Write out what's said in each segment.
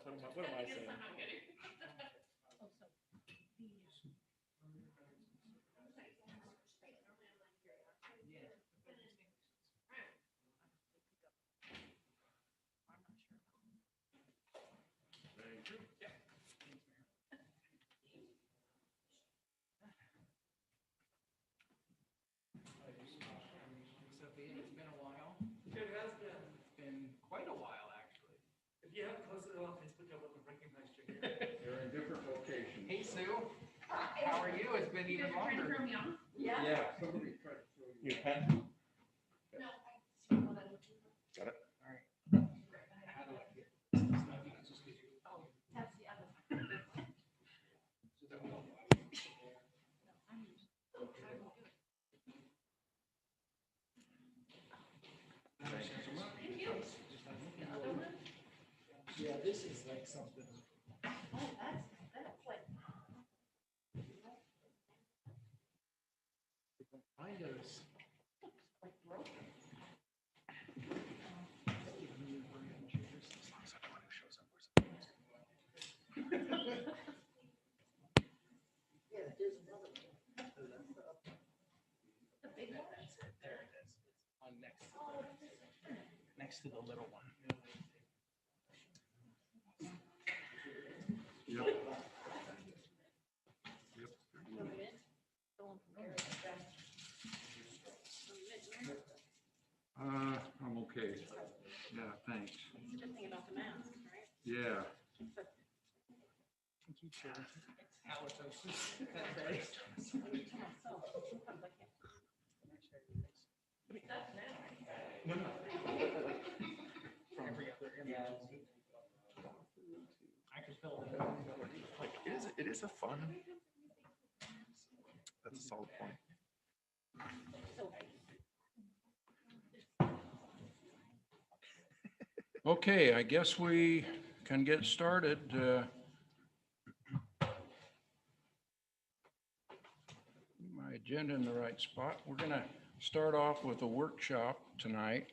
What am I saying? It's been a while. It has been. It's been quite a while, actually. If you haven't posted it on Facebook, I wouldn't have recognized you. They're in different locations. Hey, Sue. How are you? It's been even longer. Yeah, somebody tried to throw you. Your pen? Got it. All right. How do I get this stuff? Just because you- oh. Yeah, this is like something. Windows. There it is. It's on next to the little one. Yep. I'm okay. Yeah, thanks. Yeah. Thank you, Chair. Halitosis that day. No, no. From every other image. I could fill it in. Like, it is a fun. That's a solid point. Okay, I guess we can get started. My agenda in the right spot. We're going to start off with a workshop tonight.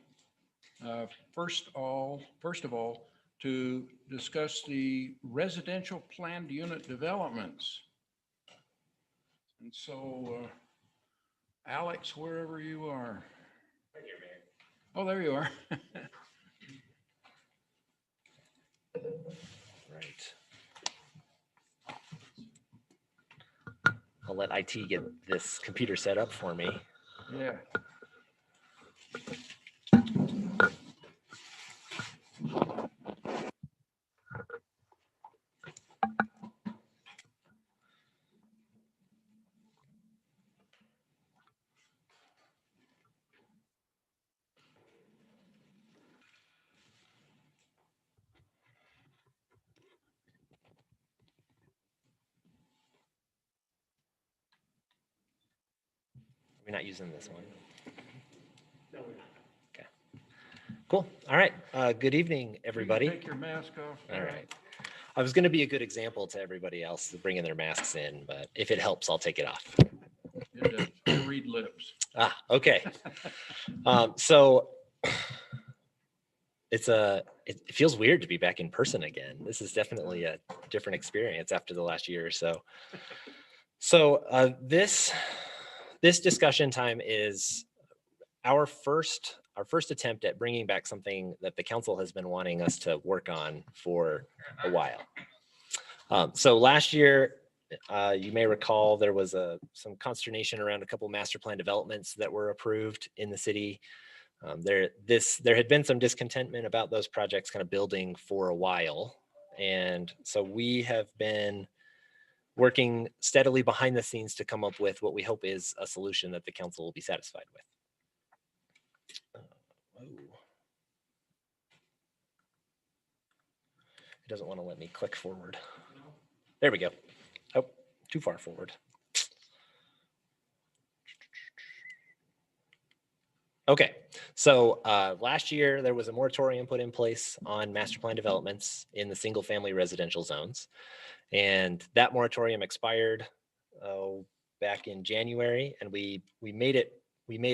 First of all, to discuss the residential planned unit developments. And so, Alex, wherever you are. Right here, Mayor. Oh, there you are. Right. I'll let IT get this computer set up for me. Yeah. We're not using this one. No, we're not. Okay. Cool. All right. Good evening, You can everybody. take your mask off. All right. I was going to be a good example to everybody else bringing their masks in, but if it helps, I'll take it off. It does. I read lips. Ah, okay. So it feels weird to be back in person again. This is definitely a different experience after the last year or so. So this discussion time is our first attempt at bringing back something that the council has been wanting us to work on for a while. So last year, you may recall there was some consternation around a couple master plan developments that were approved in the city. There had been some discontentment about those projects kind of building for a while. And so we have been working steadily behind the scenes to come up with what we hope is a solution that the council will be satisfied with. It doesn't want to let me click forward. There we go. Oh, too far forward. Okay, so last year there was a moratorium put in place on master plan developments in the single family residential zones. And that moratorium expired back in January, and we made a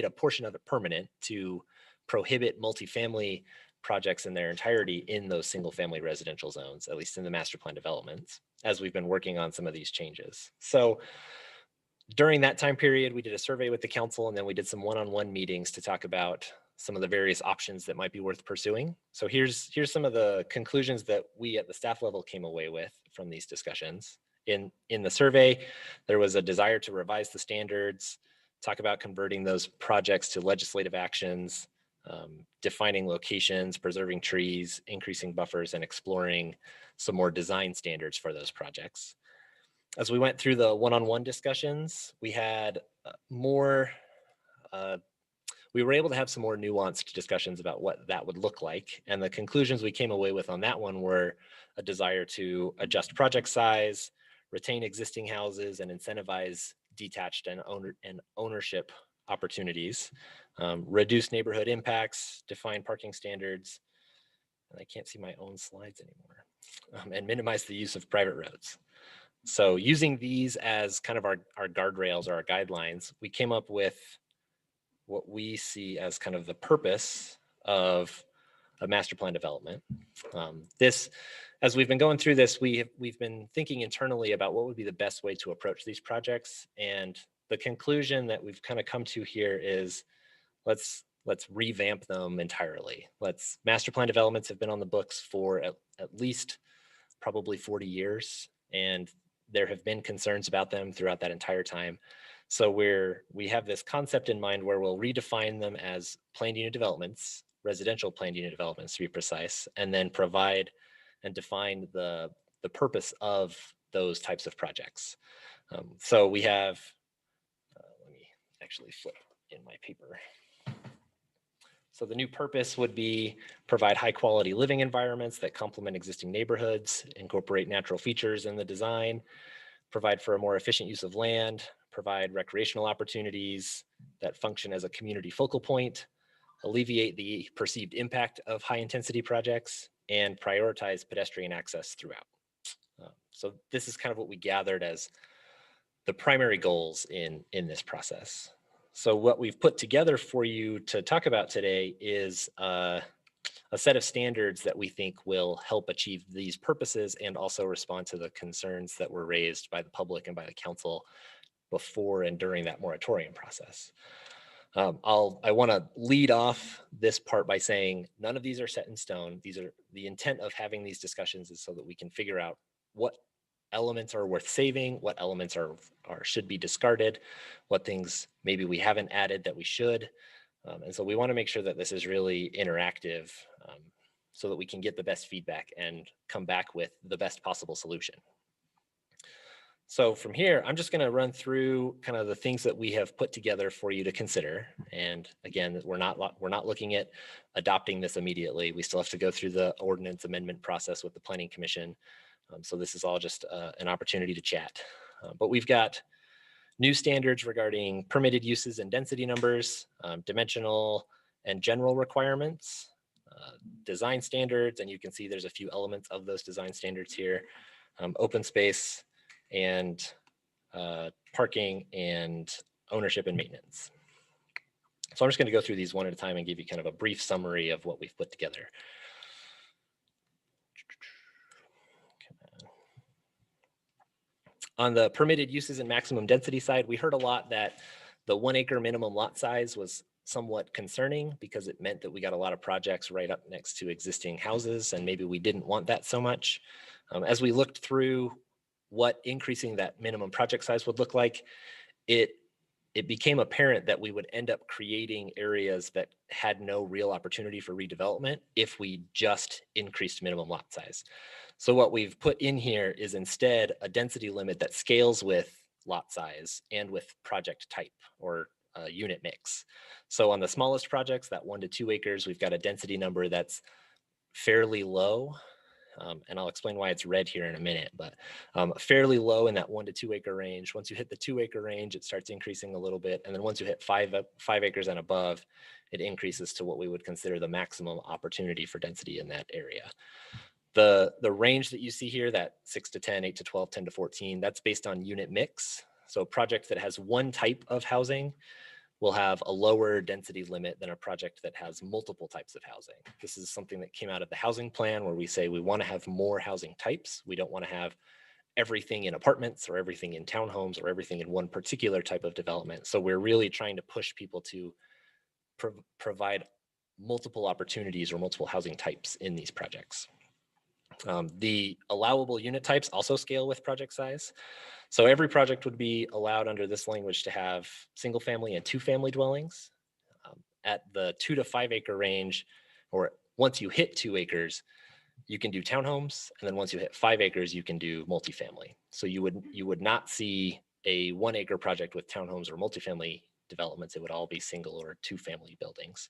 portion of it permanent to prohibit multifamily projects in their entirety in those single family residential zones, at least in the master plan developments, as we've been working on some of these changes. So during that time period, we did a survey with the council, and then we did some one-on-one meetings to talk about some of the various options that might be worth pursuing. So here's some of the conclusions that we at the staff level came away with from these discussions. In the survey, there was a desire to revise the standards, talk about converting those projects to legislative actions, defining locations, preserving trees, increasing buffers, and exploring some more design standards for those projects. As we went through the one-on-one discussions, we had we were able to have some more nuanced discussions about what that would look like. And the conclusions we came away with on that one were a desire to adjust project size, retain existing houses, and incentivize detached and ownership opportunities, reduce neighborhood impacts, define parking standards, and I can't see my own slides anymore, and minimize the use of private roads. So using these as kind of our guardrails or our guidelines, we came up with what we see as kind of the purpose of a master plan development. As we've been going through this, we've been thinking internally about what would be the best way to approach these projects. And the conclusion that we've kind of come to here is let's revamp them entirely. Master plan developments have been on the books for at least probably 40 years. And there have been concerns about them throughout that entire time. So we have this concept in mind where we'll redefine them as planned unit developments, residential planned unit developments to be precise, and then provide and define the purpose of those types of projects. So we have, let me actually flip in my paper. So the new purpose would be provide high quality living environments that complement existing neighborhoods, incorporate natural features in the design, provide for a more efficient use of land, provide recreational opportunities that function as a community focal point, alleviate the perceived impact of high intensity projects, and prioritize pedestrian access throughout. So this is kind of what we gathered as the primary goals in this process. So what we've put together for you to talk about today is a set of standards that we think will help achieve these purposes and also respond to the concerns that were raised by the public and by the council before and during that moratorium process. I want to lead off this part by saying none of these are set in stone. These are the intent of having these discussions is so that we can figure out what elements are worth saving, what elements are should be discarded, what things maybe we haven't added that we should. And so we want to make sure that this is really interactive so that we can get the best feedback and come back with the best possible solution. So from here, I'm just going to run through kind of the things that we have put together for you to consider. And again, we're not looking at adopting this immediately. We still have to go through the ordinance amendment process with the Planning Commission. So this is all just an opportunity to chat. But we've got new standards regarding permitted uses and density numbers, dimensional and general requirements, design standards, and you can see there's a few elements of those design standards here, open space, and parking and ownership and maintenance. So I'm just going to go through these one at a time and give you kind of a brief summary of what we've put together. On the permitted uses and maximum density side, we heard a lot that the 1 acre minimum lot size was somewhat concerning because it meant that we got a lot of projects right up next to existing houses, and maybe we didn't want that so much. As we looked through what increasing that minimum project size would look like, it became apparent that we would end up creating areas that had no real opportunity for redevelopment if we just increased minimum lot size. So what we've put in here is instead a density limit that scales with lot size and with project type or unit mix. So on the smallest projects, that 1 to 2 acres, we've got a density number that's fairly low. And I'll explain why it's red here in a minute, but fairly low in that 1 to 2 acre range. Once you hit the 2 acre range, it starts increasing a little bit. And then once you hit 5 acres and above, it increases to what we would consider the maximum opportunity for density in that area. The range that you see here, that 6 to 10, 8 to 12, 10 to 14, that's based on unit mix. So a project that has one type of housing will have a lower density limit than a project that has multiple types of housing. This is something that came out of the housing plan where we say we want to have more housing types. We don't want to have everything in apartments or everything in townhomes or everything in one particular type of development. So we're really trying to push people to provide multiple opportunities or multiple housing types in these projects. The allowable unit types also scale with project size. So every project would be allowed under this language to have single family and 2-family dwellings. At the 2 to 5 acre range, or once you hit 2 acres, you can do townhomes, and then once you hit 5 acres, you can do multifamily. So you would not see a 1 acre project with townhomes or multifamily developments. It would all be single or 2-family buildings.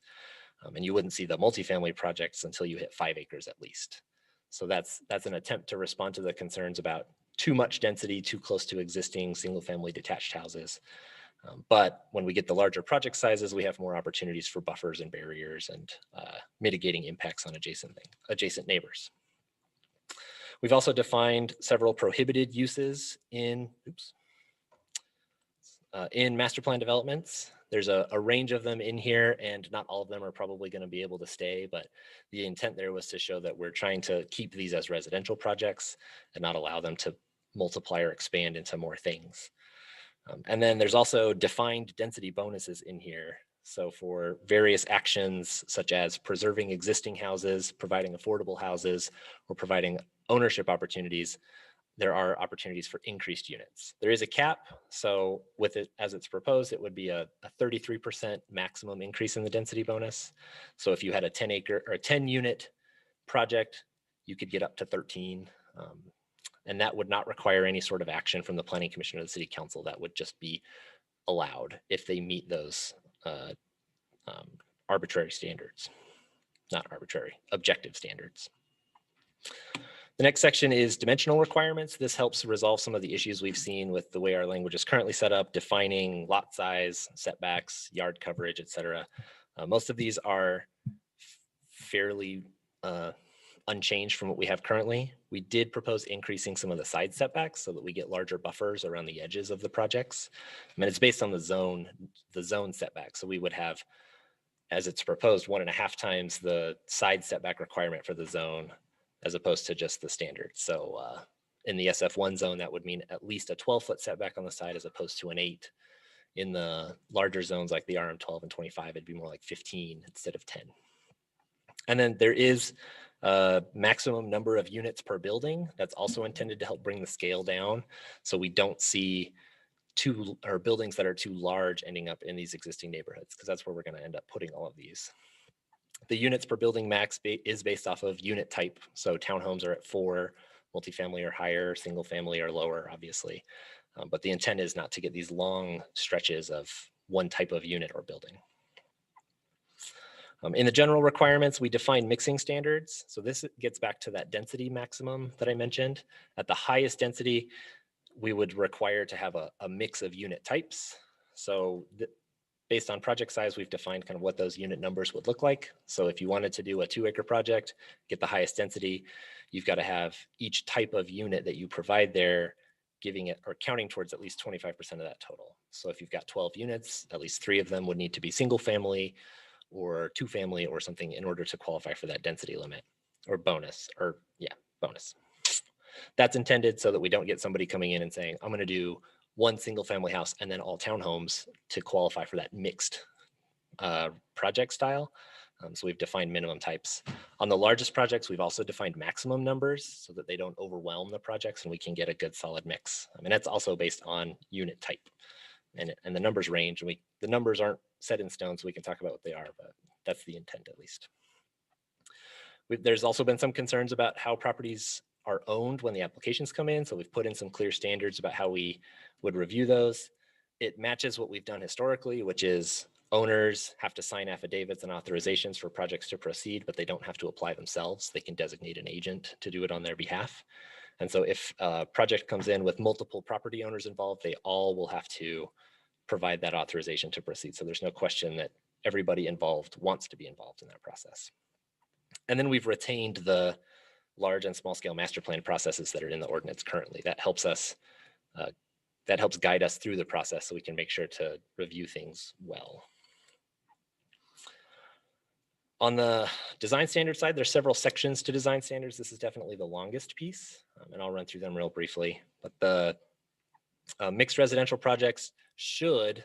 And you wouldn't see the multifamily projects until you hit 5 acres at least. So that's an attempt to respond to the concerns about too much density, too close to existing single-family detached houses. But when we get the larger project sizes, we have more opportunities for buffers and barriers and mitigating impacts on adjacent neighbors. We've also defined several prohibited uses in master plan developments. There's a range of them in here, and not all of them are probably going to be able to stay, but the intent there was to show that we're trying to keep these as residential projects and not allow them to multiply or expand into more things. And then there's also defined density bonuses in here. So for various actions such as preserving existing houses, providing affordable houses, or providing ownership opportunities, there are opportunities for increased units. There is a cap. So with it as it's proposed, it would be a 33% maximum increase in the density bonus. So if you had a 10 acre or a 10 unit project, you could get up to 13. And that would not require any sort of action from the Planning Commission or the City Council. That would just be allowed if they meet those arbitrary standards, not arbitrary, objective standards. The next section is dimensional requirements. This helps resolve some of the issues we've seen with the way our language is currently set up, defining lot size, setbacks, yard coverage, et cetera. Most of these are fairly unchanged from what we have currently. We did propose increasing some of the side setbacks so that we get larger buffers around the edges of the projects. I mean, it's based on the zone setback. So we would have, as it's proposed, 1.5 times the side setback requirement for the zone as opposed to just the standard. So in the SF1 zone, that would mean at least a 12-foot setback on the side as opposed to an 8. In the larger zones like the RM12 and 25, it'd be more like 15 instead of 10. And then there is a maximum number of units per building. That's also intended to help bring the scale down. So we don't see buildings that are too large ending up in these existing neighborhoods, because that's where we're going to end up putting all of these. The units per building max is based off of unit type. So townhomes are at 4, multifamily are higher, single family are lower, obviously. But the intent is not to get these long stretches of one type of unit or building. In the general requirements, we define mixing standards. So this gets back to that density maximum that I mentioned. At the highest density, we would require to have a mix of unit types. So based on project size, we've defined kind of what those unit numbers would look like. So if you wanted to do a 2-acre project, get the highest density, you've got to have each type of unit that you provide there giving it or counting towards at least 25% of that total. So if you've got 12 units, at least 3 of them would need to be single family or 2-family or something in order to qualify for that density limit or bonus, or bonus. That's intended so that we don't get somebody coming in and saying, I'm going to do one single family house and then all townhomes to qualify for that mixed project style. So we've defined minimum types. On the largest projects, we've also defined maximum numbers so that they don't overwhelm the projects and we can get a good solid mix. I mean, that's also based on unit type. And the numbers range, and the numbers aren't set in stone, so we can talk about what they are, but that's the intent at least. There's also been some concerns about how properties are owned when the applications come in, so we've put in some clear standards about how we would review those. It matches what we've done historically, which is owners have to sign affidavits and authorizations for projects to proceed, but they don't have to apply themselves. They can designate an agent to do it on their behalf. And so if a project comes in with multiple property owners involved, they all will have to provide that authorization to proceed. So there's no question that everybody involved wants to be involved in that process. And then we've retained the large and small scale master plan processes that are in the ordinance currently. That helps us that helps guide us through the process so we can make sure to review things well. On the design standard side, there's several sections to design standards. This is definitely the longest piece, and I'll run through them real briefly. But the mixed residential projects should,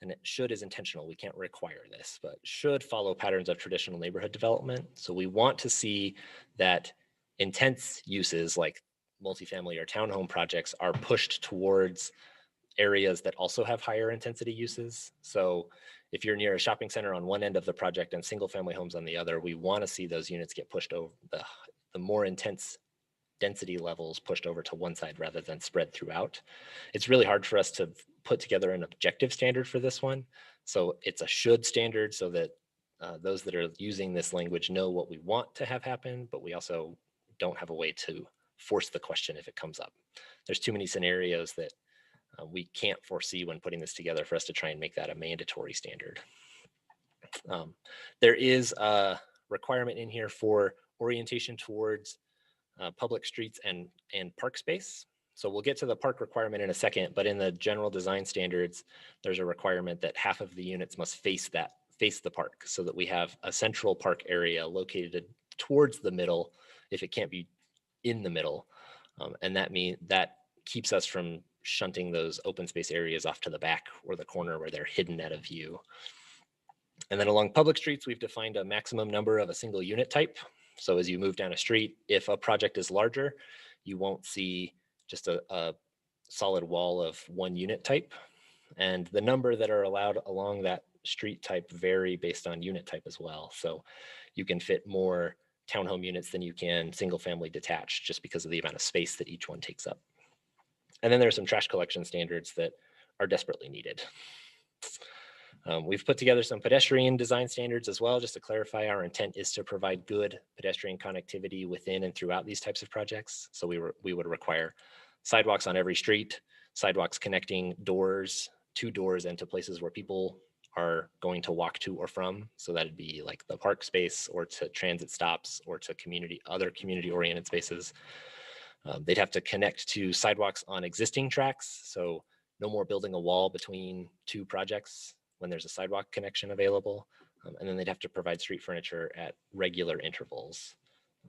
and it should is intentional, we can't require this, but should follow patterns of traditional neighborhood development. So we want to see that intense uses like multifamily or townhome projects are pushed towards areas that also have higher intensity uses. So if you're near a shopping center on one end of the project and single family homes on the other, we want to see those units get pushed over, the more intense density levels pushed over to one side rather than spread throughout. It's really hard for us to put together an objective standard for this one. So it's a should standard so that those that are using this language know what we want to have happen, but we also don't have a way to force the question if it comes up. There's too many scenarios that we can't foresee when putting this together for us to try and make that a mandatory standard. There is a requirement in here for orientation towards public streets and park space. So we'll get to the park requirement in a second, but in the general design standards, there's a requirement that half of the units must face the park so that we have a central park area located towards the middle if it can't be in the middle. And that keeps us from shunting those open space areas off to the back or the corner where they're hidden out of view. And then along public streets, we've defined a maximum number of a single unit type. So as you move down a street, if a project is larger, you won't see just a solid wall of one unit type. And the number that are allowed along that street type vary based on unit type as well. So you can fit more townhome units than you can single family detached just because of the amount of space that each one takes up. And then there's some trash collection standards that are desperately needed. We've put together some pedestrian design standards as well, just to clarify our intent is to provide good pedestrian connectivity within and throughout these types of projects. So we would require sidewalks on every street, sidewalks connecting doors to doors and to places where people are going to walk to or from. So that'd be like the park space or to transit stops or to other community oriented spaces. They'd have to connect to sidewalks on existing tracks. So no more building a wall between two projects when there's a sidewalk connection available. And then they'd have to provide street furniture at regular intervals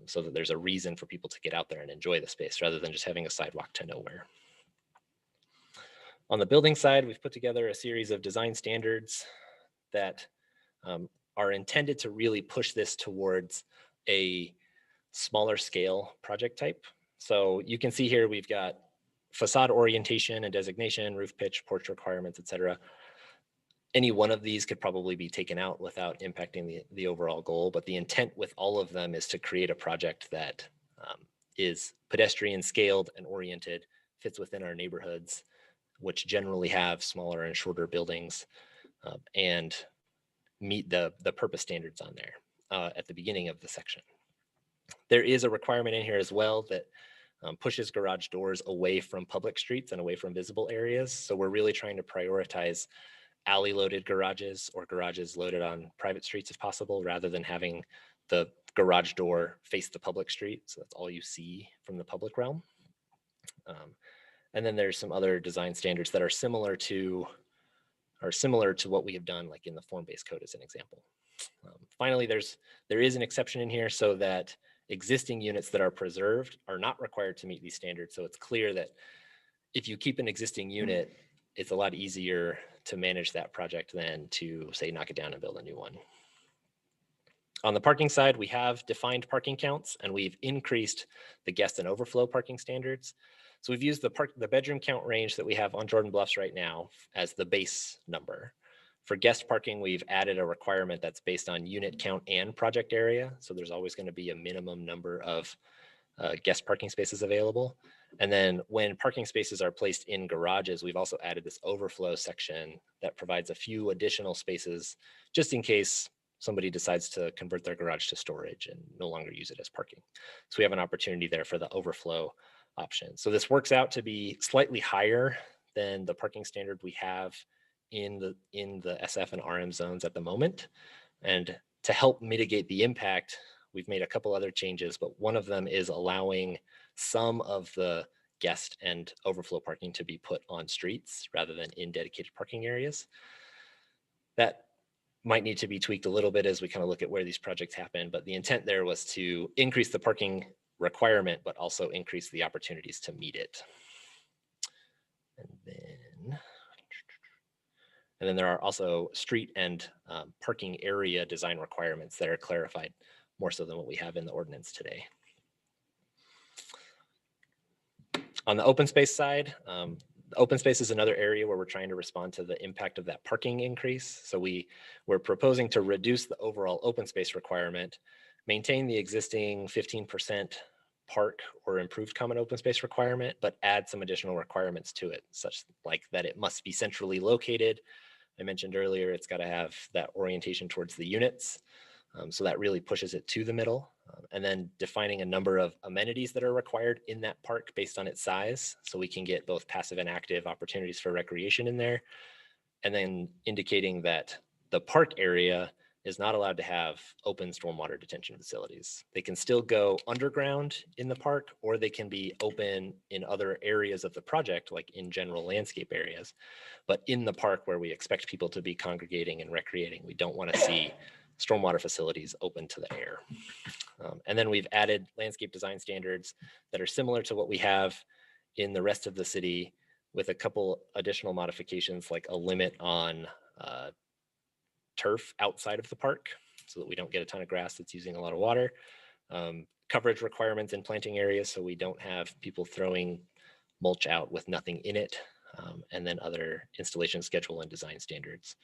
so that there's a reason for people to get out there and enjoy the space rather than just having a sidewalk to nowhere. On the building side, we've put together a series of design standards that are intended to really push this towards a smaller scale project type. So you can see here, we've got facade orientation and designation, roof pitch, porch requirements, et cetera. Any one of these could probably be taken out without impacting the overall goal, but the intent with all of them is to create a project that is pedestrian scaled and oriented, fits within our neighborhoods, which generally have smaller and shorter buildings, and meet the purpose standards on there at the beginning of the section. There is a requirement in here as well that pushes garage doors away from public streets and away from visible areas. So we're really trying to prioritize alley loaded garages or garages loaded on private streets if possible, rather than having the garage door face the public street. So that's all you see from the public realm. And then there's some other design standards that are similar to what we have done, like in the form-based code as an example. Finally, there is an exception in here so that existing units that are preserved are not required to meet these standards. So it's clear that if you keep an existing unit, it's a lot easier to manage that project than to, say, knock it down and build a new one. On the parking side, we have defined parking counts and we've increased the guest and overflow parking standards. So we've used the bedroom count range that we have on Jordan Bluffs right now as the base number. For guest parking, we've added a requirement that's based on unit count and project area. So there's always going to be a minimum number of guest parking spaces available. And then when parking spaces are placed in garages, we've also added this overflow section that provides a few additional spaces just in case somebody decides to convert their garage to storage and no longer use it as parking. So we have an opportunity there for the overflow option. So this works out to be slightly higher than the parking standard we have in the SF and RM zones at the moment. And to help mitigate the impact, we've made a couple other changes, but one of them is allowing some of the guest and overflow parking to be put on streets rather than in dedicated parking areas. That might need to be tweaked a little bit as we kind of look at where these projects happen, but the intent there was to increase the parking requirement, but also increase the opportunities to meet it. And then there are also street and parking area design requirements that are clarified more so than what we have in the ordinance today. On the open space side, open space is another area where we're trying to respond to the impact of that parking increase. So we're proposing to reduce the overall open space requirement, maintain the existing 15% park or improved common open space requirement, but add some additional requirements to it, such like that it must be centrally located. I mentioned earlier, it's got to have that orientation towards the units. So that really pushes it to the middle. And then defining a number of amenities that are required in that park based on its size. So we can get both passive and active opportunities for recreation in there. And then indicating that the park area is not allowed to have open stormwater detention facilities. They can still go underground in the park, or they can be open in other areas of the project, like in general landscape areas. But in the park where we expect people to be congregating and recreating, we don't want to see stormwater facilities open to the air. And then we've added landscape design standards that are similar to what we have in the rest of the city, with a couple additional modifications, like a limit on turf outside of the park so that we don't get a ton of grass that's using a lot of water. Coverage requirements in planting areas so we don't have people throwing mulch out with nothing in it. And then other installation schedule and design standards.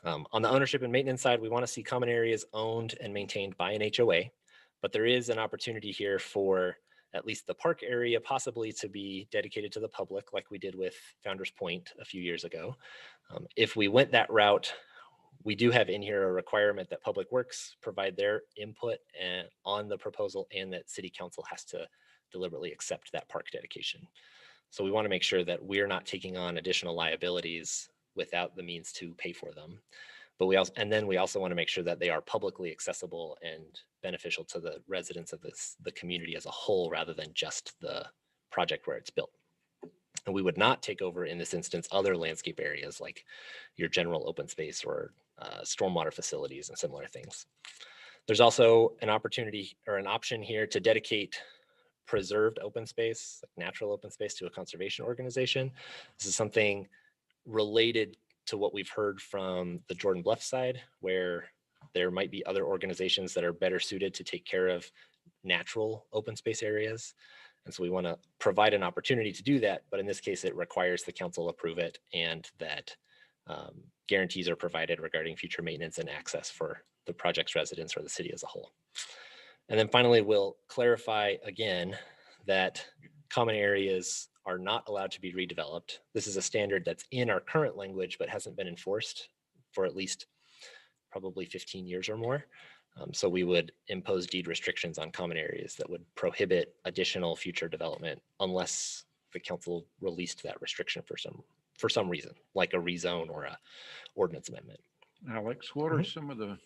On the ownership and maintenance side, we want to see common areas owned and maintained by an HOA, but there is an opportunity here for at least the park area possibly to be dedicated to the public, like we did with Founders Point a few years ago. If we went that route, we do have in here a requirement that Public Works provide their input on the proposal, and that City Council has to deliberately accept that park dedication. So we want to make sure that we're not taking on additional liabilities without the means to pay for them. But we also want to make sure that they are publicly accessible and beneficial to the residents of the community as a whole, rather than just the project where it's built. And we would not take over, in this instance, other landscape areas like your general open space or stormwater facilities and similar things. There's also an opportunity or an option here to dedicate preserved open space, like natural open space, to a conservation organization. This is something related to what we've heard from the Jordan Bluff side, where there might be other organizations that are better suited to take care of natural open space areas. And so we want to provide an opportunity to do that. But in this case, it requires the council approve it, and that guarantees are provided regarding future maintenance and access for the project's residents or the city as a whole. And then finally, we'll clarify again that common areas are not allowed to be redeveloped. This is a standard that's in our current language, but hasn't been enforced for at least probably 15 years or more. So we would impose deed restrictions on common areas that would prohibit additional future development unless the council released that restriction for some reason, like a rezone or a ordinance amendment. Alex, what are some of the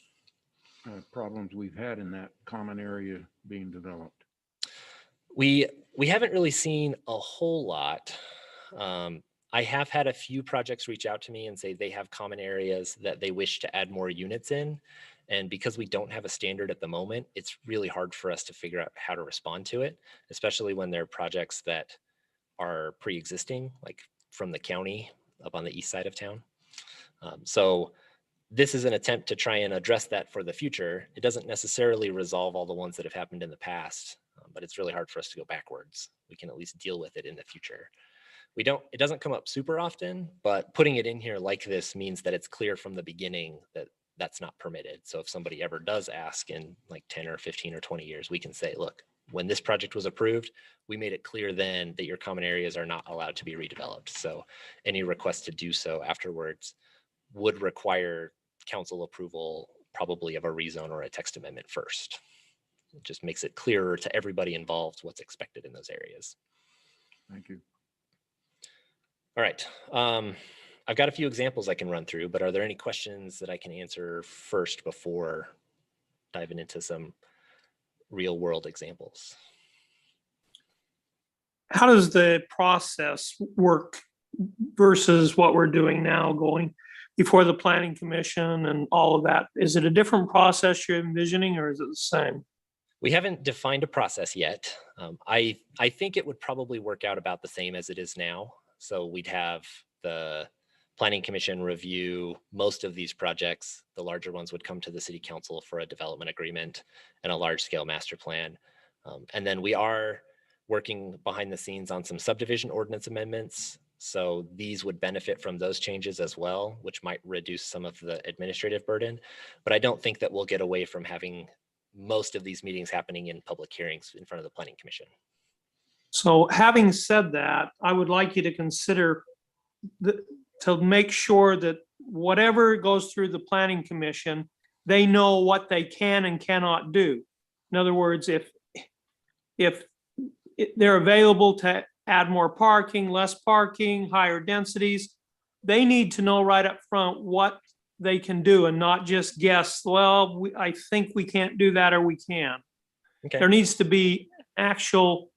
problems we've had in that common area being developed? We haven't really seen a whole lot. I have had a few projects reach out to me and say they have common areas that they wish to add more units in. And because we don't have a standard at the moment, it's really hard for us to figure out how to respond to it, especially when there are projects that are pre-existing, like from the county up on the east side of town. So this is an attempt to try and address that for the future. It doesn't necessarily resolve all the ones that have happened in the past, but it's really hard for us to go backwards. We can at least deal with it in the future. It doesn't come up super often, but putting it in here like this means that it's clear from the beginning that that's not permitted. So if somebody ever does ask in like 10 or 15 or 20 years, we can say, look, when this project was approved, we made it clear then that your common areas are not allowed to be redeveloped. So any request to do so afterwards would require council approval, probably of a rezone or a text amendment first. It just makes it clearer to everybody involved what's expected in those areas. Thank you. All right. I've got a few examples I can run through, but are there any questions that I can answer first before diving into some real world examples? how does the process work versus what we're doing now, going before the planning commission and all of that? Is it a different process you're envisioning, or is it the same? We haven't defined a process yet. I think it would probably work out about the same as it is now. So we'd have the planning commission review most of these projects. The larger ones would come to the city council for a development agreement and a large scale master plan. And then we are working behind the scenes on some subdivision ordinance amendments. So these would benefit from those changes as well, which might reduce some of the administrative burden. But I don't think that we'll get away from having most of these meetings happening in public hearings in front of the planning commission. So having said that, I would like you to consider to make sure that whatever goes through the planning commission, they know what they can and cannot do. In other words, if they're available to add more parking, less parking, higher densities, they need to know right up front what they can do and not just guess, well, I think we can't do that or we can. Okay. There needs to be actual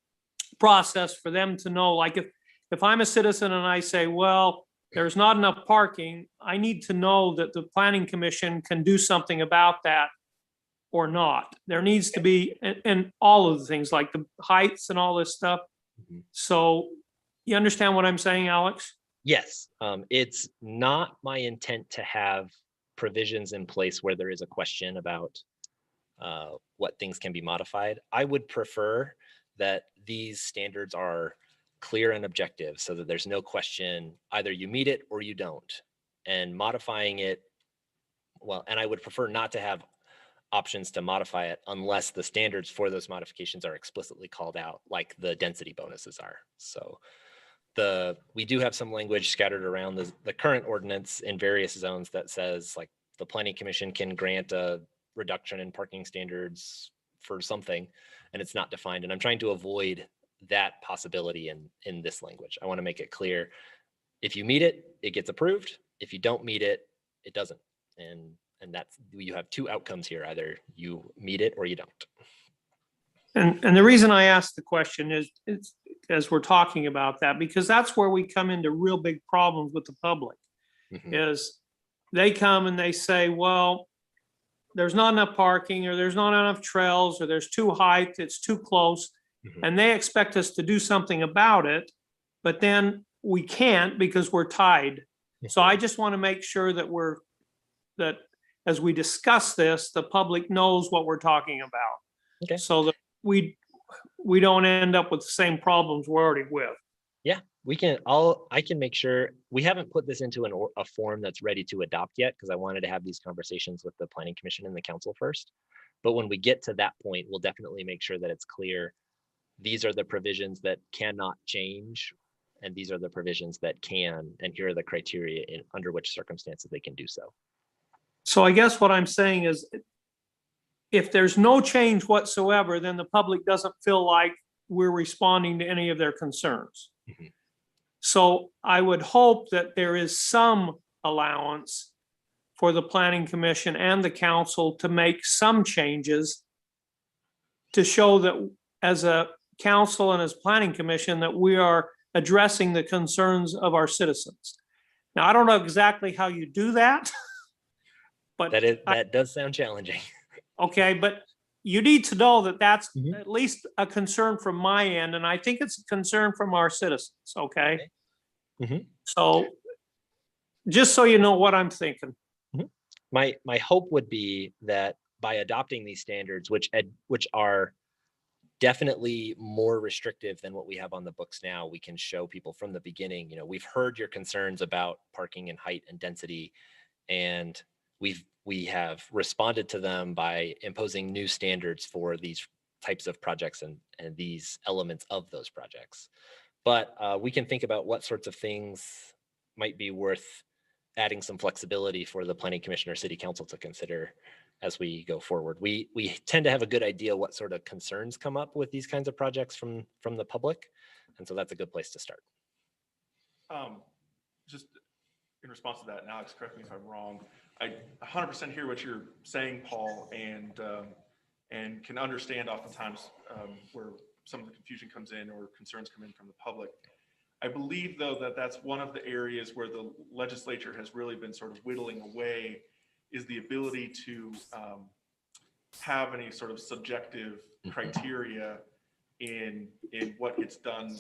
process for them to know, like if I'm a citizen and I say, well, there's not enough parking, I need to know that the planning commission can do something about that or not. There needs to be, and all of the things like the heights and all this stuff. Mhm. So you understand what I'm saying, Alex? Yes, it's not my intent to have provisions in place where there is a question about what things can be modified. I would prefer that these standards are clear and objective so that there's no question, either you meet it or you don't. And modifying it, well, and I would prefer not to have options to modify it unless the standards for those modifications are explicitly called out, like the density bonuses are. So we do have some language scattered around the current ordinance in various zones that says like the planning commission can grant a reduction in parking standards for something, and it's not defined. And I'm trying to avoid that possibility in this language. I want to make it clear. If you meet it, it gets approved. If you don't meet it, it doesn't. And that's, you have two outcomes here. Either you meet it or you don't. And the reason I asked the question is, it's as we're talking about that, because that's where we come into real big problems with the public. Mhm. Is they come and they say, well, there's not enough parking, or there's not enough trails, or there's too high, it's too close. Mhm. And they expect us to do something about it, but then we can't because we're tied. So I just want to make sure that that as we discuss this, the public knows what we're talking about. Okay. So that we don't end up with the same problems we're already with. Yeah, I can make sure. We haven't put this into a form that's ready to adopt yet because I wanted to have these conversations with the planning commission and the council first. But when we get to that point, we'll definitely make sure that it's clear. These are the provisions that cannot change, and these are the provisions that can, and here are the criteria under which circumstances they can do so. So I guess what I'm saying is, if there's no change whatsoever, then the public doesn't feel like we're responding to any of their concerns. Mhm. So I would hope that there is some allowance for the planning commission and the council to make some changes to show that as a council and as planning commission, that we are addressing the concerns of our citizens. Now, I don't know exactly how you do that, but That does sound challenging. okay, but you need to know that that's Mhm. at least a concern from my end, and I think it's a concern from our citizens, okay? Mhm. So just so you know what I'm thinking. My hope would be that by adopting these standards, which are definitely more restrictive than what we have on the books now, we can show people from the beginning, we've heard your concerns about parking and height and density, and we have responded to them by imposing new standards for these types of projects and these elements of those projects. But we can think about what sorts of things might be worth adding some flexibility for the planning commission or city council to consider as we go forward. We tend to have a good idea what sort of concerns come up with these kinds of projects from the public. And so that's a good place to start. Just in response to that, and Alex, correct me if I'm wrong, I 100% hear what you're saying, Paul, and can understand oftentimes where some of the confusion comes in or concerns come in from the public. I believe, though, that that's one of the areas where the legislature has really been sort of whittling away, is the ability to have any sort of subjective criteria in what gets done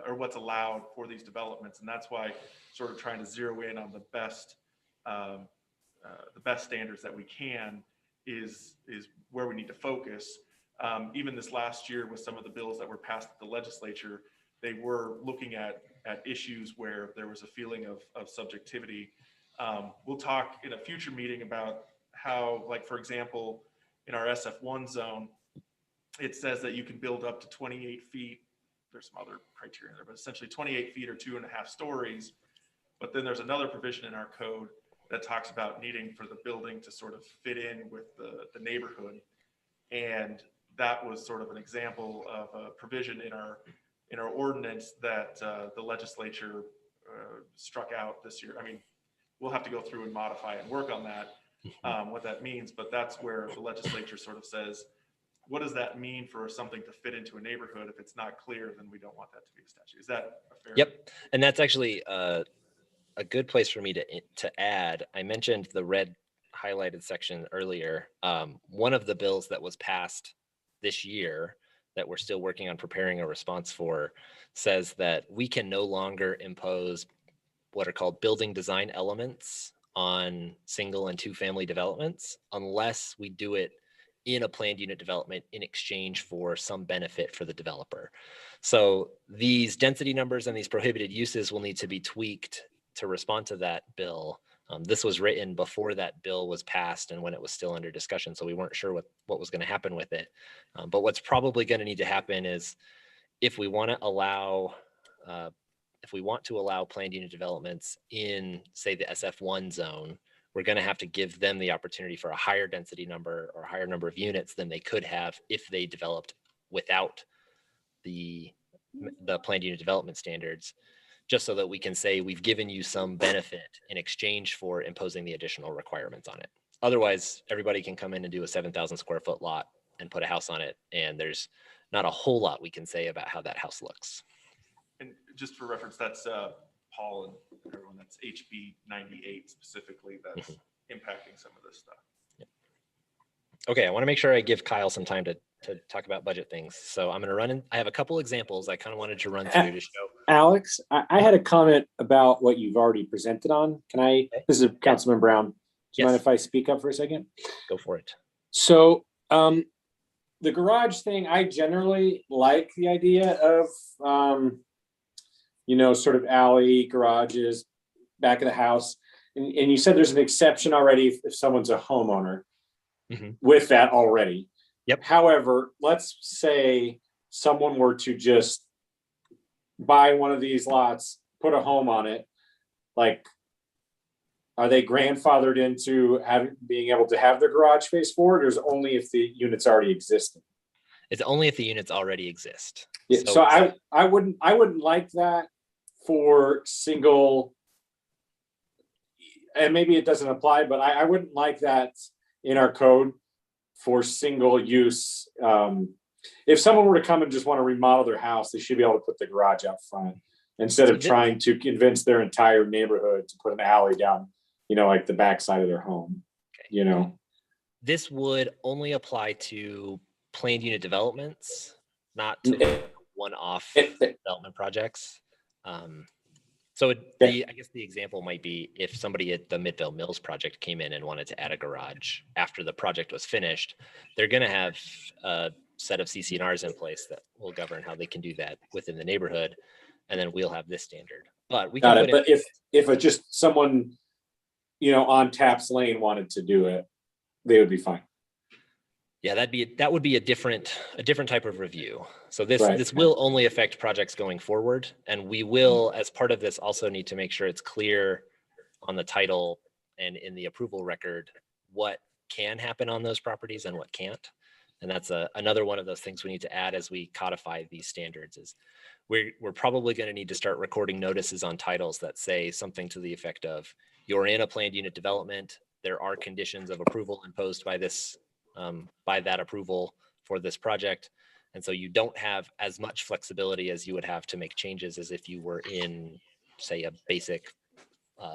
or what's allowed for these developments. And that's why sort of trying to zero in on the best standards that we can is where we need to focus. Even this last year with some of the bills that were passed at the legislature, they were looking at issues where there was a feeling of subjectivity. We'll talk in a future meeting about how, like, for example, in our SF1 zone, it says that you can build up to 28 feet. There's some other criteria there, but essentially 28 feet or 2.5 stories. But then there's another provision in our code that talks about needing for the building to sort of fit in with the neighborhood. And that was sort of an example of a provision in our ordinance that the legislature struck out this year. I mean, we'll have to go through and modify and work on that, what that means, but that's where the legislature sort of says, what does that mean for something to fit into a neighborhood? If it's not clear, then we don't want that to be a statute. Is that a fair? Yep. And that's actually a good place for me to add. I mentioned the red highlighted section earlier. One of the bills that was passed this year that we're still working on preparing a response for says that we can no longer impose what are called building design elements on single and 2-family developments unless we do it in a planned unit development in exchange for some benefit for the developer. So these density numbers and these prohibited uses will need to be tweaked to respond to that bill. This was written before that bill was passed and when it was still under discussion, so we weren't sure what was going to happen with it. But what's probably going to need to happen is if we want to allow planned unit developments in, say, the SF1 zone, we're going to have to give them the opportunity for a higher density number or a higher number of units than they could have if they developed without the planned unit development standards, just so that we can say we've given you some benefit in exchange for imposing the additional requirements on it. Otherwise, everybody can come in and do a 7,000 square foot lot and put a house on it, and there's not a whole lot we can say about how that house looks. And just for reference, that's Paul and everyone, that's HB 98 specifically that's impacting some of this stuff. Yep. Okay, I want to make sure I give Kyle some time to talk about budget things. So I'm going to run in. I have a couple examples I kind of wanted to run through to show. Alex, I had a comment about what you've already presented on. Can I, this is Councilman Brown. Do you mind if I speak up for a second? Go for it. So the garage thing, I generally like the idea of, sort of alley garages, back of the house. And you said there's an exception already if someone's a homeowner with that already. Yep. However, let's say someone were to just buy one of these lots, put a home on it, like, are they grandfathered into being able to have their garage face forward, or is it only if the units already exist? It's only if the units already exist. Yeah, so I wouldn't like that for single, and maybe it doesn't apply, but I wouldn't like that in our code for single use. If someone were to come and just want to remodel their house, they should be able to put the garage out front instead of trying to convince their entire neighborhood to put an alley down, like the backside of their home. Okay. This would only apply to planned unit developments, not to one-off development projects. I guess the example might be if somebody at the Midvale Mills project came in and wanted to add a garage after the project was finished, they're going to have a set of CC&Rs in place that will govern how they can do that within the neighborhood, and then we'll have this standard. But we can But if it's just someone, on Taps Lane wanted to do it, they would be fine. Yeah, that would be a different type of review. So this will only affect projects going forward, and we will, as part of this, also need to make sure it's clear on the title and in the approval record what can happen on those properties and what can't. And that's another one of those things we need to add as we codify these standards. Is we're probably going to need to start recording notices on titles that say something to the effect of, you're in a planned unit development, there are conditions of approval imposed by this. By that approval for this project, And so you don't have as much flexibility as you would have to make changes as if you were in, say, a basic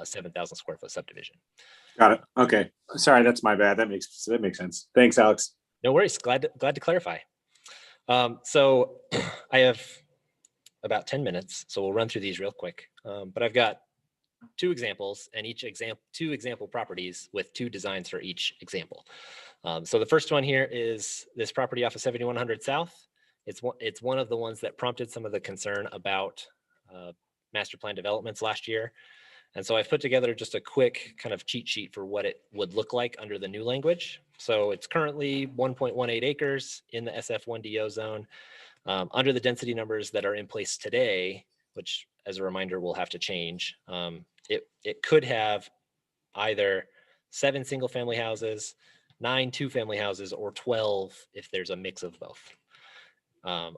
7,000 square foot subdivision. Got it. Okay. Sorry, that's my bad. That makes sense. Thanks, Alex. No worries. Glad to clarify. So I have about 10 minutes, so we'll run through these real quick. But I've got two examples, and two example properties with two designs for each example. So the first one here is this property off of 7100 South. It's one of the ones that prompted some of the concern about master plan developments last year. And so I've put together just a quick kind of cheat sheet for what it would look like under the new language. So it's currently 1.18 acres in the SF1DO zone. Under the density numbers that are in place today, which as a reminder will have to change, it could have either 7 single family houses, 9 2-family houses, or 12 if there's a mix of both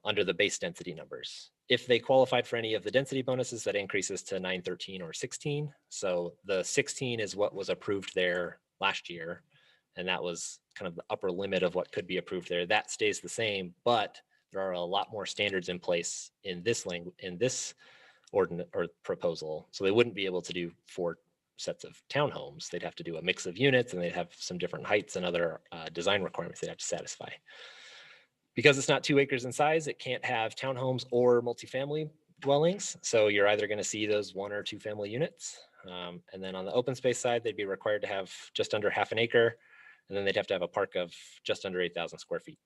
under the base density numbers. If they qualified for any of the density bonuses, that increases to 913 or 16. So the 16 is what was approved there last year, and that was kind of the upper limit of what could be approved there. That stays the same, but there are a lot more standards in place in this ordinance or proposal. So they wouldn't be able to do 4 sets of townhomes. They'd have to do a mix of units, and they'd have some different heights and other design requirements they'd have to satisfy. Because it's not 2 acres in size, it can't have townhomes or multifamily dwellings. So you're either going to see those 1 or 2 family units. And then on the open space side, they'd be required to have just under half an acre. And then they'd have to have a park of just under 8,000 square feet.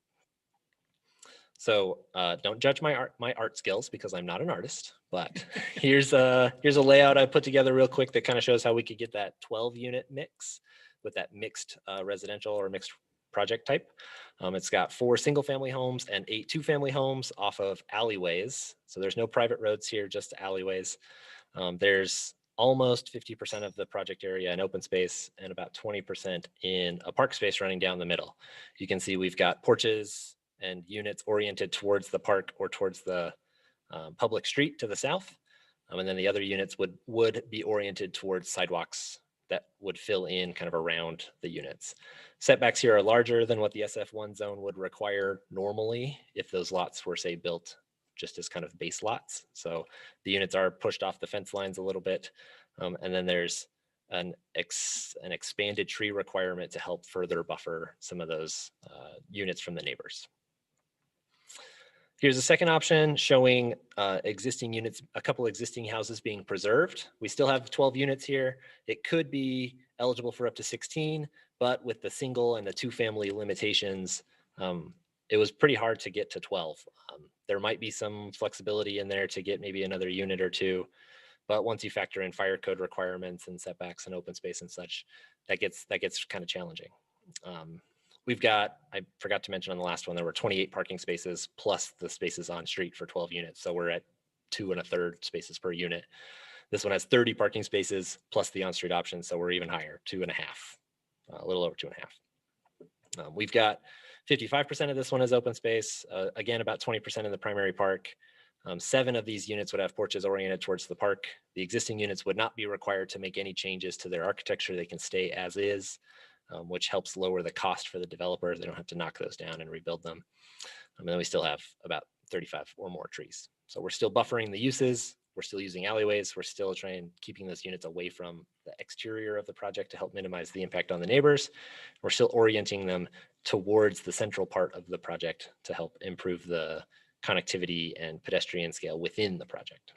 So don't judge my art skills because I'm not an artist, but here's a layout I put together real quick that kind of shows how we could get that 12 unit mix with that mixed residential or mixed project type. It's got 4 single family homes and 8 2-family homes off of alleyways. So there's no private roads here, just alleyways. There's almost 50% of the project area in open space and about 20% in a park space running down the middle. You can see we've got porches and units oriented towards the park or towards the public street to the south. And then the other units would be oriented towards sidewalks that would fill in kind of around the units. Setbacks here are larger than what the SF1 zone would require normally if those lots were, say, built just as kind of base lots. So the units are pushed off the fence lines a little bit. And then there's an expanded tree requirement to help further buffer some of those units from the neighbors. Here's a second option showing existing units, a couple existing houses being preserved. We still have 12 units here. It could be eligible for up to 16, but with the single and the 2-family limitations, it was pretty hard to get to 12. There might be some flexibility in there to get maybe another unit or 2, but once you factor in fire code requirements and setbacks and open space and such, that gets kind of challenging. We've got, I forgot to mention on the last one, there were 28 parking spaces plus the spaces on street for 12 units. So we're at 2 1/3 spaces per unit. This one has 30 parking spaces plus the on-street option. So we're even higher, 2.5, a little over 2.5. We've got 55% of this one is open space. Again, about 20% in the primary park. 7 of these units would have porches oriented towards the park. The existing units would not be required to make any changes to their architecture. They can stay as is. Which helps lower the cost for the developers. They don't have to knock those down and rebuild them. And then we still have about 35 or more trees. So we're still buffering the uses. We're still using alleyways. We're still keeping those units away from the exterior of the project to help minimize the impact on the neighbors. We're still orienting them towards the central part of the project to help improve the connectivity and pedestrian scale within the project.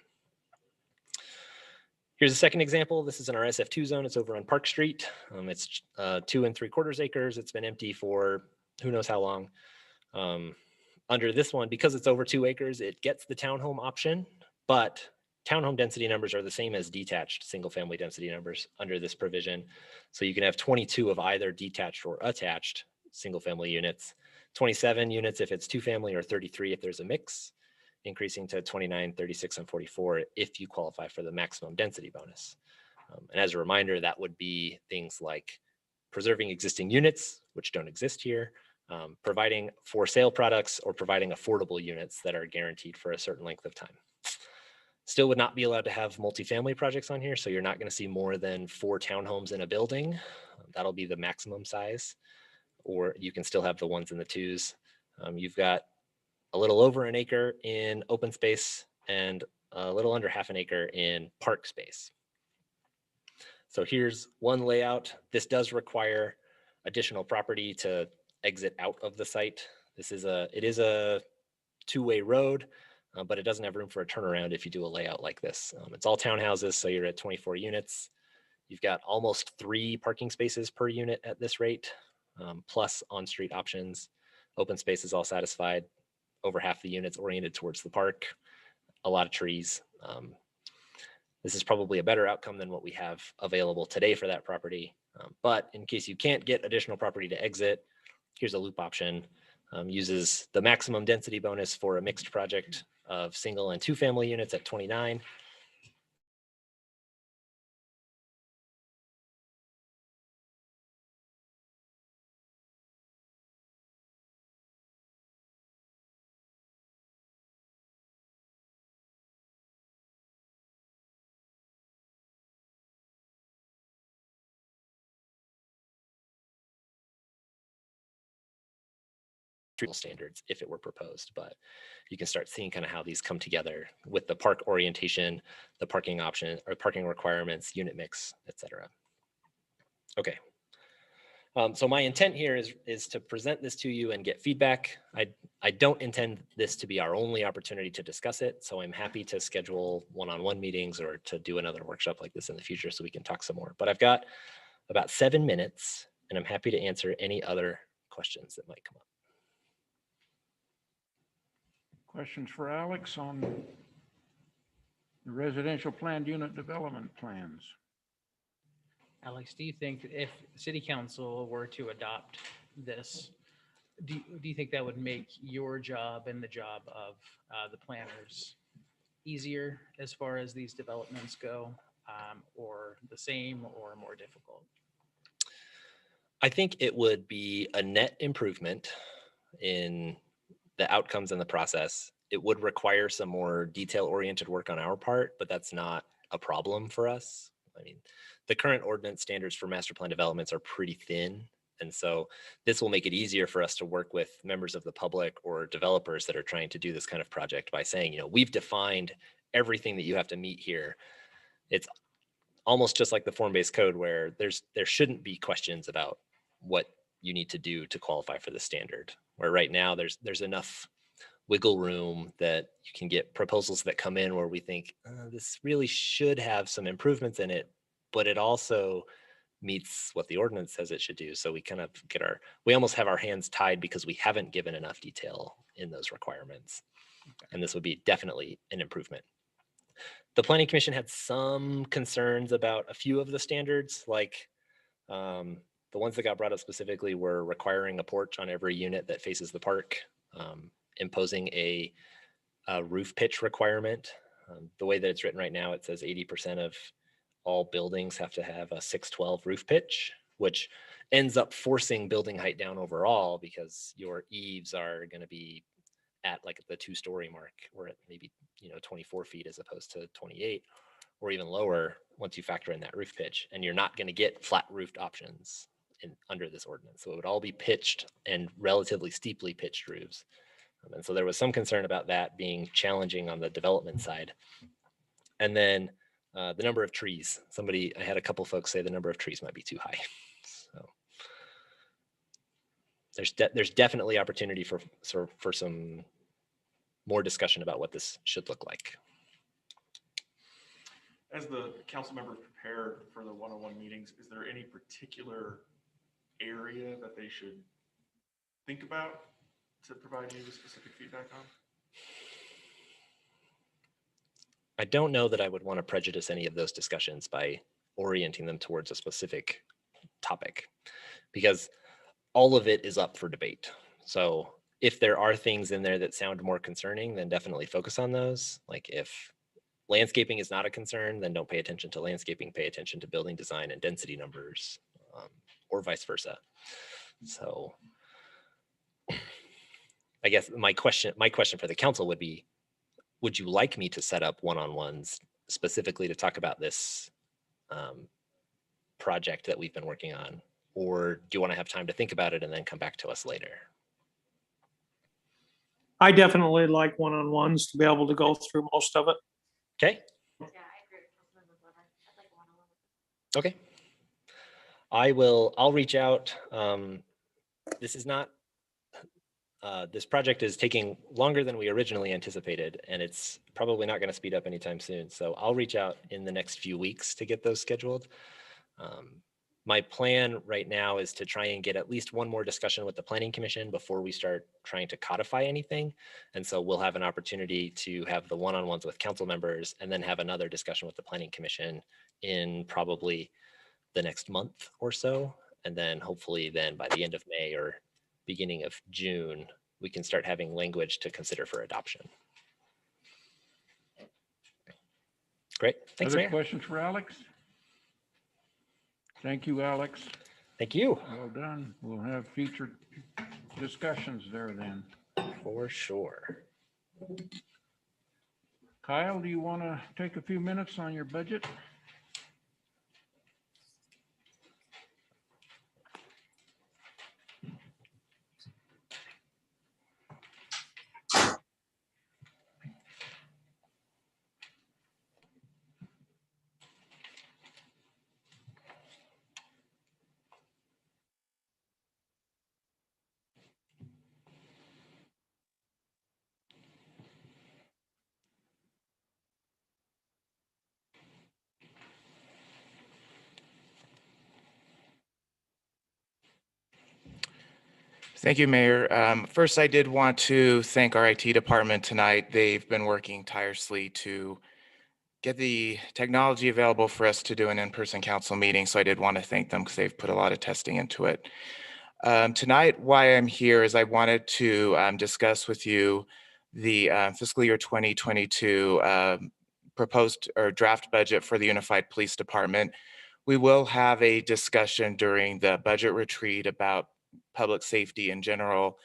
Here's a second example. This is in our SF2 zone. It's over on Park Street. It's 2 3/4 acres. It's been empty for who knows how long. Under this one, because it's over 2 acres, it gets the townhome option, but townhome density numbers are the same as detached single family density numbers under this provision. So you can have 22 of either detached or attached single family units, 27 units if it's 2-family, or 33 if there's a mix, increasing to 29, 36, and 44 if you qualify for the maximum density bonus. And as a reminder, that would be things like preserving existing units, which don't exist here, providing for sale products, or providing affordable units that are guaranteed for a certain length of time. Still would not be allowed to have multifamily projects on here, so you're not going to see more than 4 townhomes in a building. That'll be the maximum size, or you can still have the 1s and the 2s. You've got a little over an acre in open space, and a little under half an acre in park space. So here's one layout. This does require additional property to exit out of the site. It is a two-way road, but it doesn't have room for a turnaround if you do a layout like this. It's all townhouses, so you're at 24 units. You've got almost 3 parking spaces per unit at this rate, plus on-street options. Open space is all satisfied. Over half the units oriented towards the park. A lot of trees. This is probably a better outcome than what we have available today for that property. But in case you can't get additional property to exit, here's a loop option. Uses the maximum density bonus for a mixed project of single and 2 family units at 29. Standards if it were proposed, but you can start seeing kind of how these come together with the park orientation, the parking option or parking requirements, unit mix, etc. Okay. So my intent here is to present this to you and get feedback. I don't intend this to be our only opportunity to discuss it, so I'm happy to schedule one-on-one meetings or to do another workshop like this in the future so we can talk some more. But I've got about 7 minutes, and I'm happy to answer any other questions that might come up. Questions for Alex on the residential planned unit development plans? Alex, do you think if city council were to adopt this, do you think that would make your job and the job of the planners easier as far as these developments go, or the same or more difficult? I think it would be a net improvement in the outcomes and the process. It would require some more detail-oriented work on our part, but that's not a problem for us. I mean, the current ordinance standards for master plan developments are pretty thin. And so this will make it easier for us to work with members of the public or developers that are trying to do this kind of project by saying, you know, we've defined everything that you have to meet here. It's almost just like the form-based code where there shouldn't be questions about what you need to do to qualify for the standard. Where right now there's enough wiggle room that you can get proposals that come in where we think this really should have some improvements in it, but it also meets what the ordinance says it should do. So we kind of we almost have our hands tied because we haven't given enough detail in those requirements. Okay. And this would be definitely an improvement. The Planning Commission had some concerns about a few of the standards, like the ones that got brought up specifically were requiring a porch on every unit that faces the park, imposing a roof pitch requirement. The way that it's written right now, it says 80% of all buildings have to have a 612 roof pitch, which ends up forcing building height down overall because your eaves are going to be at like the 2-story mark or at maybe 24 feet as opposed to 28 or even lower once you factor in that roof pitch, and you're not going to get flat roofed options under this ordinance. So it would all be pitched and relatively steeply pitched roofs. And so there was some concern about that being challenging on the development side. And then the number of trees. I had a couple folks say the number of trees might be too high. So there's definitely opportunity for some more discussion about what this should look like. As the council members prepare for the one-on-one meetings, is there any particular area that they should think about to provide you with specific feedback on? I don't know that I would want to prejudice any of those discussions by orienting them towards a specific topic, because all of it is up for debate. So if there are things in there that sound more concerning, then definitely focus on those. Like if landscaping is not a concern, then don't pay attention to landscaping, pay attention to building design and density numbers, or vice versa. So I guess my question for the council would be, would you like me to set up one-on-ones specifically to talk about this project that we've been working on? Or do you want to have time to think about it and then come back to us later? I definitely like one-on-ones to be able to go through most of it. Okay. Okay. I'll reach out. This is not, this project is taking longer than we originally anticipated, and it's probably not going to speed up anytime soon. So I'll reach out in the next few weeks to get those scheduled. My plan right now is to try and get at least one more discussion with the Planning Commission before we start trying to codify anything. And so we'll have an opportunity to have the one-on-ones with council members and then have another discussion with the Planning Commission in probably the next month or so. And then hopefully then by the end of May or beginning of June, we can start having language to consider for adoption. Great. Thanks, Other Mayor. questions for Alex? Thank you, Alex. Thank you. Well done. We'll have future discussions there then. For sure. Kyle, do you want to take a few minutes on your budget? Thank you, Mayor. First, I did want to thank our IT department tonight. They've been working tirelessly to get the technology available for us to do an in-person council meeting. So I did want to thank them because they've put a lot of testing into it. Tonight, why I'm here is I wanted to discuss with you the fiscal year 2022 proposed or draft budget for the Unified Police Department. We will have a discussion during the budget retreat about public safety in general,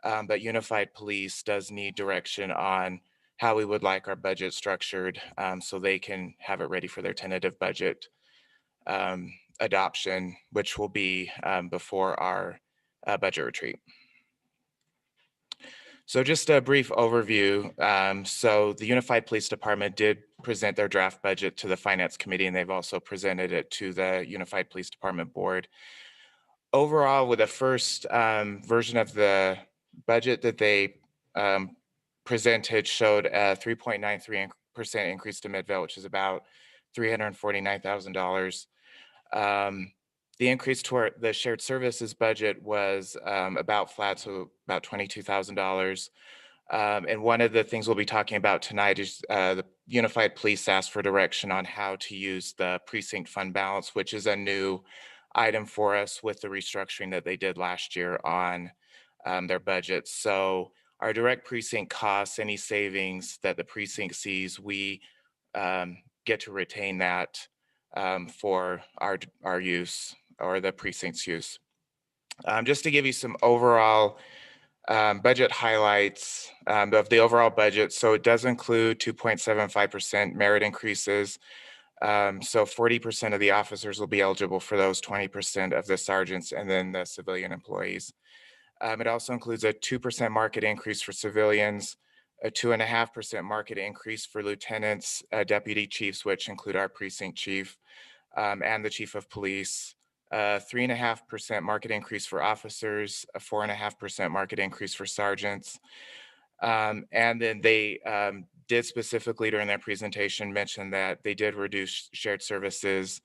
but Unified Police does need direction on how we would like our budget structured so they can have it ready for their tentative budget adoption, which will be before our budget retreat. So just a brief overview. So the Unified Police Department did present their draft budget to the Finance Committee, and they've also presented it to the Unified Police Department Board. Overall, with the first version of the budget that they presented showed a 3.93% increase to Midvale, which is about $349,000. The increase to the shared services budget was about flat, so about $22,000. And one of the things we'll be talking about tonight is the Unified Police asked for direction on how to use the precinct fund balance, which is a new item for us with the restructuring that they did last year on their budget. So our direct precinct costs, any savings that the precinct sees, we get to retain that for our use or the precinct's use. Just to give you some overall budget highlights of the overall budget. So it does include 2.75% merit increases. So 40% of the officers will be eligible for those, 20% of the sergeants, and then the civilian employees. It also includes a 2% market increase for civilians, a 2.5% market increase for lieutenants, deputy chiefs, which include our precinct chief, and the chief of police, 3.5% market increase for officers, a 4.5% market increase for sergeants. And then they did specifically during their presentation mention that they did reduce shared services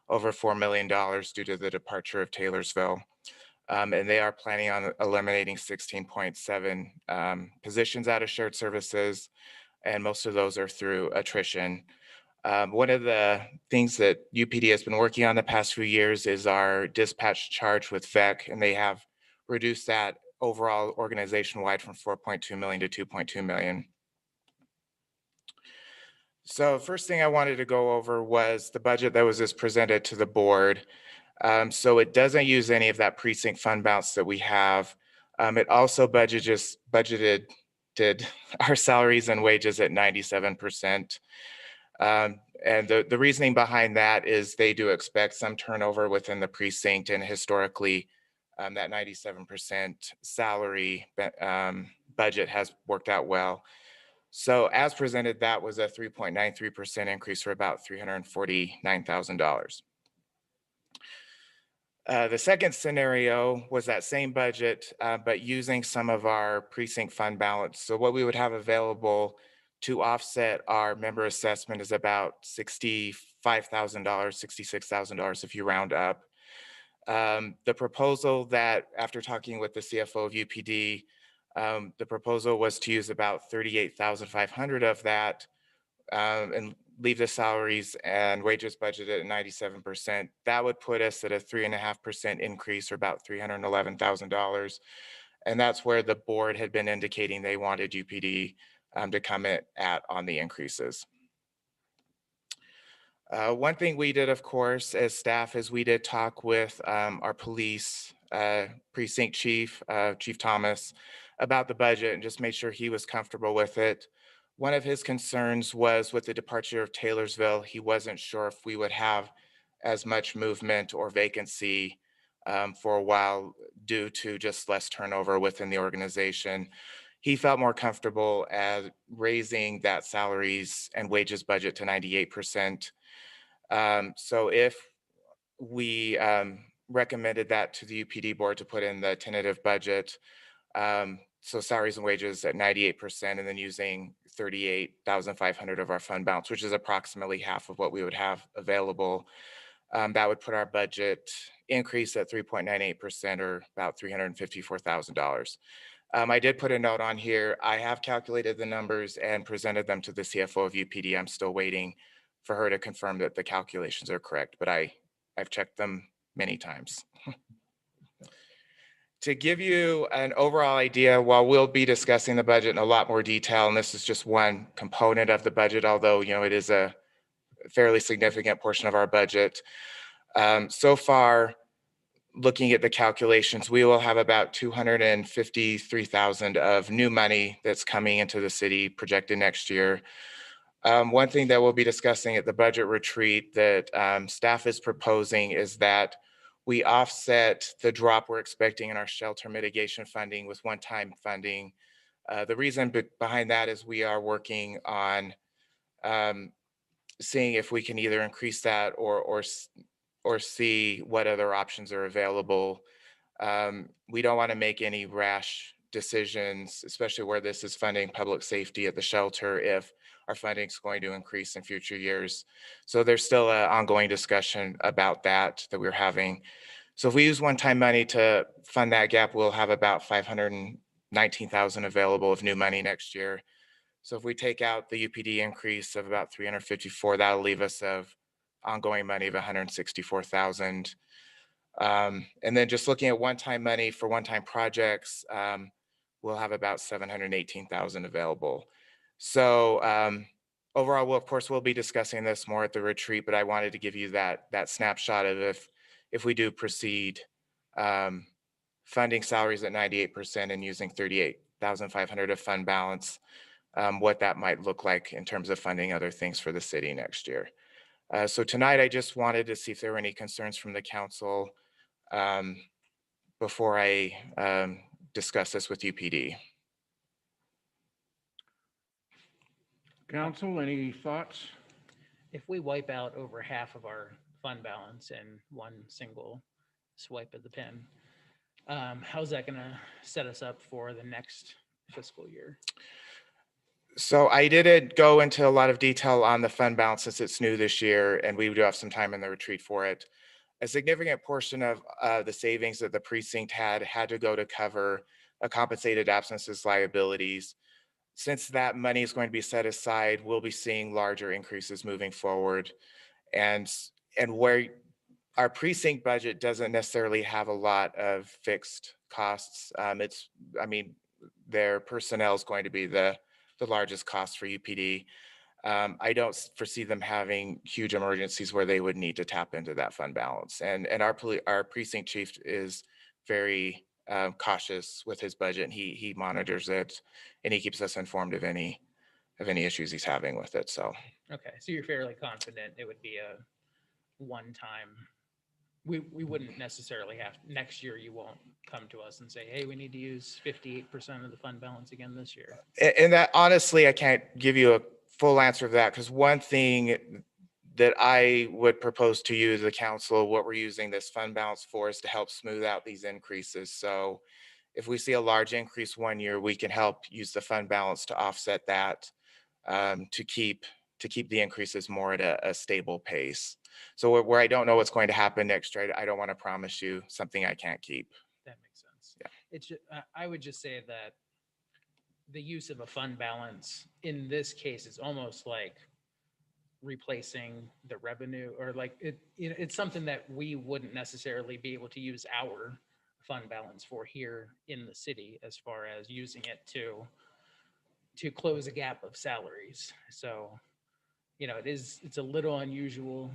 over $4 million due to the departure of Taylorsville. And they are planning on eliminating 16.7 positions out of shared services, and most of those are through attrition. One of the things that UPD has been working on the past few years is our dispatch charge with VEC, and they have reduced that overall organization-wide from 4.2 million to 2.2 million. So first thing I wanted to go over was the budget that was just presented to the board. So it doesn't use any of that precinct fund balance that we have. It also budgeted our salaries and wages at 97%. And the reasoning behind that is they do expect some turnover within the precinct, and historically that 97% salary budget has worked out well. So as presented, that was a 3.93% increase, or about $349,000. The second scenario was that same budget, but using some of our precinct fund balance. So what we would have available to offset our member assessment is about $65,000, $66,000 if you round up. The proposal that, after talking with the CFO of UPD, the proposal was to use about 38,500 of that, and leave the salaries and wages budgeted at 97%. That would put us at a 3.5% increase, or about $311,000. And that's where the board had been indicating they wanted UPD to come in at on the increases. One thing we did, of course, as staff, is we did talk with our police precinct chief, Chief Thomas, about the budget and just made sure he was comfortable with it. One of his concerns was with the departure of Taylorsville, he wasn't sure if we would have as much movement or vacancy for a while due to just less turnover within the organization. He felt more comfortable at raising that salaries and wages budget to 98%. So if we recommended that to the UPD board to put in the tentative budget, so salaries and wages at 98%, and then using 38,500 of our fund balance, which is approximately half of what we would have available, that would put our budget increase at 3.98%, or about $354,000. I did put a note on here. I have calculated the numbers and presented them to the CFO of UPD. I'm still waiting for her to confirm that the calculations are correct, but I've checked them many times. To give you an overall idea, while we'll be discussing the budget in a lot more detail, and this is just one component of the budget, although it is a fairly significant portion of our budget. So far, looking at the calculations, we will have about $253,000 of new money that's coming into the city projected next year. One thing that we'll be discussing at the budget retreat that staff is proposing is that we offset the drop we're expecting in our shelter mitigation funding with one-time funding. The reason behind that is we are working on seeing if we can either increase that or see what other options are available. We don't want to make any rash decisions, especially where this is funding public safety at the shelter, if our funding is going to increase in future years. So there's still an ongoing discussion about that we're having. So if we use one-time money to fund that gap, we'll have about $519,000 available of new money next year. So if we take out the UPD increase of about 354, that'll leave us of ongoing money of 164,000. And then just looking at one-time money for one-time projects, we'll have about 718,000 available. So overall, of course, we'll be discussing this more at the retreat, but I wanted to give you that snapshot of if we do proceed funding salaries at 98% and using 38,500 of fund balance, what that might look like in terms of funding other things for the city next year. So tonight, I just wanted to see if there were any concerns from the council before I discuss this with UPD. Council, any thoughts? If we wipe out over half of our fund balance in one single swipe of the pen, how's that going to set us up for the next fiscal year? So I didn't go into a lot of detail on the fund balance since it's new this year, and we do have some time in the retreat for it. A significant portion of the savings that the precinct had to go to cover a compensated absences liabilities. Since that money is going to be set aside, we'll be seeing larger increases moving forward. And where our precinct budget doesn't necessarily have a lot of fixed costs, their personnel is going to be the largest cost for UPD. I don't foresee them having huge emergencies where they would need to tap into that fund balance. And our precinct chief is very cautious with his budget, and he monitors it, and he keeps us informed of any issues he's having with it. So okay, so you're fairly confident it would be a one-time. We wouldn't necessarily have next year. You won't come to us and say, hey, we need to use 58% of the fund balance again this year? And that honestly, I can't give you a full answer of that because one thing that I would propose to you as a council, what we're using this fund balance for is to help smooth out these increases. So if we see a large increase one year, we can help use the fund balance to offset that, to keep the increases more at a stable pace. So where I don't know what's going to happen next year, I don't want to promise you something I can't keep. That makes sense. Yeah. It's just, I would just say that the use of a fund balance in this case is almost like replacing the revenue, or like it's something that we wouldn't necessarily be able to use our fund balance for here in the city, as far as using it to close a gap of salaries. So, it's a little unusual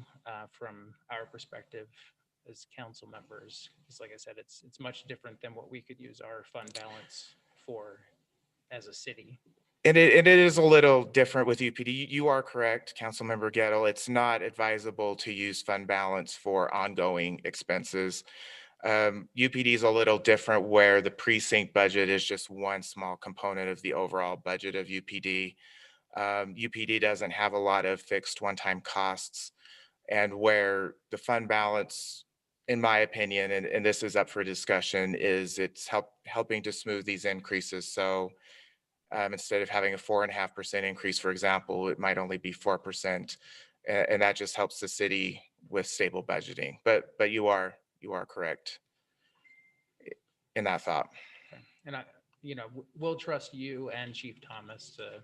from our perspective as council members. Because like I said, it's much different than what we could use our fund balance for as a city. And it is a little different with UPD. You are correct, Councilmember Gettle. It's not advisable to use fund balance for ongoing expenses. UPD is a little different where the precinct budget is just one small component of the overall budget of UPD. UPD doesn't have a lot of fixed one-time costs, and where the fund balance, in my opinion, and this is up for discussion, is it's helping to smooth these increases. So instead of having a 4.5% increase, for example, it might only be 4%. And that just helps the city with stable budgeting. But you are correct in that thought. And we'll trust you and Chief Thomas to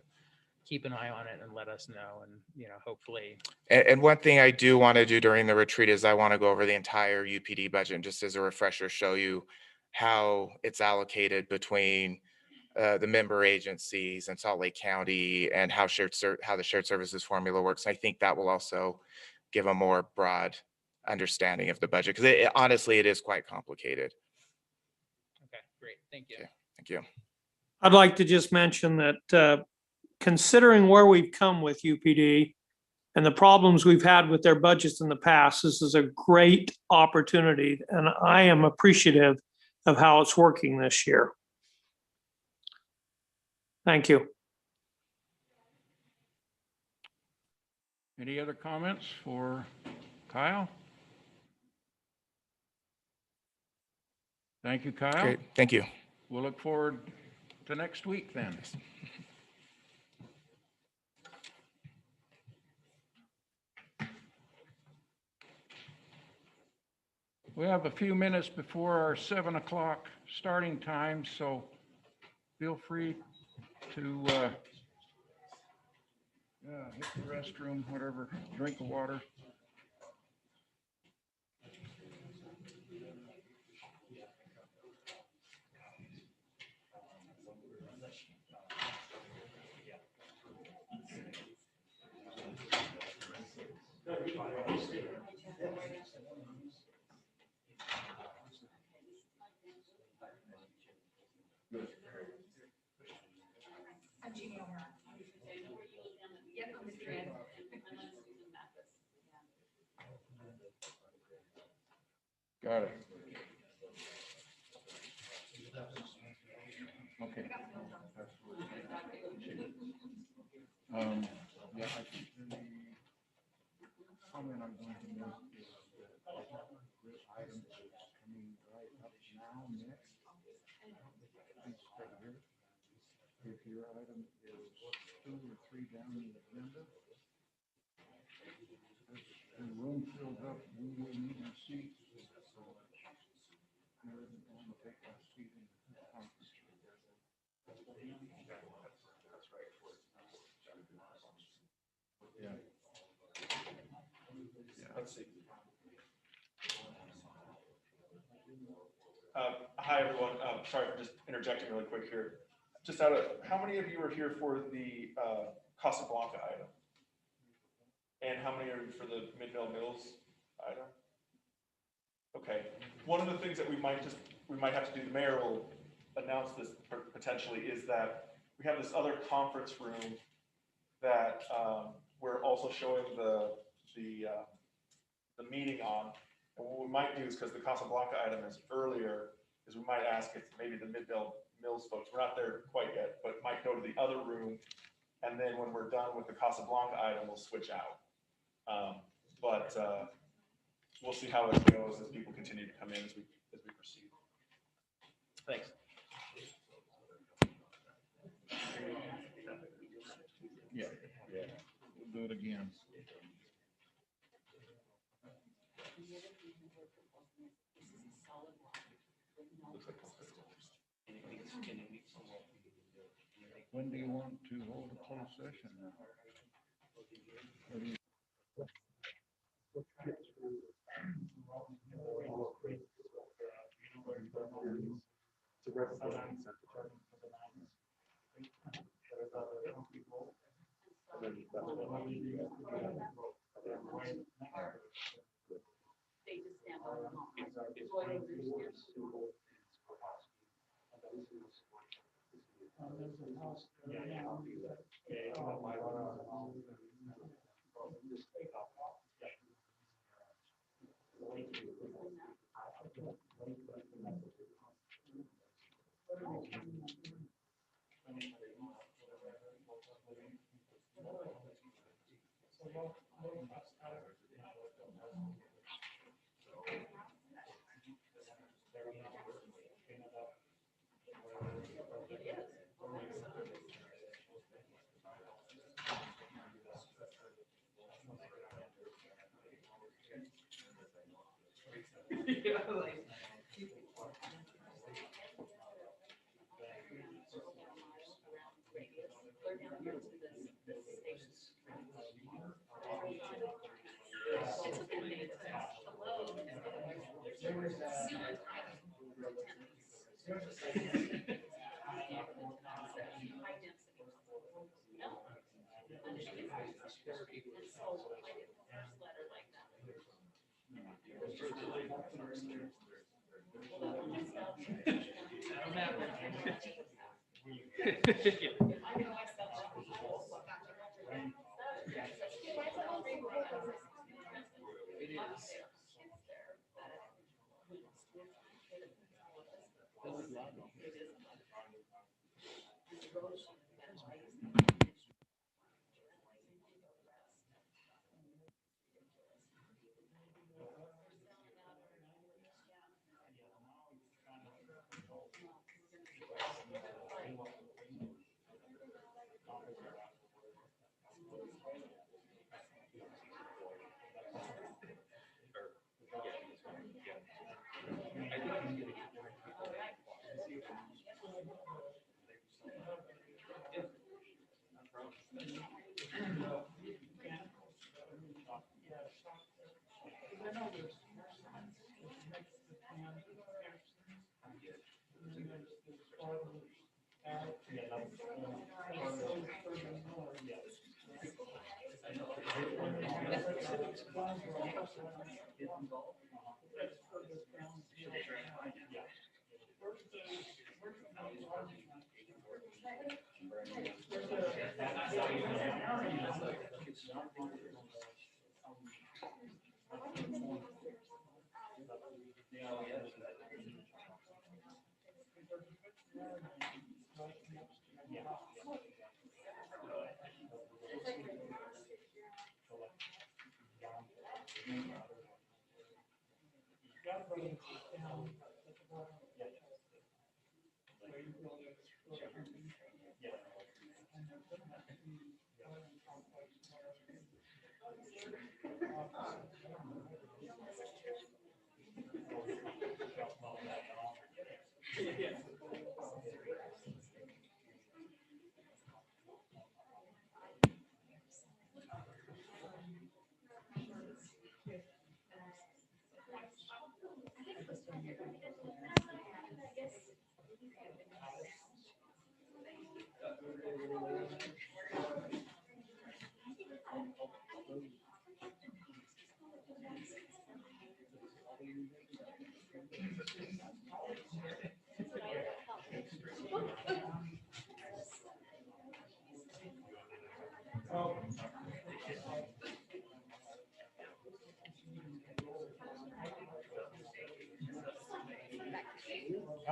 keep an eye on it and let us know. And, hopefully. And one thing I do want to do during the retreat is I want to go over the entire UPD budget and just as a refresher, show you how it's allocated between the member agencies in Salt Lake County and how the shared services formula works. I think that will also give a more broad understanding of the budget because honestly, it is quite complicated. Okay, great. Thank you. Okay, thank you. I'd like to just mention that considering where we've come with UPD and the problems we've had with their budgets in the past, this is a great opportunity, and I am appreciative of how it's working this year. Thank you. Any other comments for Kyle? Thank you, Kyle. Great, thank you. We'll look forward to next week then. We have a few minutes before our 7 o'clock starting time, so feel free to hit the restroom, whatever, drink of water. Got it. Okay. Yeah, I think the comment I'm going to make is that this item is coming right up now next. Please stay here. If your item is 2 or 3 down the agenda, as the room fills up, we will need a seat. Take a seat in the conference room. Yeah. Let's see. Hi, everyone. Sorry for just interjecting really quick here. Just how many of you are here for the Casablanca item? And how many are for the Midvale Mills item? Okay. One of the things that we might have to do, the mayor will announce this potentially, is that we have this other conference room that we're also showing the meeting on. And what we might do is, because the Casablanca item is earlier, is we might ask if maybe the Midvale Mills folks, we're not there quite yet, but might go to the other room. And then when we're done with the Casablanca item, we'll switch out. But we'll see how this goes as people continue to come in as we proceed. Thanks. Yeah, we'll do it again. When do you want to hold a closed session now? Or do you- So,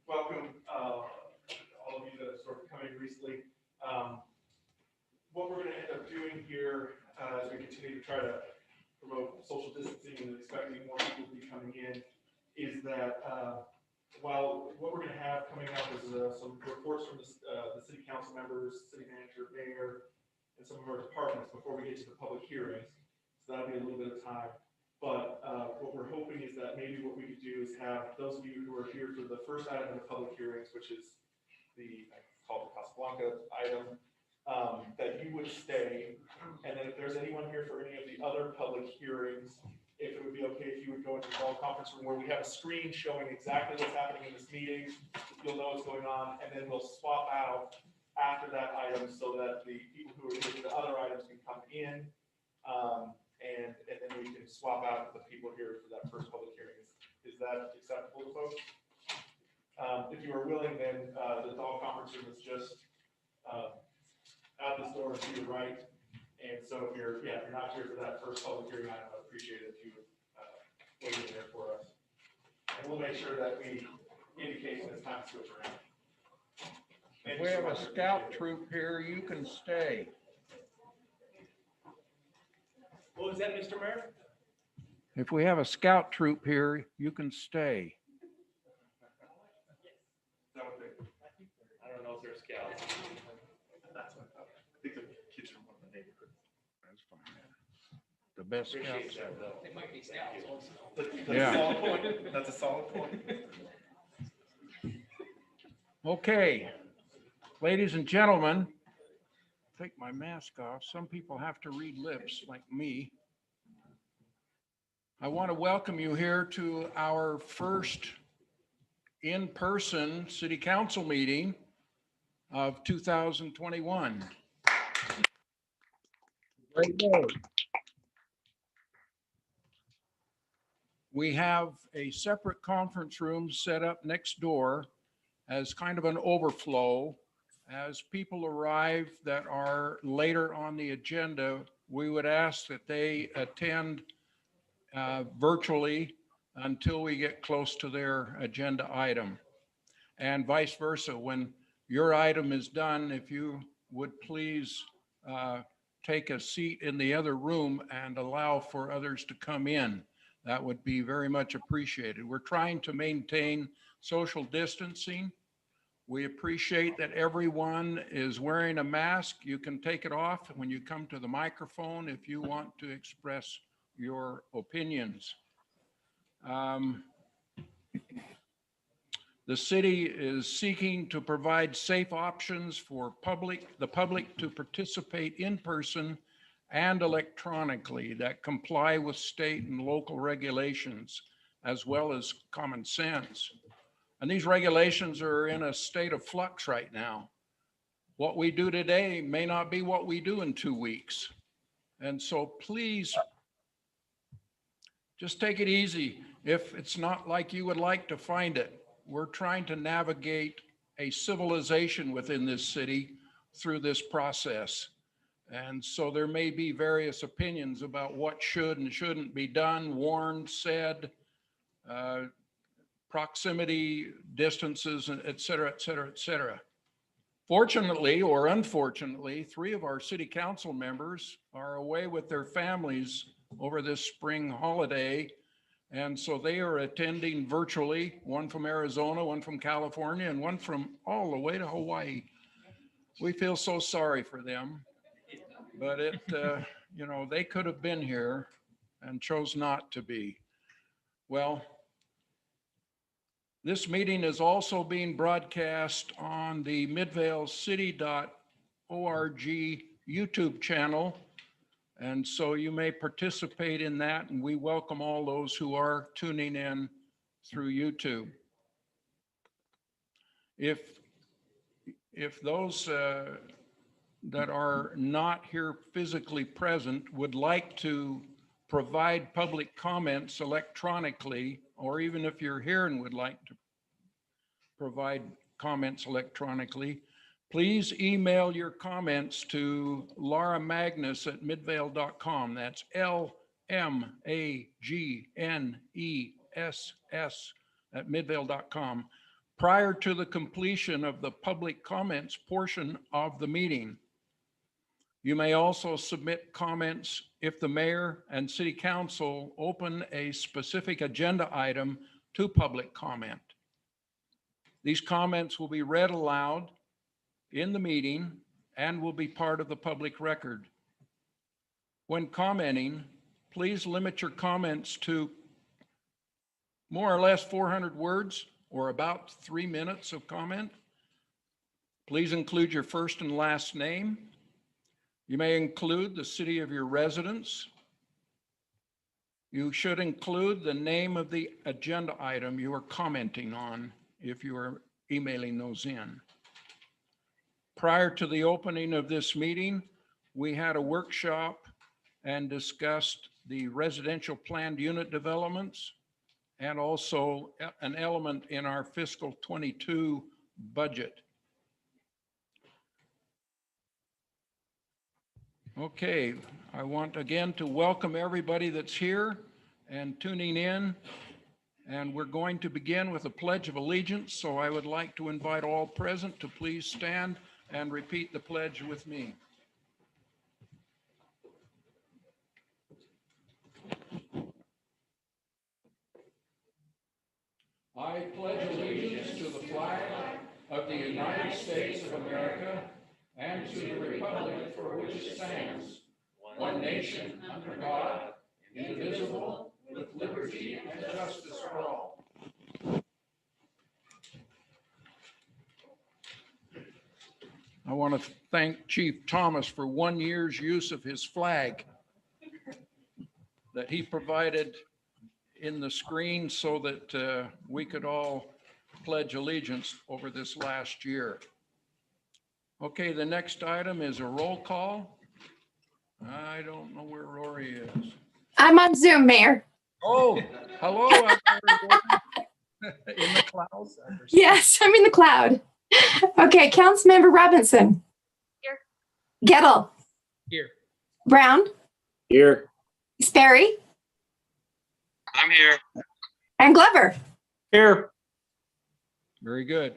welcome, all of you that have sort of come in recently. What we're gonna end up doing here, as we continue to try to promote social distancing and expecting more people to be coming in, is that, while what we're gonna have coming up is, some reports from the city council members, city manager, mayor, and some of our departments before we get to the public hearings. So that'll be a little bit of time. But what we're hoping is that maybe what we could do is have those of you who are here for the first item in the public hearings, which is the, I call it the Casablanca item, that you would stay. And then if there's anyone here for any of the other public hearings, if it would be okay if you would go into the all conference room where we have a screen showing exactly what's happening in this meeting, you'll know what's going on, and then we'll swap out after that item so that the people who are here for the other items can come in. And then we can swap out the people here for that first public hearing. Is that acceptable to folks? If you are willing, then the all conference room is just out this door to your right. And so if you're not here for that first public hearing item, I'd appreciate it if you would wait in there for us. And we'll make sure that we indicate when it's time to switch around. If we have a scout troop here, you can stay. What was that, Mr. Mayor? If we have a scout troop here, you can stay. Is that what they? I don't know if they're scouts. That's what I think the kids from one of the neighborhoods. That's fine. The best scouts. They might be scouts also. That's a Yeah. solid point. That's a solid point. Okay, ladies and gentlemen, take my mask off. Some people have to read lips like me. I want to welcome you here to our first in-person city council meeting of 2021. Great day. We have a separate conference room set up next door as kind of an overflow. As people arrive that are later on the agenda, we would ask that they attend virtually until we get close to their agenda item. And vice versa, when your item is done, if you would please take a seat in the other room and allow for others to come in, that would be very much appreciated. We're trying to maintain social distancing. We appreciate that everyone is wearing a mask. You can take it off when you come to the microphone if you want to express your opinions. The city is seeking to provide safe options for the public to participate in person and electronically that comply with state and local regulations, as well as common sense. And these regulations are in a state of flux right now. What we do today may not be what we do in 2 weeks. And so please just take it easy. If it's not like you would like to find it, we're trying to navigate a civilization within this city through this process. And so there may be various opinions about what should and shouldn't be done, warned, said, proximity, distances, et cetera, et cetera, et cetera. Fortunately or unfortunately, 3 of our city council members are away with their families over this spring holiday. And so they are attending virtually, one from Arizona, one from California, and one from all the way to Hawaii. We feel so sorry for them, but they could have been here and chose not to be. Well, this meeting is also being broadcast on the midvallecity.org YouTube channel. And so you may participate in that, and we welcome all those who are tuning in through YouTube. If those that are not here physically present would like to provide public comments electronically, or even if you're here and would like to provide comments electronically, please email your comments to Laura Magnus at midvale.com. That's LMAGNESS at midvale.com, prior to the completion of the public comments portion of the meeting. You may also submit comments if the mayor and city council open a specific agenda item to public comment. These comments will be read aloud in the meeting and will be part of the public record. When commenting, please limit your comments to more or less 400 words or about 3 minutes of comment. Please include your first and last name. You may include the city of your residence. You should include the name of the agenda item you are commenting on if you are emailing those in. Prior to the opening of this meeting, we had a workshop and discussed the residential planned unit developments and also an element in our fiscal 22 budget. Okay, I want again to welcome everybody that's here and tuning in. And we're going to begin with a Pledge of Allegiance. So I would like to invite all present to please stand and repeat the pledge with me. I pledge allegiance to the flag of the United States of America and to the republic for which it stands, one nation under God, indivisible, with liberty and justice for all. I want to thank Chief Thomas for 1 year's use of his flag that he provided in the screen so that we could all pledge allegiance over this last year. Okay, the next item is a roll call. I don't know where Rory is. I'm on Zoom, Mayor. Oh, hello out there in the clouds. Yes, I'm in the cloud. Okay, Councilmember Robinson. Here. Gettle. Here. Brown. Here. Sperry. I'm here. And Glover. Here. Very good.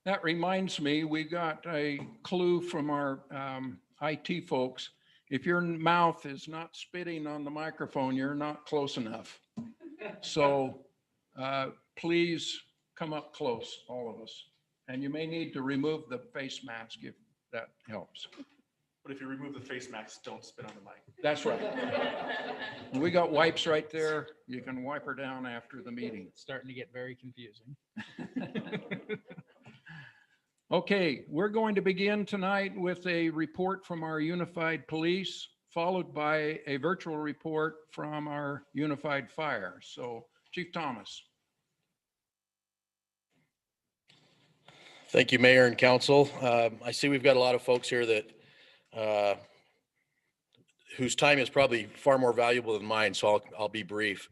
That reminds me, we got a clue from our IT folks. If your mouth is not spitting on the microphone, you're not close enough. So please come up close, all of us. And you may need to remove the face mask if that helps. But if you remove the face mask, don't spit on the mic. That's right. We got wipes right there. You can wipe her down after the meeting. It's starting to get very confusing. Okay, we're going to begin tonight with a report from our Unified Police, followed by a virtual report from our Unified Fire. So, Chief Thomas. Thank you, Mayor and Council. I see we've got a lot of folks here that whose time is probably far more valuable than mine, so I'll be brief.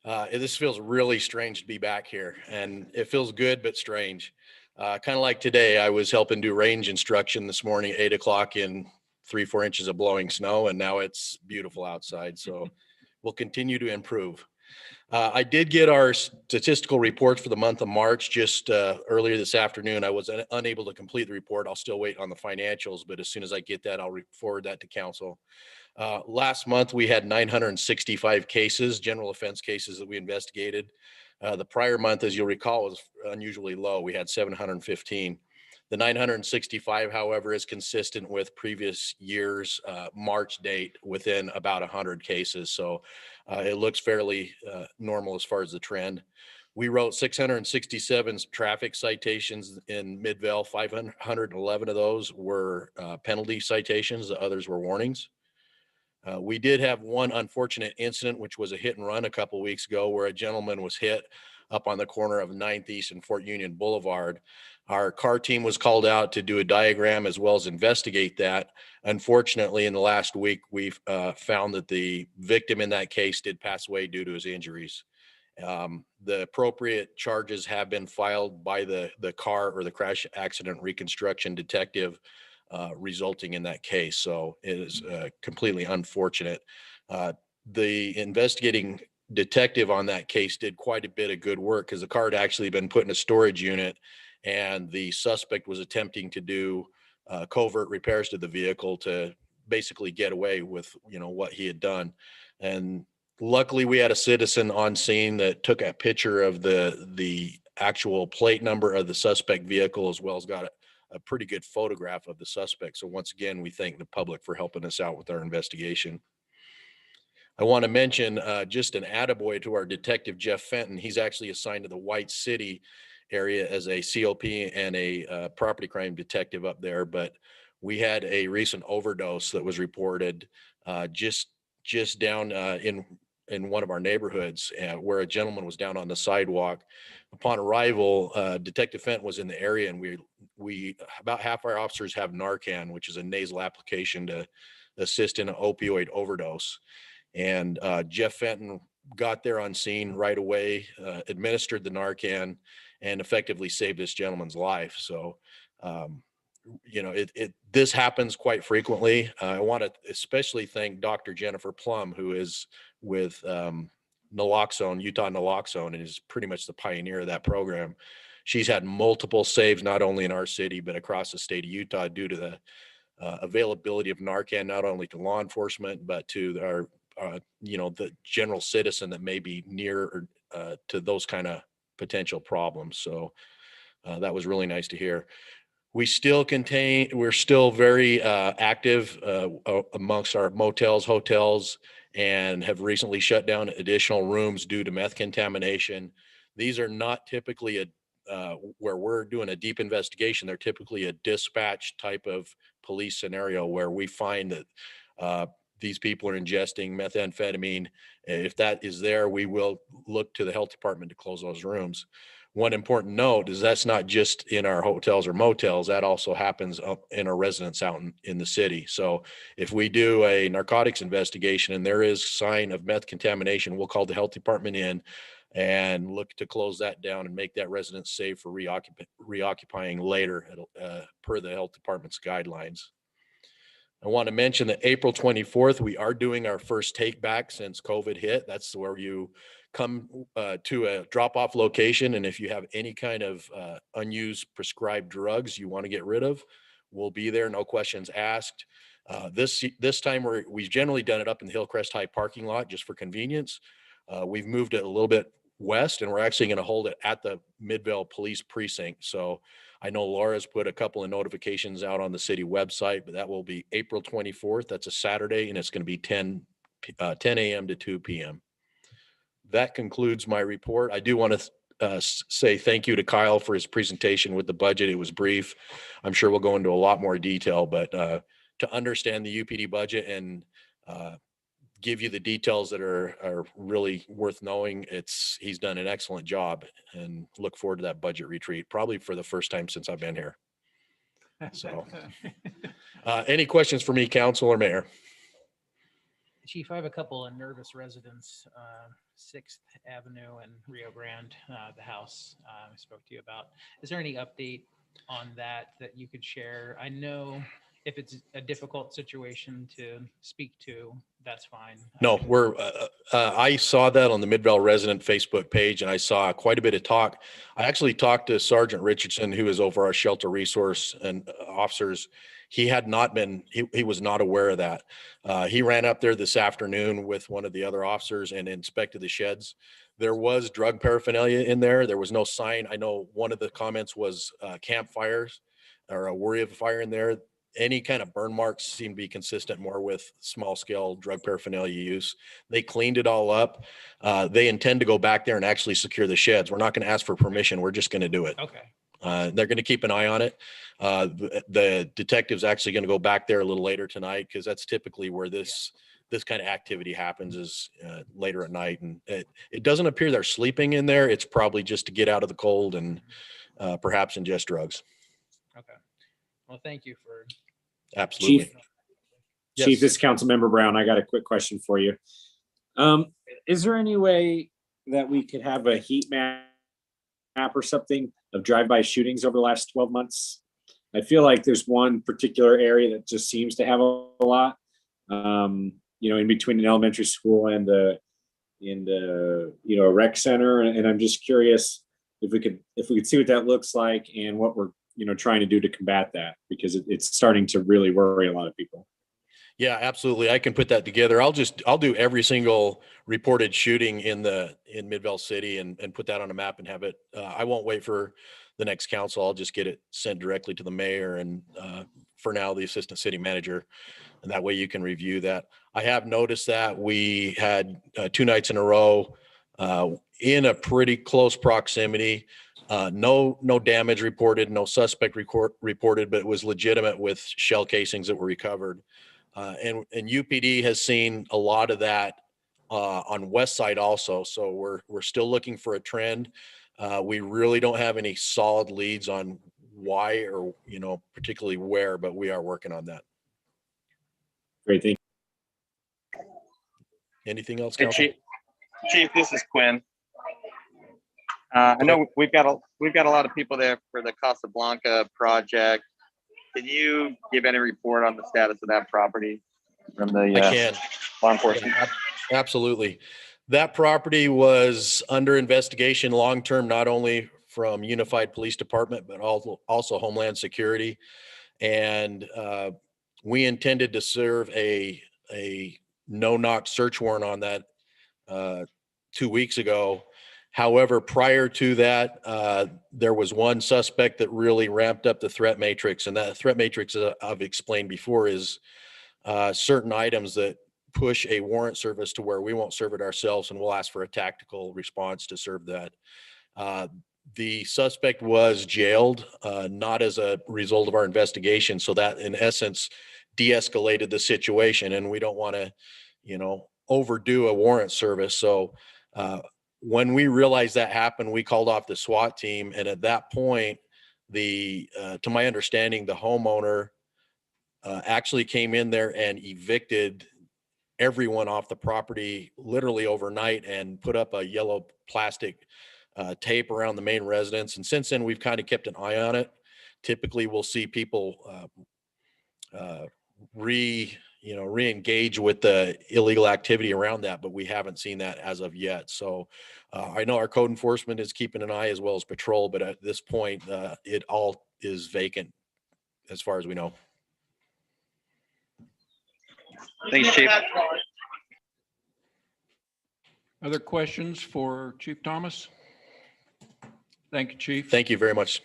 This feels really strange to be back here, and it feels good but strange. Kind of like today, I was helping do range instruction this morning, 8 o'clock in 3-4 inches of blowing snow, and now it's beautiful outside. So we'll continue to improve. I did get our statistical reports for the month of March just earlier this afternoon. I was unable to complete the report. I'll still wait on the financials, but as soon as I get that, I'll forward that to council. Last month, we had 965 cases, general offense cases that we investigated. The prior month, as you'll recall, was unusually low. We had 715. The 965, however, is consistent with previous year's March date within about 100 cases. So it looks fairly normal as far as the trend. We wrote 667 traffic citations in Midvale. 511 of those were penalty citations. The others were warnings. We did have one unfortunate incident, which was a hit and run a couple weeks ago where a gentleman was hit up on the corner of 9th East and Fort Union Boulevard. Our car team was called out to do a diagram as well as investigate that. Unfortunately, in the last week, we've found that the victim in that case did pass away due to his injuries. The appropriate charges have been filed by the car or the crash accident reconstruction detective, resulting in that case. So it is completely unfortunate. The investigating detective on that case did quite a bit of good work because the car had actually been put in a storage unit, and the suspect was attempting to do covert repairs to the vehicle to basically get away with, what he had done. And luckily we had a citizen on scene that took a picture of the actual plate number of the suspect vehicle, as well as got a pretty good photograph of the suspect. So once again, we thank the public for helping us out with our investigation. I want to mention just an attaboy to our detective, Jeff Fenton. He's actually assigned to the White City area as a COP and a property crime detective up there. But we had a recent overdose that was reported just down in one of our neighborhoods where a gentleman was down on the sidewalk. Upon arrival, Detective Fenton was in the area, and we about half our officers have Narcan, which is a nasal application to assist in an opioid overdose. And Jeff Fenton got there on scene right away, administered the Narcan, and effectively saved this gentleman's life. So, this happens quite frequently. I want to especially thank Dr. Jennifer Plum, who is with naloxone, Utah naloxone, and is pretty much the pioneer of that program. She's had multiple saves, not only in our city, but across the state of Utah, due to the availability of Narcan, not only to law enforcement, but to our the general citizen that may be near to those kind of potential problems. So that was really nice to hear. We're still very active amongst our motels, hotels, and have recently shut down additional rooms due to meth contamination. These are not typically where we're doing a deep investigation. They're typically a dispatch type of police scenario where we find that these people are ingesting methamphetamine. If that is there, we will look to the health department to close those rooms. One important note is that's not just in our hotels or motels. That also happens in our residents out in the city. So if we do a narcotics investigation and there is sign of meth contamination, we'll call the health department in and look to close that down and make that resident safe for reoccupying later per the health department's guidelines. I want to mention that April 24th, we are doing our first take back since COVID hit. That's where you come to a drop-off location, and if you have any kind of unused prescribed drugs you want to get rid of, we'll be there, no questions asked. This time we've generally done it up in the Hillcrest High parking lot just for convenience. We've moved it a little bit west, and we're actually going to hold it at the Midvale Police Precinct. So I know Laura's put a couple of notifications out on the city website, but that will be April 24th. That's a Saturday, and it's going to be 10 a.m. to 2 p.m. That concludes my report. I do want to say thank you to Kyle for his presentation with the budget. It was brief. I'm sure we'll go into a lot more detail, but to understand the UPD budget and give you the details that are really worth knowing, he's done an excellent job, and look forward to that budget retreat, probably for the first time since I've been here. So any questions for me, council or mayor? Chief, I have a couple of nervous residents, 6th Avenue and Rio Grande, the house I spoke to you about. Is there any update on that you could share? I know if it's a difficult situation to speak to, that's fine. No, I saw that on the Midvale resident Facebook page, and I saw quite a bit of talk. I actually talked to Sergeant Richardson, who is over our shelter resource and officers. He had not been, he was not aware of that. He ran up there this afternoon with one of the other officers and inspected the sheds. There was drug paraphernalia in there. There was no sign. I know one of the comments was campfires or a worry of a fire in there. Any kind of burn marks seem to be consistent more with small scale drug paraphernalia use. They cleaned it all up. They intend to go back there and actually secure the sheds. We're not going to ask for permission. We're just going to do it. Okay. They're going to keep an eye on it. The detective's actually going to go back there a little later tonight, because that's typically where this this kind of activity happens is later at night, and it doesn't appear they're sleeping in there. It's probably just to get out of the cold and perhaps ingest drugs. Okay. Well, thank you for. Absolutely. Chief, Yes. this is Councilmember Brown. I got a quick question for you. Is there any way that we could have a heat map or something of drive-by shootings over the last 12 months? I feel like there's one particular area that just seems to have a lot, in between an elementary school and a rec center. And I'm just curious if we could see what that looks like and what we're, trying to do to combat that, because it's starting to really worry a lot of people. Yeah, absolutely. I can put that together. I'll do every single reported shooting in Midvale City and put that on a map and have it. I won't wait for the next council. I'll just get it sent directly to the mayor and for now the assistant city manager. And that way you can review that. I have noticed that we had 2 nights in a row in a pretty close proximity. No damage reported, no suspect reported, but it was legitimate with shell casings that were recovered. And UPD has seen a lot of that on West Side also. So we're still looking for a trend. We really don't have any solid leads on why or particularly where, but we are working on that. Great, thank you. Anything else, Hey, Council? Chief, this is Quinn. I know we've got a lot of people there for the Casablanca project. Can you give any report on the status of that property from the I can. law enforcement? Absolutely. That property was under investigation long-term, not only from Unified Police Department, but also Homeland Security. And we intended to serve a no-knock search warrant on that 2 weeks ago. However, prior to that, there was one suspect that really ramped up the threat matrix. And that threat matrix, I've explained before, is certain items that push a warrant service to where we won't serve it ourselves and we'll ask for a tactical response to serve that. The suspect was jailed, not as a result of our investigation. So that in essence de-escalated the situation, and we don't want to, overdo a warrant service. So when we realized that happened, we called off the SWAT team. And at that point, to my understanding, the homeowner actually came in there and evicted everyone off the property literally overnight and put up a yellow plastic tape around the main residence. And since then, we've kind of kept an eye on it. Typically, we'll see people re-engage with the illegal activity around that, but we haven't seen that as of yet. So I know our code enforcement is keeping an eye as well as patrol, but at this point, it all is vacant as far as we know. Thanks, Chief. Other questions for Chief Thomas? Thank you, Chief. Thank you very much.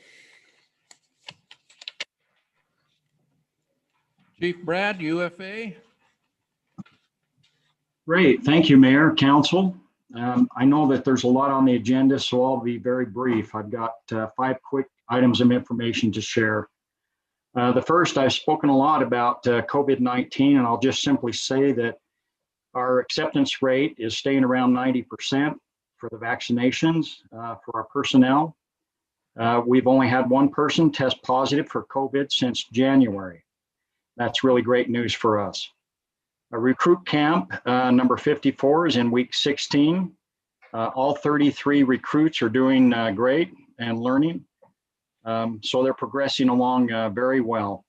Chief Brad, UFA. Great. Thank you, Mayor, Council. I know that there's a lot on the agenda, so I'll be very brief. I've got 5 quick items of information to share. The first, I've spoken a lot about COVID-19, and I'll just simply say that our acceptance rate is staying around 90% for the vaccinations for our personnel. We've only had 1 person test positive for COVID since January. That's really great news for us. A recruit camp number 54 is in week 16. All 33 recruits are doing great and learning. So they're progressing along very well.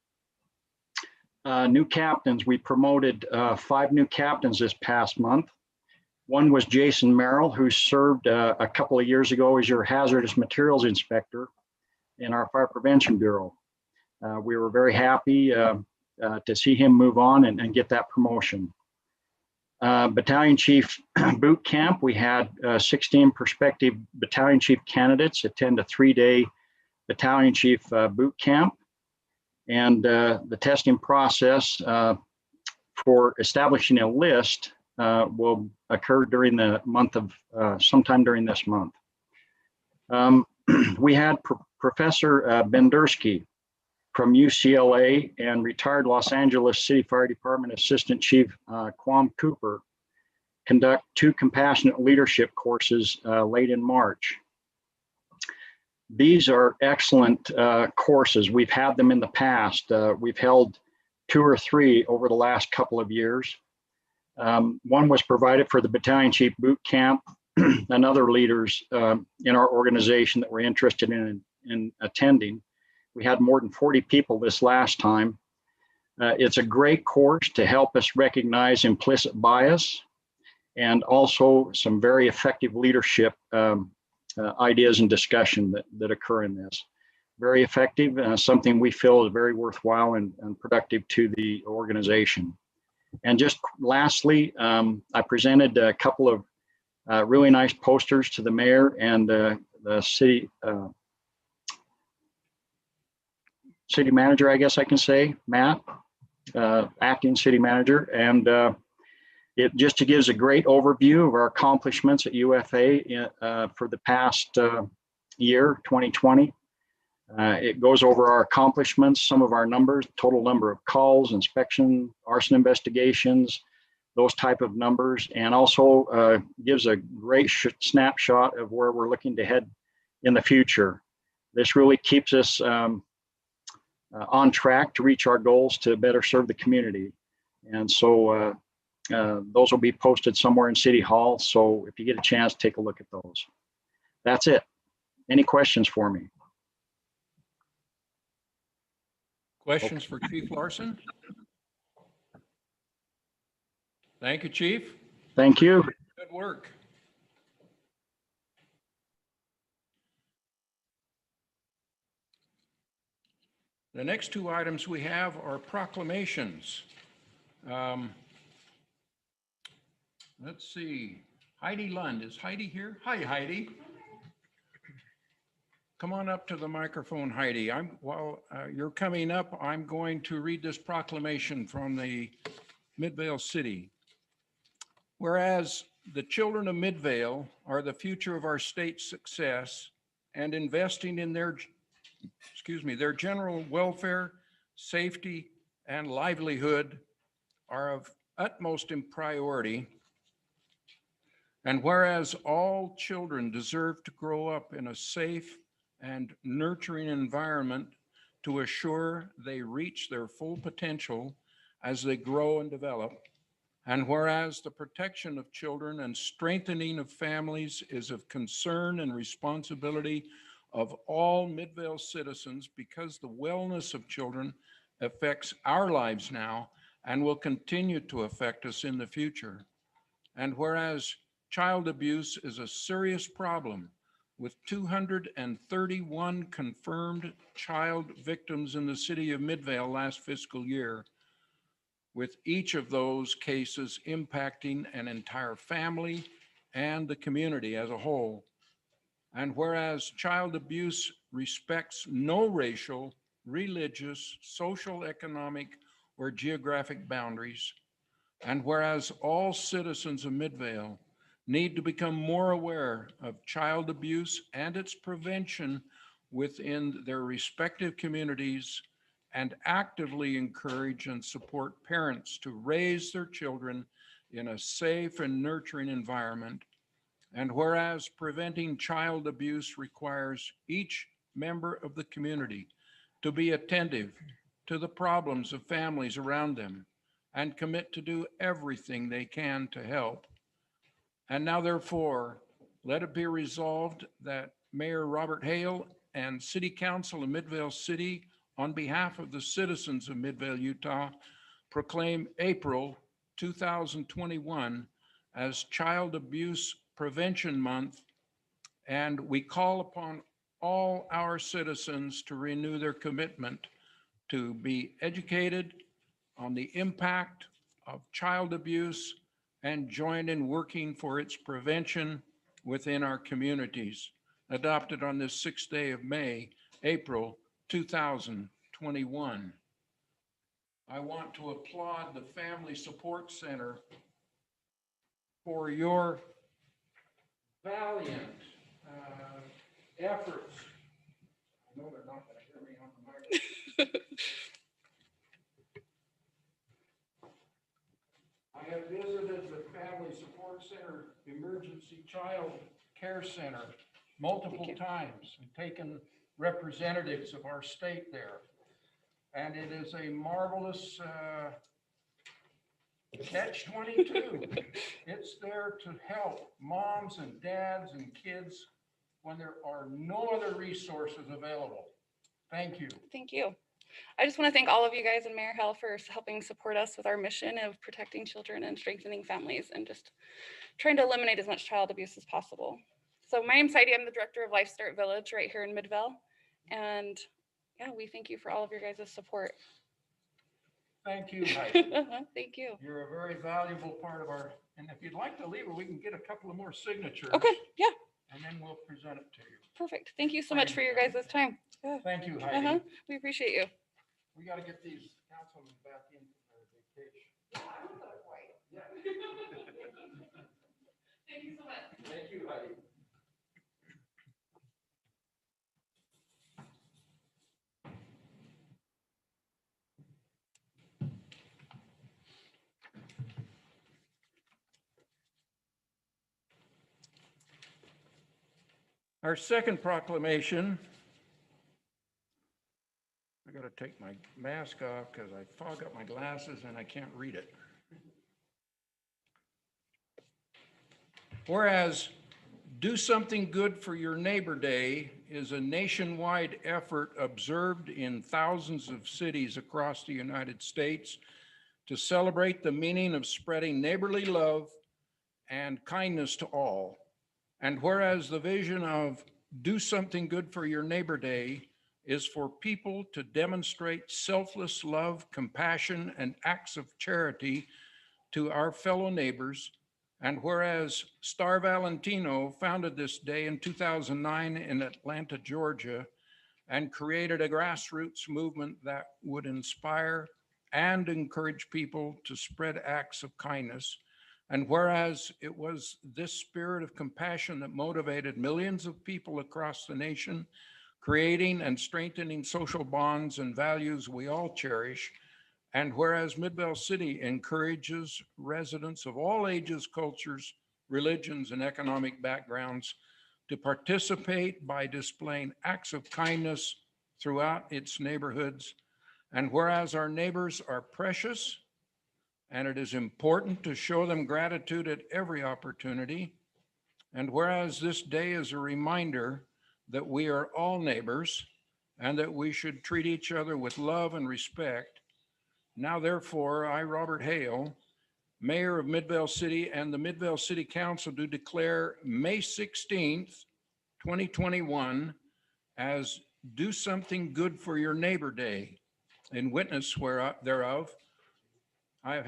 New captains, we promoted 5 new captains this past month. One was Jason Merrill, who served a couple of years ago as your hazardous materials inspector in our Fire Prevention Bureau. We were very happy to see him move on and get that promotion. Battalion Chief Boot Camp, we had 16 prospective Battalion Chief candidates attend a 3-day Battalion Chief Boot Camp. And the testing process for establishing a list will occur during the month of, sometime during this month. We had Professor Bendersky from UCLA and retired Los Angeles City Fire Department Assistant Chief Quam Cooper conduct 2 compassionate leadership courses late in March. These are excellent courses. We've had them in the past. We've held 2 or 3 over the last couple of years. One was provided for the Battalion Chief Boot Camp and other leaders in our organization that were interested in attending. We had more than 40 people this last time. It's a great course to help us recognize implicit bias and also some very effective leadership ideas and discussion that occur in this. Very effective, something we feel is very worthwhile and productive to the organization. And just lastly, I presented a couple of really nice posters to the mayor and the city manager, I guess I can say, Matt, acting city manager. And it just gives a great overview of our accomplishments at UFA for the past year, 2020. It goes over our accomplishments, some of our numbers, total number of calls, inspection, arson investigations, those type of numbers, and also gives a great snapshot of where we're looking to head in the future. This really keeps us on track to reach our goals to better serve the community. And so those will be posted somewhere in City Hall. So if you get a chance, take a look at those. That's it. Any questions for me? Questions for Chief Larson? Thank you, Chief. Thank you. Good work. The next 2 items we have are proclamations. Let's see. Heidi Lund. Is Heidi here? Hi, Heidi. Come on up to the microphone, Heidi. While you're coming up, I'm going to read this proclamation from the Midvale City. Whereas the children of Midvale are the future of our state's success, and investing in their general welfare, safety, and livelihood are of utmost priority. And whereas all children deserve to grow up in a safe and nurturing environment to assure they reach their full potential as they grow and develop. And whereas the protection of children and strengthening of families is of concern and responsibility of all Midvale citizens, because the wellness of children affects our lives now and will continue to affect us in the future. And whereas child abuse is a serious problem, with 231 confirmed child victims in the city of Midvale last fiscal year, with each of those cases impacting an entire family and the community as a whole. And whereas child abuse respects no racial, religious, social, economic, or geographic boundaries, and whereas all citizens of Midvale need to become more aware of child abuse and its prevention within their respective communities, and actively encourage and support parents to raise their children in a safe and nurturing environment. And whereas preventing child abuse requires each member of the community to be attentive to the problems of families around them and commit to do everything they can to help. And now therefore, let it be resolved that Mayor Robert Hale and City Council of Midvale City, on behalf of the citizens of Midvale, Utah, proclaim April 2021 as Child Abuse Prevention Month, and we call upon all our citizens to renew their commitment to be educated on the impact of child abuse and join in working for its prevention within our communities. Adopted on this 6th day of May, April 2021. I want to applaud the Family Support Center for your valiant efforts. I know they're not going to hear me on the microphone. Child Care Center multiple times and taken representatives of our state there. And it is a marvelous catch-22. It's there to help moms and dads and kids when there are no other resources available. Thank you. Thank you. I just want to thank all of you guys and Mayor Hell for helping support us with our mission of protecting children and strengthening families and just trying to eliminate as much child abuse as possible. So my name's Heidi. I'm the director of Life Start Village right here in Midvale. And yeah, we thank you for all of your guys' support. Thank you, Heidi. Thank you. You're a very valuable part of our, and if you'd like to leave it, we can get a couple of more signatures. Okay, yeah, And then we'll present it to you. perfect. Thank you so much for your guys' time. Thank you, Heidi. We appreciate you. We got to get these councilmen back in from their vacation. Thank you so much. Thank you, Heidi. Our second proclamation. I got to take my mask off because I fog up my glasses and I can't read it. Whereas Do Something Good for Your Neighbor Day is a nationwide effort observed in thousands of cities across the United States to celebrate the meaning of spreading neighborly love and kindness to all. And whereas the vision of Do Something Good for Your Neighbor Day is for people to demonstrate selfless love, compassion, and acts of charity to our fellow neighbors. And whereas Star Valentino founded this day in 2009 in Atlanta, Georgia, and created a grassroots movement that would inspire and encourage people to spread acts of kindness. And whereas it was this spirit of compassion that motivated millions of people across the nation, creating and strengthening social bonds and values we all cherish. And whereas Midvale City encourages residents of all ages, cultures, religions, and economic backgrounds to participate by displaying acts of kindness throughout its neighborhoods. And whereas our neighbors are precious, and it is important to show them gratitude at every opportunity. And whereas this day is a reminder that we are all neighbors and that we should treat each other with love and respect. Now, therefore, I, Robert Hale, Mayor of Midvale City, and the Midvale City Council do declare May 16th, 2021 as Do Something Good for Your Neighbor Day. In witness thereof, I have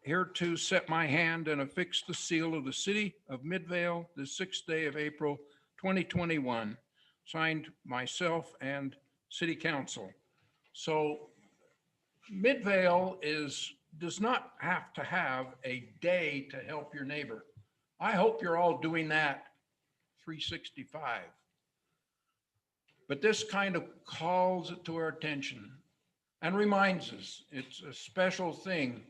hereto set my hand and affixed the seal of the City of Midvale, the 6th day of April, 2021. Signed myself and City Council. So Midvale does not have to have a day to help your neighbor. I hope you're all doing that 365. But this kind of calls it to our attention and reminds us it's a special thing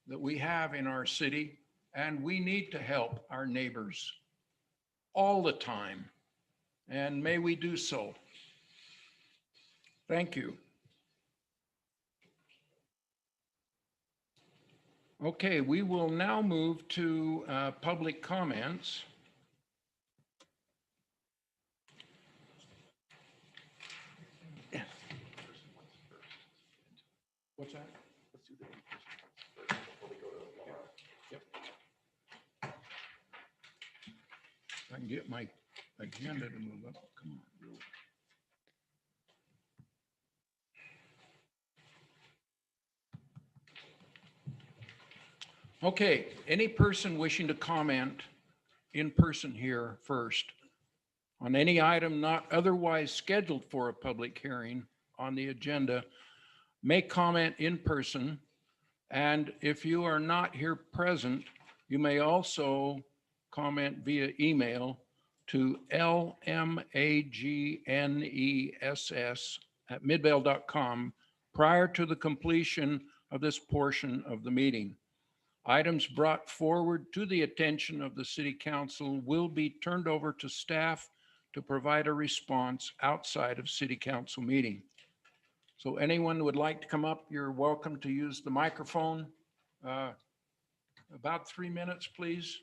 that we have in our city, and we need to help our neighbors all the time. And may we do so. Thank you. Okay, we will now move to public comments. What's that? Let's do the in-person first before we go to Laura. Yep. I can get my agenda to move up. Come on. Okay, any person wishing to comment in person here first on any item not otherwise scheduled for a public hearing on the agenda may comment in person. And if you are not here present, you may also comment via email to lmagness@midvale.com prior to the completion of this portion of the meeting. Items brought forward to the attention of the city council will be turned over to staff to provide a response outside of city council meeting. So anyone who would like to come up, you're welcome to use the microphone. About 3 minutes, please.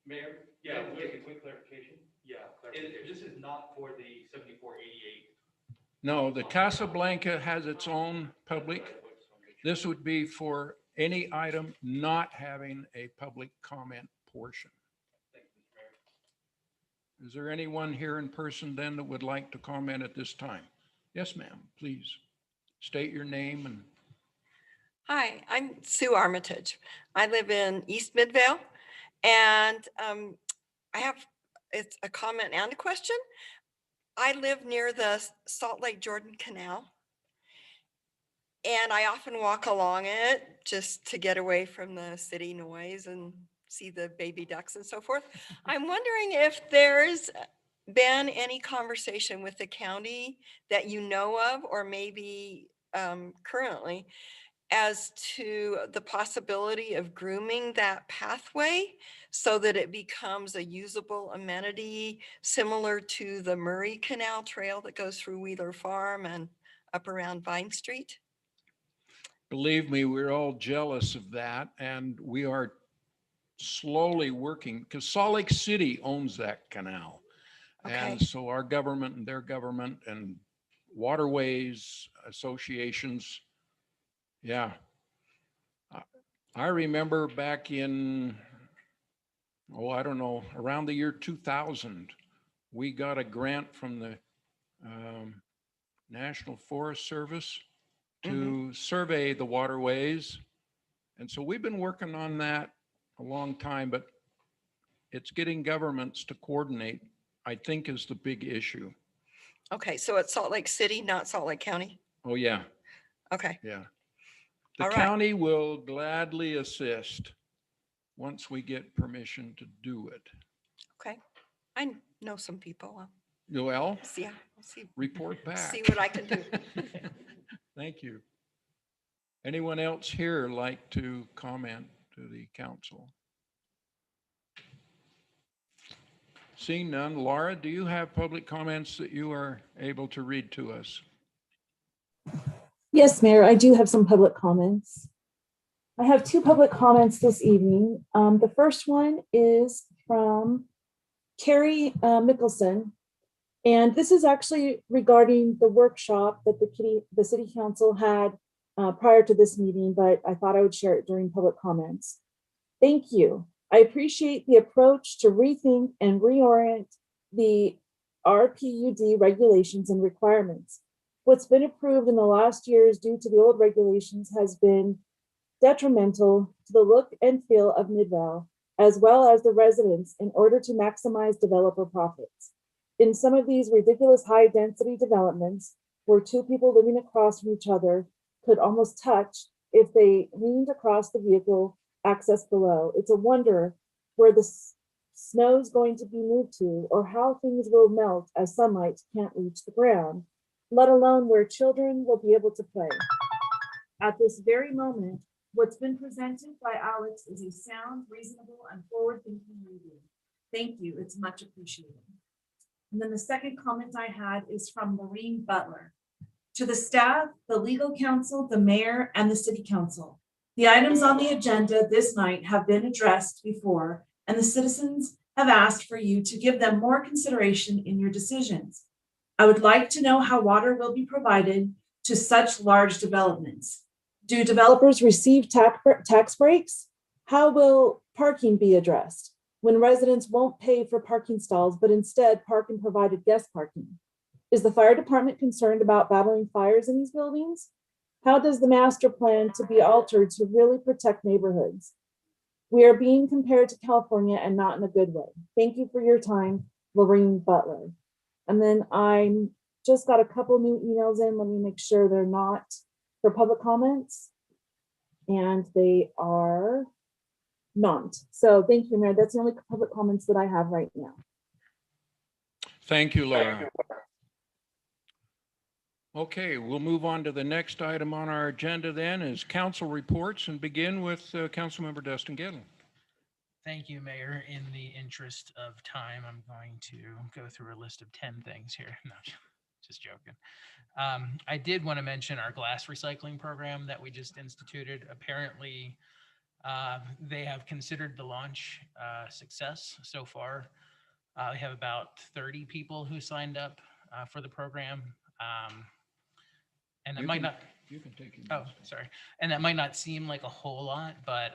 Mayor, yeah, make a quick clarification. Yeah, this is not for the 7488. No, the Casablanca has its own public. This would be for any item not having a public comment portion. Is there anyone here in person then that would like to comment at this time? Yes, ma'am, please state your name and. Hi, I'm Sue Armitage. I live in East Midvale, and it's a comment and a question. I live near the Salt Lake Jordan Canal, and I often walk along it just to get away from the city noise and see the baby ducks and so forth. I'm wondering if there's been any conversation with the county that you know of, or maybe currently, as to the possibility of grooming that pathway so that it becomes a usable amenity similar to the Murray Canal Trail that goes through Wheeler Farm and up around Vine Street. Believe me, we're all jealous of that, and we are slowly working because Salt Lake City owns that canal. Okay. And so our government and their government and waterways associations. Yeah. I remember back in, I don't know, around the year 2000, we got a grant from the National Forest Service to survey the waterways. And so we've been working on that a long time, but it's getting governments to coordinate, I think, is the big issue. Okay, so it's Salt Lake City, not Salt Lake County? Oh, yeah. Okay. Yeah. The All right. county will gladly assist once we get permission to do it. Okay. I know some people. Well, I'll see. report back. See what I can do. Thank you. Anyone else here like to comment to the council? Seeing none, Laura, do you have public comments that you are able to read to us? Yes, Mayor, I do have some public comments. I have two public comments this evening. The first one is from Carrie Mickelson. And this is actually regarding the workshop that the City Council had prior to this meeting, but I thought I would share it during public comments. Thank you. I appreciate the approach to rethink and reorient the RPUD regulations and requirements. What's been approved in the last years due to the old regulations has been detrimental to the look and feel of Midvale, as well as the residents, in order to maximize developer profits. In some of these ridiculous high-density developments, where two people living across from each other could almost touch if they leaned across the vehicle access below, it's a wonder where the snow's going to be moved to, or how things will melt as sunlight can't reach the ground, let alone where children will be able to play. At this very moment, what's been presented by Alex is a sound, reasonable, and forward-thinking review. Thank you, it's much appreciated. And then the second comment I had is from Maureen Butler. To the staff, the legal counsel, the mayor, and the city council, the items on the agenda this night have been addressed before, and the citizens have asked for you to give them more consideration in your decisions. I would like to know how water will be provided to such large developments. Do developers receive tax breaks? How will parking be addressed when residents won't pay for parking stalls, but instead park in provided guest parking? Is the fire department concerned about battling fires in these buildings? How does the master plan to be altered to really protect neighborhoods? We are being compared to California and not in a good way. Thank you for your time, Lorraine Butler. And then I'm just got a couple new emails in. Let me make sure they're not for public comments. And they are not. So thank you, Mayor. That's the only public comments that I have right now. Thank you, Laura. Okay, we'll move on to the next item on our agenda then is council reports and begin with Councilmember Dustin Gettle. Thank you, Mayor. In the interest of time, I'm going to go through a list of 10 things here. No, just joking. I did want to mention our glass recycling program that we just instituted. Apparently, they have considered the launch success so far. We have about 30 people who signed up for the program. And it might not. You can take it. Oh, sorry. And that might not seem like a whole lot, but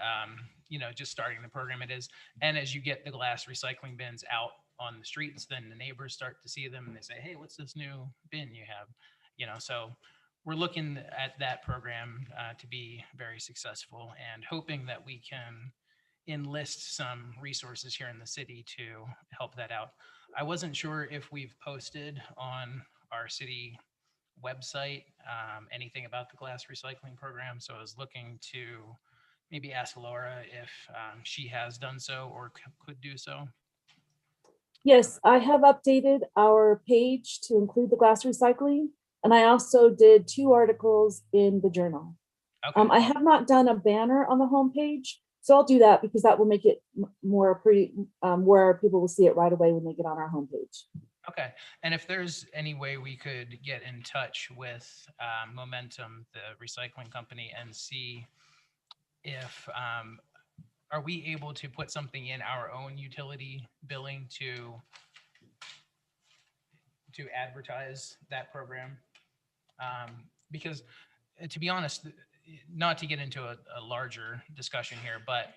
just starting the program it is. And as you get the glass recycling bins out on the streets, then the neighbors start to see them and they say, hey, what's this new bin you have? So we're looking at that program to be very successful and hoping that we can enlist some resources here in the city to help that out. I wasn't sure if we've posted on our city website anything about the glass recycling program. So I was looking to maybe ask Laura if she has done so or could do so. Yes, I have updated our page to include the glass recycling. And I also did 2 articles in the journal. Okay. I have not done a banner on the homepage. So I'll do that because that will make it more pretty, where people will see it right away when they get on our homepage. Okay. And if there's any way we could get in touch with Momentum, the recycling company, and see if, are we able to put something in our own utility billing to advertise that program? Because to be honest, not to get into a larger discussion here, but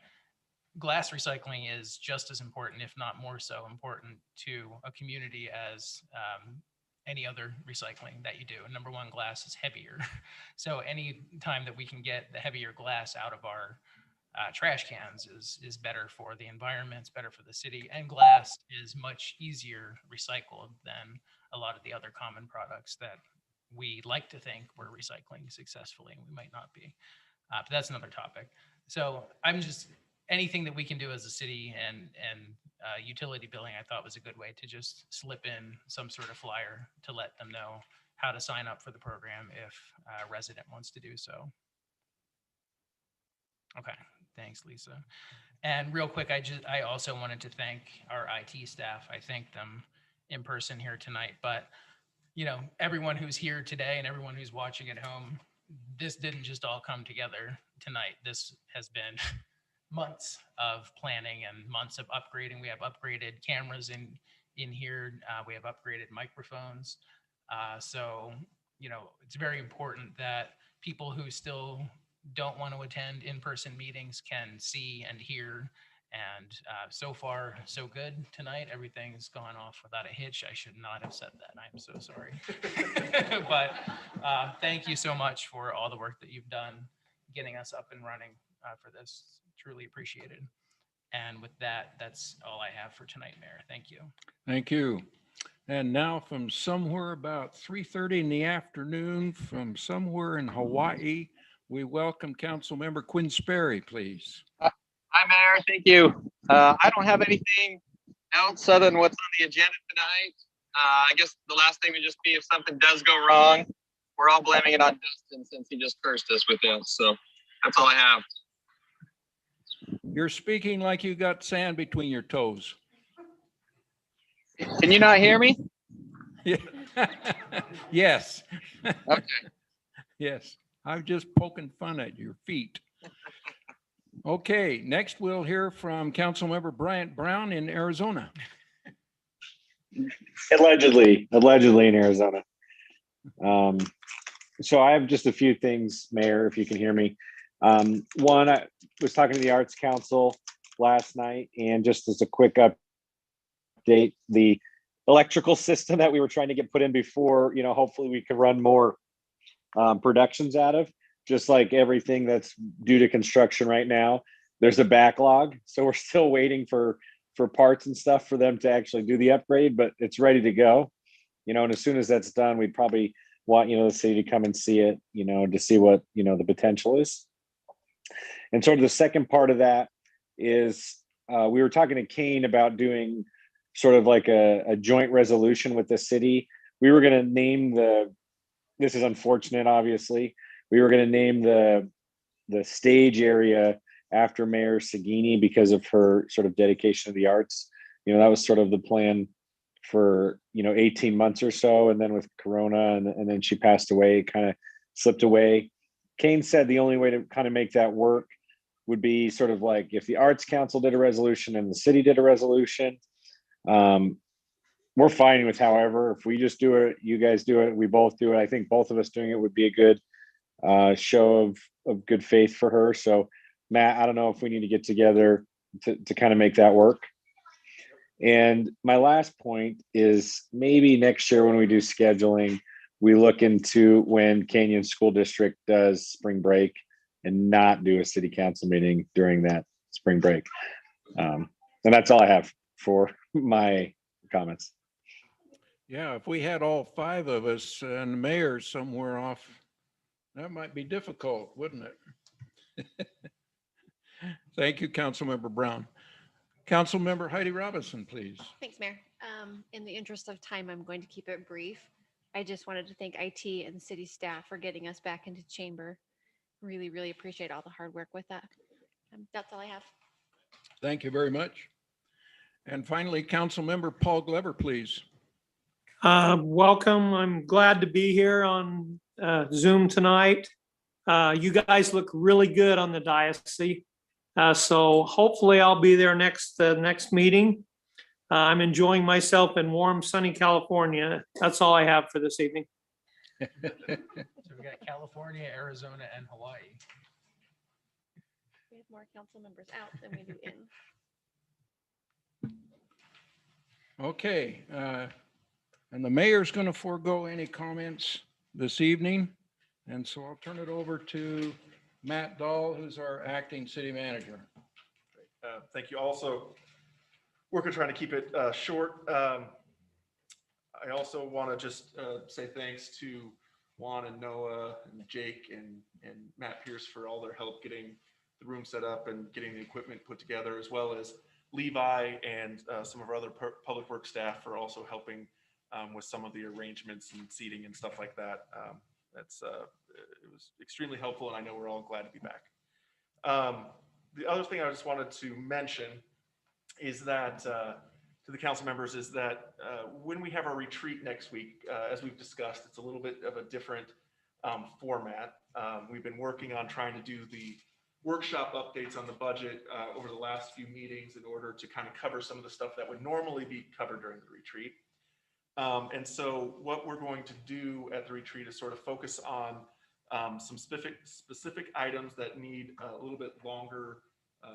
glass recycling is just as important, if not more so important, to a community as any other recycling that you do. And number one, glass is heavier. So any time that we can get the heavier glass out of our trash cans is better for the environment, it's better for the city, and glass is much easier recycled than a lot of the other common products that we like to think we're recycling successfully, and we might not be. But that's another topic. So I'm just, anything that we can do as a city and utility billing, I thought was a good way to just slip in some sort of flyer to let them know how to sign up for the program if a resident wants to do so. Okay, thanks, Lisa. And real quick, I also wanted to thank our IT staff. I thanked them in person here tonight, but everyone who's here today and everyone who's watching at home, this didn't just all come together tonight. This has been months of planning and months of upgrading. We have upgraded cameras in here. We have upgraded microphones. So it's very important that people who still don't want to attend in-person meetings can see and hear. And so far, so good tonight. Everything's gone off without a hitch. I should not have said that. I'm so sorry. But thank you so much for all the work that you've done getting us up and running for this. Truly appreciated. And with that, that's all I have for tonight, Mayor. Thank you. Thank you. And now from somewhere about 3:30 in the afternoon, from somewhere in Hawaii, we welcome Councilmember Quinn Sperry, please. Hi, Mayor. Thank you. I don't have anything else other than what's on the agenda tonight. I guess the last thing would just be if something does go wrong, we're all blaming it on Dustin since he just cursed us with this. So that's all I have. You're speaking like you got sand between your toes. Can you not hear me? Yes. Okay. Yes. I'm just poking fun at your feet. Okay, next we'll hear from Councilmember Bryant Brown in Arizona. Allegedly in Arizona. So I have just a few things, Mayor, if you can hear me. One, I was talking to the Arts Council last night, and just as a quick update, the electrical system that we were trying to get put in before, hopefully we could run more productions out of, just like everything that's due to construction right now, there's a backlog. So we're still waiting for parts and stuff for them to actually do the upgrade, but it's ready to go. And as soon as that's done, we'd probably want, the city to come and see it, to see what, the potential is. And sort of the second part of that is we were talking to Kane about doing sort of like a joint resolution with the city. We were going to name the this is unfortunate, obviously. We were going to name the stage area after Mayor Sagini because of her sort of dedication to the arts. That was sort of the plan for 18 months or so, and then with Corona and then she passed away, kind of slipped away. Kane said the only way to kind of make that work would be sort of like if the Arts Council did a resolution and the city did a resolution. We're fine with however, if we just do it, you guys do it, we both do it. I think both of us doing it would be a good show of good faith for her. So Matt, I don't know if we need to get together to kind of make that work. And my last point is maybe next year when we do scheduling, we look into when Canyon School District does spring break and not do a city council meeting during that spring break. And that's all I have for my comments. Yeah, if we had all 5 of us and the mayor somewhere off, that might be difficult, wouldn't it? Thank you, Councilmember Brown. Councilmember Heidi Robinson, please. Thanks, Mayor. In the interest of time, I'm going to keep it brief. I just wanted to thank IT and city staff for getting us back into chamber. Really, really appreciate all the hard work with that. That's all I have. Thank you very much. And finally, Councilmember Paul Glover, please. Welcome. I'm glad to be here on Zoom tonight. You guys look really good on the diocese. So hopefully I'll be there next meeting. I'm enjoying myself in warm, sunny California. That's all I have for this evening. So we got California, Arizona, and Hawaii. We have more council members out than we do in. Okay, and the mayor's going to forego any comments this evening. And so I'll turn it over to Matt Dahl, who's our acting city manager. Thank you. Also, working trying to keep it short. I also want to just say thanks to Juan and Noah and Jake and Matt Pierce for all their help getting the room set up and getting the equipment put together, as well as Levi and some of our other public works staff for also helping with some of the arrangements and seating and stuff like that. It was extremely helpful, and I know we're all glad to be back. The other thing I just wanted to mention is that to the council members is that when we have our retreat next week, as we've discussed, it's a little bit of a different format. We've been working on trying to do the workshop updates on the budget over the last few meetings in order to kind of cover some of the stuff that would normally be covered during the retreat. And so what we're going to do at the retreat is sort of focus on some specific items that need a little bit longer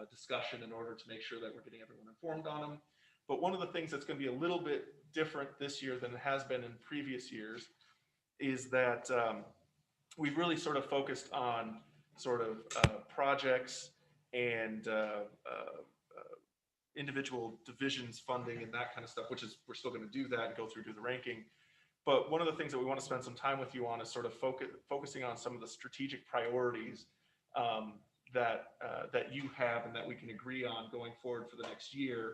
discussion in order to make sure that we're getting everyone informed on them. But one of the things that's going to be a little bit different this year than it has been in previous years is that we've really sort of focused on sort of projects and individual divisions funding and that kind of stuff, which is, we're still going to do that and go through the ranking. But one of the things that we want to spend some time with you on is sort of focusing on some of the strategic priorities that you have and that we can agree on going forward for the next year,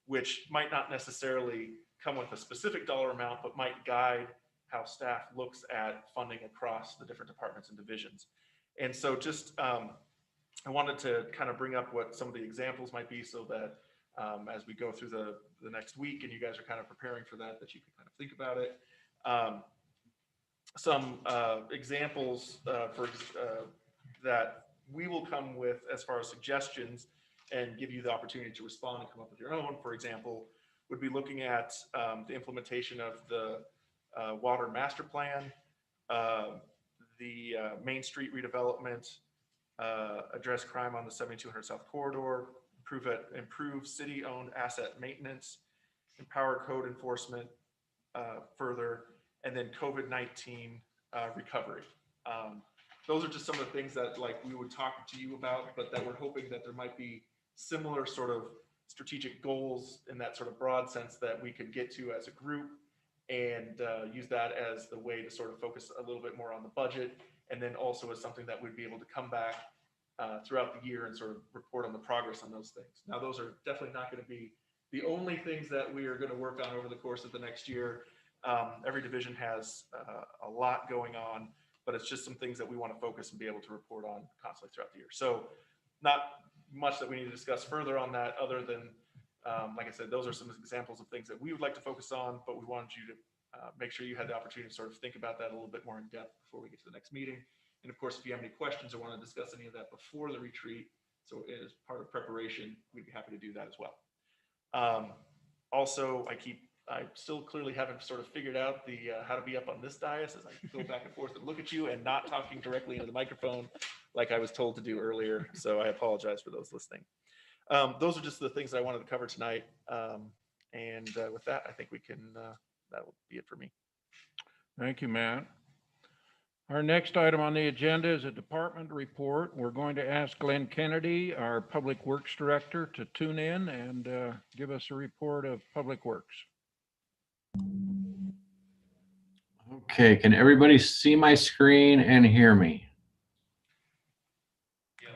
which might not necessarily come with a specific dollar amount, but might guide how staff looks at funding across the different departments and divisions. And so just, I wanted to kind of bring up what some of the examples might be so that as we go through the next week and you guys are kind of preparing for that, that you can kind of think about it. Some examples that we will come with as far as suggestions and give you the opportunity to respond and come up with your own, for example, would be looking at the implementation of the water master plan, the Main Street redevelopment, address crime on the 7200 South Corridor, improve city-owned asset maintenance, empower code enforcement further, and then COVID-19 recovery. Those are just some of the things that like we would talk to you about, but that we're hoping that there might be similar sort of strategic goals in that sort of broad sense that we could get to as a group and use that as the way to sort of focus a little bit more on the budget, and then also as something that we'd be able to come back throughout the year and sort of report on the progress on those things. Now, those are definitely not going to be the only things that we are going to work on over the course of the next year. Every division has a lot going on, but it's just some things that we want to focus and be able to report on constantly throughout the year. So not much that we need to discuss further on that other than, like I said, those are some examples of things that we would like to focus on, but we wanted you to make sure you had the opportunity to sort of think about that a little bit more in depth before we get to the next meeting. And of course, if you have any questions or want to discuss any of that before the retreat, so as part of preparation, we'd be happy to do that as well. Also, I still clearly haven't sort of figured out the how to be up on this dais as I go back and forth and look at you and not talking directly into the microphone like I was told to do earlier. So I apologize for those listening. Those are just the things that I wanted to cover tonight. And with that, I think we can, that will be it for me. Thank you, Matt. Our next item on the agenda is a department report. We're going to ask Glenn Kennedy, our Public Works Director, to tune in and give us a report of Public Works. Okay, can everybody see my screen and hear me? Yes.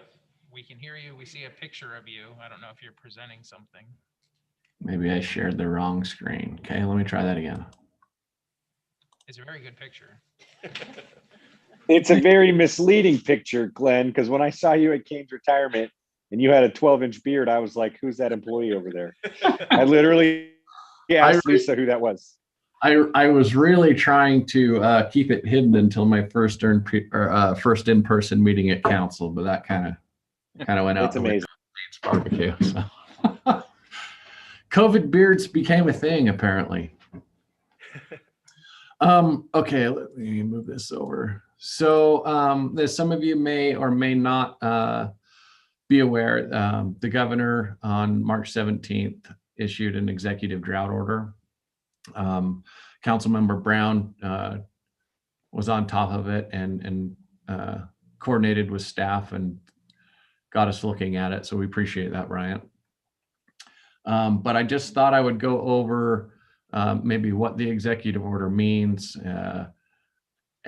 We can hear you. We see a picture of you. I don't know if you're presenting something. Maybe I shared the wrong screen. Okay, let me try that again. It's a very good picture. It's a very misleading picture, Glenn, because when I saw you at Kane's retirement and you had a 12-inch beard, I was like, who's that employee over there? I literally asked Lisa who that was. I was really trying to keep it hidden until my first in-person meeting at council, but that kind of went out. It's amazing. Barbecue. So. COVID beards became a thing, apparently. Okay, let me move this over. So as some of you may or may not be aware, the governor on March 17th issued an executive drought order. Councilmember Brown was on top of it and coordinated with staff and got us looking at it. So we appreciate that, Bryant. But I just thought I would go over maybe what the executive order means,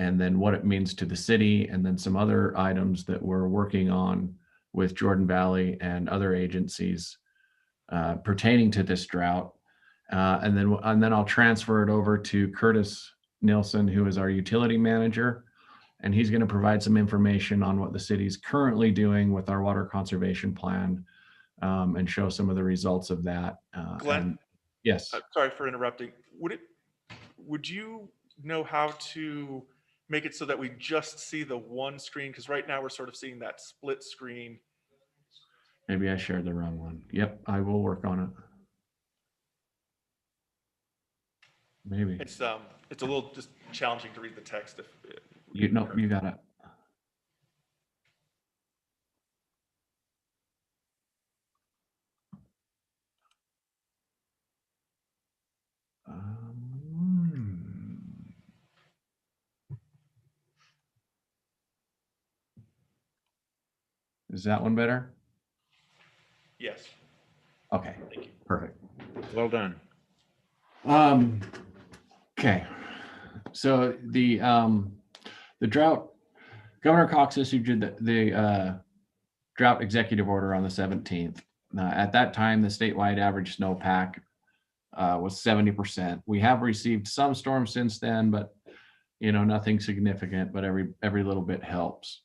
and then what it means to the city, and then some other items that we're working on with Jordan Valley and other agencies pertaining to this drought. And then I'll transfer it over to Curtis Nilsson, who is our utility manager, and he's going to provide some information on what the city's currently doing with our water conservation plan, and show some of the results of that. Glenn? Yes. Sorry for interrupting. Would you know how to make it so that we just see the one screen? Because right now we're sort of seeing that split screen. Maybe I shared the wrong one. Yep, I will work on it. Maybe. It's a little just challenging to read the text. You got it. Is that one better? Yes. Okay. Thank you. Perfect. Well done. Okay. So the drought, Governor Cox issued the drought executive order on the 17th. At that time, the statewide average snowpack was 70%. We have received some storms since then, but nothing significant, but every little bit helps.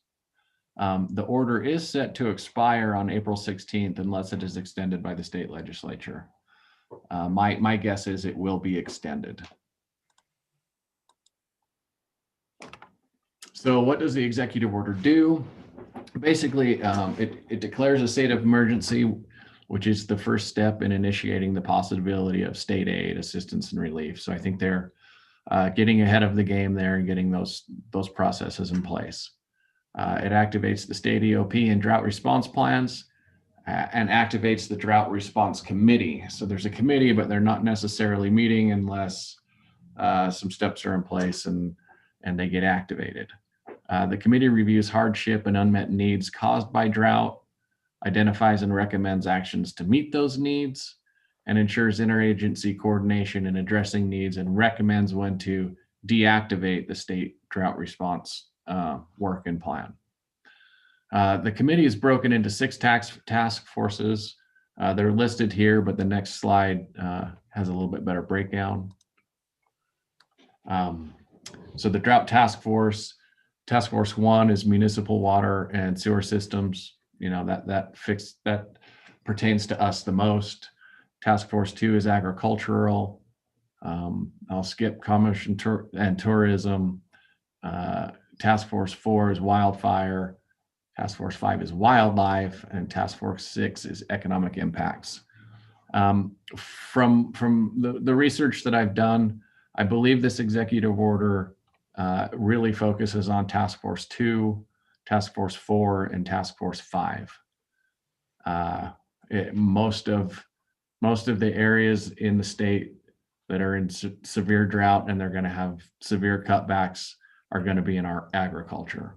The order is set to expire on April 16th unless it is extended by the state legislature. My guess is it will be extended. So what does the executive order do? Basically, it declares a state of emergency, which is the first step in initiating the possibility of state aid, assistance, and relief. So I think they're getting ahead of the game there and getting those processes in place. It activates the state EOP and drought response plans, and activates the drought response committee. So there's a committee, but they're not necessarily meeting unless some steps are in place and they get activated. The committee reviews hardship and unmet needs caused by drought, identifies and recommends actions to meet those needs, and ensures interagency coordination in addressing needs, and recommends when to deactivate the state drought response work and plan. The committee is broken into 6 task forces. They're listed here, but the next slide has a little bit better breakdown. So the drought task force 1 is municipal water and sewer systems. You know, that pertains to us the most. Task force 2 is agricultural. I'll skip commerce and tourism. Task force 4 is wildfire. Task force 5 is wildlife, and task force 6 is economic impacts. From the research that I've done, I believe this executive order really focuses on task force 2, task force 4, and task force 5. Most of the areas in the state that are in severe drought and they're going to have severe cutbacks are going to be in our agriculture.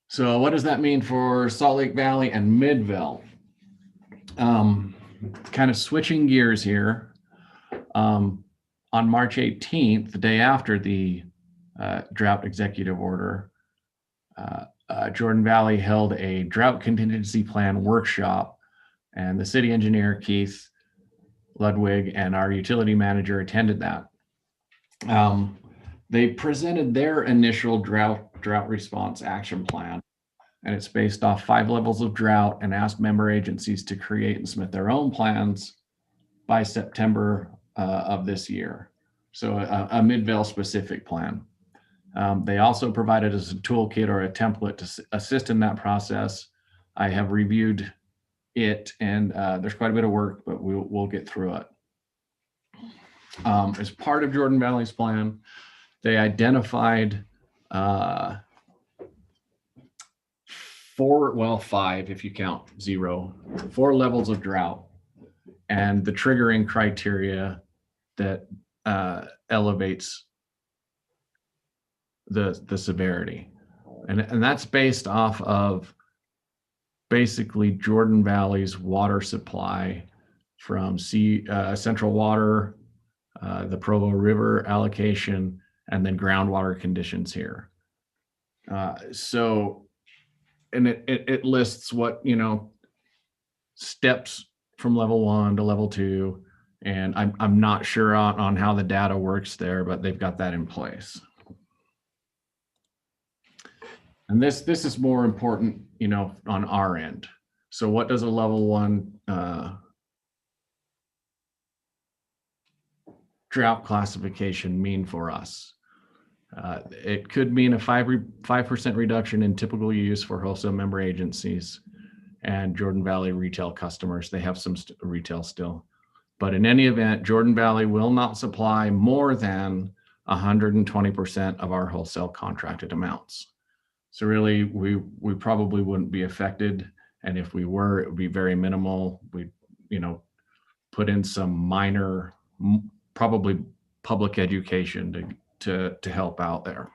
So what does that mean for Salt Lake Valley and Midville? Kind of switching gears here. On March 18th, the day after the drought executive order, Jordan Valley held a drought contingency plan workshop, and the city engineer, Keith Ludwig, and our utility manager attended that. They presented their initial drought response action plan, and it's based off 5 levels of drought, and asked member agencies to create and submit their own plans by September of this year. So a Midvale specific plan. They also provided us a toolkit or a template to assist in that process. I have reviewed it, and there's quite a bit of work, but we'll get through it. As part of Jordan Valley's plan, they identified 5 if you count 0, 4 levels of drought, and the triggering criteria that elevates the severity. And that's based off of basically Jordan Valley's water supply from Central Water, the Provo River allocation, and then groundwater conditions here. So, and it lists what, steps from level 1 to level 2. And I'm not sure on how the data works there, but they've got that in place. And this is more important, on our end. So what does a level 1 drought classification mean for us? It could mean a 5% reduction in typical use for wholesale member agencies and Jordan Valley retail customers. They have some retail still. But in any event, Jordan Valley will not supply more than 120% of our wholesale contracted amounts. So really, we probably wouldn't be affected. And if we were, it would be very minimal. We'd, put in some minor, probably public education to help out there.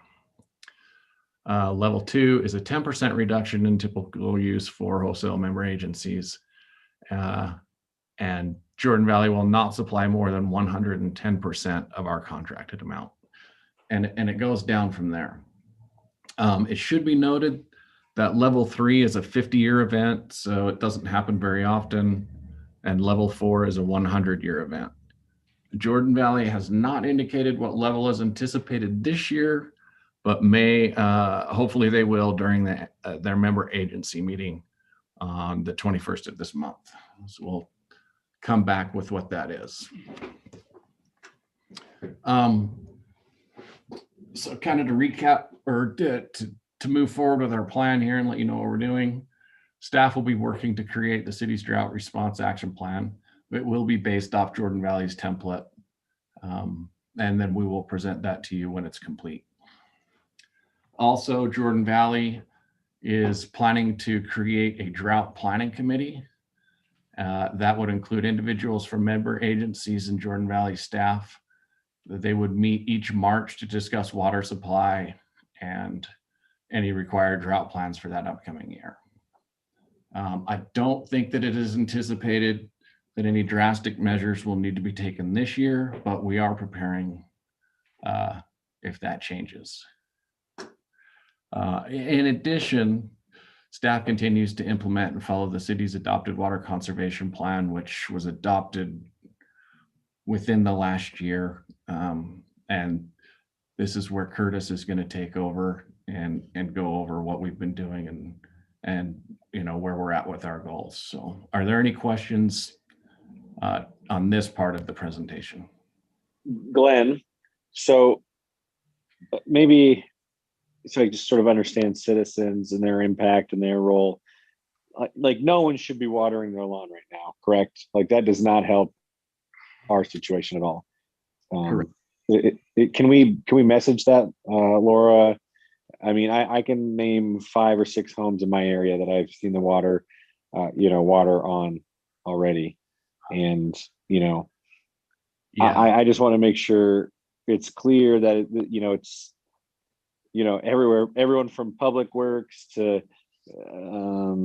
Level 2 is a 10% reduction in typical use for wholesale member agencies. And Jordan Valley will not supply more than 110% of our contracted amount. And it goes down from there. It should be noted that level 3 is a 50-year event, so it doesn't happen very often. And level 4 is a 100-year event. Jordan Valley has not indicated what level is anticipated this year, but may, hopefully they will during their member agency meeting on the 21st of this month. So we'll come back with what that is. So kind of to recap, or to move forward with our plan here and let you know what we're doing, staff will be working to create the city's drought response action plan. It will be based off Jordan Valley's template. And then we will present that to you when it's complete. Also, Jordan Valley is planning to create a drought planning committee. That would include individuals from member agencies and Jordan Valley staff. They would meet each March to discuss water supply and any required drought plans for that upcoming year. I don't think that it is anticipated that any drastic measures will need to be taken this year, but we are preparing if that changes. In addition, staff continues to implement and follow the city's adopted water conservation plan, which was adopted within the last year. And this is where Curtis is going to take over and go over what we've been doing and where we're at with our goals. So are there any questions on this part of the presentation? Glenn, so maybe so I just sort of understand citizens and their impact and their role. Like no one should be watering their lawn right now, correct? Like that does not help our situation at all. Correct. Can we message that, Laura? I mean, I can name 5 or 6 homes in my area that I've seen the water on already, and Yeah. I just want to make sure it's clear that it's everywhere, everyone from public works to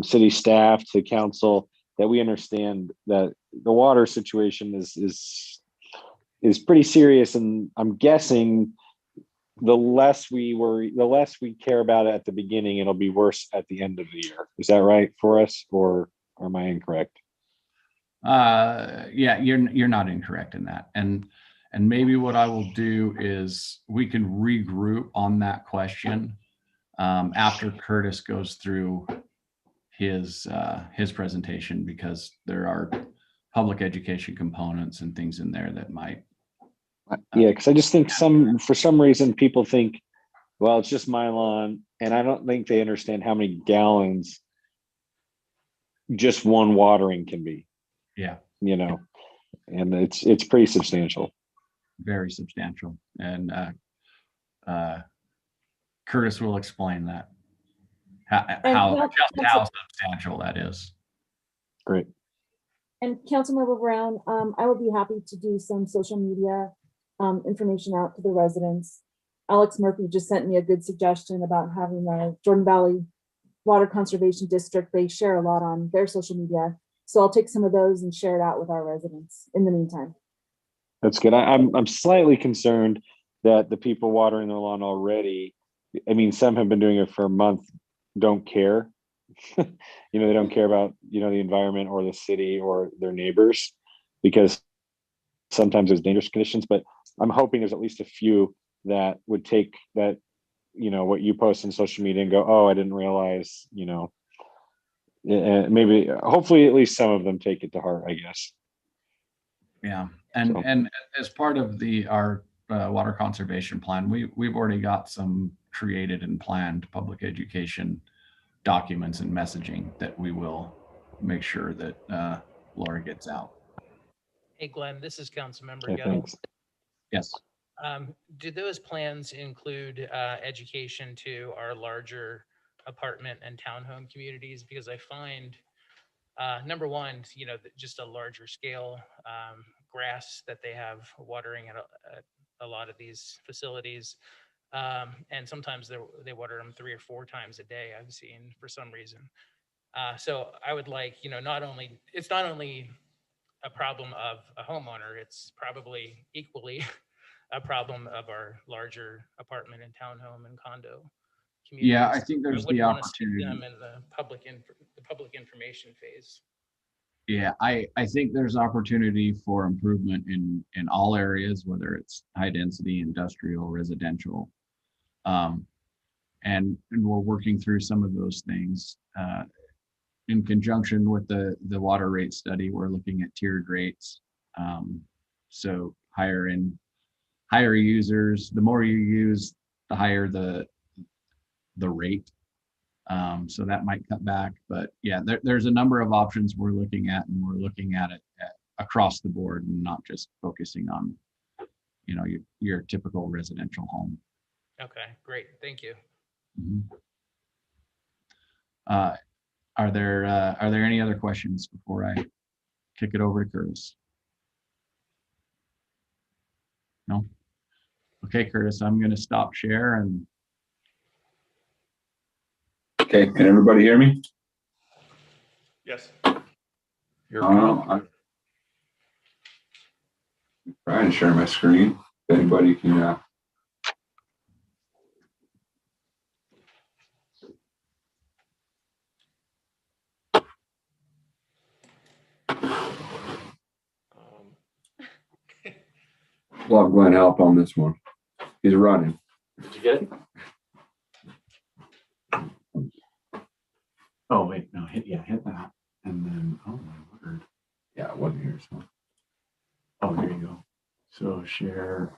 city staff to council, that we understand that the water situation is pretty serious, and I'm guessing the less we care about it at the beginning, it'll be worse at the end of the year. Is that right for us, or am I incorrect? Yeah, you're not incorrect in that. And maybe what I will do is we can regroup on that question after Curtis goes through his presentation, because there are public education components and things in there that might. Yeah, because I just think for some reason people think, well, it's just my lawn, and I don't think they understand how many gallons just one watering can be. Yeah. And it's pretty substantial. Very substantial. And Curtis will explain that, how substantial that is. Great. And Councilmember Brown, I would be happy to do some social media information out to the residents. Alex Murphy just sent me a good suggestion about having the Jordan Valley Water Conservation District. They share a lot on their social media. So I'll take some of those and share it out with our residents in the meantime. That's good. I'm slightly concerned that the people watering their lawn already, I mean, some have been doing it for a month, don't care. They don't care about, the environment or the city or their neighbors, because sometimes there's dangerous conditions. But I'm hoping there's at least a few that would take that, what you post on social media and go, oh, I didn't realize, maybe, hopefully at least some of them take it to heart, I guess. Yeah. And as part of our water conservation plan, we've already got some created and planned public education documents and messaging that we will make sure that Laura gets out. Hey, Glenn, this is Councilmember Okay, Gettle. thanks. Yes. Do those plans include education to our larger apartment and townhome communities? Because I find, number one, just a larger scale grass that they have watering at a lot of these facilities. And sometimes they water them 3 or 4 times a day, I've seen, for some reason. So I would like, it's not only a problem of a homeowner, it's probably equally a problem of our larger apartment and townhome and condo communities. Yeah, I think there's the opportunity. Them in the public information phase. Yeah, I think there's opportunity for improvement in all areas, whether it's high density, industrial, residential. And we're working through some of those things. In conjunction with the water rate study, we're looking at tiered rates. So higher users, the more you use, the higher the rate. So that might cut back, but yeah, there's a number of options we're looking at, and we're looking at it across the board and not just focusing on, your typical residential home. Okay, great. Thank you. Mm-hmm. Are there any other questions before I kick it over to Curtis? No? Okay, Curtis, I'm going to stop share and. Okay, can everybody hear me? Yes. I'm trying to share my screen. If anybody can. We'll have Glenn help on this one. He's running. Did you get it? Oh, wait, no, hit that. And then, oh my word. Yeah, it wasn't here. So. Oh, there you go. So share.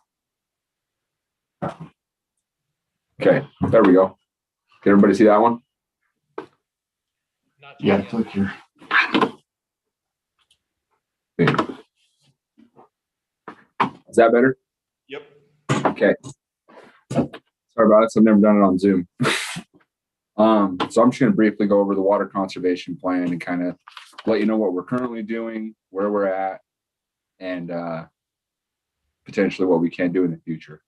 Okay, there we go. Can everybody see that one? Yeah, click here. Is that better? Yep. Okay. Sorry about it. So I've never done it on Zoom. So I'm just going to briefly go over the water conservation plan and kind of let you know what we're currently doing, where we're at, and potentially what we can do in the future.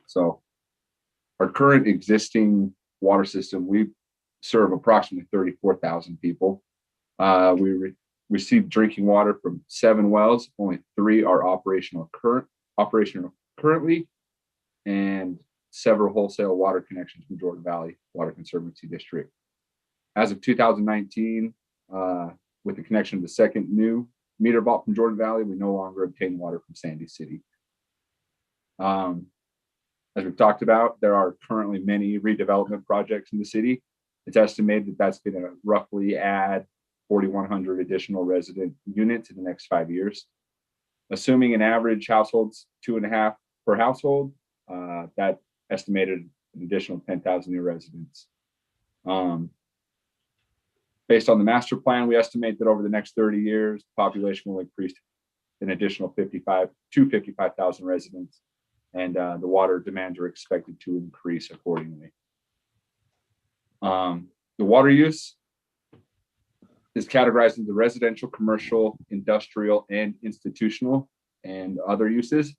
So our current existing water system, we serve approximately 34,000 people. We receive drinking water from 7 wells. Only 3 are operational currently, and several wholesale water connections from Jordan Valley Water Conservancy District. As of 2019, with the connection of the second new meter vault from Jordan Valley, we no longer obtain water from Sandy City. As we've talked about, there are currently many redevelopment projects in the city. It's estimated that that's going to roughly add 4,100 additional resident units in the next 5 years. Assuming an average household's 2.5 per household, that estimated an additional 10,000 new residents. Based on the master plan, we estimate that over the next 30 years, the population will increase an additional 55,000 residents, and the water demands are expected to increase accordingly. The water use is categorized into residential, commercial, industrial, and institutional, and other uses.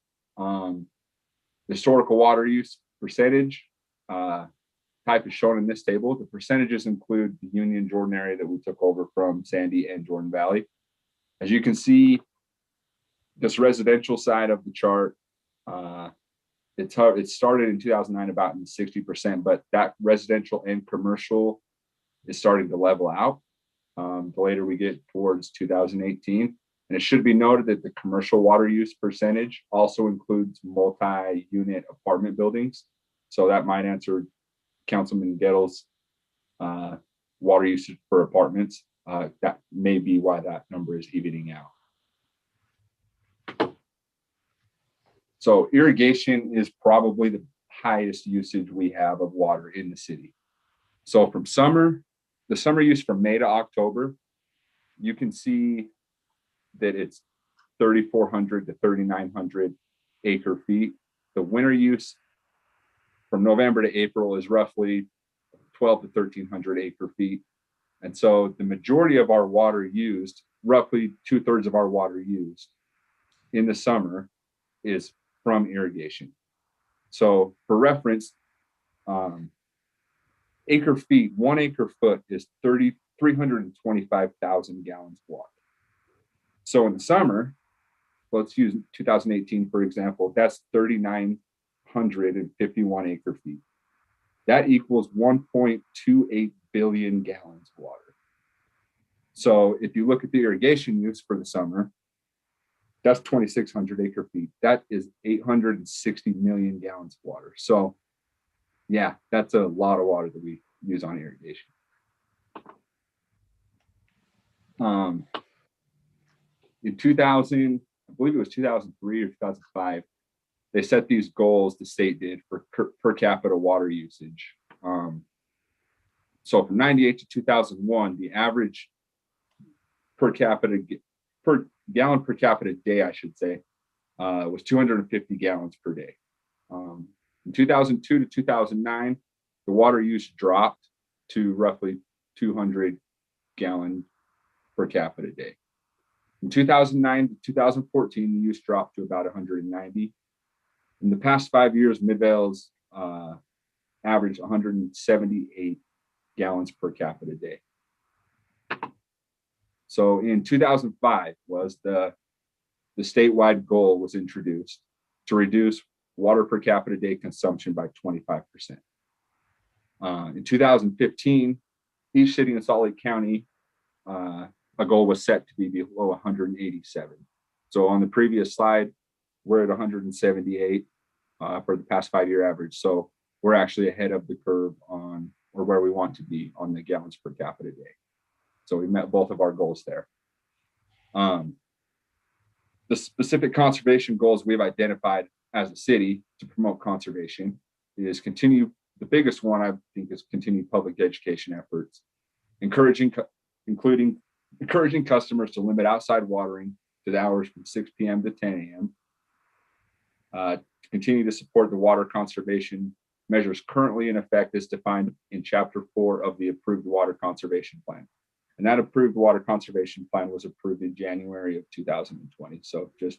Historical water use percentage type is shown in this table. The percentages include the Union Jordan area that we took over from Sandy and Jordan Valley. As you can see, this residential side of the chart, it started in 2009 about in 60%, but that residential and commercial is starting to level out the later we get towards 2018. And it should be noted that the commercial water use percentage also includes multi-unit apartment buildings. So that might answer Councilman Gettle's water usage for apartments. That may be why that number is evening out. So irrigation is probably the highest usage we have of water in the city. So from the summer use from May to October, you can see that it's 3,400 to 3,900 acre feet. The winter use from November to April is roughly 12 to 1,300 acre feet. And so the majority of our water used, roughly 2/3 of our water used in the summer, is from irrigation. So for reference, acre feet, 1 acre foot is 325,000 gallons of water. So in the summer, let's use 2018 for example, that's 3,951 acre feet. That equals 1.28 billion gallons of water. So if you look at the irrigation use for the summer, that's 2,600 acre feet. That is 860 million gallons of water. So yeah, that's a lot of water that we use on irrigation. In 2000, I believe it was 2003 or 2005, they set these goals, the state did, for per capita water usage. So from 98 to 2001, the average per gallon per capita day, I should say, was 250 gallons per day. From 2002 to 2009, the water use dropped to roughly 200 gallon per capita day. From 2009 to 2014, the use dropped to about 190. In the past 5 years, Midvale's averaged 178 gallons per capita day. So in 2005 was the statewide goal was introduced to reduce water per capita day consumption by 25%. In 2015, each city in Salt Lake County, a goal was set to be below 187. So on the previous slide, we're at 178 for the past 5-year average. So we're actually ahead of the curve on, or where we want to be on the gallons per capita day. So we met both of our goals there. The specific conservation goals we've identified as a city to promote conservation is continue, the biggest one I think is continued public education efforts, encouraging customers to limit outside watering to the hours from 6 p.m. to 10 a.m. To continue to support the water conservation measures currently in effect as defined in Chapter 4 of the approved water conservation plan. And that approved water conservation plan was approved in January of 2020. So just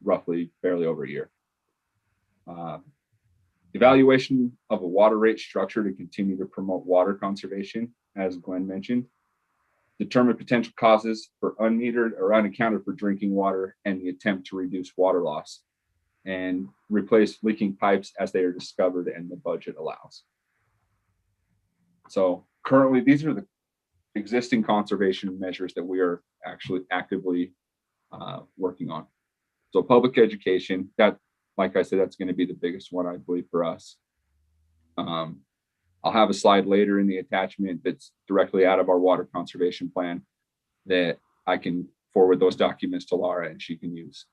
roughly barely over a year. Evaluation of a water rate structure to continue to promote water conservation, as Glenn mentioned. Determine potential causes for unmetered or unaccounted for drinking water and the attempt to reduce water loss. And replace leaking pipes as they are discovered and the budget allows. So currently, these are the existing conservation measures that we are actually actively working on. So public education, that, like I said, that's going to be the biggest one, I believe, for us. I'll have a slide later in the attachment that's directly out of our water conservation plan that I can forward those documents to Laura and she can use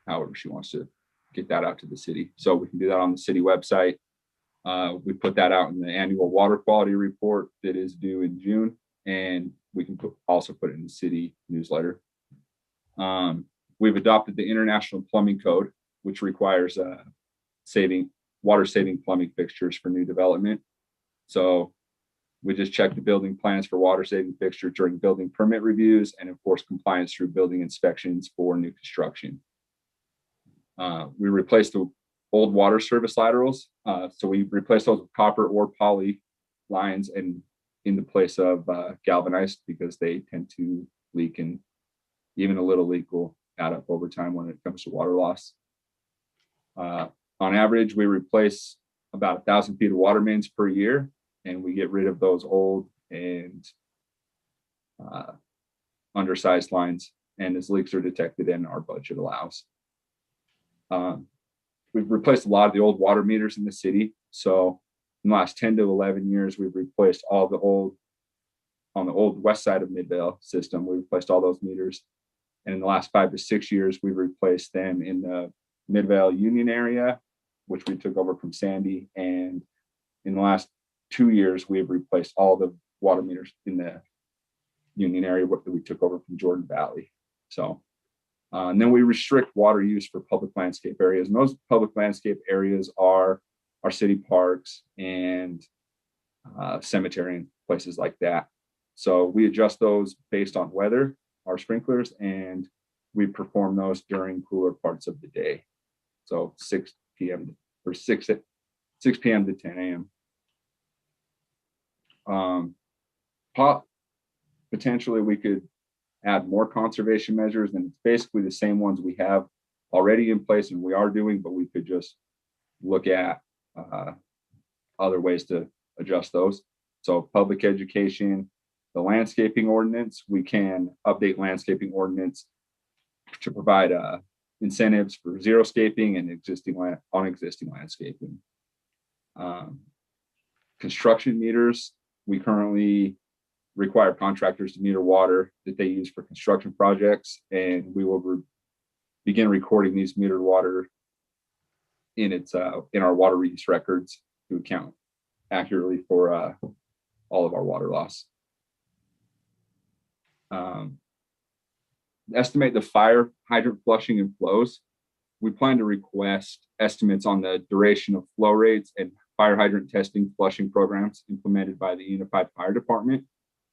however she wants to get that out to the city. So we can do that on the city website. We put that out in the annual water quality report that is due in June, and we can also put it in the city newsletter. We've adopted the International Plumbing Code, which requires water saving plumbing fixtures for new development. So we just check the building plans for water saving fixtures during building permit reviews and enforce compliance through building inspections for new construction. We replaced the old water service laterals. So we replaced those with copper or poly lines and in the place of galvanized because they tend to leak, and even a little leak will add up over time when it comes to water loss. On average, we replace about 1,000 feet of water mains per year, and we get rid of those old and undersized lines. And as leaks are detected and our budget allows. We've replaced a lot of the old water meters in the city. So in the last 10 to 11 years, we've replaced all the on the old west side of Midvale system, we replaced all those meters. And in the last 5 to 6 years, we've replaced them in the Midvale Union area, which we took over from Sandy. And in the last 2 years, we've replaced all the water meters in the Union area that we took over from Jordan Valley. So and then we restrict water use for public landscape areas. And those public landscape areas are our city parks and cemetery and places like that. So we adjust those based on weather, our sprinklers, and we perform those during cooler parts of the day. So 6 p.m. or 6 p.m. to 10 a.m. Potentially we could add more conservation measures, and it's basically the same ones we have already in place and we are doing, but we could just look at other ways to adjust those. So public education, the landscaping ordinance, we can update landscaping ordinance to provide incentives for xeriscaping and on existing landscaping. Construction meters, we currently require contractors to meter water that they use for construction projects, and we will begin recording these metered water in our water reuse records to account accurately for all of our water loss. Estimate the fire hydrant flushing and flows. We plan to request estimates on the duration of flow rates and fire hydrant testing flushing programs implemented by the Unified Fire Department,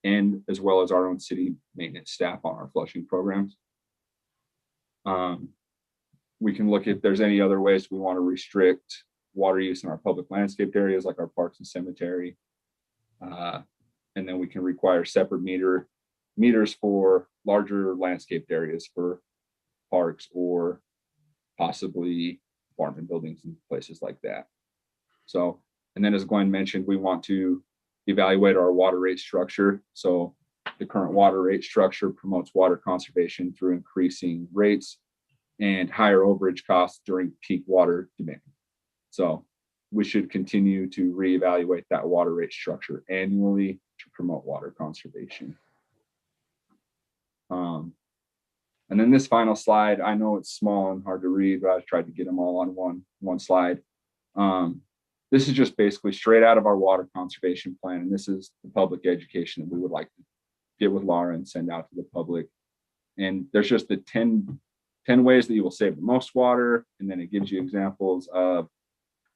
and as well as our own city maintenance staff on our flushing programs. We can look at if there's any other ways we want to restrict water use in our public landscaped areas like our parks and cemetery. And then we can require separate meters for larger landscaped areas for parks or possibly apartment buildings and places like that. So, and then as Glenn mentioned, we want to evaluate our water rate structure. So the current water rate structure promotes water conservation through increasing rates and higher overage costs during peak water demand. So we should continue to reevaluate that water rate structure annually to promote water conservation. And then this final slide, I know it's small and hard to read, but I've tried to get them all on one slide. This is just basically straight out of our water conservation plan. And this is the public education that we would like to get with Laura and send out to the public. And there's just the 10 ways that you will save the most water. And then it gives you examples of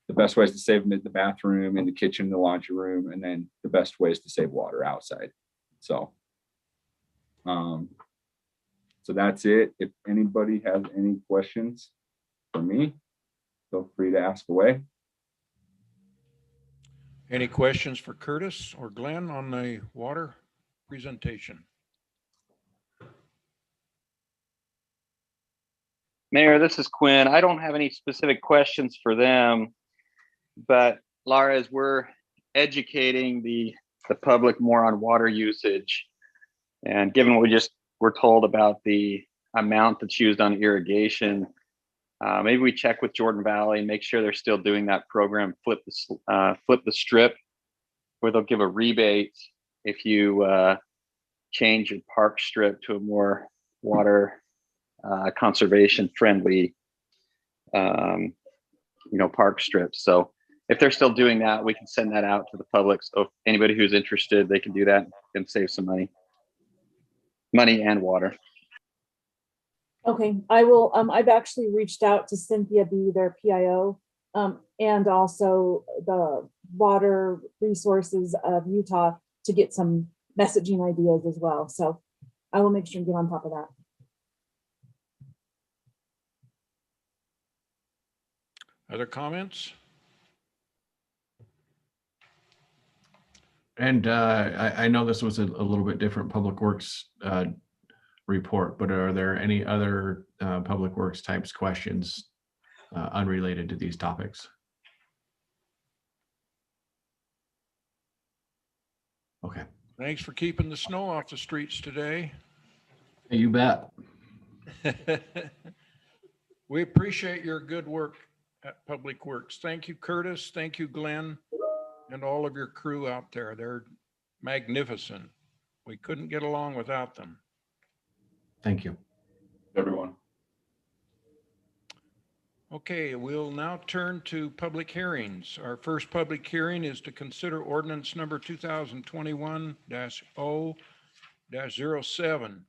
the best ways to save them in the bathroom, in the kitchen, the laundry room, and then the best ways to save water outside. So that's it. If anybody has any questions for me, feel free to ask away. Any questions for Curtis or Glenn on the water presentation? Mayor, this is Quinn. I don't have any specific questions for them, but Laura, as we're educating the public more on water usage, and given what we're told about the amount that's used on irrigation, maybe we check with Jordan Valley and make sure they're still doing that program, flip the strip, where they'll give a rebate if you change your park strip to a more water conservation friendly park strips. So if they're still doing that, we can send that out to the public. So if anybody who's interested, they can do that and save some money and water. Okay, I will, I've actually reached out to Cynthia B, their PIO, and also the Water Resources of Utah to get some messaging ideas as well. So I will make sure and get on top of that. Other comments? And I know this was a little bit different Public Works report, but are there any other Public Works types questions unrelated to these topics? Okay. Thanks for keeping the snow off the streets today. You bet. We appreciate your good work at Public Works. Thank you, Curtis. Thank you, Glenn, and all of your crew out there. They're magnificent. We couldn't get along without them. Thank you, everyone. Okay, we'll now turn to public hearings. Our first public hearing is to consider ordinance number 2021-0-07,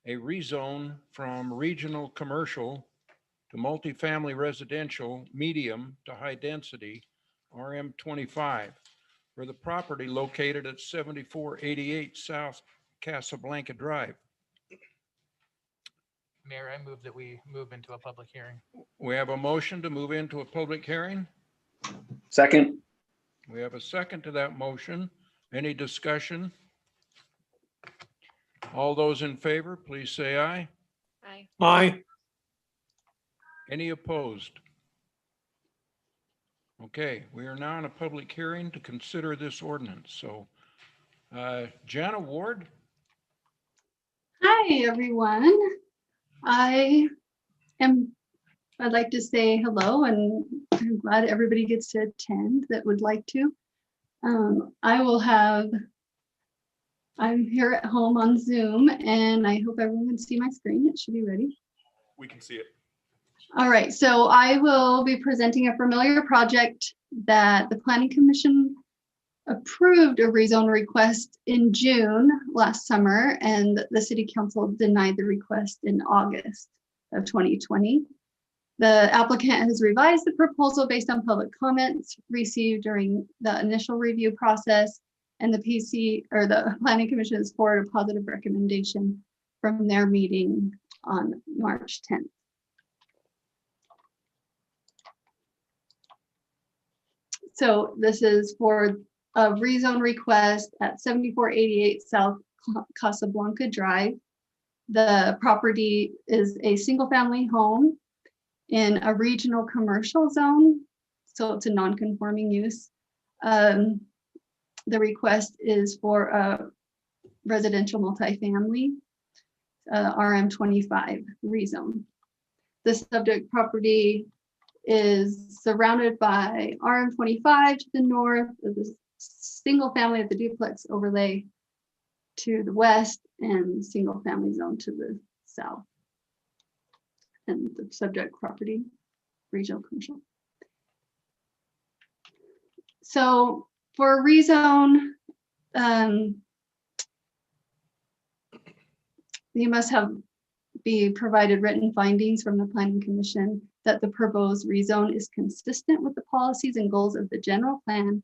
a rezone from regional commercial to multifamily residential, medium to high density, RM25, for the property located at 7488 South Casablanca Drive. Mayor, I move that we move into a public hearing. We have a motion to move into a public hearing. Second. We have a second to that motion. Any discussion? All those in favor, please say aye. Aye. Aye. Any opposed? Okay, we are now in a public hearing to consider this ordinance. So, Jana Ward. Hi, everyone. I'd like to say hello, and I'm glad everybody gets to attend that would like to. I'm here at home on Zoom, and I hope everyone can see my screen. It should be ready. We can see it. All right, so I will be presenting a familiar project that the Planning Commission approved a rezone request in June last summer, and the City Council denied the request in August of 2020. The applicant has revised the proposal based on public comments received during the initial review process, and the Planning Commission has forwarded a positive recommendation from their meeting on March 10th. So this is for a rezone request at 7488 South Casablanca Drive. The property is a single family home in a regional commercial zone, so it's a non-conforming use. The request is for a residential multifamily, RM25 rezone. The subject property is surrounded by RM25 to the north, the single family of the duplex overlay to the west, and single family zone to the south. And the subject property, regional commercial. So for a rezone, you must be provided written findings from the Planning Commission that the proposed rezone is consistent with the policies and goals of the general plan,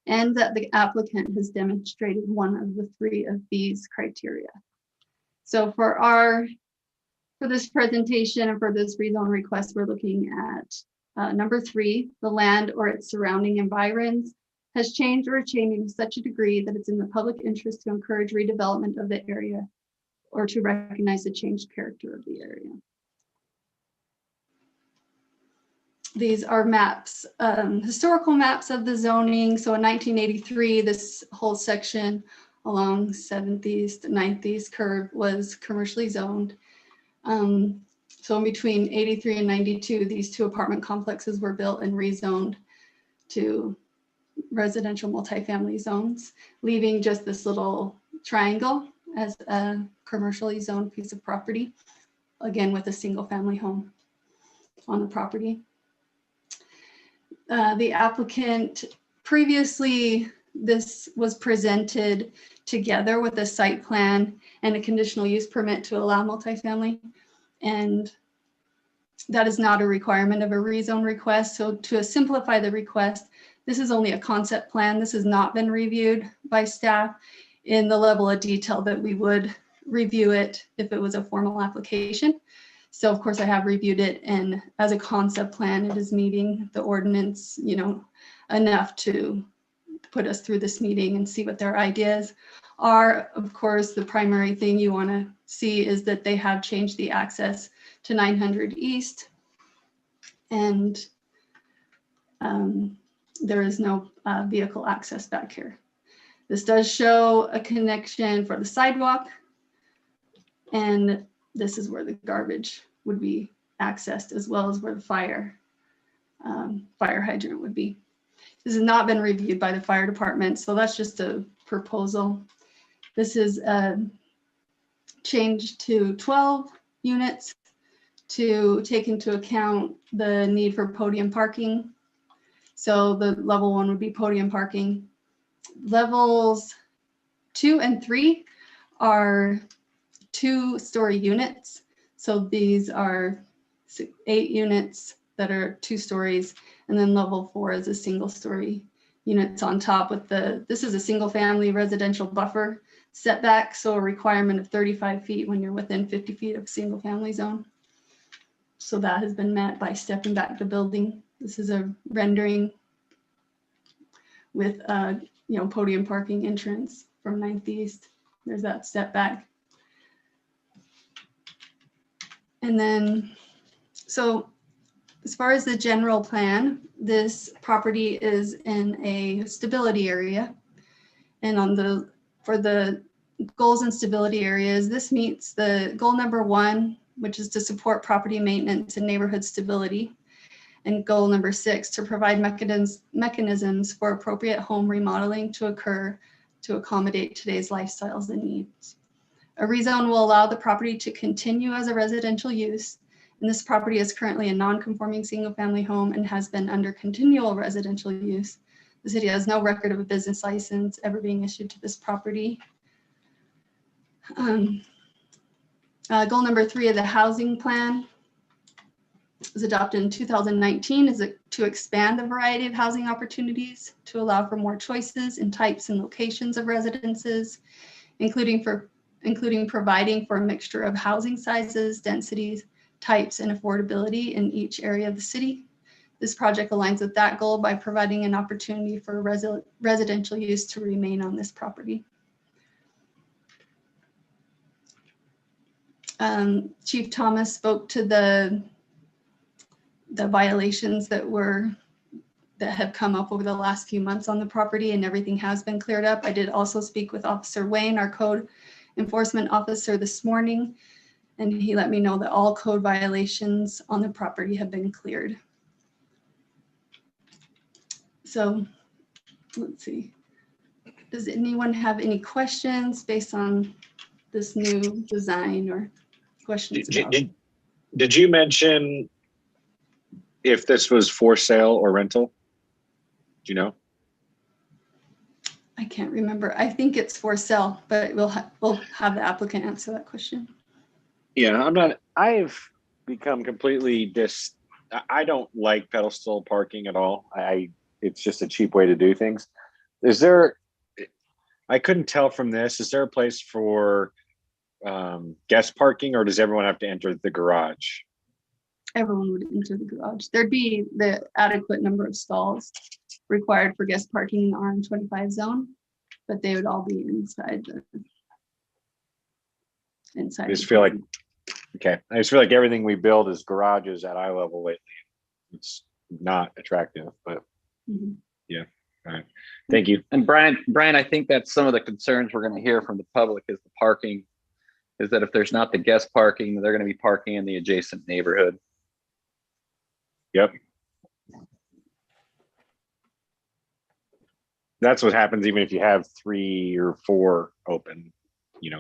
and that the applicant has demonstrated one of the 3 of these criteria. So for this presentation and for this rezone request, we're looking at number 3, the land or its surrounding environs has changed or changing to such a degree that it's in the public interest to encourage redevelopment of the area or to recognize the changed character of the area. These are maps, historical maps of the zoning. So in 1983, this whole section along 7th East, 9th East curve was commercially zoned. So in between 83 and 92, these 2 apartment complexes were built and rezoned to residential multifamily zones, leaving just this little triangle as a commercially zoned piece of property, again with a single family home on the property. The applicant, previously this was presented together with a site plan and a conditional use permit to allow multifamily, and that is not a requirement of a rezone request. So to simplify the request, this is only a concept plan. This has not been reviewed by staff in the level of detail that we would review it if it was a formal application. So of course I have reviewed it, and as a concept plan, it is meeting the ordinance, enough to put us through this meeting and see what their ideas are. Of course, the primary thing you want to see is that they have changed the access to 900 East, and there is no vehicle access back here. This does show a connection for the sidewalk, and this is where the garbage would be accessed, as well as where the fire hydrant would be. This has not been reviewed by the fire department, so that's just a proposal. This is a change to 12 units to take into account the need for podium parking. So the level 1 would be podium parking. Levels 2 and 3 are 2-story units. So these are 8 units that are 2 stories, and then level 4 is a single-story units on top with this is a single family residential buffer setback, so a requirement of 35 feet when you're within 50 feet of single family zone. So that has been met by stepping back the building. This is a rendering with podium parking entrance from 9th East. There's that setback. And then, so as far as the general plan, this property is in a stability area. And for the goals and stability areas, this meets the goal number 1, which is to support property maintenance and neighborhood stability. And goal number 6, to provide mechanisms for appropriate home remodeling to occur to accommodate today's lifestyles and needs. A rezone will allow the property to continue as a residential use, and this property is currently a non-conforming single-family home and has been under continual residential use. The city has no record of a business license ever being issued to this property. Goal number 3 of the housing plan was adopted in 2019 is to expand the variety of housing opportunities to allow for more choices in types and locations of residences, including providing for a mixture of housing sizes, densities, types, and affordability in each area of the city. This project aligns with that goal by providing an opportunity for residential use to remain on this property. Chief Thomas spoke to the violations that have come up over the last few months on the property, and everything has been cleared up. I did also speak with Officer Wayne, our code enforcement officer, this morning, And he let me know that all code violations on the property have been cleared. So let's see. Does anyone have any questions based on this new design or questions about? Did you mention if this was for sale or rental? Do you know? I can't remember. I think it's for sale, but we'll have the applicant answer that question. Yeah, I've become completely I don't like pedestal parking at all. It's just a cheap way to do things. I couldn't tell from this, is there a place for guest parking, or does everyone have to enter the garage? Everyone would enter the garage. There'd be the adequate number of stalls required for guest parking in the RM25 zone, but they would all be inside inside. I just feel like, okay, I just feel like everything we build is garages at eye level lately. It's not attractive, but yeah. All right. Thank you. And Brian, I think that's some of the concerns we're going to hear from the public is the parking, is that if there's not the guest parking, they're going to be parking in the adjacent neighborhood. Yep. That's what happens even if you have 3 or 4 open,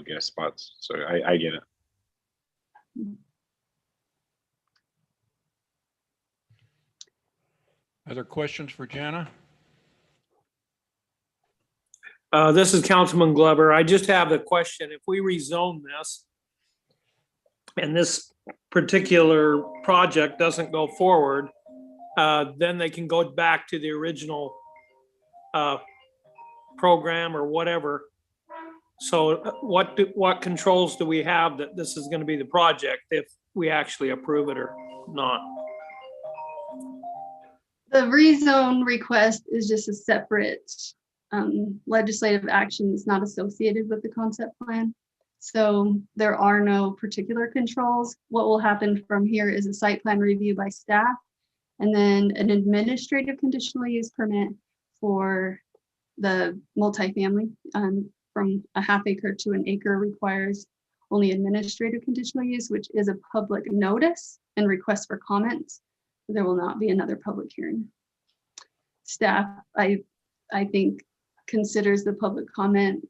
guest spots. So I get it. Other questions for Jana? This is Councilman Glover. I just have a question. If we rezone this and this particular project doesn't go forward, then they can go back to the original program or whatever. So what controls do we have that this is going to be the project if we actually approve it or not? The rezone request is just a separate legislative action that's not associated with the concept plan. So there are no particular controls. What will happen from here is a site plan review by staff, and then an administrative conditional use permit for the multifamily. From a half acre to an acre requires only administrative conditional use, which is a public notice and request for comments. There will not be another public hearing. Staff, I think, considers the public comment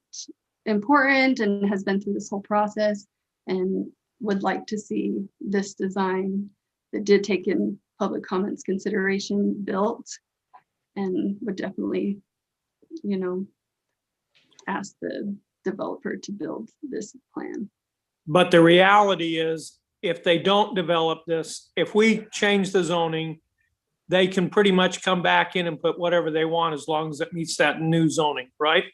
important and has been through this whole process and would like to see this design that did take in public comments consideration built, and would definitely, ask the developer to build this plan. But the reality is, if they don't develop this, if we change the zoning, they can pretty much come back in and put whatever they want as long as it meets that new zoning, right?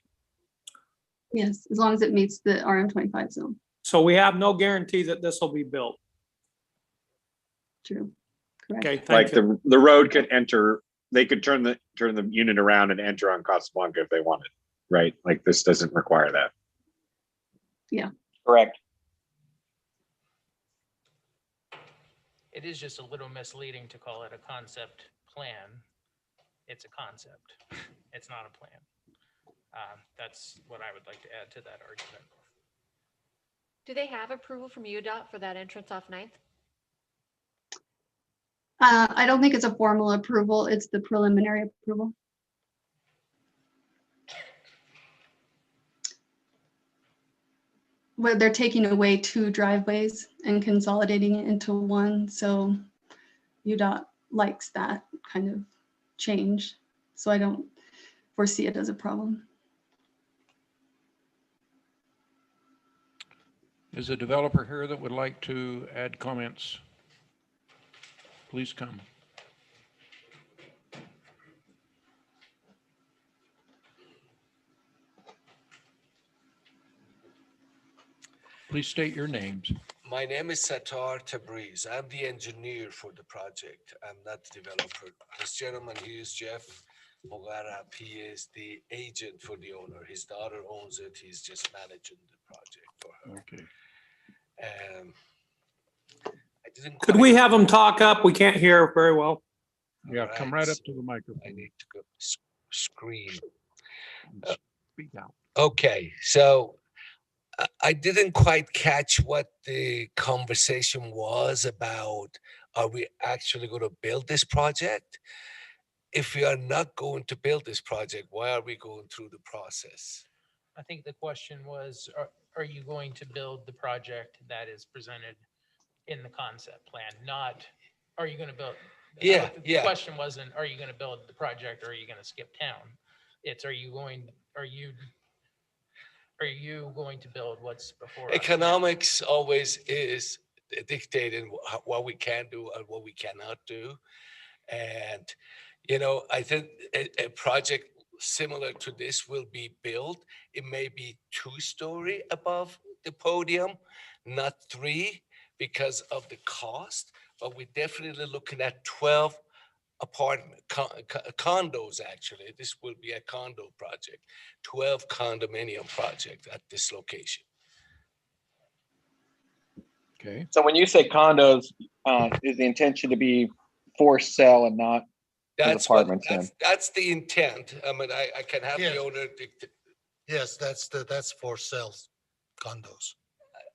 Yes, as long as it meets the RM25 zone. So we have no guarantee that this will be built. True. Correct. Okay, Like thank you. the road could enter, they could turn the unit around and enter on Casablanca if they wanted, right? Like this doesn't require that. Yeah. Correct. It is just a little misleading to call it a concept plan. It's a concept. It's not a plan. That's what I would like to add to that argument. Do they have approval from UDOT for that entrance off 9th? I don't think it's a formal approval. It's the preliminary approval. Where they're taking away 2 driveways and consolidating it into one. So UDOT likes that kind of change. So I don't foresee it as a problem. Is a developer here that would like to add comments? Please come. Please state your names. My name is Sattar Tabriz. I'm the engineer for the project. I'm not the developer. This gentleman here is Jeff Mogarab. He is the agent for the owner. His daughter owns it. He's just managing the project for her. Okay. I didn't Could quite- we have them talk up? We can't hear very well. Yeah, come right up to the microphone. I need to go scream. Speak out. Okay, so I didn't quite catch what the conversation was about. Are we actually going to build this project? If we are not going to build this project, why are we going through the process? I think the question was, are you going to build the project that is presented in the concept plan? Not, are you going to build? Yeah, The yeah. question wasn't, are you going to build the project or are you going to skip town? It's, are you going to build what's before us now? Economics always is dictating what we can do and what we cannot do. And, I think a project similar to this will be built. It may be 2-story above the podium, not 3 because of the cost, but we're definitely looking at 12 apartment condos. Actually, this will be a condo project, 12 condominium project at this location. Okay. So when you say condos, is the intention to be for sale and not for That's what, apartments? that's the intent. I mean, I can have Yes. the owner. Yes, that's for sales condos.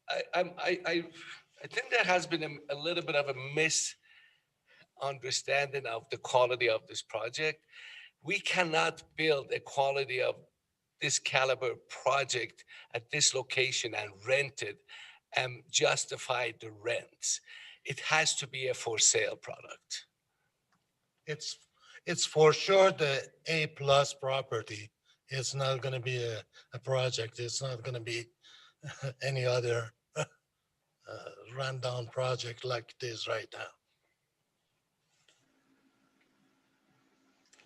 I think there has been a little bit of a misunderstanding of the quality of this project. We cannot build a quality of this caliber project at this location and rent it and justify the rents. It has to be a for sale product. It's for sure the A+ property. It's not going to be a project. It's not going to be any other rundown project like it is right now.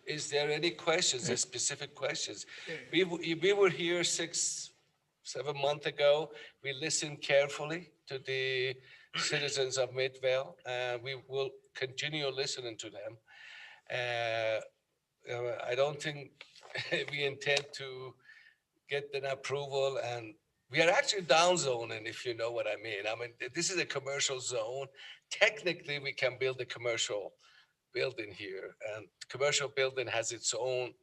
Is there any questions, specific questions? We were here 6-7 months ago. We listened carefully to the citizens of Midvale, and we will continue listening to them. I don't think we intend to get an approval, and we are actually down zoning, if you know what I mean. I mean, this is a commercial zone. Technically, we can build a commercial building here, and commercial building has its own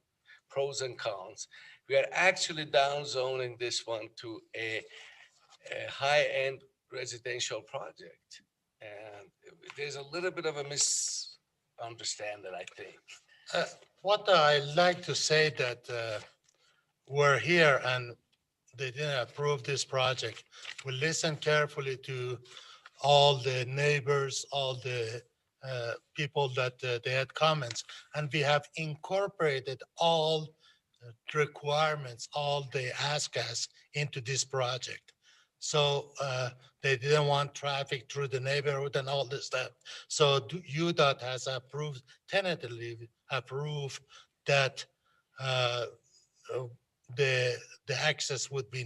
pros and cons. We are actually down zoning this one to a high-end residential project. And there's a little bit of a misunderstanding, I think. What I like to say that we're here and they didn't approve this project. We listened carefully to all the neighbors, all the people that they had comments, and we have incorporated all requirements, all they ask us into this project. So they didn't want traffic through the neighborhood and all this stuff. So UDOT has approved, tentatively approved that the access would be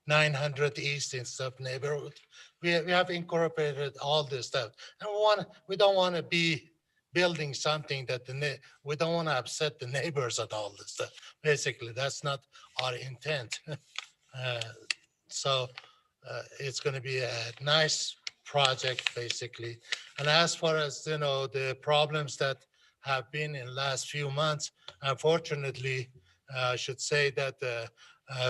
900 East instead of neighborhood. We have incorporated all this stuff. And we don't want to be building something that we don't want to upset the neighbors and all this stuff. Basically, that's not our intent. So it's going to be a nice project, basically. And as far as, the problems that have been in the last few months, unfortunately, I should say that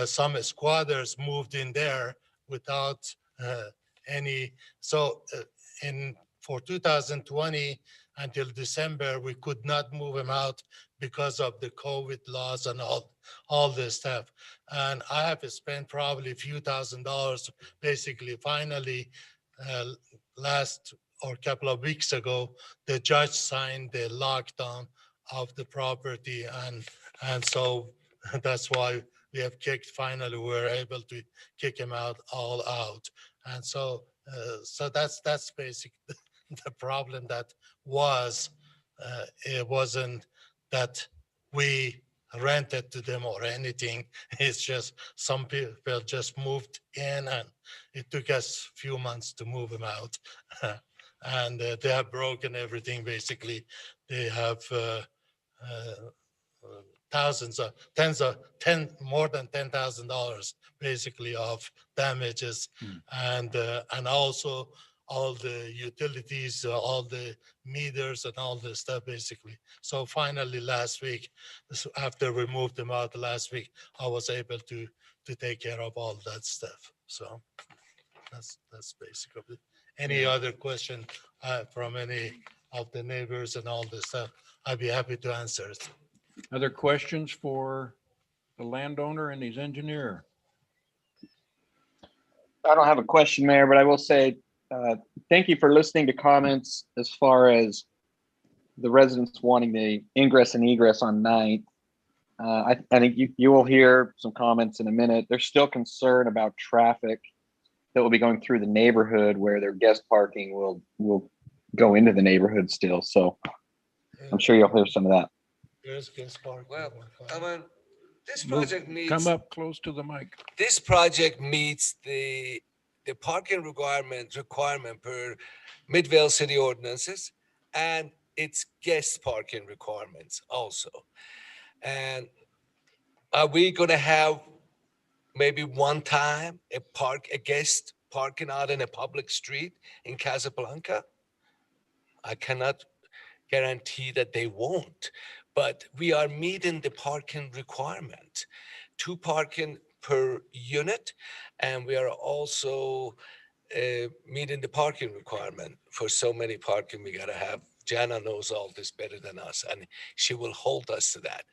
some squatters moved in there without any. So for 2020 until December, we could not move them out because of the COVID laws and all this stuff. And I have spent probably a few $1,000s. Basically, finally, last or couple of weeks ago, the judge signed the lockdown of the property, and so that's why we have finally we're able to kick him all out. And so so that's basically the problem that was. It wasn't that we rented to them or anything. It's just some people just moved in, and it took us a few months to move them out. And they have broken everything. Basically, they have more than $10,000 basically of damages. And also all the utilities, all the meters and all the stuff basically. So finally last week, after we moved them out last week, I was able to take care of all that stuff. So that's basically it. Any other question from any of the neighbors and all this stuff, I'd be happy to answer it. Other questions for the landowner and his engineer? I don't have a question, Mayor, but I will say, thank you for listening to comments as far as the residents wanting the ingress and egress on 9th. I think you will hear some comments in a minute. There's still concern about traffic that will be going through the neighborhood where their guest parking will go into the neighborhood still. So I'm sure you'll hear some of that. Well, I mean, this Move- project meets. Come up close to the mic. This project meets the parking requirement per Midvale city ordinances and its guest parking requirements also. And are we gonna have maybe one time a guest parking out in a public street in Casablanca? I cannot guarantee that they won't, but we are meeting the parking requirement, 2 parking per unit, and we are also meeting the parking requirement. For so many parking we gotta have. Jana knows all this better than us, and she will hold us to that.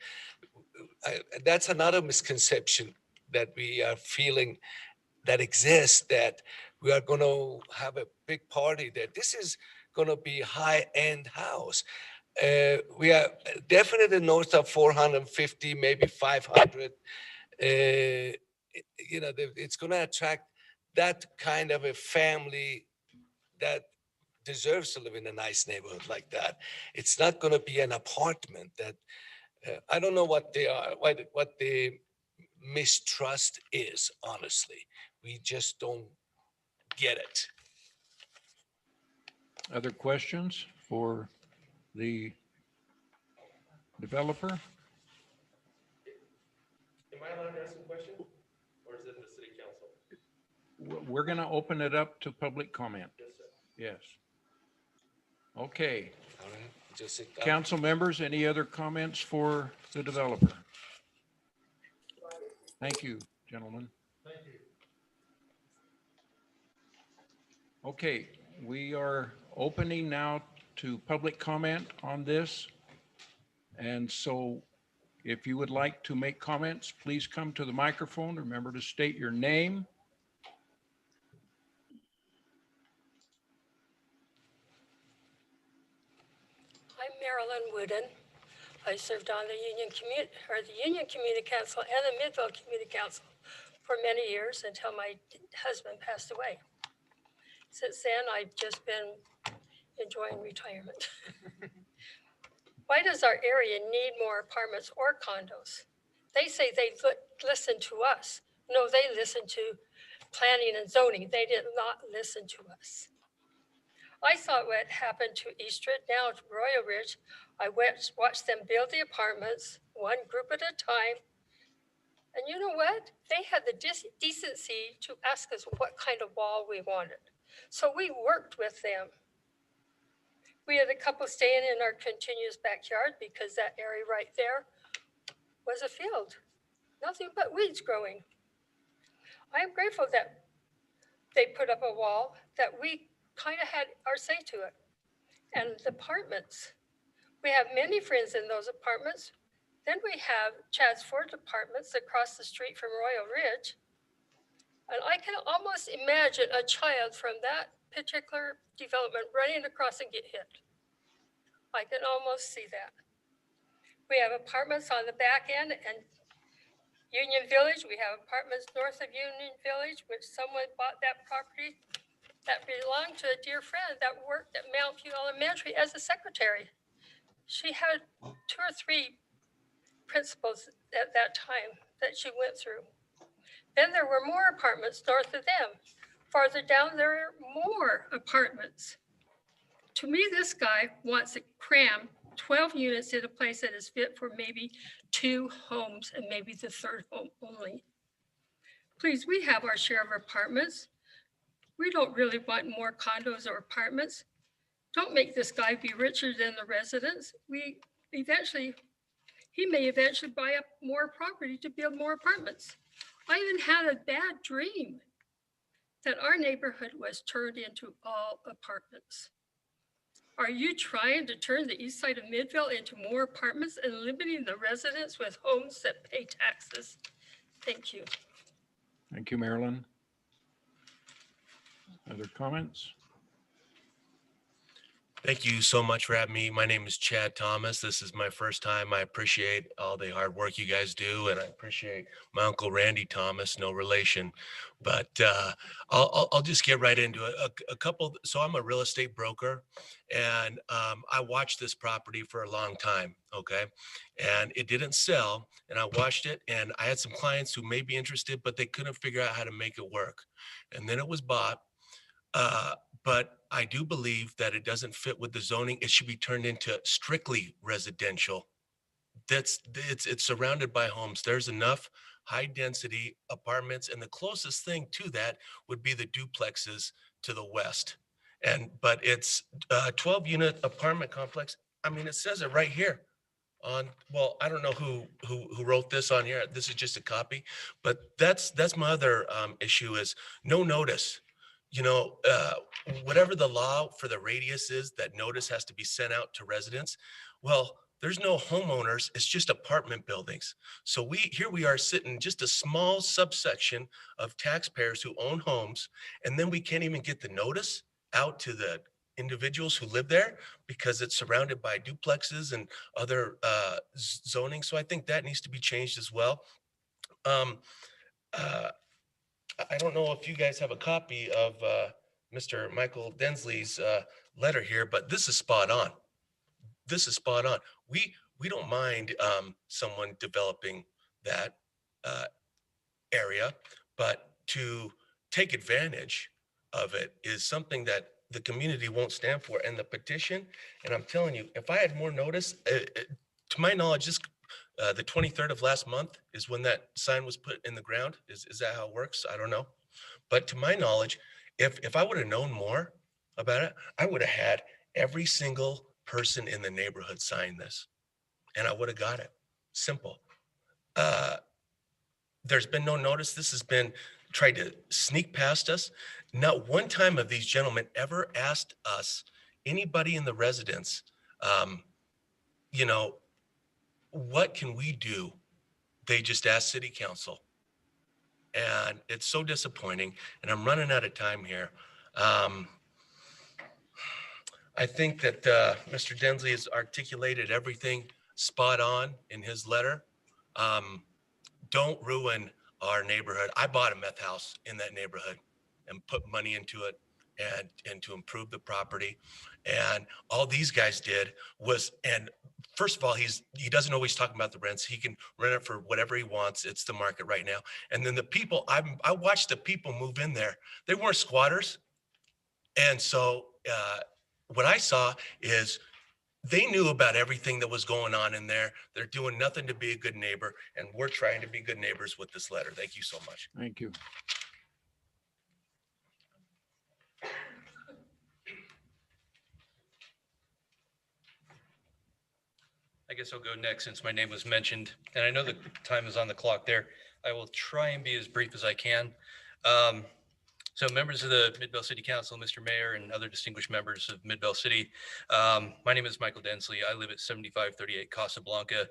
That's another misconception that we are feeling that exists, that we are going to have a big party, that this is going to be high-end house. We are definitely north of 450, maybe 500. It's going to attract that kind of a family that deserves to live in a nice neighborhood like that. It's not going to be an apartment that I don't know what they are, what the mistrust is, honestly. We just don't get it. Other questions for the developer? Am I allowed to ask a question? Or is it the city council? We're going to open it up to public comment. Yes, sir. Yes. Okay. All right, just sit down. Council members, any other comments for the developer? Thank you, gentlemen. Thank you. Okay, we are opening now to public comment on this. And so if you would like to make comments, please come to the microphone. Remember to state your name. I'm Marilyn Wooden. I served on the Union Community Council and the Midvale Community Council for many years until my husband passed away. Since then, I've just been enjoying retirement. Why does our area need more apartments or condos? They say they listen to us. No, they listen to planning and zoning. They did not listen to us. I saw what happened to Eastrid, now to Royal Ridge. I watched them build the apartments, one group at a time. And you know what? They had the decency to ask us what kind of wall we wanted. So we worked with them. We had a couple staying in our continuous backyard because that area right there was a field. Nothing but weeds growing. I am grateful that they put up a wall, that we kind of had our say to it. And the apartments, we have many friends in those apartments. Then we have Chad's Ford Apartments across the street from Royal Ridge. And I can almost imagine a child from that particular development running across and get hit. I can almost see that. We have apartments on the back end and Union Village. We have apartments north of Union Village, which someone bought that property that belonged to a dear friend that worked at Mount View Elementary as a secretary. She had 2 or 3 principals at that time that she went through. Then there were more apartments north of them. Farther down, there are more apartments. To me, this guy wants to cram 12 units in a place that is fit for maybe 2 homes and maybe the 3rd home only. Please, we have our share of apartments. We don't really want more condos or apartments. Don't make this guy be richer than the residents. He may eventually buy up more property to build more apartments. I even had a bad dream that our neighborhood was turned into all apartments. Are you trying to turn the east side of Midvale into more apartments and limiting the residents with homes that pay taxes? Thank you. Thank you, Marilyn. Other comments? Thank you so much for having me. My name is Chad Thomas. This is my first time. I appreciate all the hard work you guys do, and I appreciate my uncle Randy Thomas, no relation. But I'll just get right into it. A couple. So I'm a real estate broker, and I watched this property for a long time. Okay, and it didn't sell, and I watched it, and I had some clients who may be interested, but they couldn't figure out how to make it work. And then it was bought. But I do believe that it doesn't fit with the zoning. It should be turned into strictly residential. It's surrounded by homes. There's enough high density apartments, and the closest thing to that would be the duplexes to the west. But it's a 12 unit apartment complex. I mean, it says it right here on, well, I don't know who wrote this on here. This is just a copy, but that's my other issue is no notice. You know, whatever the law for the radius is, that notice has to be sent out to residents. Well, there's no homeowners, it's just apartment buildings. So here we are sitting just a small subsection of taxpayers who own homes, and then we can't even get the notice out to the individuals who live there because it's surrounded by duplexes and other zoning. So I think that needs to be changed as well. I don't know if you guys have a copy of Mr. Michael Densley's letter here, but this is spot on. This is spot on. We don't mind someone developing that area, but to take advantage of it is something that the community won't stand for. And the petition, and I'm telling you, if I had more notice, to my knowledge, the 23rd of last month is when that sign was put in the ground. Is that how it works? I don't know. But to my knowledge, if I would have known more about it, I would have had every single person in the neighborhood sign this, and I would have got it. Simple. There's been no notice. This has been tried to sneak past us. Not one time have these gentlemen ever asked us, anybody in the residence, you know, what can we do? They just asked city council. And it's so disappointing. And I'm running out of time here. I think that Mr. Densley has articulated everything spot on in his letter. Don't ruin our neighborhood. I bought a meth house in that neighborhood and put money into it and to improve the property. And all these guys did was, and first of all, he doesn't always talk about the rents. He can rent it for whatever he wants. It's the market right now. And then the people, I watched the people move in there. They weren't squatters. And so what I saw is they knew about everything that was going on in there. They're doing nothing to be a good neighbor. And we're trying to be good neighbors with this letter. Thank you so much. Thank you. I guess I'll go next since my name was mentioned, and I know the time is on the clock there. I will try and be as brief as I can. So members of the Midvale City Council, Mr. Mayor, and other distinguished members of Midvale City, my name is Michael Densley. I live at 7538 Casablanca.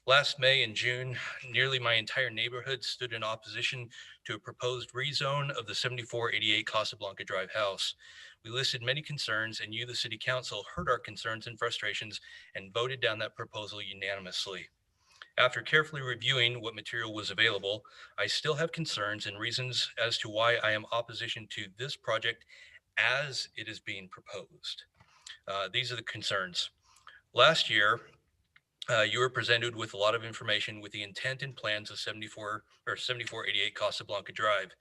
Last May and June, nearly my entire neighborhood stood in opposition to a proposed rezone of the 7488 Casablanca Drive house. We listed many concerns, and you, the City Council, heard our concerns and frustrations and voted down that proposal unanimously. After carefully reviewing what material was available, I still have concerns and reasons as to why I am opposition to this project as it is being proposed. These are the concerns. Last year, you were presented with a lot of information with the intent and plans of 7488 Casablanca Drive.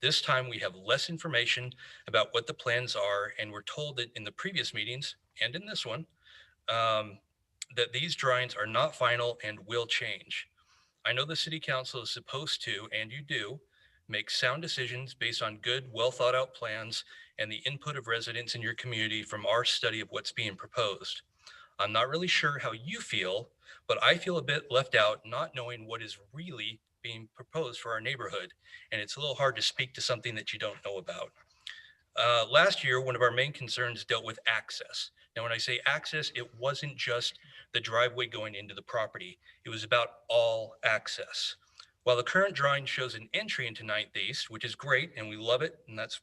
This time we have less information about what the plans are, and we're told that in the previous meetings and in this one, that these drawings are not final and will change. I know the City Council is supposed to, and you do, Make sound decisions based on good, well thought out plans and the input of residents in your community from our study of what's being proposed. I'm not really sure how you feel, but I feel a bit left out not knowing what is really being proposed for our neighborhood. And it's a little hard to speak to something that you don't know about. Last year, one of our main concerns dealt with access. Now, when I say access, it wasn't just the driveway going into the property. It was about all access. While the current drawing shows an entry into 9th East, which is great, and we love it, and that's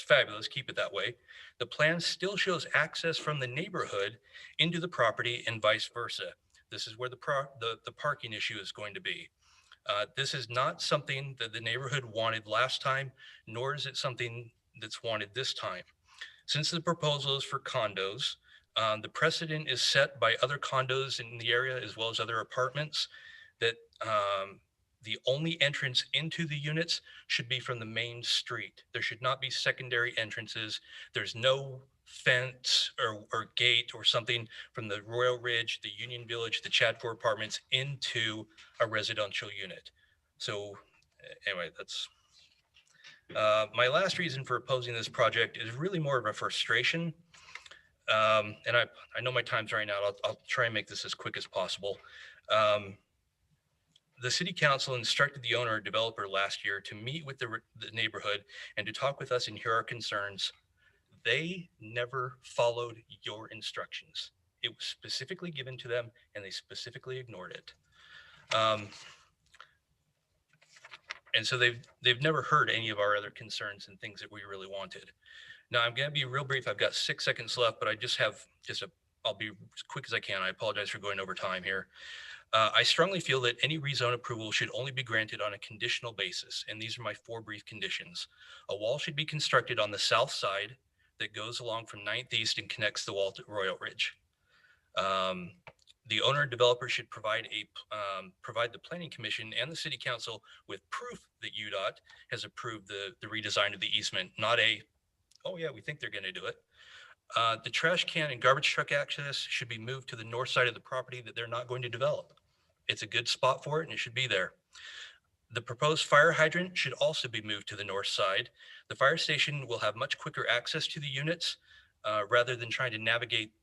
fabulous, keep it that way, the plan still shows access from the neighborhood into the property and vice versa. This is where the parking issue is going to be. This is not something that the neighborhood wanted last time, nor is it something that's wanted this time. Since the proposal is for condos, the precedent is set by other condos in the area as well as other apartments that the only entrance into the units should be from the main street. There should not be secondary entrances. There's no fence or gate or something from the Royal Ridge, the Union Village, the Chadford Apartments into a residential unit. So anyway, that's my last reason for opposing this project is really more of a frustration. And I know my time's running out. I'll try and make this as quick as possible. The city council instructed the owner or developer last year to meet with the neighborhood and to talk with us and hear our concerns. They never followed your instructions. It was specifically given to them and they specifically ignored it. And so they've never heard any of our other concerns and things that we really wanted. Now I'm going to be real brief. I've got 6 seconds left, but I just have I'll be as quick as I can. I apologize for going over time here. I strongly feel that any rezone approval should only be granted on a conditional basis. And these are my 4 brief conditions. A wall should be constructed on the south side that goes along from 9th East and connects the wall to Royal Ridge. The owner and developer should provide the planning commission and the city council with proof that UDOT has approved the redesign of the easement, not oh yeah, we think they're going to do it. The trash can and garbage truck access should be moved to the north side of the property that they're not going to develop. It's a good spot for it and it should be there. The proposed fire hydrant should also be moved to the north side. The fire station will have much quicker access to the units rather than trying to navigate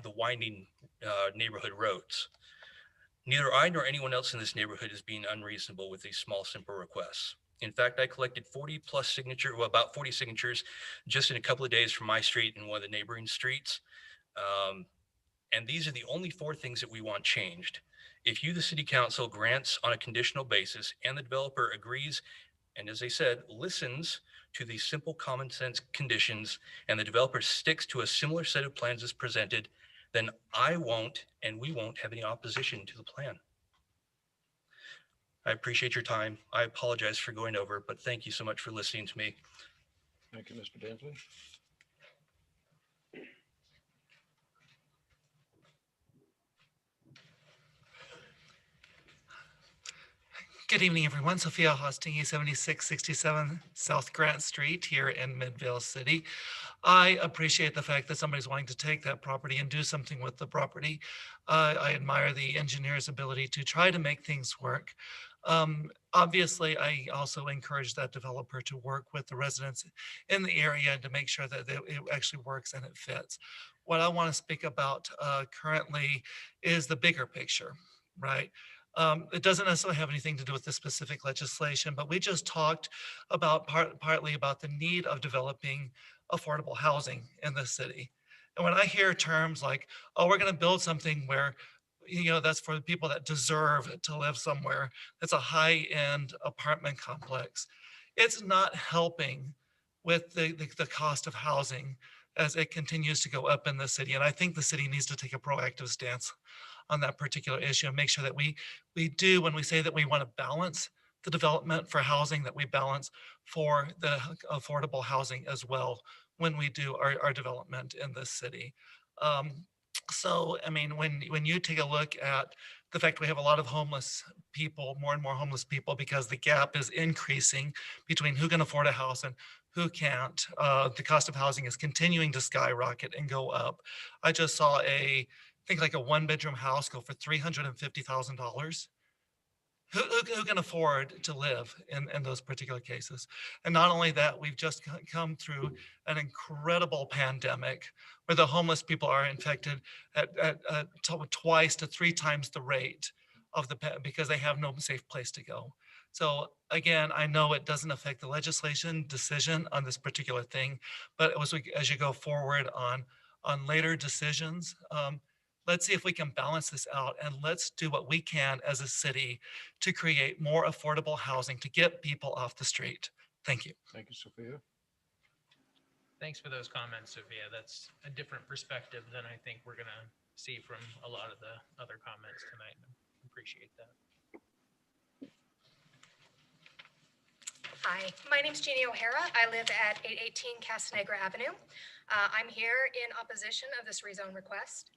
the winding neighborhood roads. Neither I nor anyone else in this neighborhood is being unreasonable with these small, simple requests. In fact, I collected about 40 signatures just in a couple of days from my street and one of the neighboring streets. And these are the only 4 things that we want changed. If you, the city council, grants on a conditional basis and the developer agrees, and as I said, listens to these simple common sense conditions and the developer sticks to a similar set of plans as presented, then I won't and we won't have any opposition to the plan. I appreciate your time. I apologize for going over, but thank you so much for listening to me. Thank you, Mr. Bentley. Good evening, everyone. Sophia Hostingi, 7667 South Grant Street here in Midvale City. I appreciate the fact that somebody's wanting to take that property and do something with the property. I admire the engineer's ability to try to make things work. Obviously, I also encourage that developer to work with the residents in the area to make sure that it actually works and it fits. What I want to speak about currently is the bigger picture, right? It doesn't necessarily have anything to do with the specific legislation, but we just talked about partly about the need of developing affordable housing in the city. And when I hear terms like, oh, we're going to build something where, that's for the people that deserve to live somewhere, that's a high-end apartment complex, it's not helping with the cost of housing as it continues to go up in the city. And I think the city needs to take a proactive stance on that particular issue and make sure that we do, when we say that we want to balance the development for housing, that we balance for the affordable housing as well when we do our development in this city. So, I mean, when you take a look at the fact we have a lot of homeless people, more and more homeless people, because the gap is increasing between who can afford a house and who can't. The cost of housing is continuing to skyrocket and go up. I just saw I think like a 1-bedroom house go for $350,000. who can afford to live in those particular cases. And not only that, we've just come through an incredible pandemic where the homeless people are infected at twice to 3 times the rate of because they have no safe place to go. So again, I know it doesn't affect the legislation decision on this particular thing, but as you go forward on later decisions, let's see if we can balance this out, and let's do what we can as a city to create more affordable housing to get people off the street. Thank you. Thank you, Sophia. Thanks for those comments, Sophia. That's a different perspective than I think we're going to see from a lot of the other comments tonight. Appreciate that. Hi, my name's Jeannie O'Hara. I live at 818 Castanegra Avenue. I'm here in opposition of this rezone request.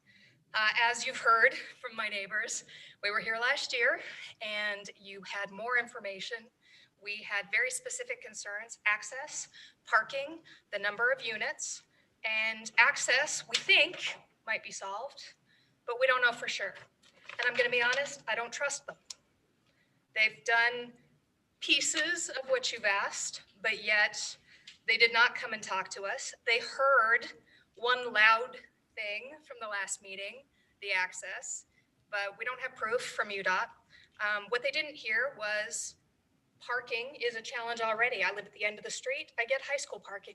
As you've heard from my neighbors, we were here last year and you had more information. We had very specific concerns: access, parking, the number of units, and access we think might be solved, but we don't know for sure. And I'm going to be honest, I don't trust them. They've done pieces of what you've asked, but yet they did not come and talk to us. They heard one loud thing from the last meeting, the access, but we don't have proof from UDOT. What they didn't hear was parking is a challenge already. I live at the end of the street. I get high school parking.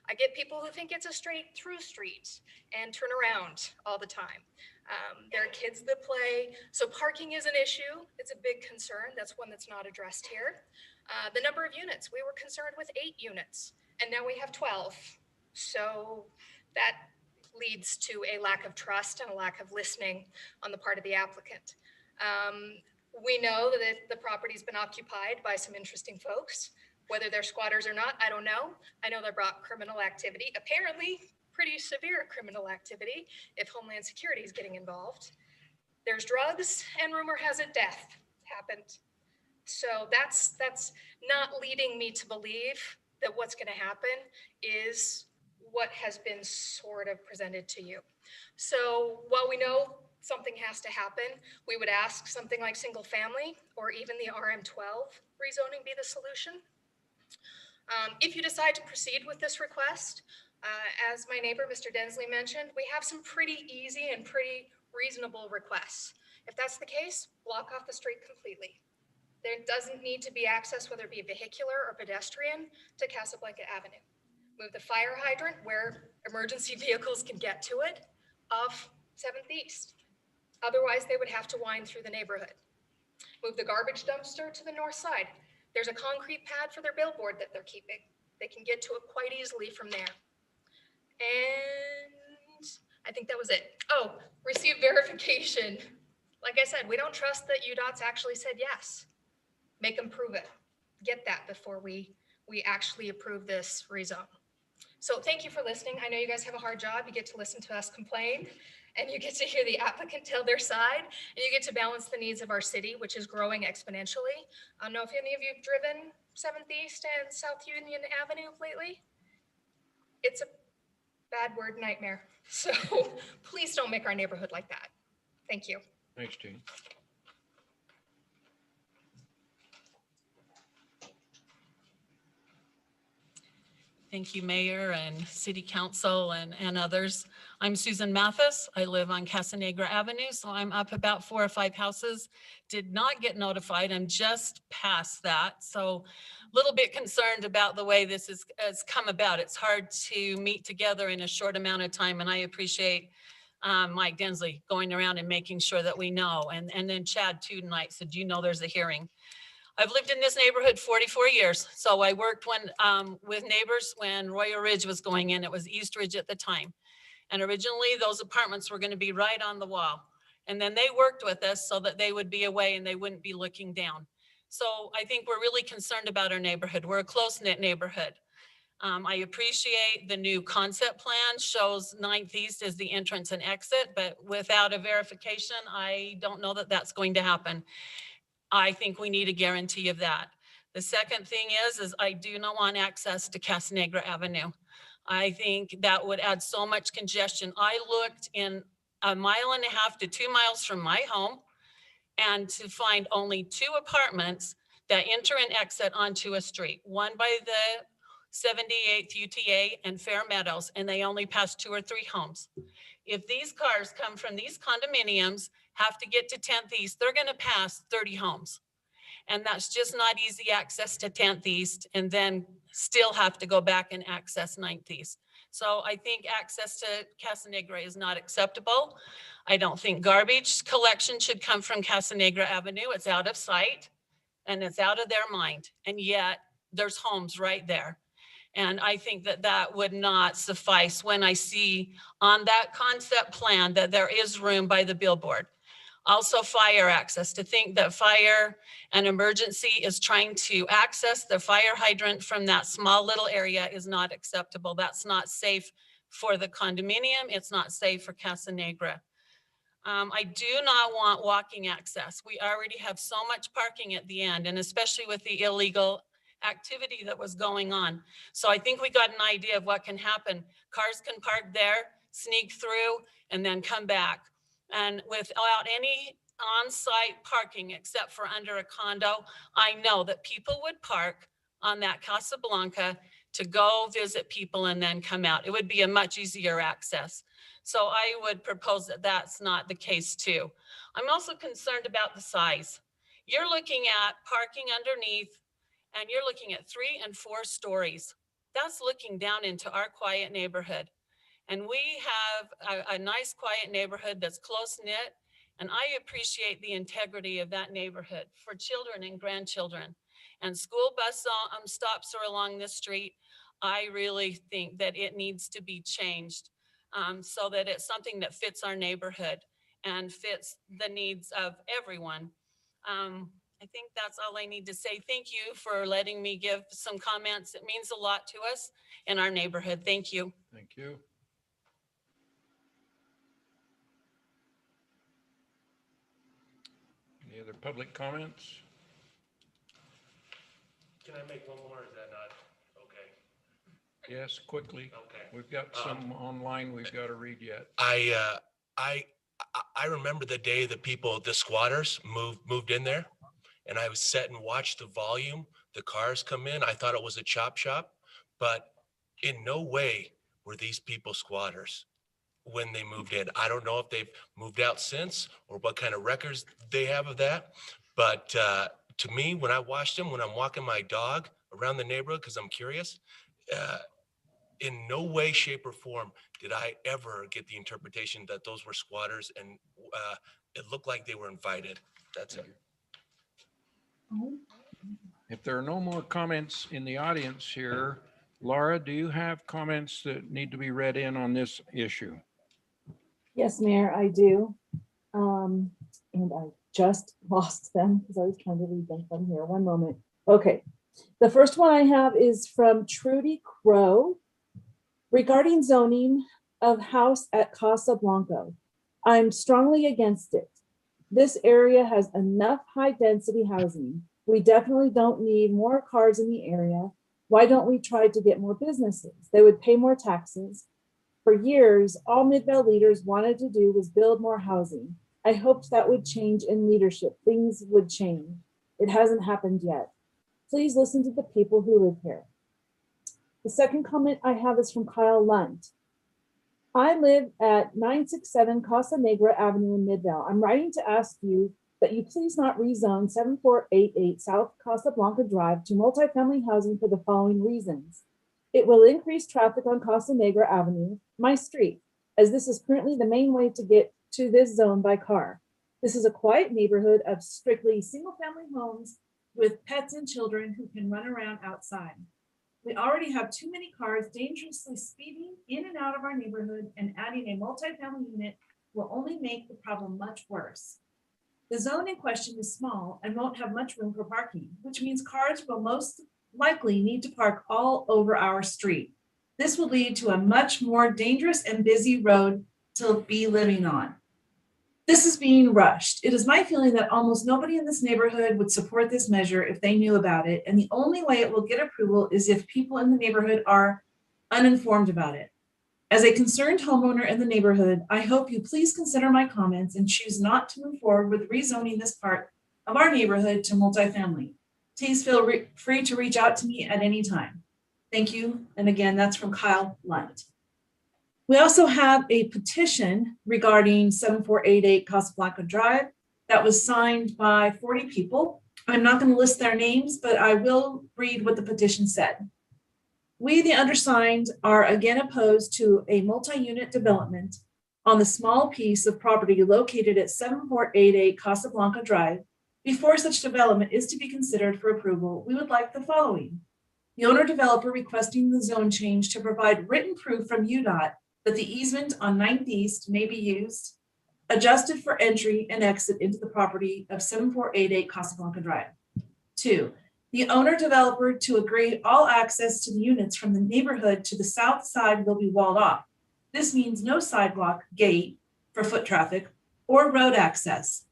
I get people who think it's a straight through street and turn around all the time. There are kids that play. So parking is an issue. It's a big concern. That's one that's not addressed here. The number of units, we were concerned with 8 units and now we have 12. So that leads to a lack of trust and a lack of listening on the part of the applicant. We know that the property's been occupied by some interesting folks. Whether they're squatters or not, I don't know. I know they brought criminal activity, apparently pretty severe criminal activity if Homeland Security is getting involved. There's drugs, and rumor has it death happened. So that's not leading me to believe that what's going to happen is what has been sort of presented to you. So while we know something has to happen, we would ask something like single family or even the RM12 rezoning be the solution. If you decide to proceed with this request, as my neighbor, Mr. Densley, mentioned, we have some pretty easy and pretty reasonable requests. If that's the case, block off the street completely. There doesn't need to be access, whether it be vehicular or pedestrian, to Casablanca Avenue. Move the fire hydrant where emergency vehicles can get to it off 7th East. Otherwise, they would have to wind through the neighborhood. Move the garbage dumpster to the north side. There's a concrete pad for their billboard that they're keeping. They can get to it quite easily from there. And I think that was it. Oh, receive verification. Like I said, we don't trust that UDOT's actually said yes. Make them prove it. Get that before we actually approve this rezone. So thank you for listening. I know you guys have a hard job. You get to listen to us complain, and you get to hear the applicant tell their side, and you get to balance the needs of our city, which is growing exponentially. I don't know if any of you have driven 7th East and South Union Avenue lately. It's a bad word nightmare. So please don't make our neighborhood like that. Thank you. Thanks, Jean. Thank you, Mayor and City Council and others. I'm Susan Mathis. I live on Castanegra Avenue, so I'm up about 4 or 5 houses. Did not get notified. I'm just past that. So a little bit concerned about the way this has come about. It's hard to meet together in a short amount of time, and I appreciate Mike Densley going around and making sure that we know. And then Chad too tonight said, you know there's a hearing. I've lived in this neighborhood 44 years. So I worked with neighbors when Royal Ridge was going in. It was East Ridge at the time. And originally those apartments were going to be right on the wall. And then they worked with us so that they would be away and they wouldn't be looking down. So I think we're really concerned about our neighborhood. We're a close-knit neighborhood. I appreciate the new concept plan shows 9th East as the entrance and exit, but without a verification, I don't know that that's going to happen. I think we need a guarantee of that. The second thing is I do not want access to Castanegra Avenue. I think that would add so much congestion. I looked in 1.5 to 2 miles from my home, and to find only 2 apartments that enter and exit onto a street, one by the 78th UTA and Fair Meadows, and they only pass 2 or 3 homes. If these cars come from these condominiums, have to get to 10th East, they're gonna pass 30 homes. And that's just not easy access to 10th East, and then still have to go back and access 9th East. So I think access to Casa Negra is not acceptable. I don't think garbage collection should come from Casa Negra Avenue. It's out of sight and it's out of their mind. And yet there's homes right there. And I think that that would not suffice when I see on that concept plan that there is room by the billboard. Also fire access, to think that fire and emergency is trying to access the fire hydrant from that small little area is not acceptable. That's not safe for the condominium. It's not safe for Casa Negra. I do not want walking access. We already have so much parking at the end, and especially with the illegal activity that was going on. So I think we got an idea of what can happen. Cars can park there, sneak through, and then come back. And without any on-site parking except for under a condo, I know that people would park on that Casa Blanca to go visit people and then come out. It would be a much easier access. So I would propose that that's not the case too. I'm also concerned about the size. You're looking at parking underneath, and you're looking at 3 and 4 stories. That's looking down into our quiet neighborhood. And we have a nice quiet neighborhood that's close knit. And I appreciate the integrity of that neighborhood for children and grandchildren. And school bus stops are along this street. I really think that it needs to be changed so that it's something that fits our neighborhood and fits the needs of everyone. I think that's all I need to say. Thank you for letting me give some comments. It means a lot to us in our neighborhood. Thank you. Thank you. Any other public comments? Can I make one more? Is that not okay? Yes, quickly. Okay. We've got some online we've got to read yet. I remember the day that the squatters moved in there, and I was sat and watched the volume, the cars come in. I thought it was a chop shop, but in no way were these people squatters when they moved in. I don't know if they've moved out since or what kind of records they have of that. But to me, when I watched them, when I'm walking my dog around the neighborhood, because I'm curious, in no way, shape, or form did I ever get the interpretation that those were squatters, and it looked like they were invited. That's it. If there are no more comments in the audience here, Laura, do you have comments that need to be read in on this issue? Yes, Mayor, I do. And I just lost them because I was trying to read them from here. One moment. Okay. The first one I have is from Trudy Crow regarding zoning of house at Casa Blanco. I'm strongly against it. This area has enough high density housing. We definitely don't need more cars in the area. Why don't we try to get more businesses? They would pay more taxes. For years, all Midvale leaders wanted to do was build more housing. I hoped that would change in leadership. Things would change. It hasn't happened yet. Please listen to the people who live here. The second comment I have is from Kyle Lunt. I live at 967 Casa Negra Avenue in Midvale. I'm writing to ask you that you please not rezone 7488 South Casa Blanca Drive to multifamily housing for the following reasons. It will increase traffic on Casa Negra Avenue, my street, as this is currently the main way to get to this zone by car. This is a quiet neighborhood of strictly single-family homes with pets and children who can run around outside. We already have too many cars dangerously speeding in and out of our neighborhood, and adding a multifamily unit will only make the problem much worse. The zone in question is small and won't have much room for parking, which means cars will most likely need to park all over our street. This will lead to a much more dangerous and busy road to be living on. This is being rushed. It is my feeling that almost nobody in this neighborhood would support this measure if they knew about it, and the only way it will get approval is if people in the neighborhood are uninformed about it. As a concerned homeowner in the neighborhood, I hope you please consider my comments and choose not to move forward with rezoning this part of our neighborhood to multifamily. Please feel free to reach out to me at any time. Thank you. And again, that's from Kyle Lunt. We also have a petition regarding 7488 Casablanca Drive that was signed by 40 people. I'm not going to list their names, but I will read what the petition said. We, the undersigned, are again opposed to a multi-unit development on the small piece of property located at 7488 Casablanca Drive. Before such development is to be considered for approval, we would like the following. The owner developer requesting the zone change to provide written proof from UDOT that the easement on 9th East may be used, adjusted for entry and exit into the property of 7488 Casablanca Drive. 2, the owner developer to agree all access to the units from the neighborhood to the south side will be walled off. This means no sidewalk, gate for foot traffic, or road access.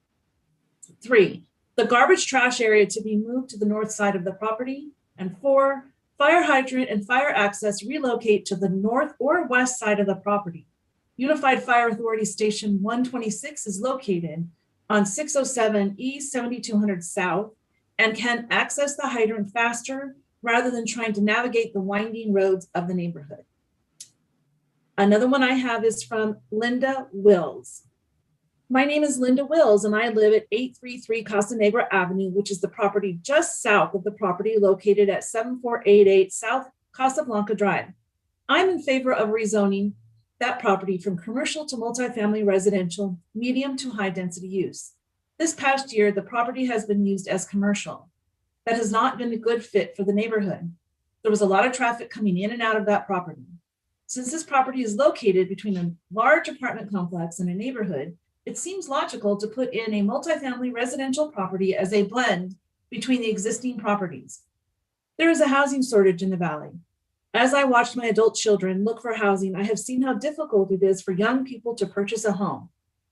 3, the garbage trash area to be moved to the north side of the property. And 4, fire hydrant and fire access relocate to the north or west side of the property. Unified Fire Authority Station 126 is located on 607 East 7200 South and can access the hydrant faster rather than trying to navigate the winding roads of the neighborhood. Another one I have is from Linda Wills. My name is Linda Wills and I live at 833 Casa Negra Avenue, which is the property just south of the property located at 7488 South Casablanca Drive. I'm in favor of rezoning that property from commercial to multifamily residential, medium to high density use. This past year, the property has been used as commercial. That has not been a good fit for the neighborhood. There was a lot of traffic coming in and out of that property. Since this property is located between a large apartment complex and a neighborhood, it seems logical to put in a multifamily residential property as a blend between the existing properties. There is a housing shortage in the valley. As I watched my adult children look for housing, I have seen how difficult it is for young people to purchase a home.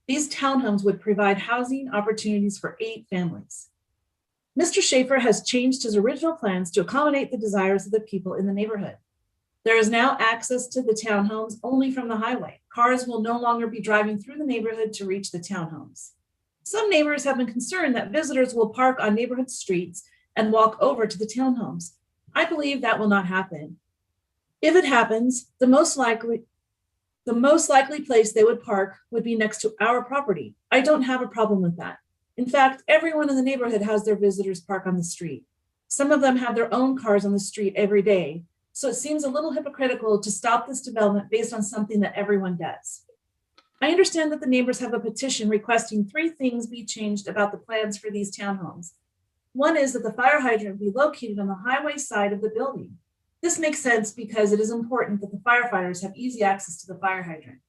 These townhomes would provide housing opportunities for 8 families. Mr. Schaefer has changed his original plans to accommodate the desires of the people in the neighborhood. There is now access to the townhomes only from the highway. Cars will no longer be driving through the neighborhood to reach the townhomes. Some neighbors have been concerned that visitors will park on neighborhood streets and walk over to the townhomes. I believe that will not happen. If it happens, the most likely place they would park would be next to our property. I don't have a problem with that. In fact, everyone in the neighborhood has their visitors park on the street. Some of them have their own cars on the street every day. So it seems a little hypocritical to stop this development based on something that everyone does. I understand that the neighbors have a petition requesting 3 things be changed about the plans for these townhomes. One is that the fire hydrant be located on the highway side of the building. This makes sense because it is important that the firefighters have easy access to the fire hydrant.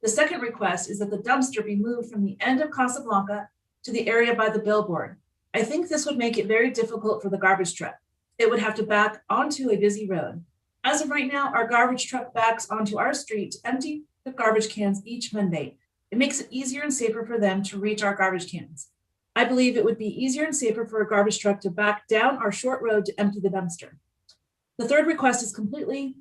The second request is that the dumpster be moved from the end of Casablanca to the area by the billboard. I think this would make it very difficult for the garbage truck. It would have to back onto a busy road. As of right now, our garbage truck backs onto our street to empty the garbage cans each Monday. It makes it easier and safer for them to reach our garbage cans. I believe it would be easier and safer for a garbage truck to back down our short road to empty the dumpster. The third request is completely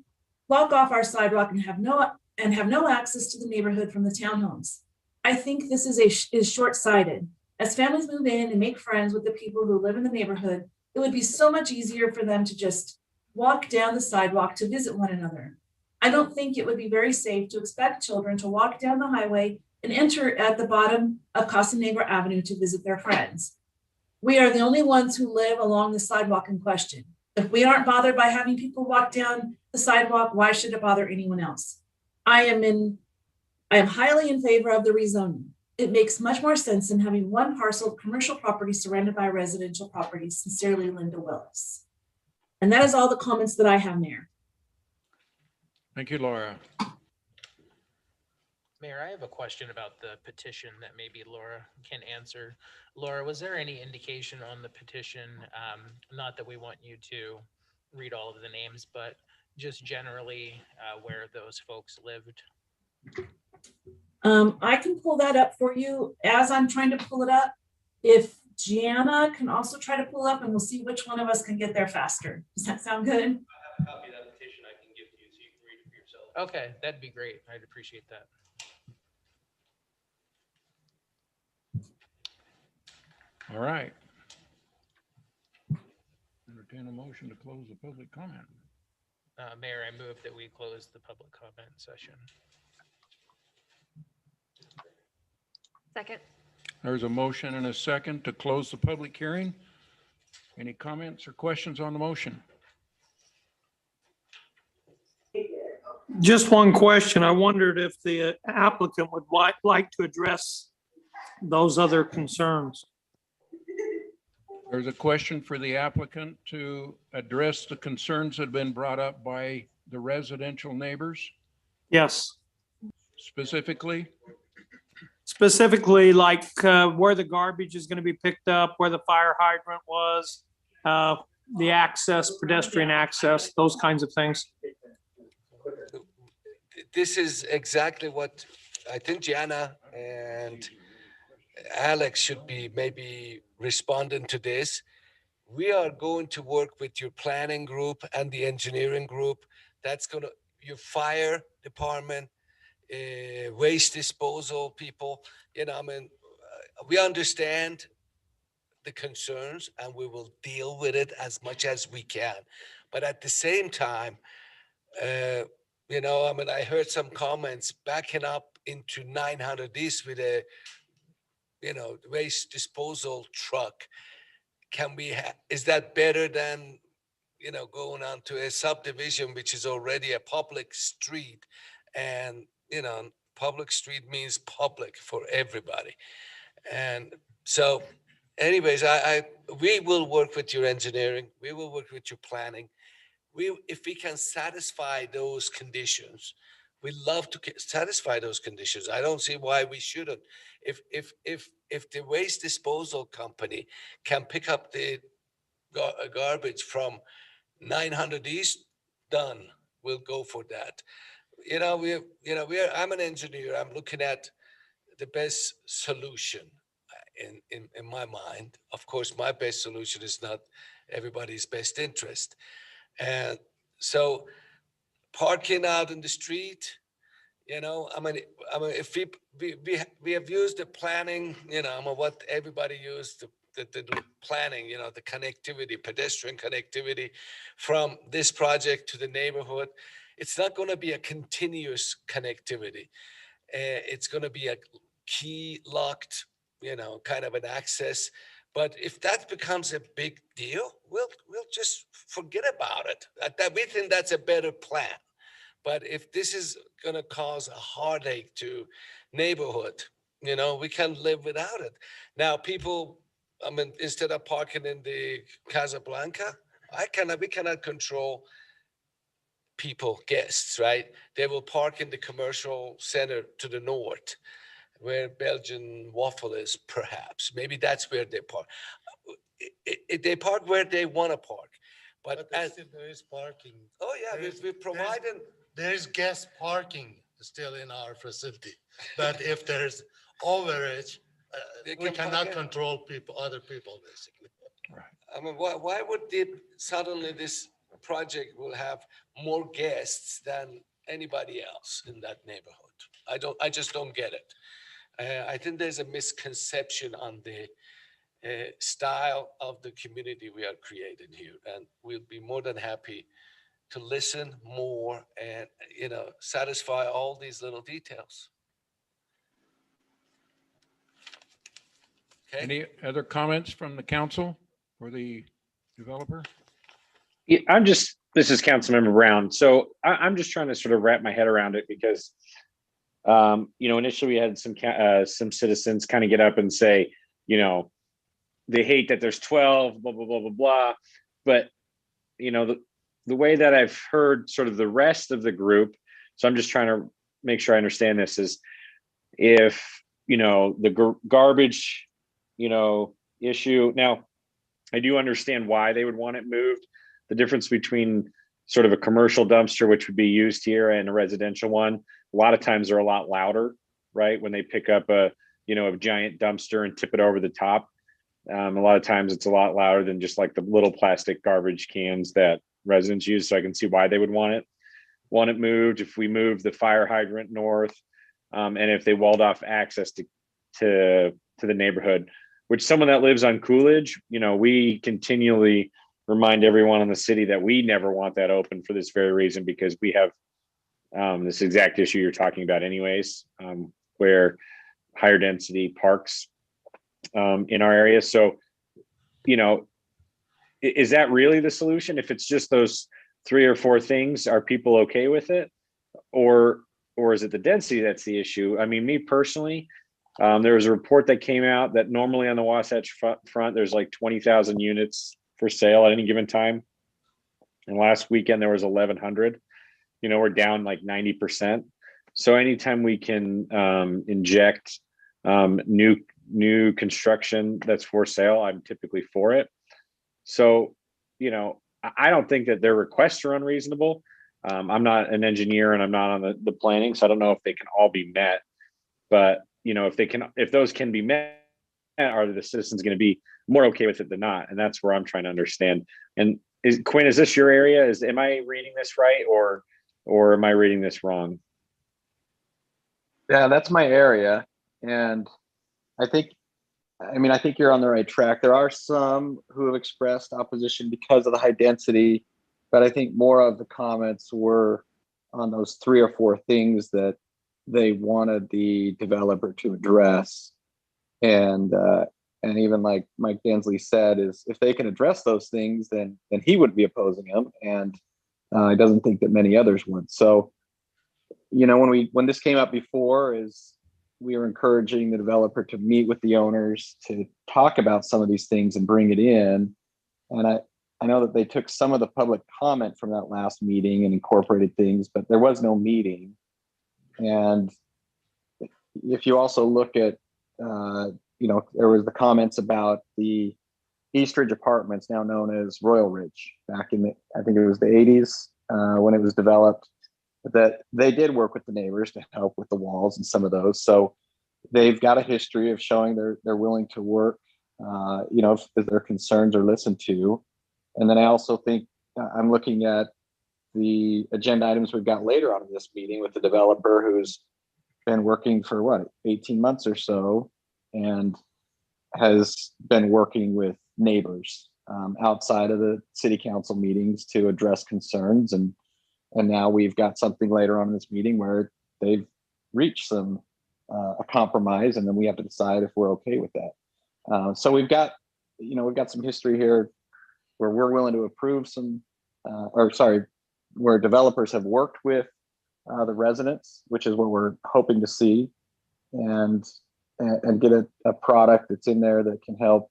block off our sidewalk and have no access to the neighborhood from the townhomes. I think this is short-sighted. As families move in and make friends with the people who live in the neighborhood, it would be so much easier for them to just walk down the sidewalk to visit one another. I don't think it would be very safe to expect children to walk down the highway and enter at the bottom of Casa Negra Avenue to visit their friends. We are the only ones who live along the sidewalk in question. If we aren't bothered by having people walk down the sidewalk, why should it bother anyone else? I am highly in favor of the rezoning. It makes much more sense than having one parcel of commercial property surrounded by residential property. Sincerely, Linda Willis. And that is all the comments that I have, Mayor. Thank you, Laura. Mayor, I have a question about the petition that maybe Laura can answer. Laura, was there any indication on the petition, not that we want you to read all of the names, but just generally where those folks lived? I can pull that up for you. As I'm trying to pull it up, if Gianna can also try to pull up and we'll see which one of us can get there faster. Does that sound good? I have a copy of that petition I can give to you so you can read it for yourself. Okay, that'd be great. I'd appreciate that. All right. Entertain a motion to close the public comment. Mayor, I move that we close the public comment session. Second. There's a motion and a second to close the public hearing. Any comments or questions on the motion? Just one question. I wondered if the applicant would like to address those other concerns. There's a question for the applicant to address the concerns that have been brought up by the residential neighbors. Yes, Specifically, like where the garbage is going to be picked up, where the fire hydrant was, the access, pedestrian access, those kinds of things. This is exactly what I think Gianna and Alex should be maybe responding to this. We are going to work with your planning group and the engineering group. That's gonna, your fire department, waste disposal people, you know, I mean, we understand the concerns and we will deal with it as much as we can. But at the same time, you know, I mean, I heard some comments backing up into 900 East with a, you know, waste disposal truck. Can we, is that better than, you know, going on to a subdivision, which is already a public street? And, you know, public street means public for everybody. And so anyways, we will work with your engineering. We will work with your planning. If we can satisfy those conditions, we love to satisfy those conditions. I don't see why we shouldn't. If the waste disposal company can pick up the garbage from 900 East, done. We'll go for that. You know, I'm an engineer. I'm looking at the best solution in my mind. Of course, my best solution is not everybody's best interest. And so parking out in the street, you know, I mean, if we have used the planning, you know, I mean, what everybody used, the planning, you know, the connectivity, pedestrian connectivity from this project to the neighborhood. It's not going to be a continuous connectivity. It's going to be a key locked, you know, kind of an access. But if that becomes a big deal, we'll just forget about it. That we think that's a better plan. But if this is going to cause a heartache to neighborhood, you know, we can live without it. Now, people, I mean, instead of parking in the Casablanca, we cannot control people, guests, right? They will park in the commercial center to the north, where Belgian waffle is, perhaps. Maybe that's where they park. They park where they want to park. But there is parking. Oh yeah, we're providing. There's guest parking still in our facility. But if there's overage, we cannot control other people, basically. Right. I mean, why would suddenly this project will have more guests than anybody else in that neighborhood? I just don't get it. I think there's a misconception on the style of the community we are creating here, and we'll be more than happy to listen more and, you know, satisfy all these little details. Okay. Any other comments from the council or the developer? Yeah, this is Councilmember Brown. So I'm just trying to sort of wrap my head around it because, you know, initially we had some citizens kind of get up and say, you know, they hate that there's 12, blah, blah, blah, blah, blah. But, you know, the way that I've heard sort of the rest of the group, so I'm just trying to make sure I understand this, is if, you know, the garbage, you know, issue. Now, I do understand why they would want it moved. The difference between sort of a commercial dumpster, which would be used here, and a residential one, a lot of times they're a lot louder, right? When they pick up a giant dumpster and tip it over the top. A lot of times it's a lot louder than just like the little plastic garbage cans that residents use. So I can see why they would want it. want it moved, if we move the fire hydrant north, and if they walled off access to the neighborhood, which someone that lives on Coolidge, we continually remind everyone in the city that we never want that open for this very reason, because we have this exact issue you're talking about anyways, where higher density parks in our area. So, is that really the solution? If it's just those 3 or 4 things, are people okay with it? Or is it the density that's the issue? I mean, me personally, there was a report that came out that normally on the Wasatch front, there's like 20,000 units for sale at any given time. And last weekend there was 1,100. We're down like 90%. So anytime we can inject new construction that's for sale, I'm typically for it. So, I don't think that their requests are unreasonable. I'm not an engineer and I'm not on the planning, so I don't know if they can all be met. But if those can be met, are the citizens going to be more okay with it than not? And that's where I'm trying to understand. And Quinn, is this your area? Am I reading this right, or am I reading this wrong? Yeah, that's my area. And I think you're on the right track. There are some who have expressed opposition because of the high density, but I think more of the comments were on those 3 or 4 things that they wanted the developer to address. And even like Mike Dansley said, is if they can address those things, then he would be opposing them. And he doesn't think that many others would. So, when this came up before, is we were encouraging the developer to meet with the owners to talk about some of these things and bring it in. And I know that they took some of the public comment from that last meeting and incorporated things, but there was no meeting. And if you also look at, there was the comments about the East Ridge Apartments, now known as Royal Ridge, back in I think it was the 80s when it was developed, that they did work with the neighbors to help with the walls and some of those. So they've got a history of showing they're willing to work, if their concerns are listened to. And then I also think I'm looking at the agenda items we've got later on in this meeting with the developer who's been working for 18 months or so, and has been working with neighbors outside of the city council meetings to address concerns. And now we've got something later on in this meeting where they've reached a compromise, and then we have to decide if we're okay with that. So we've got some history here where we're willing to approve where developers have worked with the residents, which is what we're hoping to see, and get a product that's in there that can help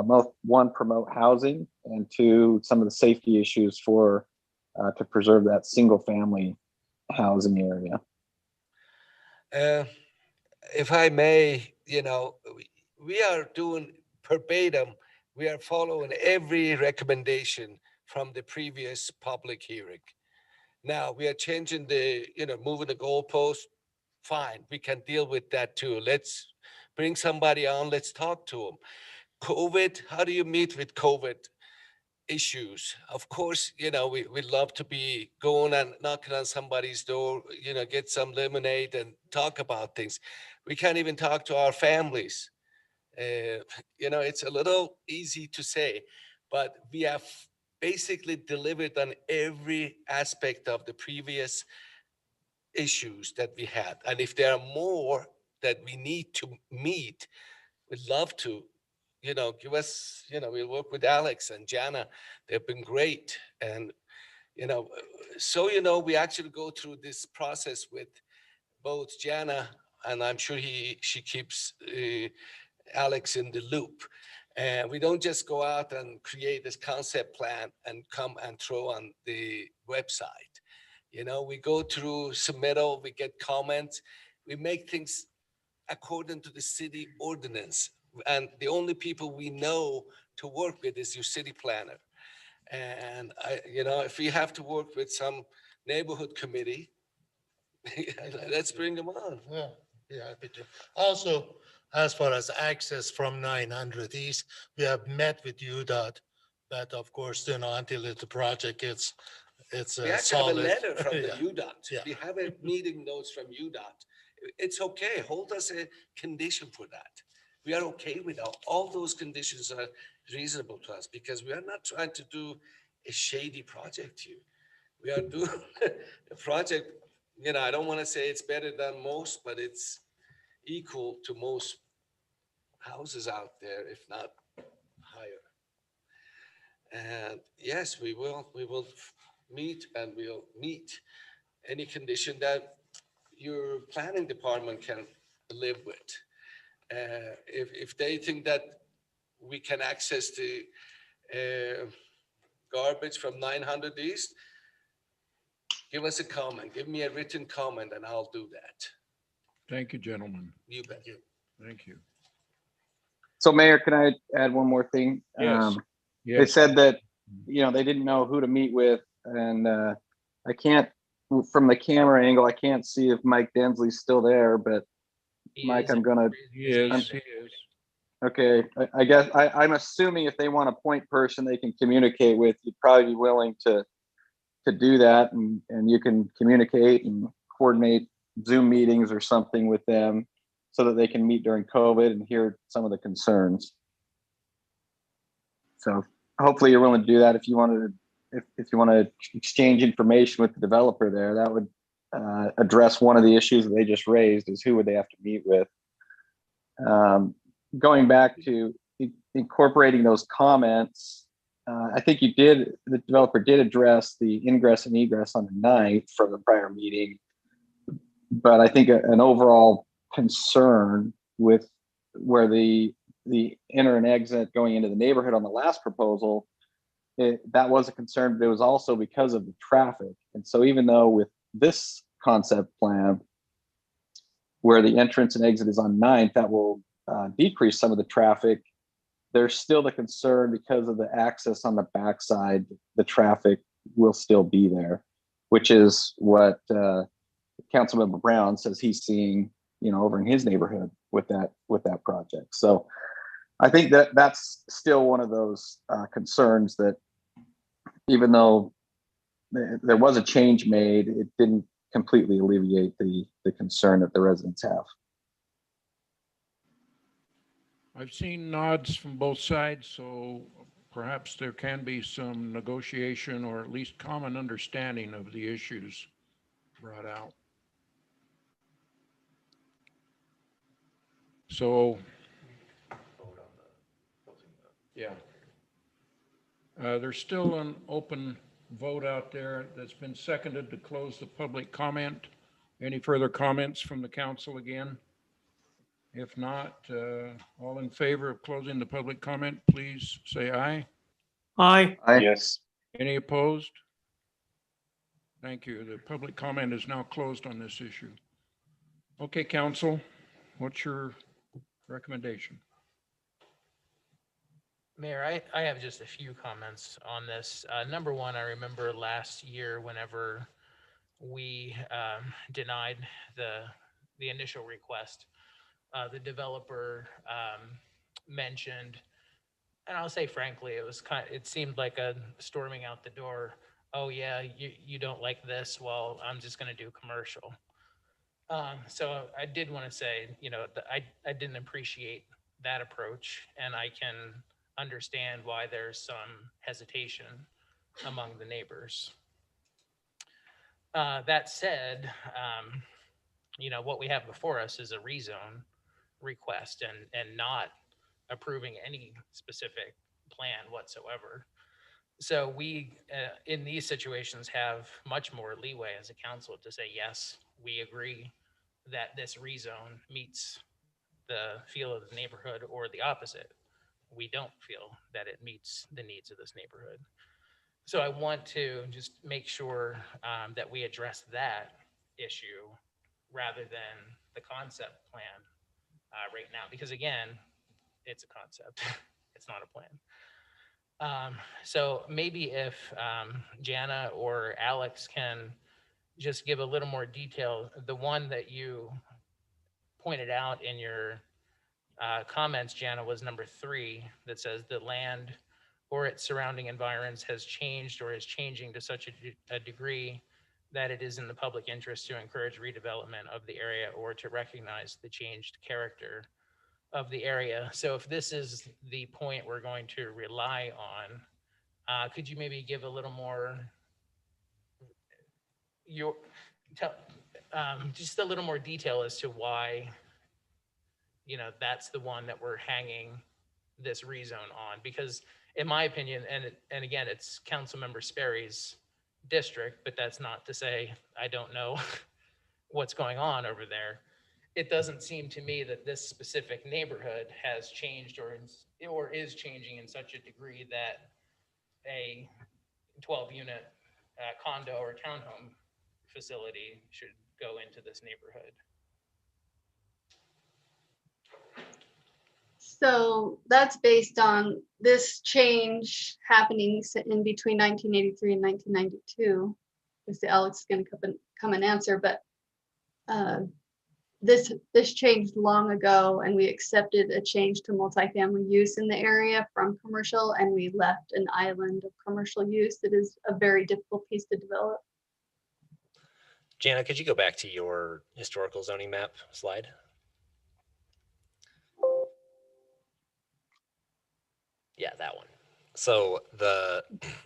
both, 1, promote housing, and 2, some of the safety issues to preserve that single family housing area. If I may, we are doing verbatim, we are following every recommendation from the previous public hearing. Now we are changing moving the goalpost. Fine, we can deal with that too. Let's bring somebody on, let's talk to them. COVID, how do you meet with COVID issues? Of course, we'd love to be going and knocking on somebody's door, get some lemonade and talk about things. We can't even talk to our families. It's a little easy to say, but we have basically delivered on every aspect of the previous issues that we had. And if there are more that we need to meet, we'd love to, give us, we'll work with Alex and Jana. They've been great. And, we actually go through this process with both Jana, and I'm sure she keeps Alex in the loop. And we don't just go out and create this concept plan and come and throw on the website. We go through submittal, we get comments, we make things according to the city ordinance. And the only people we know to work with is your city planner. And if we have to work with some neighborhood committee, let's bring them on. Yeah, happy to. Also, as far as access from 900 East, we have met with UDOT, but of course, until the project gets it's We a actually have a solid. letter from the Yeah. UDOT. Yeah. We have a meeting notes from UDOT. It's okay. Hold us a condition for that. We are okay with all those conditions are reasonable to us because we are not trying to do a shady project here. We are doing a project, I don't want to say it's better than most, but it's equal to most houses out there, if not higher. And yes, we will meet and we'll meet any condition that your planning department can live with. If they think that we can access the garbage from 900 East, give us a comment, give me a written comment and I'll do that. Thank you, gentlemen. You bet. Thank you. So Mayor, can I add one more thing? Yes. They said that, they didn't know who to meet with, and I can't, from the camera angle, I can't see if Mike Densley's still there, but Mike, I'm gonna. He is. Okay, I guess, I'm assuming if they want a point person they can communicate with, you'd probably be willing to do that, and you can communicate and coordinate Zoom meetings or something with them so that they can meet during COVID and hear some of the concerns. So hopefully you're willing to do that. If you wanted to, if you want to exchange information with the developer there, that would address one of the issues that they just raised, is who would they have to meet with. Going back to incorporating those comments, I think the developer did address the ingress and egress on the 9th from the prior meeting, but I think an overall concern with where the enter and exit going into the neighborhood on the last proposal, that was a concern, but it was also because of the traffic. And so even though with this concept plan, where the entrance and exit is on 9th, that will decrease some of the traffic, there's still the concern because of the access on the backside, the traffic will still be there, which is what Councilmember Brown says he's seeing, over in his neighborhood with that project. So I think that that's still one of those concerns that even though there was a change made, it didn't completely alleviate the concern that the residents have. I've seen nods from both sides, so perhaps there can be some negotiation or at least common understanding of the issues brought out. So, yeah. There's still an open vote out there that's been seconded to close the public comment. Any further comments from the council again? If not, all in favor of closing the public comment, please say aye. Aye. Yes. Any opposed? Thank you. The public comment is now closed on this issue. Okay, council, what's your recommendation? Mayor, I have just a few comments on this. Number one, I remember last year whenever we denied the initial request, the developer mentioned, and I'll say frankly, it seemed like a storming out the door. Oh yeah, you don't like this? Well, I'm just going to do commercial. So I did want to say, I didn't appreciate that approach, and I can understand why there's some hesitation among the neighbors. That said, what we have before us is a rezone request and not approving any specific plan whatsoever. So we, in these situations, have much more leeway as a council to say, yes, we agree that this rezone meets the feel of the neighborhood, or the opposite. We don't feel that it meets the needs of this neighborhood. So I want to just make sure that we address that issue rather than the concept plan right now, because again, it's a concept, it's not a plan. So maybe if Jana or Alex can just give a little more detail, the one that you pointed out in your comments, Jana, was number 3, that says the land or its surrounding environs has changed or is changing to such a degree that it is in the public interest to encourage redevelopment of the area or to recognize the changed character of the area. So if this is the point we're going to rely on, could you maybe give a little more just a little more detail as to why, that's the one that we're hanging this rezone on? Because in my opinion, and again, it's Councilmember Sperry's district, but that's not to say I don't know what's going on over there. It doesn't seem to me that this specific neighborhood has changed or is changing in such a degree that a 12-unit condo or townhome facility should go into this neighborhood. So that's based on this change happening in between 1983 and 1992. Alex is going to come and answer, but this changed long ago, and we accepted a change to multifamily use in the area from commercial, and we left an island of commercial use that is a very difficult piece to develop. Jana, could you go back to your historical zoning map slide? Yeah, that one. So the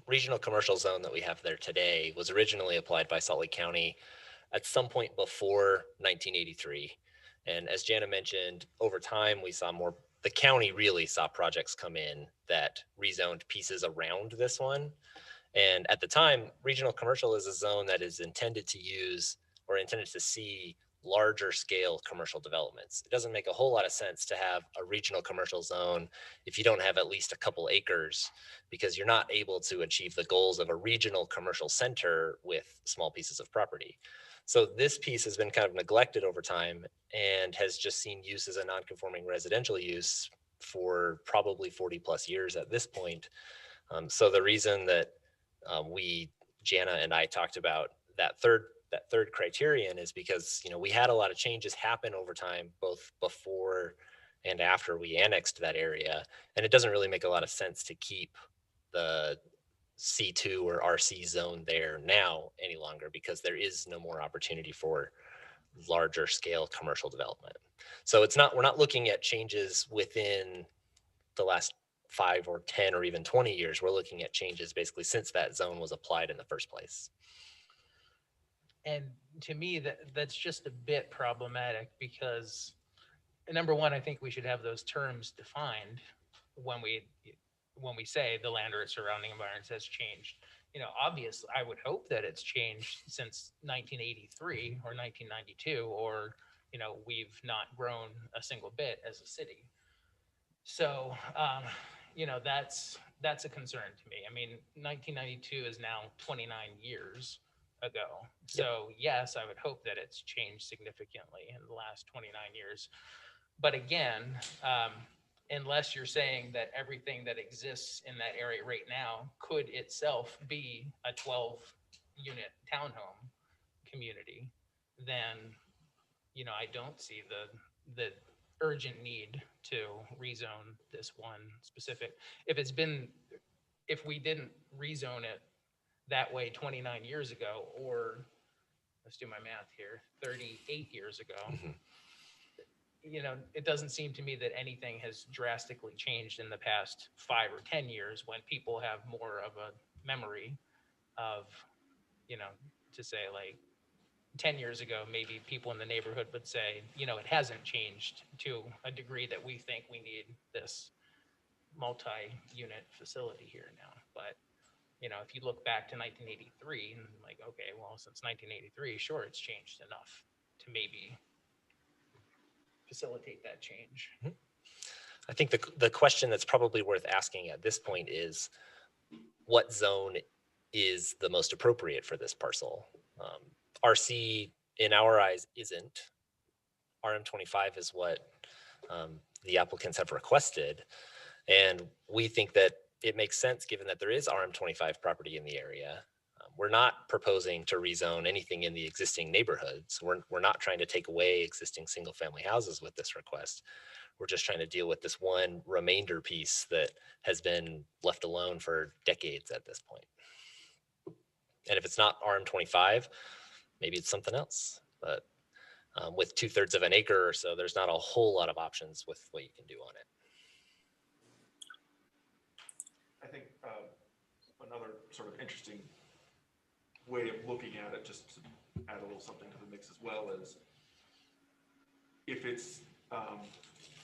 regional commercial zone that we have there today was originally applied by Salt Lake County at some point before 1983. And as Jana mentioned, over time, the county really saw projects come in that rezoned pieces around this one. And at the time, regional commercial is a zone that is intended to see larger scale commercial developments. It doesn't make a whole lot of sense to have a regional commercial zone if you don't have at least a couple acres, because you're not able to achieve the goals of a regional commercial center with small pieces of property. So this piece has been kind of neglected over time and has just seen use as a non-conforming residential use for probably 40 plus years at this point. So the reason that Jana and I talked about that third criterion is because, we had a lot of changes happen over time, both before and after we annexed that area. And it doesn't really make a lot of sense to keep the C2 or RC zone there now any longer, because there is no more opportunity for larger scale commercial development. So we're not looking at changes within the last 5 or 10 or even 20 years. We're looking at changes basically since that zone was applied in the first place. And to me, that's just a bit problematic, because number one, I think we should have those terms defined when we say the land or its surrounding environments has changed. Obviously, I would hope that it's changed since 1983 or 1992, or we've not grown a single bit as a city. So that's a concern to me. I mean, 1992 is now 29 years ago. So yes, I would hope that it's changed significantly in the last 29 years. But again, unless you're saying that everything that exists in that area right now could itself be a 12-unit townhome community, then I don't see the urgent need to rezone this one specific. If we didn't rezone it that way 29 years ago, or let's do my math here, 38 years ago, it doesn't seem to me that anything has drastically changed in the past 5 or 10 years, when people have more of a memory of, to say like 10 years ago, maybe people in the neighborhood would say, it hasn't changed to a degree that we think we need this multi-unit facility here now. But if you look back to 1983 and like, okay, well, since 1983, sure, it's changed enough to maybe facilitate that change. I think the question that's probably worth asking at this point is, what zone is the most appropriate for this parcel? RC, in our eyes, isn't. RM25 is what the applicants have requested. And we think that it makes sense, given that there is RM25 property in the area. We're not proposing to rezone anything in the existing neighborhoods. We're not trying to take away existing single family houses with this request. we're just trying to deal with this one remainder piece that has been left alone for decades at this point. And if it's not RM25, maybe it's something else. But with 2/3 of an acre or so, there's not a whole lot of options with what you can do on it. I think another sort of interesting way of looking at it, just to add a little something to the mix as well, is if it's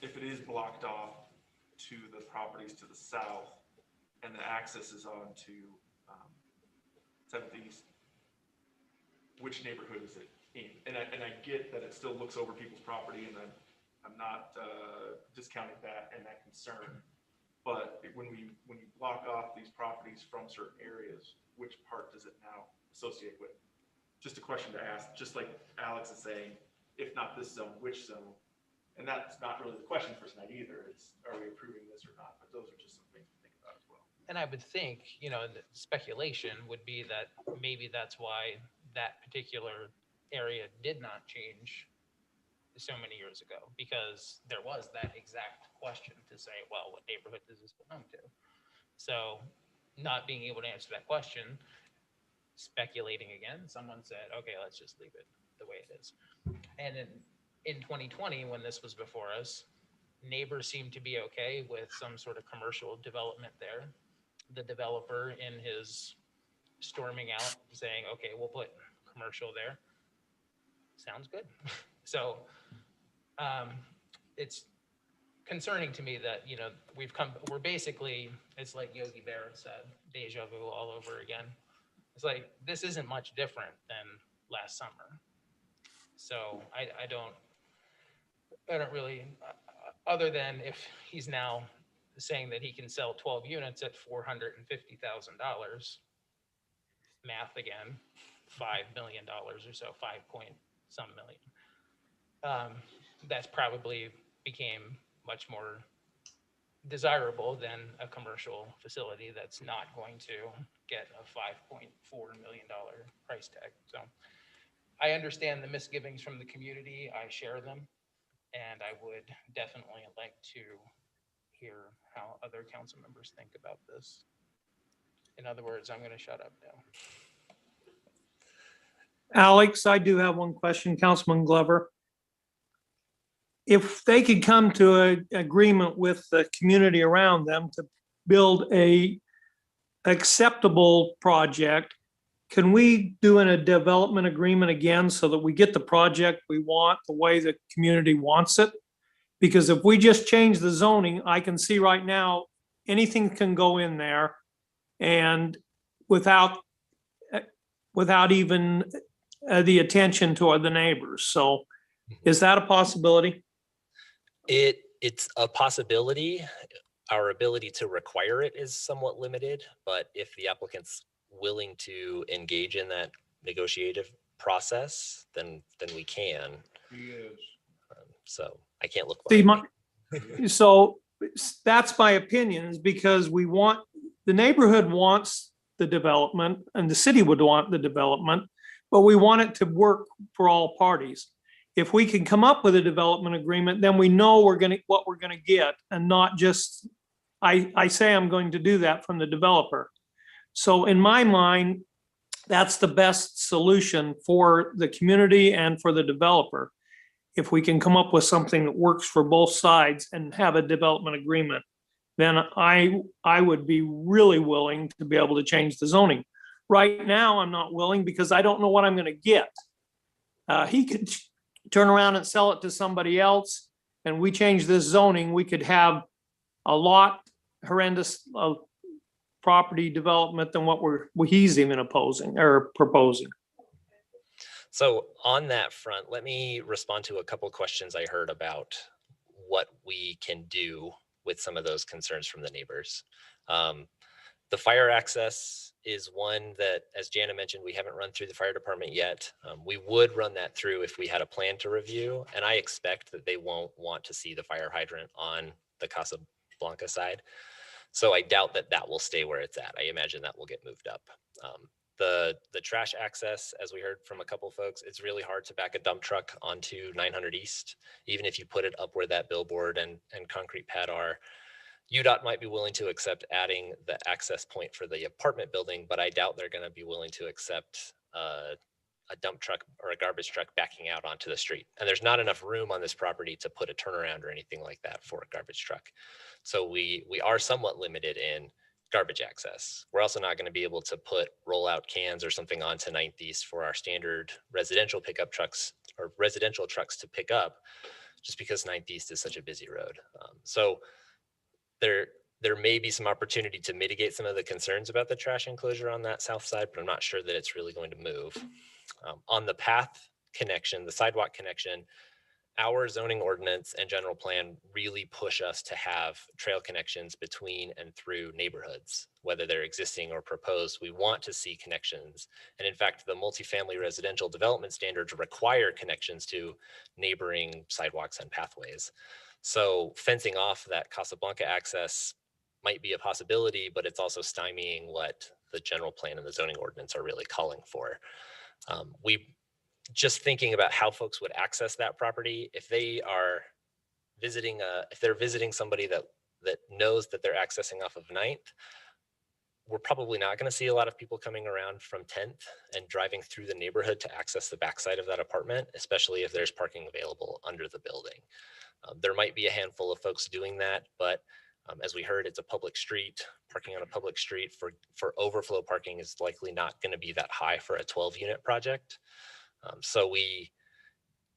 if it is blocked off to the properties to the south and the access is on to 7th East, which neighborhood is it in? And I get that it still looks over people's property, and I'm not discounting that and that concern. But when you block off these properties from certain areas, which part does it now associate with? Just a question to ask, just like Alex is saying, if not this zone, which zone? And that's not really the question for tonight either. It's, are we approving this or not? But those are just some things to think about as well. And I would think, you know, the speculation would be that maybe that's why that particular area did not change so many years ago, because there was that exact question to say, well, what neighborhood does this belong to? So not being able to answer that question, speculating again, someone said, okay, let's just leave it the way it is. And in 2020, when this was before us, neighbors seemed to be okay with some sort of commercial development there. The developer in his storming out saying, okay, we'll put commercial there. Sounds good. So it's concerning to me that, you know, we're basically, it's like Yogi Berra said, deja vu all over again. It's like, this isn't much different than last summer. So I don't really, other than if he's now saying that he can sell 12 units at $450,000, math again, $5 million or so, 5-point-some million. That's probably became much more desirable than a commercial facility that's not going to get a $5.4 million price tag. So I understand the misgivings from the community. I share them. And I would definitely like to hear how other council members think about this. In other words, I'm going to shut up now. Alex, I do have one question, Councilman Glover. If they could come to an agreement with the community around them to build a acceptable project, can we do a development agreement again so that we get the project we want the way the community wants it? Because if we just change the zoning, I can see right now, anything can go in there and without even the attention to the neighbors. So is that a possibility? It's a possibility. Our ability to require it is somewhat limited, but if the applicant's willing to engage in that negotiative process, then we can. He is. So I can't look. See, so that's my opinion, is because the neighborhood wants the development and the city would want the development, but we want it to work for all parties. If we can come up with a development agreement, then we know what we're gonna get, and not just, I say I'm going to do that from the developer. So in my mind, that's the best solution for the community and for the developer. If we can come up with something that works for both sides and have a development agreement, then I would be really willing to be able to change the zoning. Right now, I'm not willing because I don't know what I'm gonna get. He could turn around and sell it to somebody else, and we change this zoning, we could have a lot horrendous property development than what he's even opposing or proposing. So on that front, let me respond to a couple of questions I heard about what we can do with some of those concerns from the neighbors. The fire access is one that, as Jana mentioned, we haven't run through the fire department yet. We would run that through if we had a plan to review, and I expect that they won't want to see the fire hydrant on the Casa Blanca side. So I doubt that will stay where it's at. I imagine that will get moved up. The trash access, as we heard from a couple folks, it's really hard to back a dump truck onto 900 East, even if you put it up where that billboard and concrete pad are. UDOT might be willing to accept adding the access point for the apartment building, but I doubt they're going to be willing to accept a dump truck or a garbage truck backing out onto the street. And there's not enough room on this property to put a turnaround or anything like that for a garbage truck. So we are somewhat limited in garbage access. We're also not going to be able to put rollout cans or something onto 9th East for our standard residential pickup trucks or residential trucks to pick up, just because 9th East is such a busy road. So there may be some opportunity to mitigate some of the concerns about the trash enclosure on that south side, but I'm not sure that it's really going to move. On the path connection, the sidewalk connection, our zoning ordinance and general plan really push us to have trail connections between and through neighborhoods, whether they're existing or proposed. We want to see connections. And in fact, the multifamily residential development standards require connections to neighboring sidewalks and pathways. So fencing off that Casablanca access might be a possibility, but it's also stymieing what the general plan and the zoning ordinance are really calling for. We just thinking about how folks would access that property, if they are visiting, if they're visiting somebody that knows that they're accessing off of 9th, we're probably not going to see a lot of people coming around from 10th and driving through the neighborhood to access the backside of that apartment, especially if there's parking available under the building. There might be a handful of folks doing that, but as we heard, it's a public street. Parking on a public street for overflow parking is likely not going to be that high for a 12-unit project. So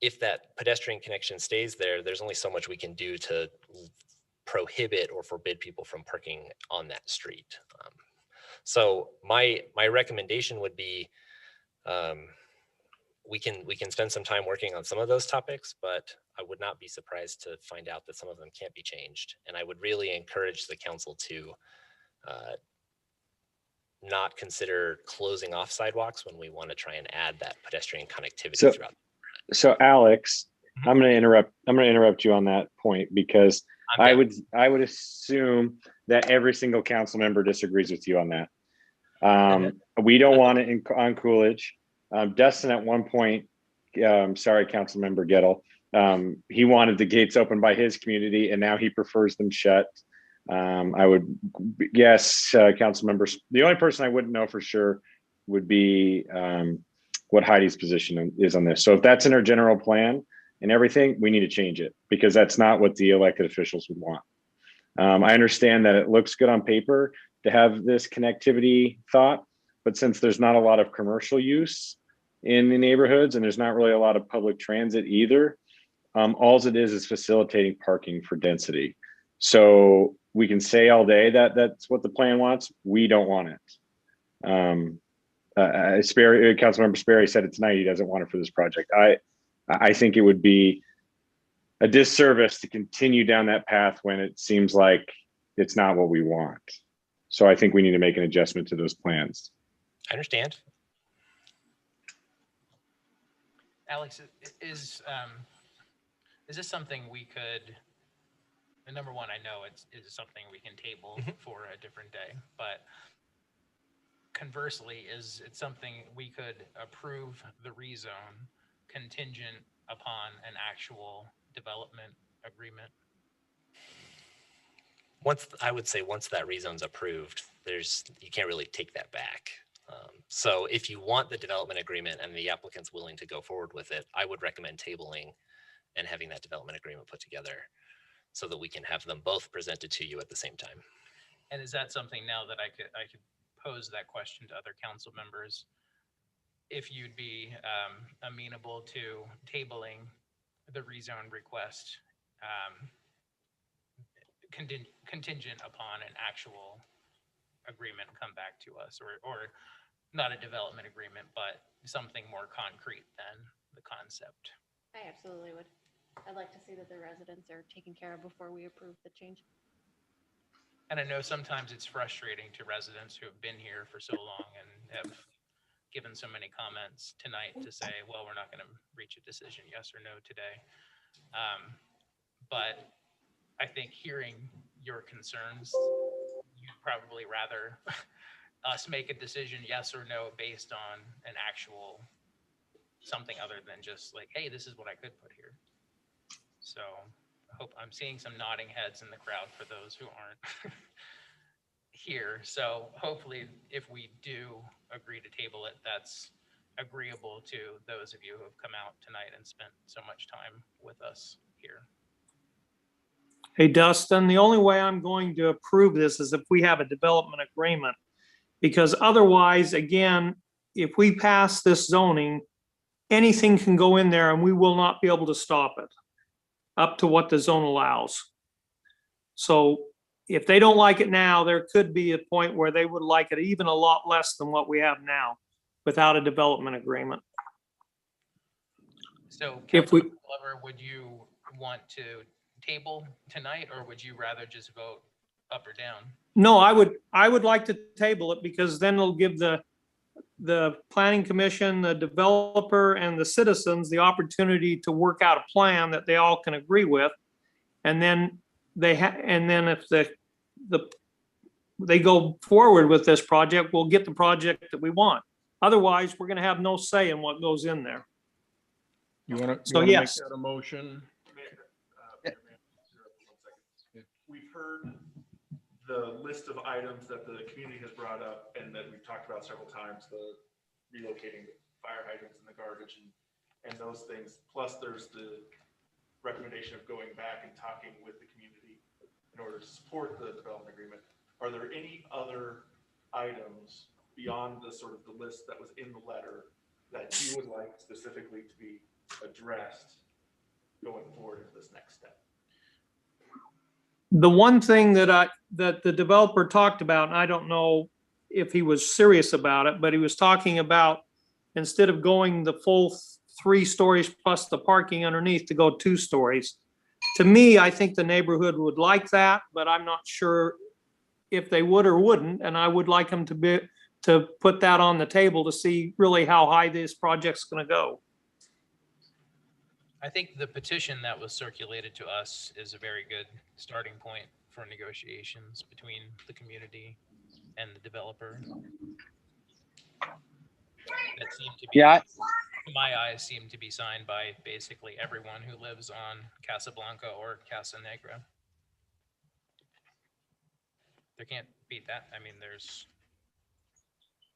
if that pedestrian connection stays there, there's only so much we can do to prohibit or forbid people from parking on that street. So my recommendation would be we can spend some time working on some of those topics, but I would not be surprised to find out that some of them can't be changed. And I would really encourage the council to not consider closing off sidewalks when we want to try and add that pedestrian connectivity throughout. So Alex, I'm going to interrupt you on that point, because I would assume that every single council member disagrees with you on that. We don't want it on Coolidge. Dustin at one point, sorry, council member Gettle, he wanted the gates open by his community, and now he prefers them shut. I would guess council members, the only person I wouldn't know for sure would be what Heidi's position is on this. So if that's in our general plan and everything, we need to change it, because that's not what the elected officials would want. I understand that it looks good on paper to have this connectivity thought, but since there's not a lot of commercial use in the neighborhoods and there's not really a lot of public transit either, all it is facilitating parking for density. So we can say all day that that's what the plan wants. We don't want it. Councilmember Sperry said it tonight. He doesn't want it for this project. I think it would be a disservice to continue down that path when it seems like it's not what we want. So I think we need to make an adjustment to those plans. I understand. Alex, is this something we could? And number one, I know it's something we can table for a different day, but conversely, is it something we could approve the rezone contingent upon an actual development agreement? I would say once that rezone's approved, you can't really take that back. So if you want the development agreement and the applicant's willing to go forward with it, I would recommend tabling and having that development agreement put together so that we can have them both presented to you at the same time. And is that something now that I could pose that question to other council members? If you'd be amenable to tabling the rezone request contingent upon an actual agreement come back to us, or not a development agreement, but something more concrete than the concept. I absolutely would. I'd like to see that the residents are taken care of before we approve the change. And I know sometimes it's frustrating to residents who have been here for so long and have given so many comments tonight to say, well, we're not going to reach a decision, yes or no today. But I think hearing your concerns, you'd probably rather us make a decision, yes or no, based on an actual something other than just like, hey, this is what I could put here. So I hope I'm seeing some nodding heads in the crowd for those who aren't here. So hopefully if we do agree to table it, that's agreeable to those of you who have come out tonight and spent so much time with us here. Hey, Dustin, the only way I'm going to approve this is if we have a development agreement. Because otherwise, again, if we pass this zoning, anything can go in there and we will not be able to stop it up to what the zone allows. So if they don't like it now, there could be a point where they would like it even a lot less than what we have now without a development agreement. So If we, Councilman Glover, would you want to table tonight or would you rather just vote up or down? no, I would like to table it because then it'll give the planning commission, the developer and the citizens the opportunity to work out a plan that they all can agree with. And then if they go forward with this project, we'll get the project that we want. Otherwise, we're gonna have no say in what goes in there. You want to So, make yes. that a motion? We've heard the list of items that the community has brought up and that we've talked about several times, the relocating the fire hydrants and the garbage and those things. Plus there's the recommendation of going back and talking with the community in order to support the development agreement. Are there any other items beyond the sort of the list that was in the letter that you would like specifically to be addressed going forward into this next step? The one thing that the developer talked about, and I don't know if he was serious about it, but he was talking about instead of going the full 3 stories plus the parking underneath to go 2 stories. To me, I think the neighborhood would like that, but I'm not sure if they would or wouldn't. And I would like them to put that on the table to see really how high this project's gonna go. I think the petition that was circulated to us is a very good starting point for negotiations between the community and the developer. That seemed to be, to my eyes, seemed to be signed by basically everyone who lives on Casablanca or Casa Negra. They can't beat that. I mean,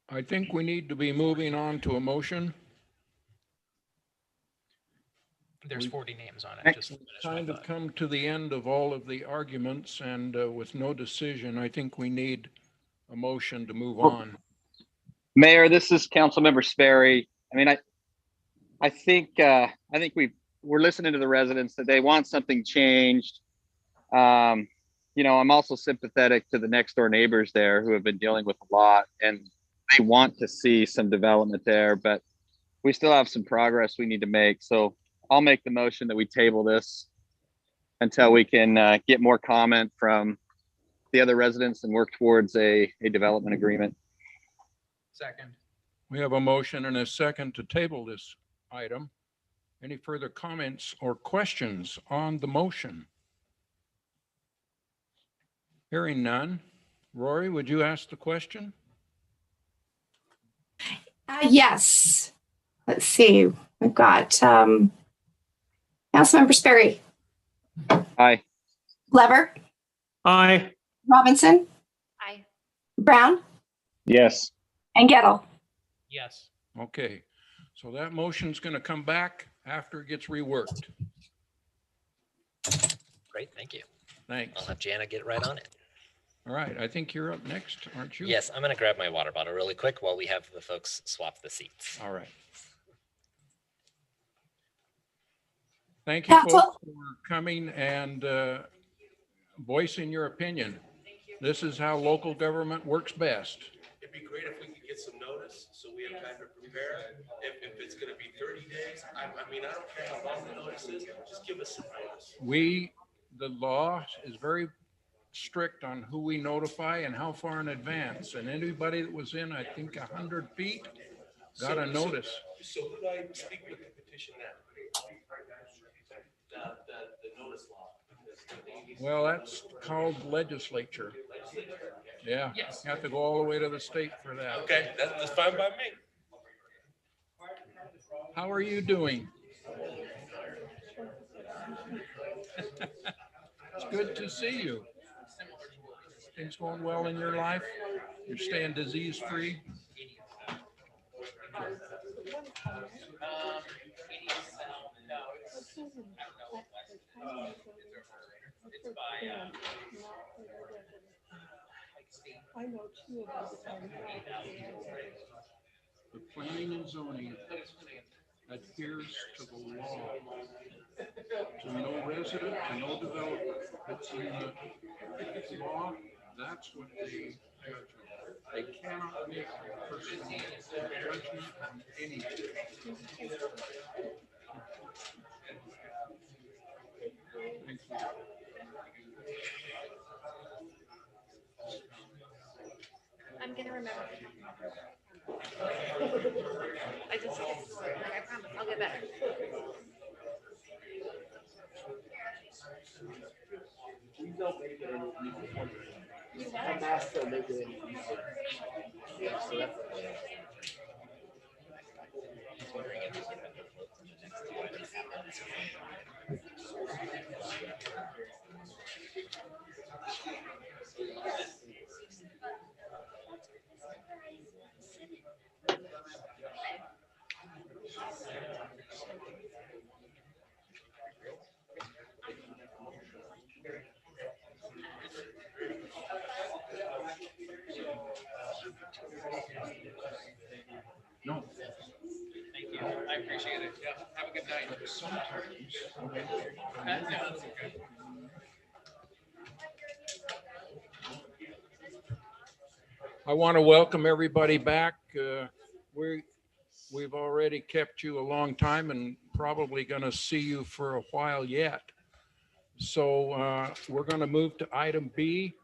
I think we need to be moving on to a motion. there's We- 40 names on it. Just to finish my Kind of thought. come to the end of all of the arguments and with no decision, I think we need a motion to move on. Mayor, this is Councilmember Sperry. I mean, I think we're listening to the residents that they want something changed. You know, I'm also sympathetic to the next door neighbors there who have been dealing with a lot, and they want to see some development there, but we still have some progress we need to make. So I'll make the motion that we table this until we can get more comment from the other residents and work towards a development agreement. Second. We have a motion and a second to table this item. Any further comments or questions on the motion? Hearing none. Rory, would you ask the question? Yes. Let's see. We've got Councilmember Sperry. Aye. Lever. Aye. Robinson. Aye. Brown. Yes. And Gettle. Yes. Okay, so that motion's going to come back after it gets reworked. Great, thank you. Thanks. I'll have Jana get right on it. All right, I think you're up next, aren't you? Yes, I'm going to grab my water bottle really quick while we have the folks swap the seats. All right. Thank you folks for coming and voicing your opinion. This is how local government works best. It'd be great if we could get some notice so we have time to prepare. If it's going to be 30 days, I mean, I don't care how long the notice is, just give us some notice. The law is very strict on who we notify and how far in advance. And anybody that was in, I think, 100 feet got a notice. So could I speak with the petition now? The notice law. Well, that's called legislature. Yeah, Yes. you have to go all the way to the state for that. Okay, that's fine by me. How are you doing? It's good to see you. Things going well in your life? You're staying disease-free? The planning and zoning adheres to the law. To no resident, to no developer. It's in the law, that's what they judge on. They cannot make a personal judgment on anything. Thank you. I'm gonna remember. I just, like, I promise, I'll get better. No. Thank you. I appreciate it. Yeah. Have a good night. But sometimes. No, it's okay. I want to welcome everybody back. We've already kept you a long time and probably going to see you for a while yet. So we're going to move to item B,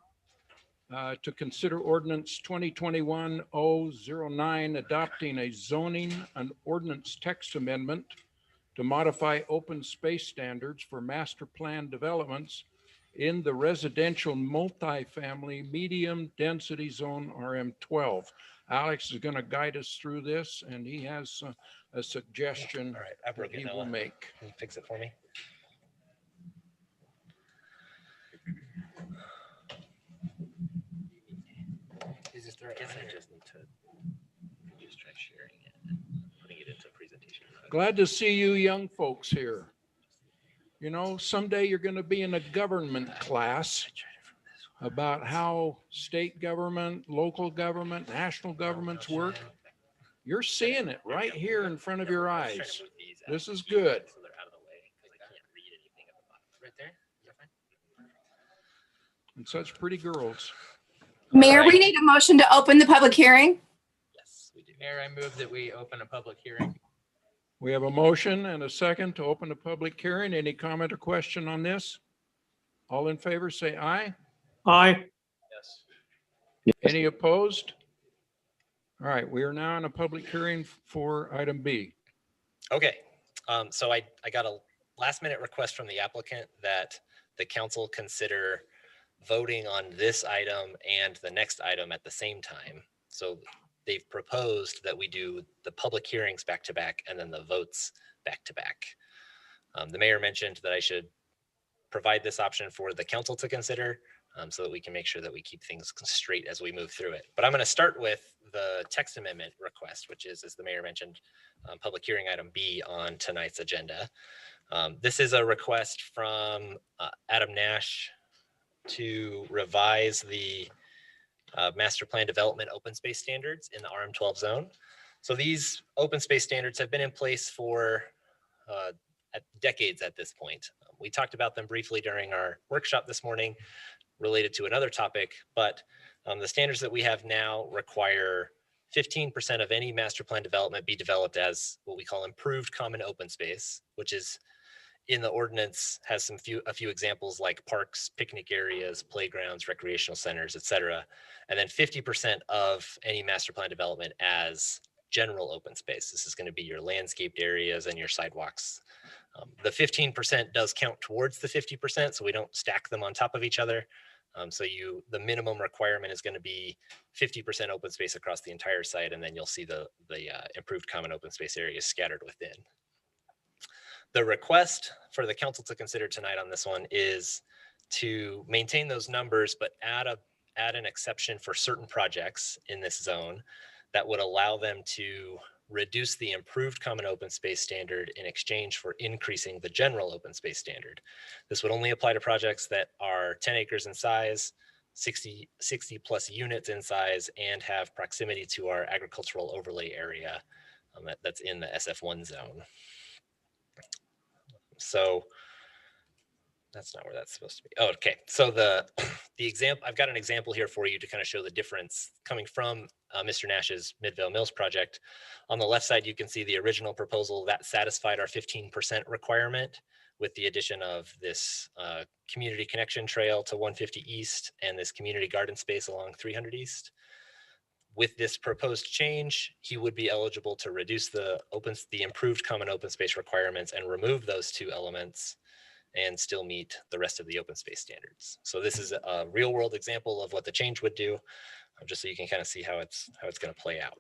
to consider ordinance 2021-009, adopting a zoning and ordinance text amendment to modify open space standards for master plan developments in the residential multifamily medium density zone RM12. Alex is going to guide us through this, and he has a suggestion that he will make. Can you fix it for me? Is this the I right guess one I here? just need to just try sharing it, putting it into a presentation. Glad to see you young folks here. You know, someday you're going to be in a government class about how state government, local government, national governments work. You're seeing it right here in front of your eyes. This is good. So they're out of the way because I can't read anything at the bottom. Right there? Is that fine? And such pretty girls. Mayor, we need a motion to open the public hearing. Yes, we do. Mayor, I move that we open a public hearing. We have a motion and a second to open the public hearing. Any comment or question on this? All in favor, say aye. Aye. Yes. Any opposed? All right, we are now in a public hearing for item B. Okay, so I got a last minute request from the applicant that the council consider voting on this item and the next item at the same time. So they've proposed that we do the public hearings back to back and then the votes back to back. The mayor mentioned that I should provide this option for the council to consider so that we can make sure that we keep things straight as we move through it. But I'm going to start with the text amendment request, which is, as the mayor mentioned, public hearing item B on tonight's agenda. This is a request from Adam Nash to revise the master plan development open space standards in the RM12 zone. So these open space standards have been in place for decades at this point. We talked about them briefly during our workshop this morning related to another topic, but the standards that we have now require 15% of any master plan development be developed as what we call improved common open space, which is in the ordinance has a few examples like parks, picnic areas, playgrounds, recreational centers, etc. And then 50% of any master plan development as general open space. This is going to be your landscaped areas and your sidewalks. The 15% does count towards the 50%, so we don't stack them on top of each other. So the minimum requirement is going to be 50% open space across the entire site, and then you'll see the improved common open space areas scattered within. The request for the council to consider tonight on this one is to maintain those numbers, but add an exception for certain projects in this zone that would allow them to reduce the improved common open space standard in exchange for increasing the general open space standard. This would only apply to projects that are 10 acres in size, 60 plus units in size, and have proximity to our agricultural overlay area that's in the SF1 zone. So that's not where that's supposed to be. Oh, okay. So the example, I've got an example here for you to kind of show the difference coming from Mr. Nash's Midvale Mills project. On the left side, you can see the original proposal that satisfied our 15% requirement with the addition of this community connection trail to 150 East and this community garden space along 300 East. With this proposed change, he would be eligible to reduce the improved common open space requirements and remove those two elements and still meet the rest of the open space standards. So this is a real world example of what the change would do, just so you can kind of see how it's going to play out.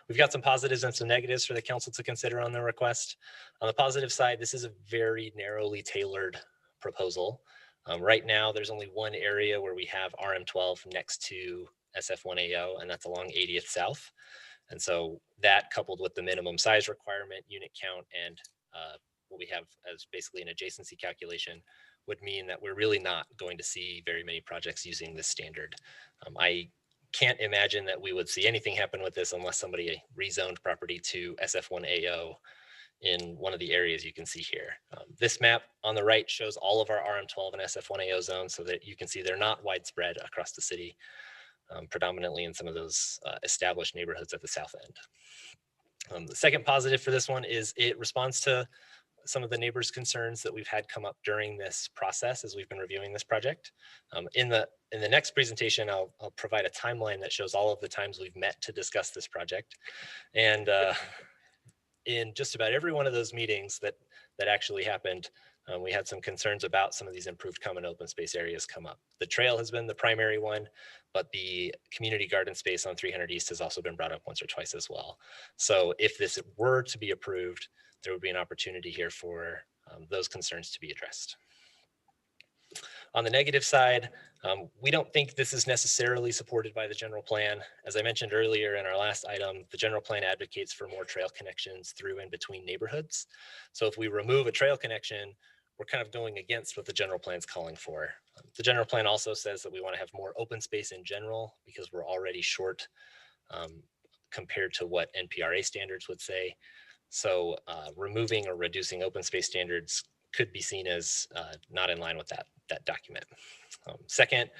We've got some positives and some negatives for the council to consider on the request. On the positive side, this is a very narrowly tailored proposal. Right now, there's only one area where we have RM12 next to SF1AO, and that's along 80th South. And so that, coupled with the minimum size requirement, unit count, and what we have as basically an adjacency calculation, would mean that we're really not going to see very many projects using this standard. I can't imagine that we would see anything happen with this unless somebody rezoned property to SF1AO in one of the areas you can see here. This map on the right shows all of our RM12 and SF1AO zones so that you can see they're not widespread across the city, predominantly in some of those established neighborhoods at the south end. The second positive for this one is it responds to some of the neighbors' concerns that we've had come up during this process as we've been reviewing this project. In the next presentation, I'll provide a timeline that shows all of the times we've met to discuss this project. And in just about every one of those meetings that actually happened, we had some concerns about some of these improved common open space areas come up. The trail has been the primary one, but the community garden space on 300 East has also been brought up once or twice as well. So if this were to be approved, there would be an opportunity here for those concerns to be addressed. On the negative side, we don't think this is necessarily supported by the general plan. As I mentioned earlier in our last item, the general plan advocates for more trail connections through and between neighborhoods. So if we remove a trail connection, we're kind of going against what the general plan is calling for. The general plan also says that we want to have more open space in general because we're already short compared to what NPRA standards would say. So removing or reducing open space standards could be seen as not in line with that document. Second,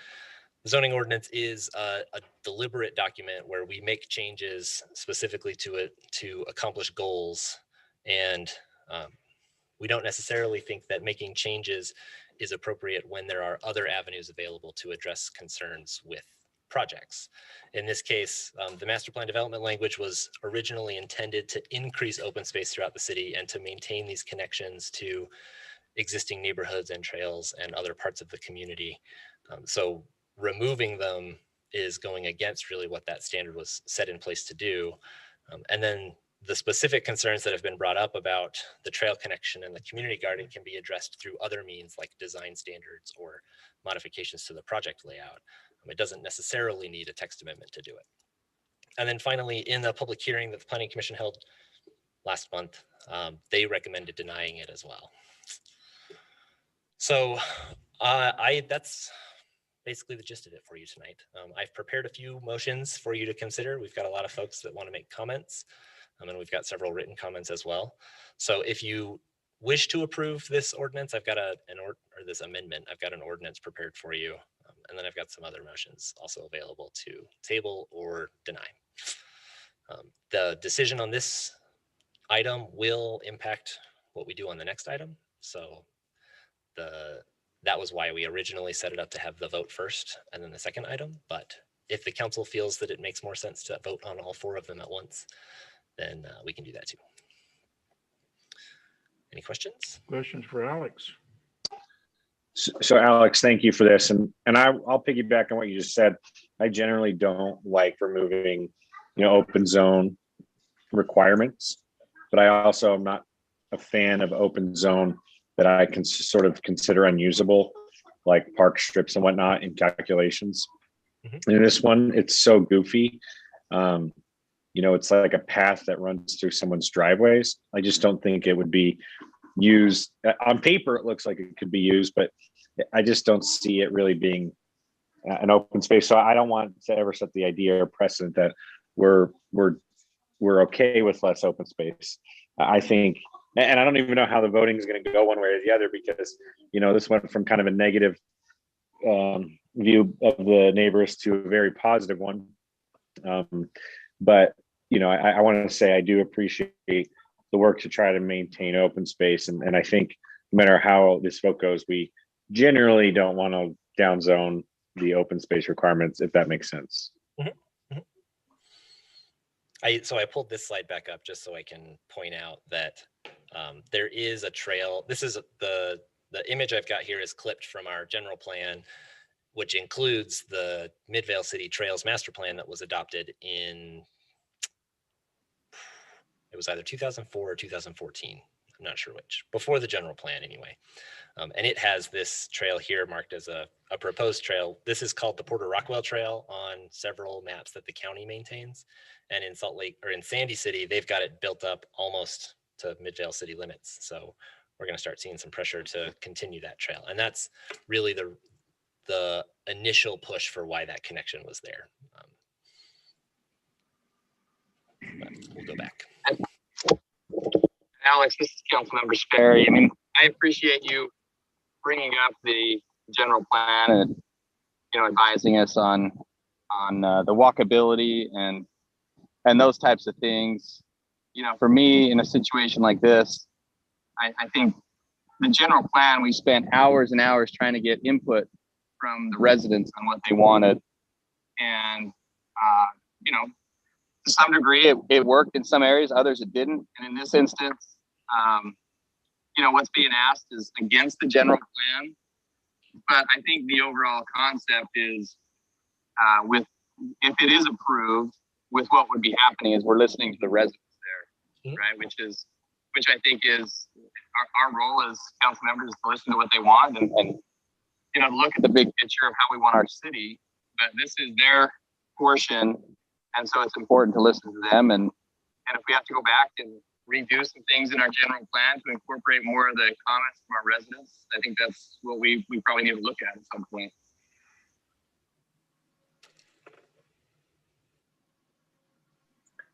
the zoning ordinance is a deliberate document where we make changes specifically to it to accomplish goals. And we don't necessarily think that making changes is appropriate when there are other avenues available to address concerns with projects. In this case, the master plan development language was originally intended to increase open space throughout the city and to maintain these connections to existing neighborhoods and trails and other parts of the community. So removing them is going against really what that standard was set in place to do. And then the specific concerns that have been brought up about the trail connection and the community garden can be addressed through other means like design standards or modifications to the project layout. It doesn't necessarily need a text amendment to do it. And then finally, in the public hearing that the Planning Commission held last month, they recommended denying it as well. So that's basically the gist of it for you tonight. I've prepared a few motions for you to consider. We've got a lot of folks that want to make comments, and we've got several written comments as well. So if you wish to approve this ordinance, I've got this amendment, I've got an ordinance prepared for you. And then I've got some other motions also available to table or deny. The decision on this item will impact what we do on the next item. So that was why we originally set it up to have the vote first and then the second item. But if the council feels that it makes more sense to vote on all four of them at once, then we can do that too. Any questions? Questions for Alex? So Alex, thank you for this. And I'll piggyback on what you just said. I generally don't like removing, open zone requirements, but I also am not a fan of open zone that I can sort of consider unusable, like park strips and whatnot in calculations. In this one, it's so goofy. It's like a path that runs through someone's driveways. I just don't think it would be used on paper. It looks like it could be used, but I just don't see it really being an open space. So I don't want to ever set the idea or precedent that we're okay with less open space. I think, and I don't even know how the voting is going to go one way or the other, because this went from kind of a negative view of the neighbors to a very positive one. But I want to say I do appreciate the work to try to maintain open space, and I think no matter how this vote goes, we generally don't want to downzone the open space requirements, if that makes sense. So I pulled this slide back up just so I can point out that there is a trail. This is the image I've got here is clipped from our general plan, which includes the Midvale City Trails Master Plan that was adopted in, it was either 2004 or 2014. I'm not sure which, before the general plan anyway. And it has this trail here marked as a proposed trail. This is called the Porter Rockwell Trail on several maps that the county maintains. And in Salt Lake, or in Sandy City, they've got it built up almost to Midvale city limits. So we're going to start seeing some pressure to continue that trail. And that's really the initial push for why that connection was there. But we'll go back. Alex, this is Councilmember Sperry. I mean, I appreciate you bringing up the general plan and advising us on the walkability and those types of things. For me, in a situation like this, I think the general plan, we spent hours and hours trying to get input from the residents on what they wanted, and to some degree it worked in some areas, others it didn't. And in this instance, what's being asked is against the general plan, but I think the overall concept is if it is approved, with what would be happening is we're listening to the residents there, right? Which I think is our role as council members, to listen to what they want and look at the big picture of how we want our city. But this is their portion, and so it's important to listen to them. And if we have to go back and redo some things in our general plan to incorporate more of the comments from our residents, I think that's what we probably need to look at some point.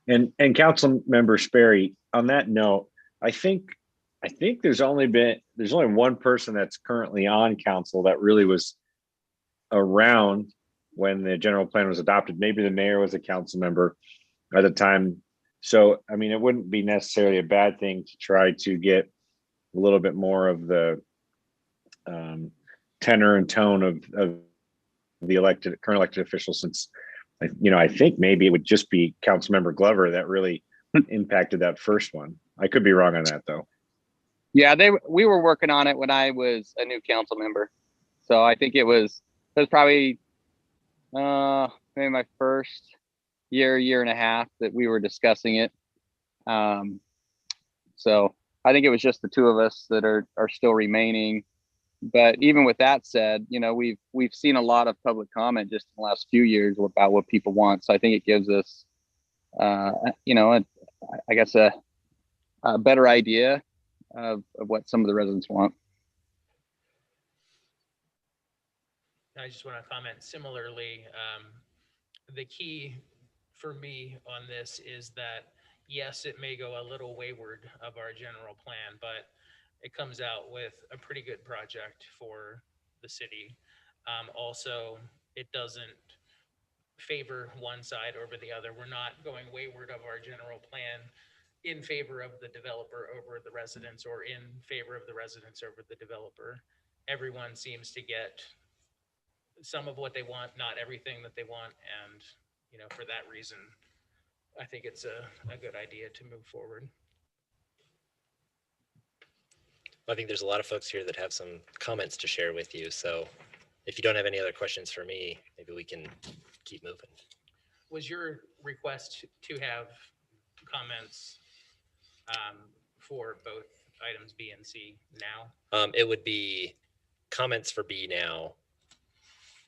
And Council Member Sperry, on that note, I think there's only one person that's currently on council that really was around when the general plan was adopted. Maybe the mayor was a council member at the time. So, I mean, it wouldn't be necessarily a bad thing to try to get a little bit more of the tenor and tone of the current elected officials, since I think maybe it would just be Councilmember Glover that really impacted that first one. I could be wrong on that though. Yeah, we were working on it when I was a new council member. So I think it was probably maybe my first year and a half that we were discussing it. So I think it was just the two of us that are still remaining. But even with that said, we've seen a lot of public comment just in the last few years about what people want. So I think it gives us, I guess a better idea of what some of the residents want. I just want to comment similarly. The key for me on this is that, yes, it may go a little wayward of our general plan, but it comes out with a pretty good project for the city. Also, it doesn't favor one side over the other. We're not going wayward of our general plan in favor of the developer over the residents, or in favor of the residents over the developer. Everyone seems to get some of what they want, not everything that they want. And, for that reason, I think it's a good idea to move forward. I think there's a lot of folks here that have some comments to share with you. So if you don't have any other questions for me, maybe we can keep moving. Was your request to have comments for both items B and C now? It would be comments for B now,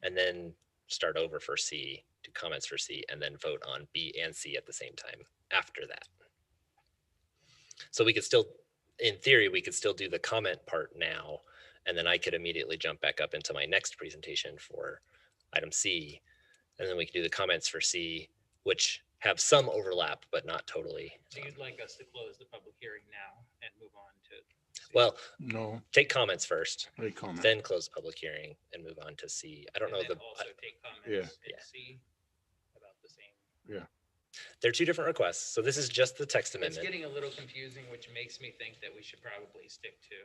and then start over for C, do comments for C, and then vote on B and C at the same time after that. So we could still, in theory, we could still do the comment part now, and then I could immediately jump back up into my next presentation for item C, and then we could do the comments for C, which have some overlap, but not totally. So you'd like us to close the public hearing now and move on to C? Well, No, take comments first, they comment. then close the public hearing and move on to C. I don't know And the, then also take comments Yeah. in C about the same. Yeah. they're two different requests. So this is just the text It's amendment. getting a little confusing, which makes me think that we should probably stick to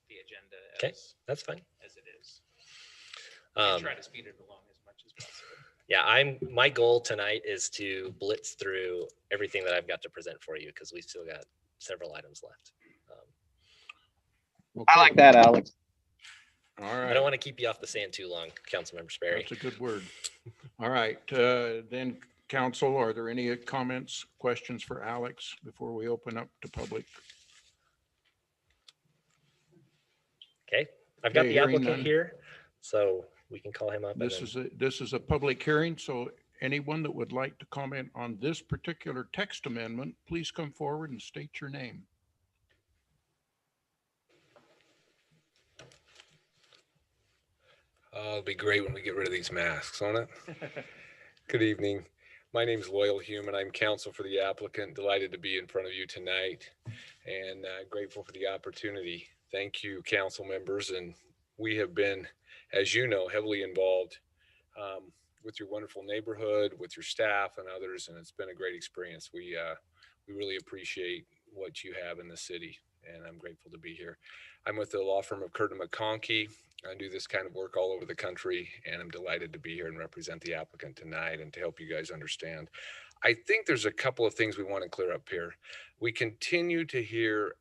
the agenda Okay, as, that's fine. as it is. And Um, try to speed it along as much as possible. Yeah, my goal tonight is to blitz through everything that I've got to present for you because we've still got several items left. I like that, Alex. All I right. don't want to keep you off the sand too long, Councilmember Sperry. That's a good word. All right, then, council, are there any comments, questions for Alex before we open up to public? Okay, I've got Okay, the hearing applicant none. here, so we can call him up. and This is a public hearing, so anyone that would like to comment on this particular text amendment, please come forward and state your name. Oh, it'll be great when we get rid of these masks, won't it? Good evening. My name is Loyal Hume, and I'm counsel for the applicant. Delighted to be in front of you tonight and grateful for the opportunity. Thank you, council members. And we have been, as you know, heavily involved with your wonderful neighborhood, with your staff and others, and it's been a great experience. We really appreciate what you have in the city, and I'm grateful to be here. I'm with the law firm of Curtin McConkey. I do this kind of work all over the country, and I'm delighted to be here and represent the applicant tonight and to help you guys understand. I think there's a couple of things we want to clear up here. We continue to hear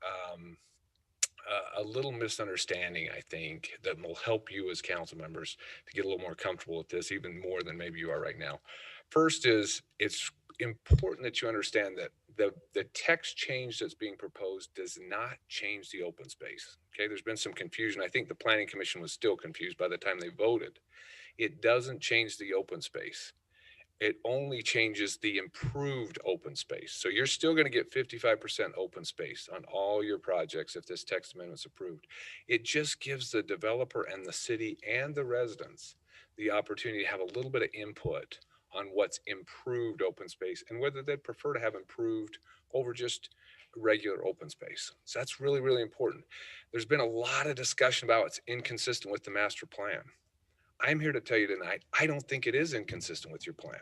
a little misunderstanding, I think, that will help you as council members to get a little more comfortable with this, even more than maybe you are right now. First is it's important that you understand that the text change that's being proposed does not change the open space. Okay, there's been some confusion. I think the Planning Commission was still confused by the time they voted. It doesn't change the open space. It only changes the improved open space. So you're still going to get 55% open space on all your projects if this text amendment is approved. It just gives the developer and the city and the residents the opportunity to have a little bit of input on what's improved open space and whether they'd prefer to have improved over just regular open space. So that's really, really important. There's been a lot of discussion about what's inconsistent with the master plan. I'm here to tell you tonight, I don't think it is inconsistent with your plan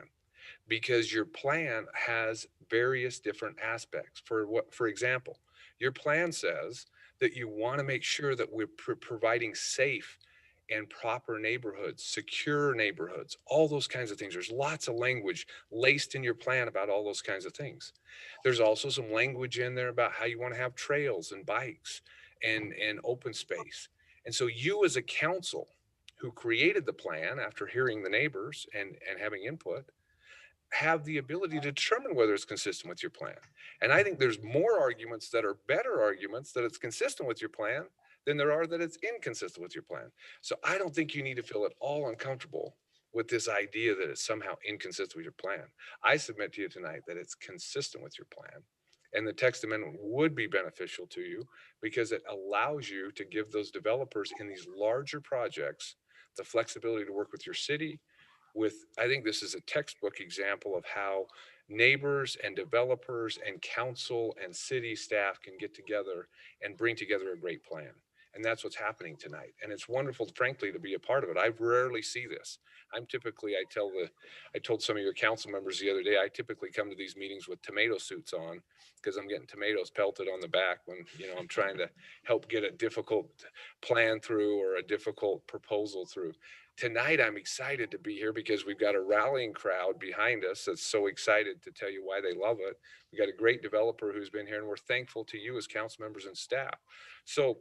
because your plan has various different aspects. For example, your plan says that you want to make sure that we're providing safe and proper neighborhoods, secure neighborhoods, all those kinds of things. There's lots of language laced in your plan about all those kinds of things. There's also some language in there about how you want to have trails and bikes and open space. And so you as a council who created the plan after hearing the neighbors and having input have the ability to determine whether it's consistent with your plan. And I think there's more arguments that are better arguments that it's consistent with your plan than there are that it's inconsistent with your plan. So I don't think you need to feel at all uncomfortable with this idea that it's somehow inconsistent with your plan. I submit to you tonight that it's consistent with your plan. And the text amendment would be beneficial to you because it allows you to give those developers in these larger projects the flexibility to work with your city. I think this is a textbook example of how neighbors and developers and council and city staff can get together and bring together a great plan. And that's what's happening tonight. And it's wonderful, frankly, to be a part of it. I rarely see this. I told some of your council members the other day, I typically come to these meetings with tomato suits on because I'm getting tomatoes pelted on the back when, I'm trying to help get a difficult plan through or a difficult proposal through. Tonight, I'm excited to be here because we've got a rallying crowd behind us that's so excited to tell you why they love it. We got a great developer who's been here, and we're thankful to you as council members and staff. So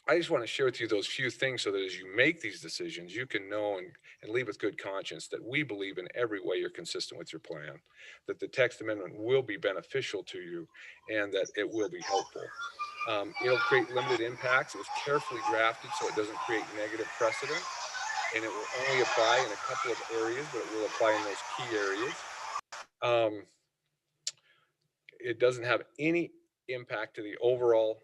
I just want to share with you those few things so that as you make these decisions, you can know and leave with good conscience that we believe in every way you're consistent with your plan, that the text amendment will be beneficial to you, and that it will be helpful. It'll create limited impacts. It was carefully drafted so it doesn't create negative precedent, and it will only apply in a couple of areas, but it will apply in those key areas. It doesn't have any impact to the overall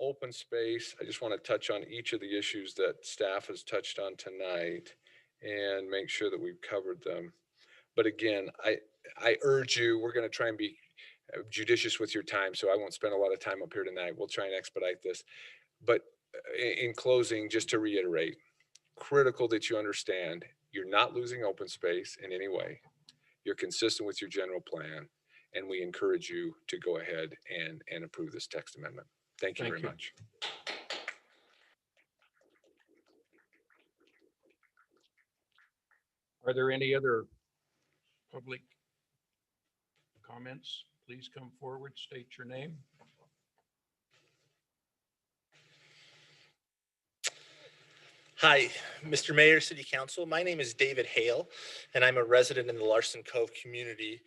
open space. I just want to touch on each of the issues that staff has touched on tonight and make sure that we've covered them. But again, I urge you, we're going to try and be judicious with your time, so I won't spend a lot of time up here tonight. We'll try and expedite this. But in closing, just to reiterate, critical that you understand you're not losing open space in any way. You're consistent with your general plan, and we encourage you to go ahead and approve this text amendment. Thank you very much. Are there any other public comments? Please come forward, state your name. Hi, Mr. Mayor, City Council. My name is David Hale, and I'm a resident in the Larson Cove community.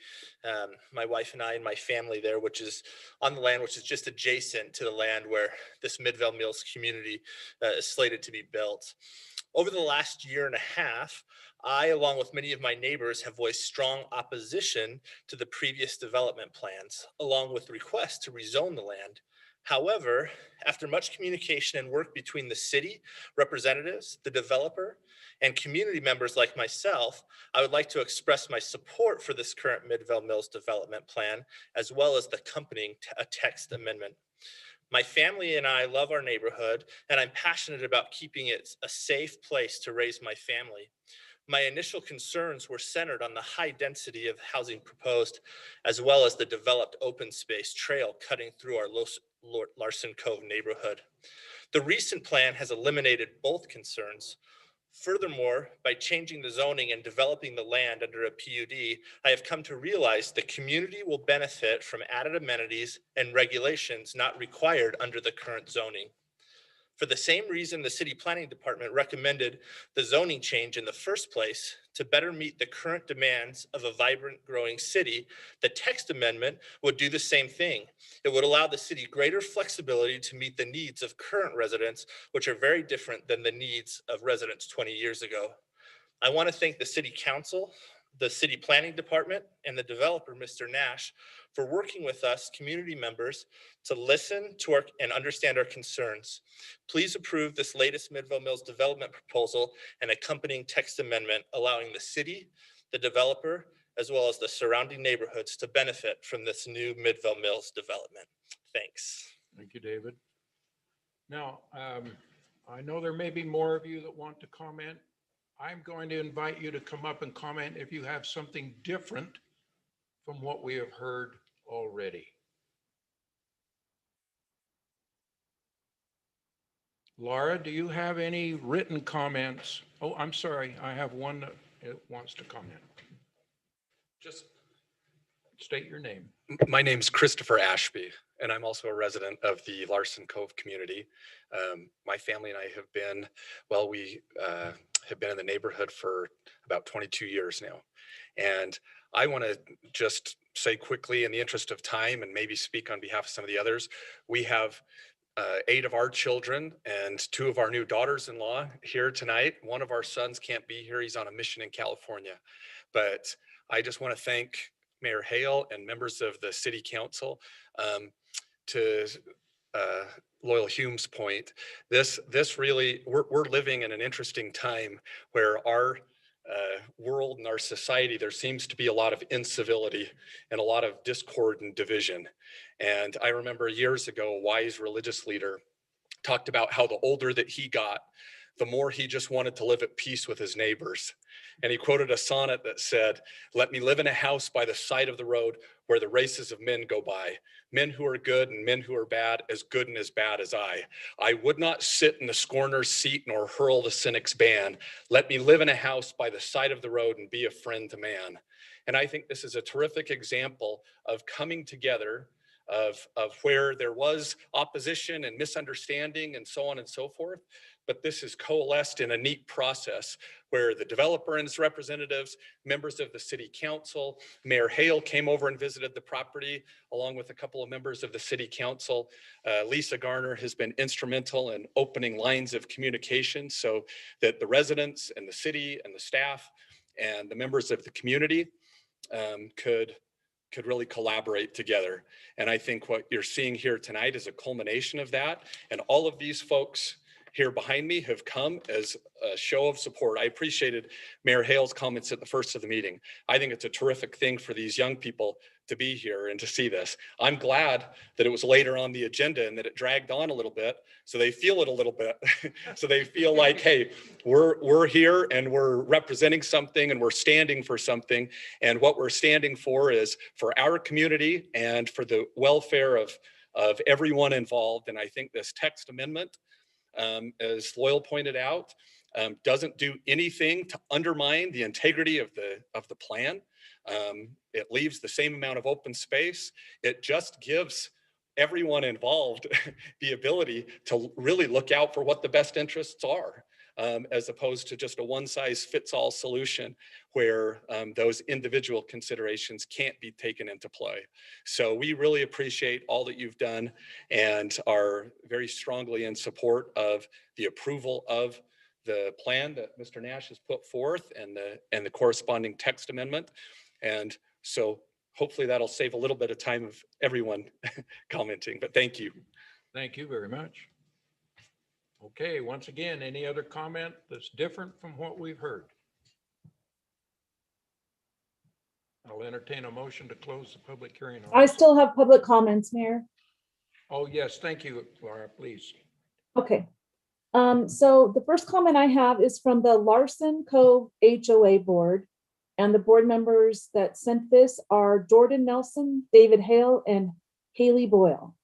My wife and I and my family there, which is on the land, which is just adjacent to the land where this Midvale Mills community is slated to be built. Over the last year and a half, I, along with many of my neighbors, have voiced strong opposition to the previous development plans, along with requests to rezone the land. However, after much communication and work between the city representatives, the developer, and community members like myself, I would like to express my support for this current Midvale Mills development plan, as well as the accompanying text amendment. My family and I love our neighborhood, and I'm passionate about keeping it a safe place to raise my family. My initial concerns were centered on the high density of housing proposed, as well as the developed open space trail cutting through our Larson Cove neighborhood. The recent plan has eliminated both concerns. Furthermore, by changing the zoning and developing the land under a PUD, I have come to realize the community will benefit from added amenities and regulations not required under the current zoning. For the same reason the City Planning Department recommended the zoning change in the first place, to better meet the current demands of a vibrant, growing city, the text amendment would do the same thing. It would allow the city greater flexibility to meet the needs of current residents, which are very different than the needs of residents 20 years ago. I want to thank the City Council, the City Planning Department, and the developer, Mr. Nash, for working with us, community members, to listen to our and understand our concerns. Please approve this latest Midvale Mills development proposal and accompanying text amendment, allowing the city, the developer, as well as the surrounding neighborhoods to benefit from this new Midvale Mills development. Thanks. Thank you, David. Now, I know there may be more of you that want to comment. I'm going to invite you to come up and comment if you have something different from what we have heard already. Laura, do you have any written comments? Oh, I'm sorry. I have one that wants to comment. Just state your name. My name's Christopher Ashby, and I'm also a resident of the Larson Cove community. My family and I have been, well, we have been in the neighborhood for about 22 years now. And I want to just say quickly, in the interest of time, and maybe speak on behalf of some of the others, we have 8 of our children and 2 of our new daughters-in-law here tonight. One of our sons can't be here. He's on a mission in California. But I just want to thank Mayor Hale and members of the City Council. To Loyal Hume's point, this really, we're living in an interesting time where our world and our society, there seems to be a lot of incivility and a lot of discord and division. And I remember years ago, a wise religious leader talked about how the older that he got, the more he just wanted to live at peace with his neighbors. And he quoted a sonnet that said, "Let me live in a house by the side of the road where the races of men go by, men who are good and men who are bad, as good and as bad as I. I would not sit in the scorner's seat nor hurl the cynic's ban. Let me live in a house by the side of the road and be a friend to man." And I think this is a terrific example of coming together of where there was opposition and misunderstanding and so on and so forth. But this is coalesced in a neat process where the developer and his representatives, members of the city council, Mayor Hale came over and visited the property along with a couple of members of the city council. Lisa Garner has been instrumental in opening lines of communication so that the residents and the city and the staff and the members of the community could really collaborate together. And I think what you're seeing here tonight is a culmination of that. And all of these folks here behind me have come as a show of support. I appreciated Mayor Hale's comments at the first of the meeting. I think it's a terrific thing for these young people to be here and to see this. I'm glad that it was later on the agenda and that it dragged on a little bit so they feel it a little bit. So they feel like, hey, we're here and we're representing something and we're standing for something. And what we're standing for is for our community and for the welfare of everyone involved. And I think this text amendment, as Loyal pointed out, doesn't do anything to undermine the integrity of the plan. It leaves the same amount of open space. It just gives everyone involved the ability to really look out for what the best interests are, as opposed to just a one-size-fits-all solution where those individual considerations can't be taken into play. So we really appreciate all that you've done and are very strongly in support of the approval of the plan that Mr. Nash has put forth and the corresponding text amendment. And so hopefully that'll save a little bit of time of everyone commenting, but thank you. Thank you very much. Okay, once again, any other comment that's different from what we've heard? I'll entertain a motion to close the public hearing. I still have public comments, Mayor. Oh, yes, thank you, Laura, please. Okay. So the first comment I have is from the Larson Cove HOA Board. And the board members that sent this are Jordan Nelson, David Hale, and Haley Boyle.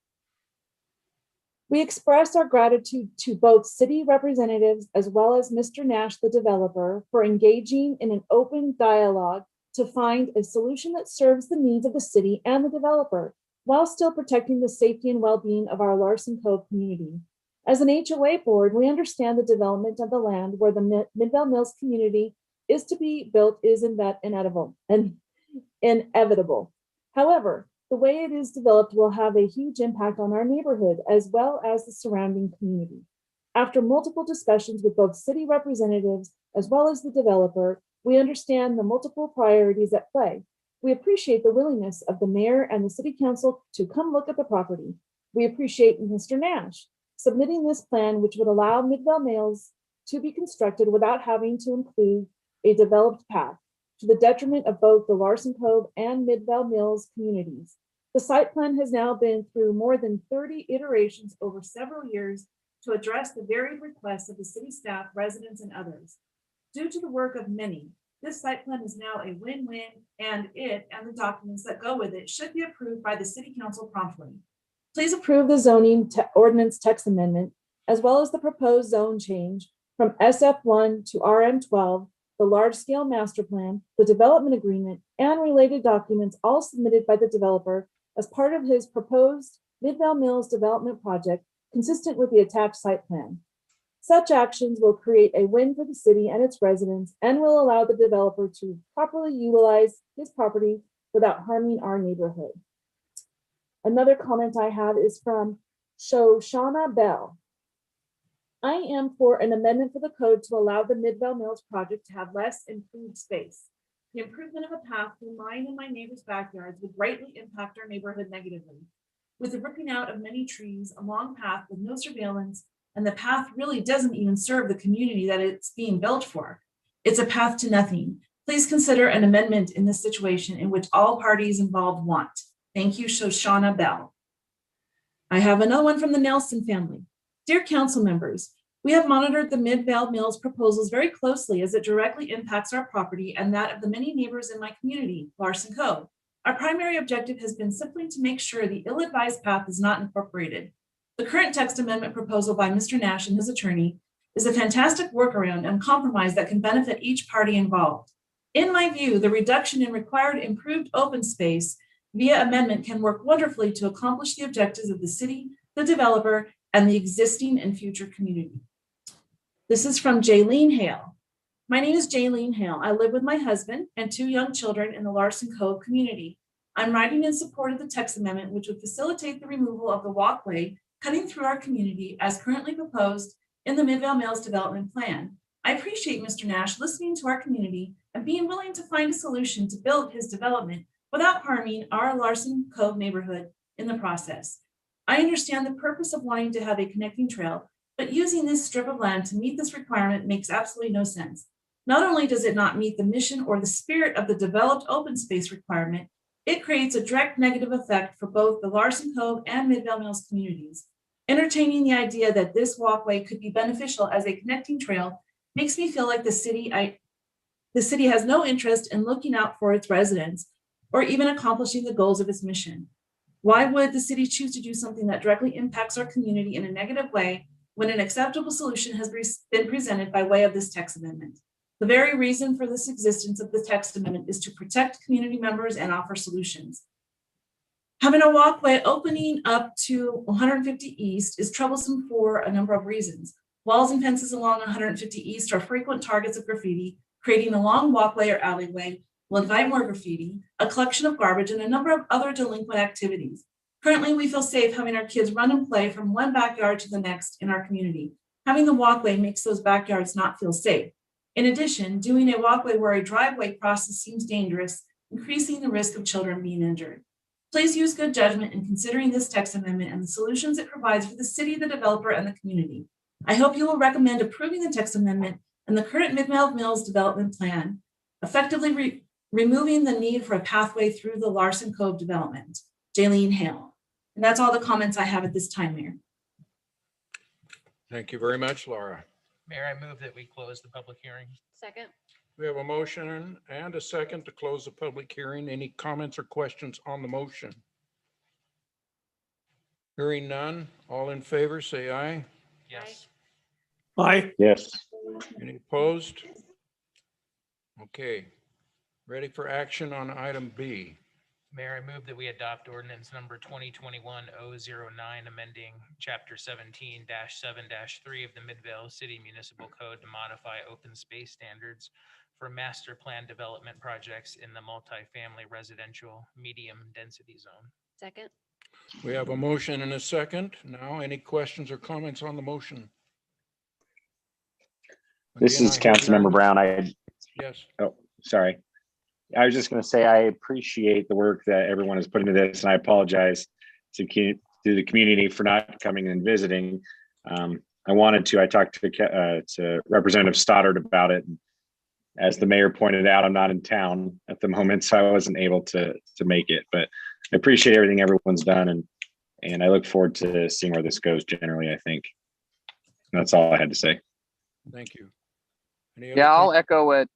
We express our gratitude to both city representatives as well as Mr. Nash, the developer, for engaging in an open dialogue to find a solution that serves the needs of the city and the developer, while still protecting the safety and well-being of our Larson Cove community. As an HOA board, we understand the development of the land where the Midvale Mills community is to be built is inevitable. However, the way it is developed will have a huge impact on our neighborhood as well as the surrounding community. After multiple discussions with both city representatives as well as the developer, we understand the multiple priorities at play. We appreciate the willingness of the mayor and the city council to come look at the property. We appreciate Mr. Nash submitting this plan, which would allow Midvale Mills to be constructed without having to include a developed path, to the detriment of both the Larson Cove and Midvale Mills communities. The site plan has now been through more than 30 iterations over several years to address the varied requests of the city staff, residents, and others. Due to the work of many, this site plan is now a win-win, and it and the documents that go with it should be approved by the city council promptly. Please approve the zoning ordinance text amendment, as well as the proposed zone change from SF1 to RM12, the large-scale master plan, the development agreement, and related documents, all submitted by the developer as part of his proposed Midvale Mills development project, consistent with the attached site plan. Such actions will create a win for the city and its residents and will allow the developer to properly utilize his property without harming our neighborhood. Another comment I have is from Shoshana Bell. I am for an amendment for the code to allow the Midvale Mills project to have less improved space. The improvement of a path through mine and my neighbor's backyards would greatly impact our neighborhood negatively. With the ripping out of many trees, a long path with no surveillance, and the path really doesn't even serve the community that it's being built for. It's a path to nothing. Please consider an amendment in this situation in which all parties involved want. Thank you, Shoshana Bell. I have another one from the Nelson family. Dear council members, we have monitored the Midvale Mills proposals very closely as it directly impacts our property and that of the many neighbors in my community, Larson Cove. Our primary objective has been simply to make sure the ill-advised path is not incorporated. The current text amendment proposal by Mr. Nash and his attorney is a fantastic workaround and compromise that can benefit each party involved. In my view, the reduction in required improved open space via amendment can work wonderfully to accomplish the objectives of the city, the developer, and the existing and future community. This is from Jaylene Hale. My name is Jaylene Hale. I live with my husband and 2 young children in the Larson Cove community. I'm writing in support of the text amendment, which would facilitate the removal of the walkway cutting through our community as currently proposed in the Midvale Mills Development Plan. I appreciate Mr. Nash listening to our community and being willing to find a solution to build his development without harming our Larson Cove neighborhood in the process. I understand the purpose of wanting to have a connecting trail, but using this strip of land to meet this requirement makes absolutely no sense. Not only does it not meet the mission or the spirit of the developed open space requirement, it creates a direct negative effect for both the Larson Cove and Midvale Mills communities. Entertaining the idea that this walkway could be beneficial as a connecting trail makes me feel like the city has no interest in looking out for its residents or even accomplishing the goals of its mission. Why would the city choose to do something that directly impacts our community in a negative way when an acceptable solution has been presented by way of this text amendment? The very reason for this existence of the text amendment is to protect community members and offer solutions. Having a walkway opening up to 150 East is troublesome for a number of reasons. Walls and fences along 150 East are frequent targets of graffiti. Creating a long walkway or alleyway will invite more graffiti, a collection of garbage, and a number of other delinquent activities. Currently, we feel safe having our kids run and play from one backyard to the next in our community. Having the walkway makes those backyards not feel safe. In addition, doing a walkway where a driveway crosses seems dangerous, increasing the risk of children being injured. Please use good judgment in considering this text amendment and the solutions it provides for the city, the developer, and the community. I hope you will recommend approving the text amendment and the current Midvale Mills development plan, effectively removing the need for a pathway through the Larson Cove development. Jaylene Hale. And that's all the comments I have at this time, Mayor. Thank you very much, Laura. Mayor, I move that we close the public hearing. Second. We have a motion and a second to close the public hearing. Any comments or questions on the motion? Hearing none, all in favor, say aye. Yes. Aye. Yes. Any opposed? Okay, ready for action on item B. Mayor, I move that we adopt ordinance number 2021-009, amending chapter 17-7-3 of the Midvale City Municipal Code to modify open space standards for master plan development projects in the multifamily residential medium density zone. Second. We have a motion and a second. Now, any questions or comments on the motion? This Again, is I hear Councilmember none. Brown. Yes. Oh, sorry. I was just going to say, I appreciate the work that everyone has put into this, and I apologize to the community for not coming and visiting. I talked to Representative Stoddard about it. As the mayor pointed out, I'm not in town at the moment, so I wasn't able to make it, but I appreciate everything everyone's done, and I look forward to seeing where this goes generally, I think. And that's all I had to say. Thank you. Yeah, I'll echo what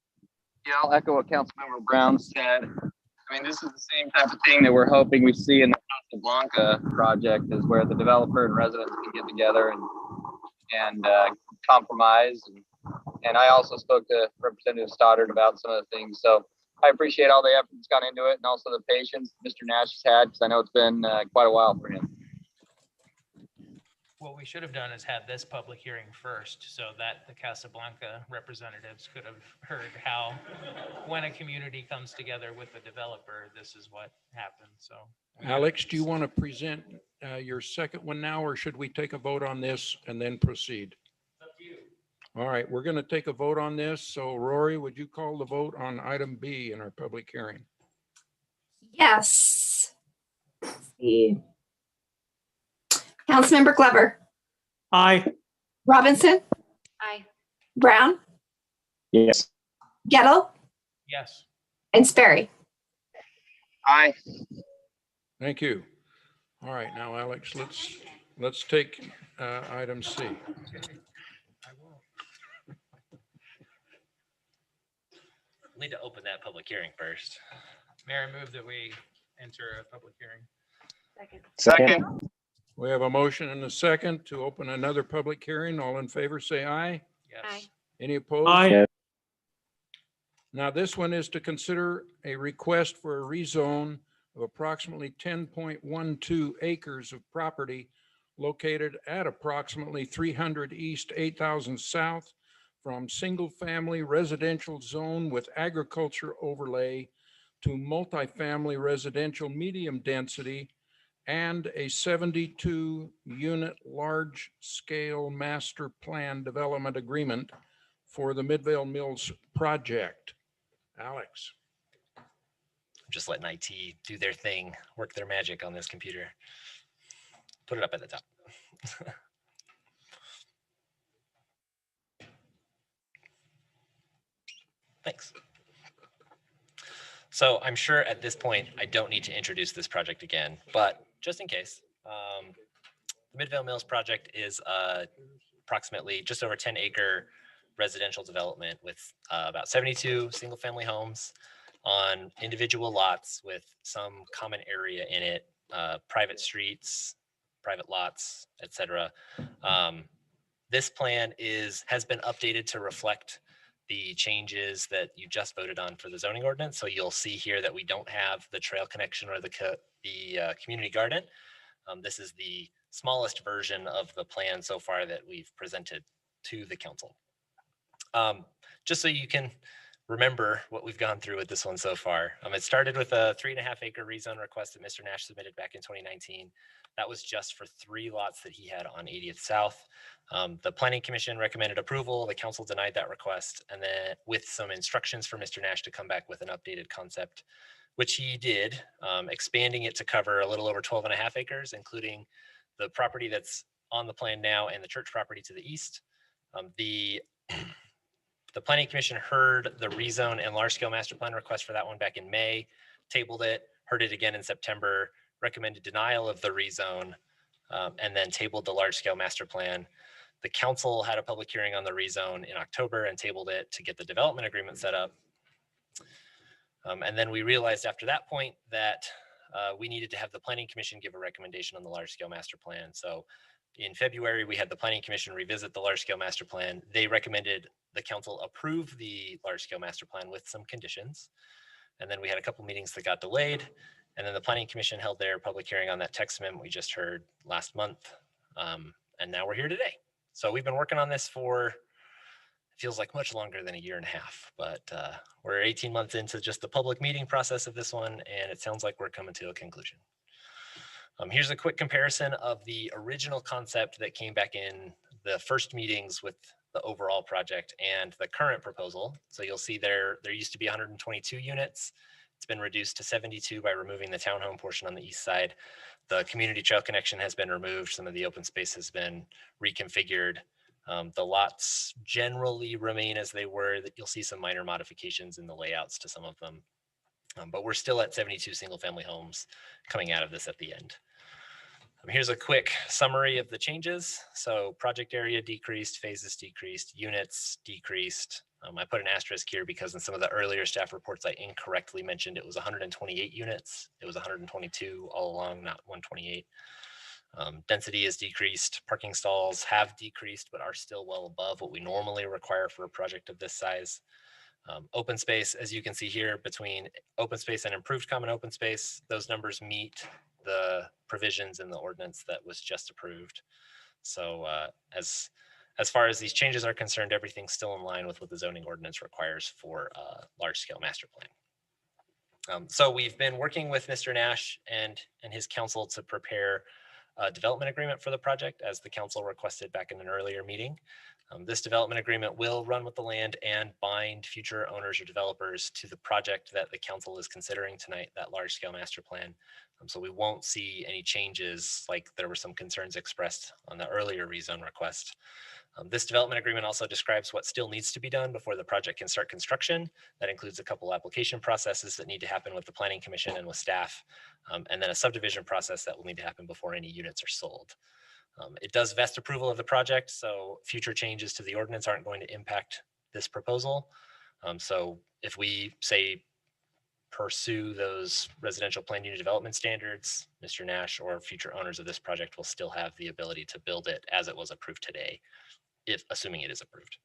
Councilmember Brown said. I mean, this is the same type of thing that we're hoping we see in the Casablanca project, is where the developer and residents can get together and compromise. And I also spoke to Representative Stoddard about some of the things. So I appreciate all the effort that's gone into it, and also the patience Mr. Nash has had, because I know it's been quite a while for him. What we should have done is had this public hearing first so that the Casablanca representatives could have heard how, when a community comes together with the developer, this is what happens. So, Alex, do you want to present your second one now, or should we take a vote on this and then proceed? Up to you. All right, we're going to take a vote on this. So Rory, would you call the vote on item B in our public hearing? Yes. Let's see. Councilmember Glover, Aye. Robinson, Aye. Brown, Yes. Gettle, yes. and Sperry. Aye. Thank you. All right, now, Alex, let's take item C. I will. Need to open that public hearing first. Mayor, I move that we enter a public hearing. Second. Second. We have a motion and a second to open another public hearing. All in favor, say aye. Yes. Aye. Any opposed? Aye. Yes. Now, this one is to consider a request for a rezone of approximately 10.12 acres of property located at approximately 300 East, 8,000 South from single-family residential zone with agriculture overlay to multifamily residential medium density and a 72-unit large-scale master plan development agreement for the Midvale Mills project. Alex. Just letting IT do their thing, work their magic on this computer. Put it up at the top. Thanks. So I'm sure at this point, I don't need to introduce this project again, but just in case, the Midvale Mills project is approximately just over 10-acre residential development with about 72 single-family homes on individual lots with some common area in it, private streets, private lots, etc. This plan has been updated to reflect the changes that you just voted on for the zoning ordinance. So you'll see here that we don't have the trail connection or the community garden. This is the smallest version of the plan so far that we've presented to the council. Just so you can remember what we've gone through with this one so far. It started with a 3.5-acre rezone request that Mr. Nash submitted back in 2019. That was just for 3 lots that he had on 80th South. The Planning Commission recommended approval. The council denied that request, and then with some instructions for Mr. Nash to come back with an updated concept, which he did, expanding it to cover a little over 12.5 acres, including the property that's on the plan now and the church property to the east. The Planning Commission heard the rezone and large-scale master plan request for that one back in May, tabled it, heard it again in September, recommended denial of the rezone, and then tabled the large-scale master plan. The council had a public hearing on the rezone in October and tabled it to get the development agreement set up. And then we realized after that point that we needed to have the Planning Commission give a recommendation on the large-scale master plan. So in February, we had the Planning Commission revisit the large-scale master plan. They recommended the council approve the large-scale master plan with some conditions. And then we had a couple meetings that got delayed. And then the Planning Commission held their public hearing on that text amendment we just heard last month. And now we're here today. So we've been working on this for, it feels like much longer than 1.5 years, but we're 18 months into just the public meeting process of this one, and it sounds like we're coming to a conclusion. Here's a quick comparison of the original concept that came back in the first meetings with the overall project and the current proposal. So you'll see there used to be 122 units. It's been reduced to 72 by removing the townhome portion on the east side. The community trail connection has been removed. Some of the open space has been reconfigured. The lots generally remain as they were. You'll see some minor modifications in the layouts to some of them. But we're still at 72 single family homes coming out of this at the end. Here's a quick summary of the changes. So project area decreased, phases decreased, units decreased. I put an asterisk here because in some of the earlier staff reports, I incorrectly mentioned it was 128 units. It was 122 all along, not 128. Density is decreased. Parking stalls have decreased, but are still well above what we normally require for a project of this size. Open space, as you can see here, between open space and improved common open space, those numbers meet the provisions in the ordinance that was just approved. So as far as these changes are concerned, everything's still in line with what the zoning ordinance requires for a large scale master plan. So we've been working with Mr. Nash and his council to prepare a development agreement for the project as the council requested back in an earlier meeting. This development agreement will run with the land and bind future owners or developers to the project that the council is considering tonight, that large scale master plan. So we won't see any changes like there were some concerns expressed on the earlier rezone request. This development agreement also describes what still needs to be done before the project can start construction. That includes a couple application processes that need to happen with the Planning Commission and with staff, and then a subdivision process that will need to happen before any units are sold. It does vest approval of the project, so future changes to the ordinance aren't going to impact this proposal. So if we say pursue those residential plan unit development standards, Mr. Nash or future owners of this project will still have the ability to build it as it was approved today, if assuming it is approved.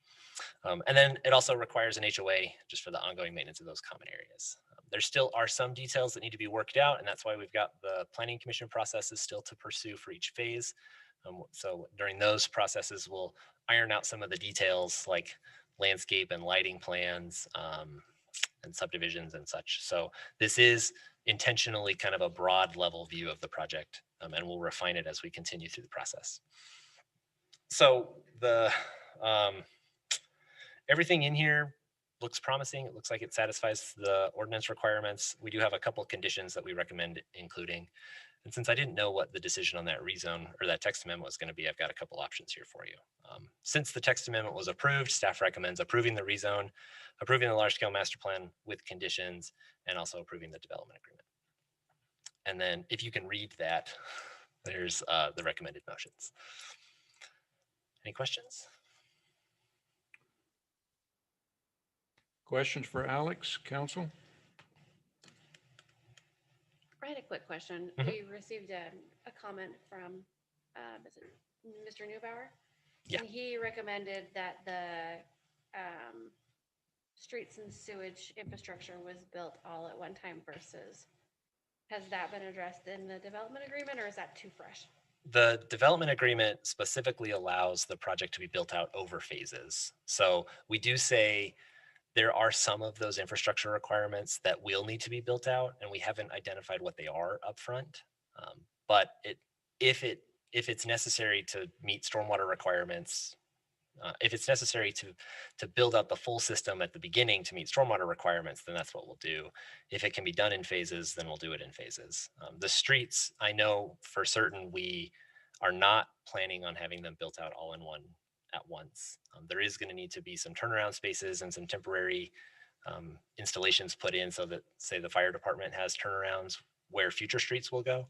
And then it also requires an HOA just for the ongoing maintenance of those common areas. There still are some details that need to be worked out, and that's why we've got the planning commission processes still to pursue for each phase. So during those processes, we'll iron out some of the details like landscape and lighting plans and subdivisions and such. So this is intentionally kind of a broad level view of the project, and we'll refine it as we continue through the process. So the everything in here looks promising. It looks like it satisfies the ordinance requirements. We do have a couple of conditions that we recommend including. And since I didn't know what the decision on that rezone or that text amendment was going to be, I've got a couple options here for you. Since the text amendment was approved, staff recommends approving the rezone, approving the large scale master plan with conditions, and also approving the development agreement. And then if you can read that, there's the recommended motions. Any questions? Questions for Alex, council? I had a quick question. Mhm. We received a comment from is it Mr. Neubauer? Yeah. And he recommended that the streets and sewage infrastructure was built all at one time versus, has that been addressed in the development agreement, or is that too fresh? The development agreement specifically allows the project to be built out over phases. So we do say there are some of those infrastructure requirements that will need to be built out, and we haven't identified what they are upfront. But if it's necessary to meet stormwater requirements, if it's necessary to build out the full system at the beginning to meet stormwater requirements, then that's what we'll do. If it can be done in phases, then we'll do it in phases. The streets, I know for certain we are not planning on having them built out all in one at once. There is going to need to be some turnaround spaces and some temporary installations put in so that, say, the fire department has turnarounds where future streets will go.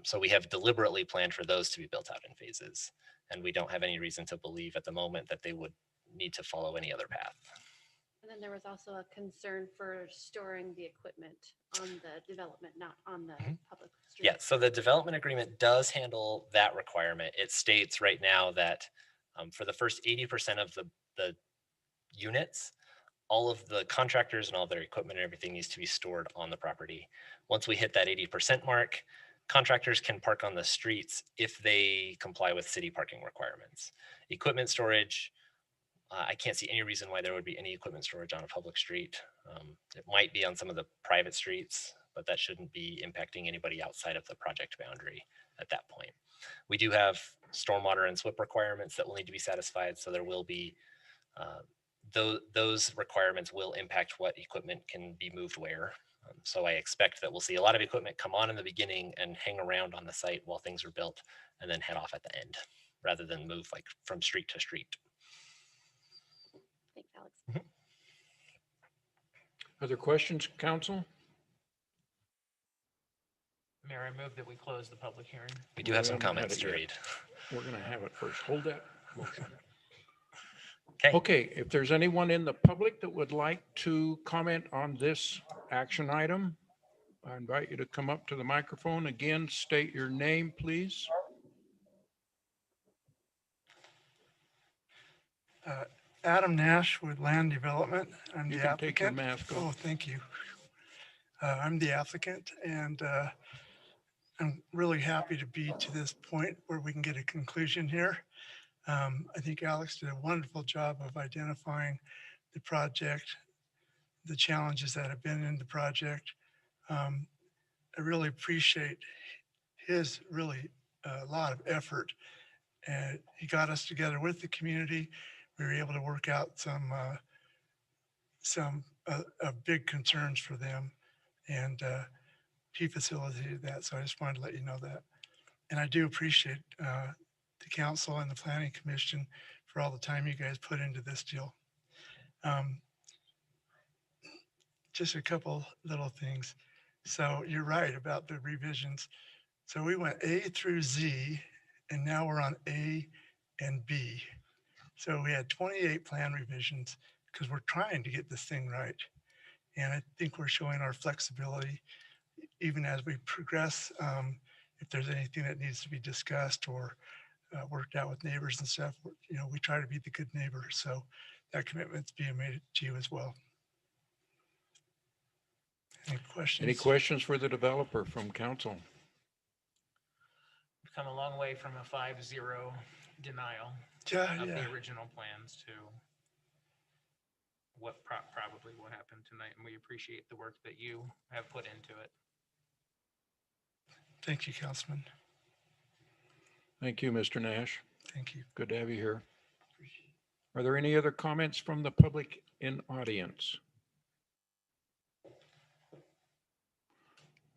So we have deliberately planned for those to be built out in phases. And we don't have any reason to believe at the moment that they would need to follow any other path. And then there was also a concern for storing the equipment on the development, not on the public street. Yeah, so the development agreement does handle that requirement. It states right now that for the first 80% of the units, all of the contractors and all their equipment and everything needs to be stored on the property. Once we hit that 80% mark, contractors can park on the streets if they comply with city parking requirements. Equipment storage, I can't see any reason why there would be any equipment storage on a public street. It might be on some of the private streets, but that shouldn't be impacting anybody outside of the project boundary at that point. We do have stormwater and SWIP requirements that will need to be satisfied, so there will be those requirements will impact what equipment can be moved where. So I expect that we'll see a lot of equipment come on in the beginning and hang around on the site while things are built and then head off at the end rather than move like from street to street. Thanks, Alex. Other questions, council? Mayor, I move that we close the public hearing. We do have some haven't had comments it to yet. read. We're going to have it first. Hold that motion. Okay. Okay, if there's anyone in the public that would like to comment on this action item, I invite you to come up to the microphone. Again, state your name, please. Adam Nash with Land Development. I'm You the can take your applicant. mask off. Oh, thank you. I'm the applicant, and I'm really happy to be to this point where we can get a conclusion here. I think Alex did a wonderful job of identifying the project, the challenges that have been in the project. I really appreciate his really a lot of effort, and he got us together with the community. We were able to work out some big concerns for them, and he facilitated that. So I just wanted to let you know that. And I do appreciate the council and the planning commission for all the time you guys put into this deal. Just a couple little things. So you're right about the revisions. So we went A through Z, and now we're on A and B. So we had 28 plan revisions because we're trying to get this thing right. And I think we're showing our flexibility even as we progress. If there's anything that needs to be discussed or worked out with neighbors and stuff, you know, we try to be the good neighbor. So that commitment's being made to you as well. Any questions? Any questions for the developer from council? We've come a long way from a 5-0 denial Yeah, of yeah. the original plans to what probably will happen tonight, and we appreciate the work that you have put into it. Thank you, Councilman. Thank you, Mr. Nash. Thank you. Good to have you here. Are there any other comments from the public in audience?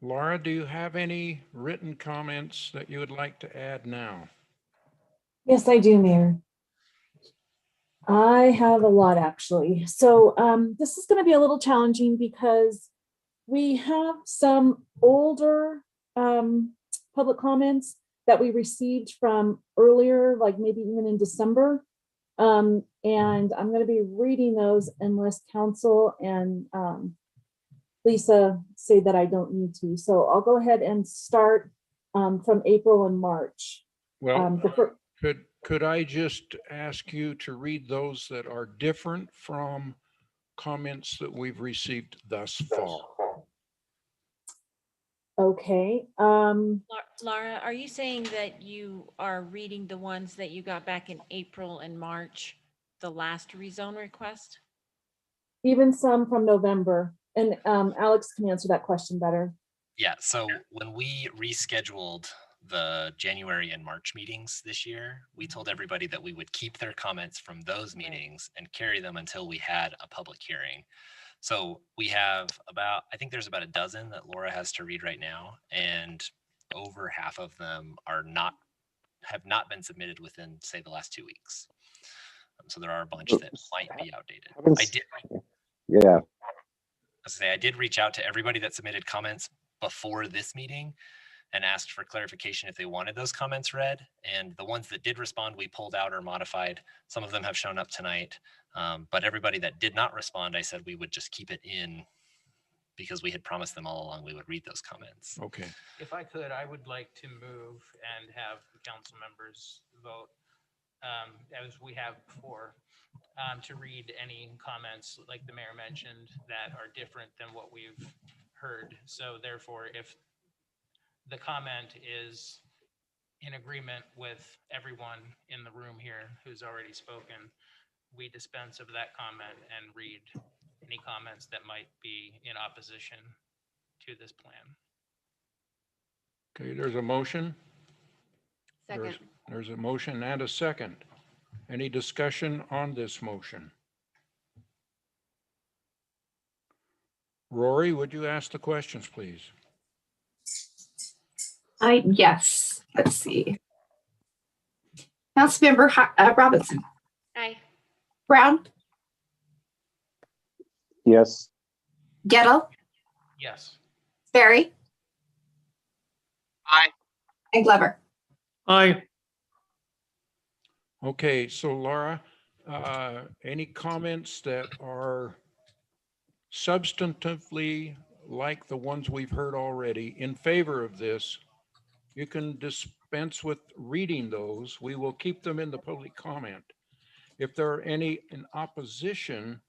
Laura, do you have any written comments that you would like to add now? Yes, I do, Mayor. I have a lot, actually. So this is going to be a little challenging because we have some older public comments that we received from earlier, like maybe even in December. And I'm going to be reading those unless council and Lisa say that I don't need to. So I'll go ahead and start from April and March. Well, could I just ask you to read those that are different from comments that we've received thus far? Okay. Laura, are you saying that you are reading the ones that you got back in April and March, the last rezone request? Even some from November. And Alex can answer that question better. Yeah, so when we rescheduled the January and March meetings this year, we told everybody that we would keep their comments from those meetings and carry them until we had a public hearing. So we have I think there's about a dozen that Laura has to read right now, and over half of them have not been submitted within, say, the last 2 weeks. So there are a bunch that might be outdated. I did reach out to everybody that submitted comments before this meeting and asked for clarification if they wanted those comments read. And the ones that did respond, we pulled out or modified. Some of them have shown up tonight. But everybody that did not respond, I said we would just keep it in because we had promised them all along we would read those comments. Okay. If I could, I would like to move and have the council members vote as we have before to read any comments like the mayor mentioned that are different than what we've heard. So therefore, if the comment is in agreement with everyone in the room here who's already spoken, we dispense of that comment and read any comments that might be in opposition to this plan. Okay, there's a motion. Second. There's a motion and a second. Any discussion on this motion? Rory, would you ask the questions, please? Yes, let's see. Councilmember Robinson. Aye. Brown, Yes. Gettle, Yes. Barry. Aye. And Glover. Aye. Okay, so Laura, any comments that are substantively like the ones we've heard already in favor of this, you can dispense with reading those. We will keep them in the public comment. If there are any in opposition,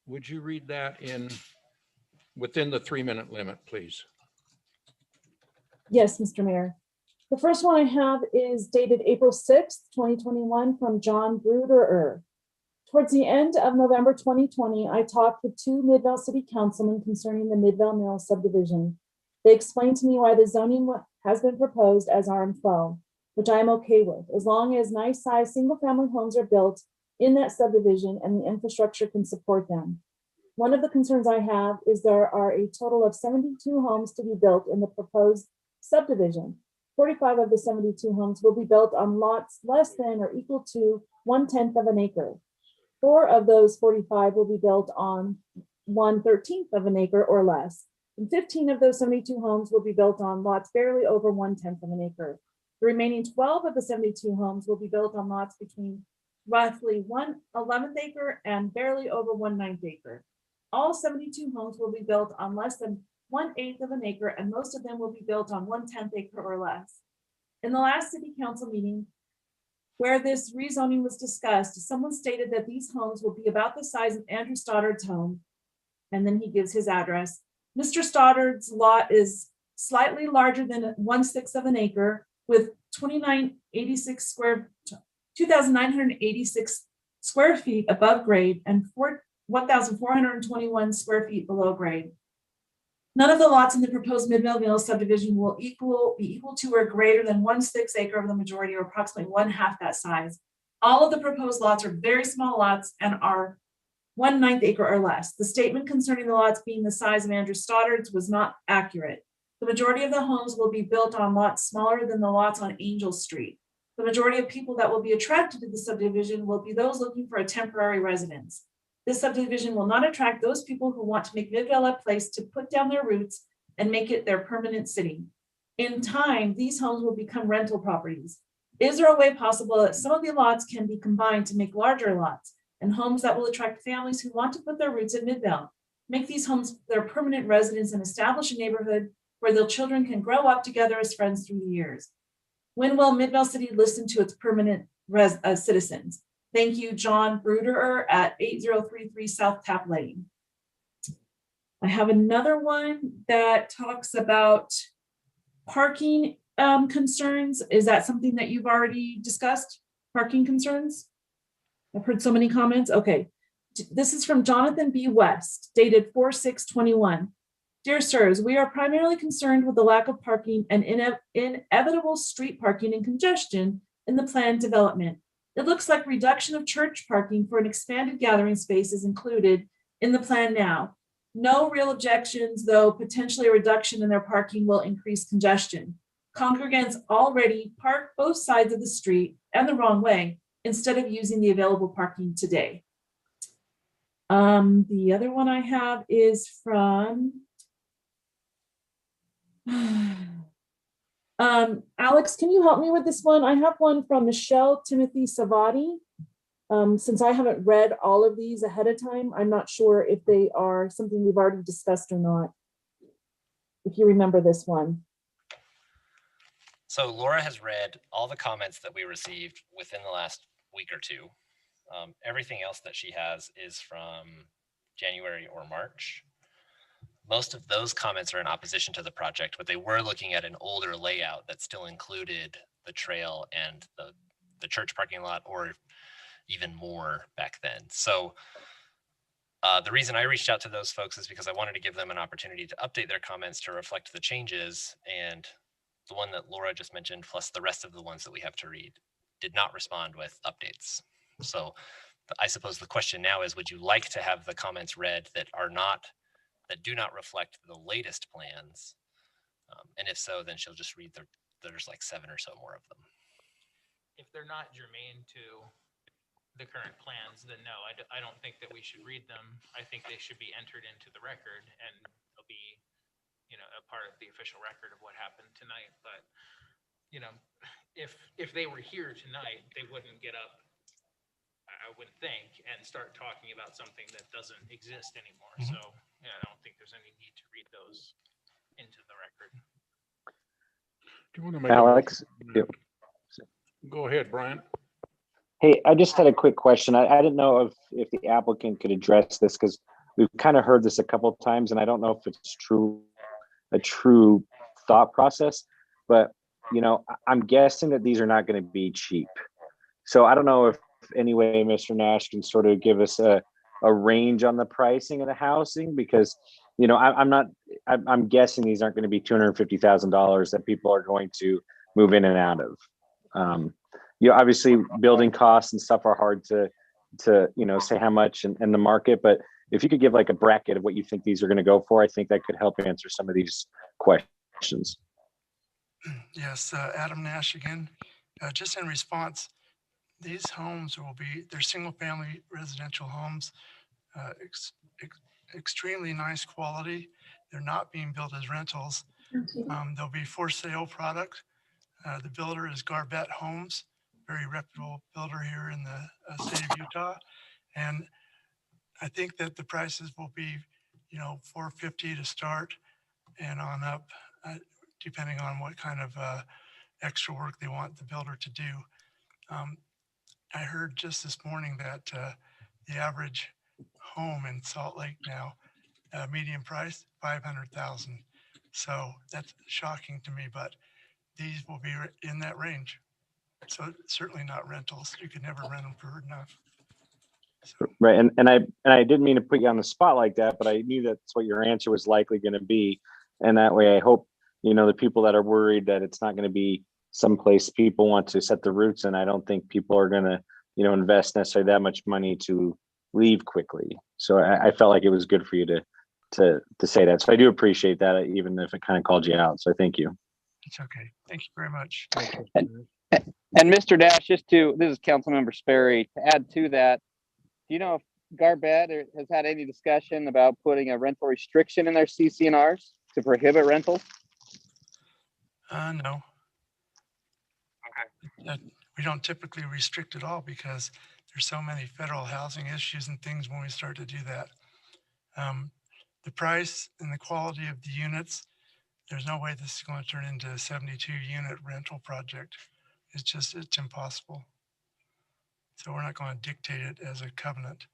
would you read that within the 3-minute limit, please? Yes, Mr. Mayor. The first one I have is dated April 6th, 2021 from John Bruderer. Towards the end of November 2020, I talked with 2 Midvale City Councilmen concerning the Midvale Mill subdivision. They explained to me why the zoning has been proposed as RM12, which I am okay with, as long as nice sized single-family homes are built in that subdivision and the infrastructure can support them. One of the concerns I have is there are a total of 72 homes to be built in the proposed subdivision. 45 of the 72 homes will be built on lots less than or equal to 1/10 of an acre. 4 of those 45 will be built on 1/13 of an acre or less. And 15 of those 72 homes will be built on lots barely over 1/10 of an acre. The remaining 12 of the 72 homes will be built on lots between roughly 1/11 acre and barely over 1/9 acre. All 72 homes will be built on less than 1/8 of an acre, and most of them will be built on 1/10 acre or less. In the last city council meeting, where this rezoning was discussed, someone stated that these homes will be about the size of Andrew Stoddard's home, and then he gives his address, Mr. Stoddard's lot is slightly larger than 1/6 of an acre with 2,986 square feet above grade and 1,421 square feet below grade. None of the lots in the proposed Mid-Millville subdivision will be equal to or greater than 1/6 acre of the majority, or approximately 1/2 that size. All of the proposed lots are very small lots and are 1/9 acre or less. The statement concerning the lots being the size of Andrew Stoddard's was not accurate. The majority of the homes will be built on lots smaller than the lots on Angel Street. The majority of people that will be attracted to the subdivision will be those looking for a temporary residence. This subdivision will not attract those people who want to make Midvale a place to put down their roots and make it their permanent city. In time, these homes will become rental properties. Is there a way possible that some of the lots can be combined to make larger lots and homes that will attract families who want to put their roots in Midvale? Make these homes their permanent residence and establish a neighborhood where their children can grow up together as friends through the years. When will Midvale City listen to its permanent citizens? Thank you, John Bruderer at 8033 South Tap Lane. I have another one that talks about parking concerns. Is that something that you've already discussed? Parking concerns? I've heard so many comments. Okay. This is from Jonathan B. West, dated 4/6/21. Dear sirs, we are primarily concerned with the lack of parking and inevitable street parking and congestion in the planned development. It looks like reduction of church parking for an expanded gathering space is included in the plan now. No real objections, though potentially a reduction in their parking will increase congestion. Congregants already park both sides of the street and the wrong way instead of using the available parking today. The other one I have is from Alex, can you help me with this one? I have one from Michelle Timothy Savati. Since I haven't read all of these ahead of time, I'm not sure if they are something we've already discussed or not. If you remember this one. So Laura has read all the comments that we received within the last week or two. Everything else that she has is from January or March. Most of those comments are in opposition to the project, but they were looking at an older layout that still included the trail and the church parking lot, or even more back then. So the reason I reached out to those folks is because I wanted to give them an opportunity to update their comments to reflect the changes, and the one that Laura just mentioned, plus the rest of the ones that we have to read, did not respond with updates. So I suppose the question now is, would you like to have the comments read that do not reflect the latest plans? And if so, then she'll just read there's like 7 or so more of them. If they're not germane to the current plans, then no, I don't think that we should read them. I think they should be entered into the record and they'll be, a part of the official record of what happened tonight. But, if they were here tonight, they wouldn't get up, I would think, and start talking about something that doesn't exist anymore. So yeah, I don't think there's any need to read those into the record. Do you want to make Alex? Go ahead, Brian. Hey, I just had a quick question. I didn't know if the applicant could address this, because we've kind of heard this a couple of times, and I don't know if it's a true thought process, but I'm guessing that these are not going to be cheap. So I don't know if anyway Mr. Nash can sort of give us a range on the pricing of the housing, because I'm guessing these aren't going to be $250,000 that people are going to move in and out of. Obviously building costs and stuff are hard to say how much in the market, but if you could give like a bracket of what you think these are going to go for, I think that could help answer some of these questions. Yes, Adam Nash again. Just in response, these homes they're single family residential homes, extremely nice quality. They're not being built as rentals. They'll be for sale product. The builder is Garbett Homes, very reputable builder here in the state of Utah. And I think that the prices will be, $450 to start and on up, depending on what kind of extra work they want the builder to do. I heard just this morning that the average home in Salt Lake now median price, 500,000. So that's shocking to me, but these will be in that range. So certainly not rentals. You could never rent them for enough. Right. And I didn't mean to put you on the spot like that, but I knew that's what your answer was likely going to be. And that way I hope, the people that are worried that it's not going to be someplace people want to set the roots. And I don't think people are going to, invest necessarily that much money to leave quickly. So I felt like it was good for you to say that. So I do appreciate that, even if it kind of called you out. So thank you. It's okay. Thank you very much. And Mr. Dash, this is Councilmember Sperry, to add to that, do you know if Garbett has had any discussion about putting a rental restriction in their CC&Rs to prohibit rentals? No. Okay. We don't typically restrict at all because there's so many federal housing issues and things when we start to do that. The price and the quality of the units, there's no way this is going to turn into a 72 unit rental project. It's impossible. So we're not going to dictate it as a covenant.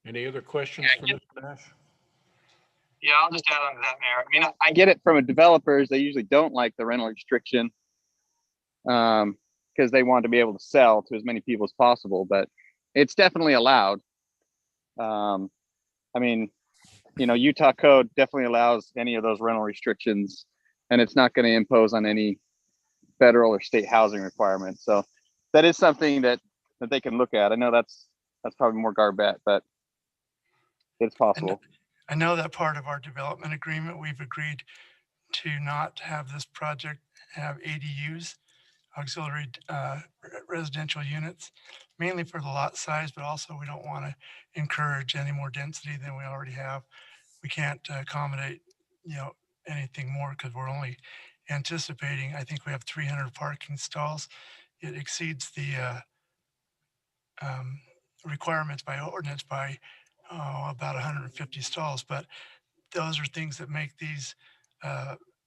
Any other questions for Mr. Nash? Yeah, I'll just add on to that, Mayor. I mean, I get it from developers. They usually don't like the rental restriction because they want to be able to sell to as many people as possible, but it's definitely allowed. I mean, Utah code definitely allows any of those rental restrictions, and it's not going to impose on any federal or state housing requirements. So that is something that they can look at. I know that's probably more Garbett, but it's possible. I know that part of our development agreement, we've agreed to not have this project have ADUs, auxiliary residential units, mainly for the lot size, but also we don't want to encourage any more density than we already have. We can't accommodate, anything more because we're only anticipating, I think we have 300 parking stalls. It exceeds the requirements by ordinance by about 150 stalls, but those are things that make these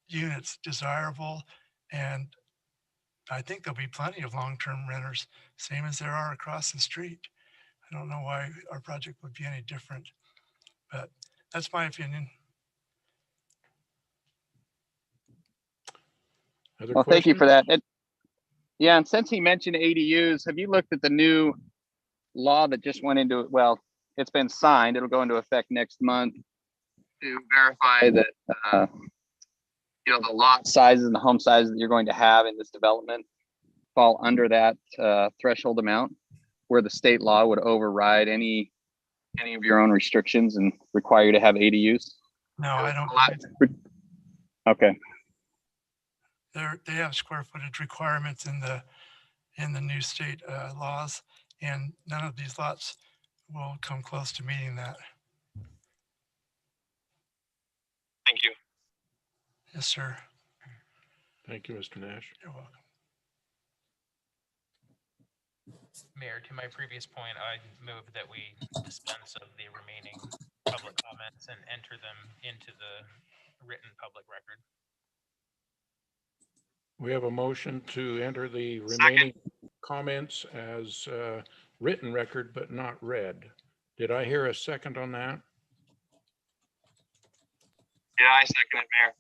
units desirable. And I think there'll be plenty of long-term renters, same as there are across the street. I don't know why our project would be any different, but that's my opinion. Well, thank you for that. Yeah, and since he mentioned ADUs, have you looked at the new law that just went into it? Well, it's been signed. It'll go into effect next month to verify that the lot sizes and the home sizes that you're going to have in this development fall under that threshold amount, where the state law would override any of your own restrictions and require you to have ADUs. No, I don't. Okay. They have square footage requirements in the new state laws, and none of these lots will come close to meeting that. Thank you. Yes, sir. Thank you, Mr. Nash. You're welcome. Mayor, to my previous point, I move that we dispense of the remaining public comments and enter them into the written public record. We have a motion to enter the remaining comments as written record, but not read. Did I hear a second on that? Yeah, I second it, Mayor.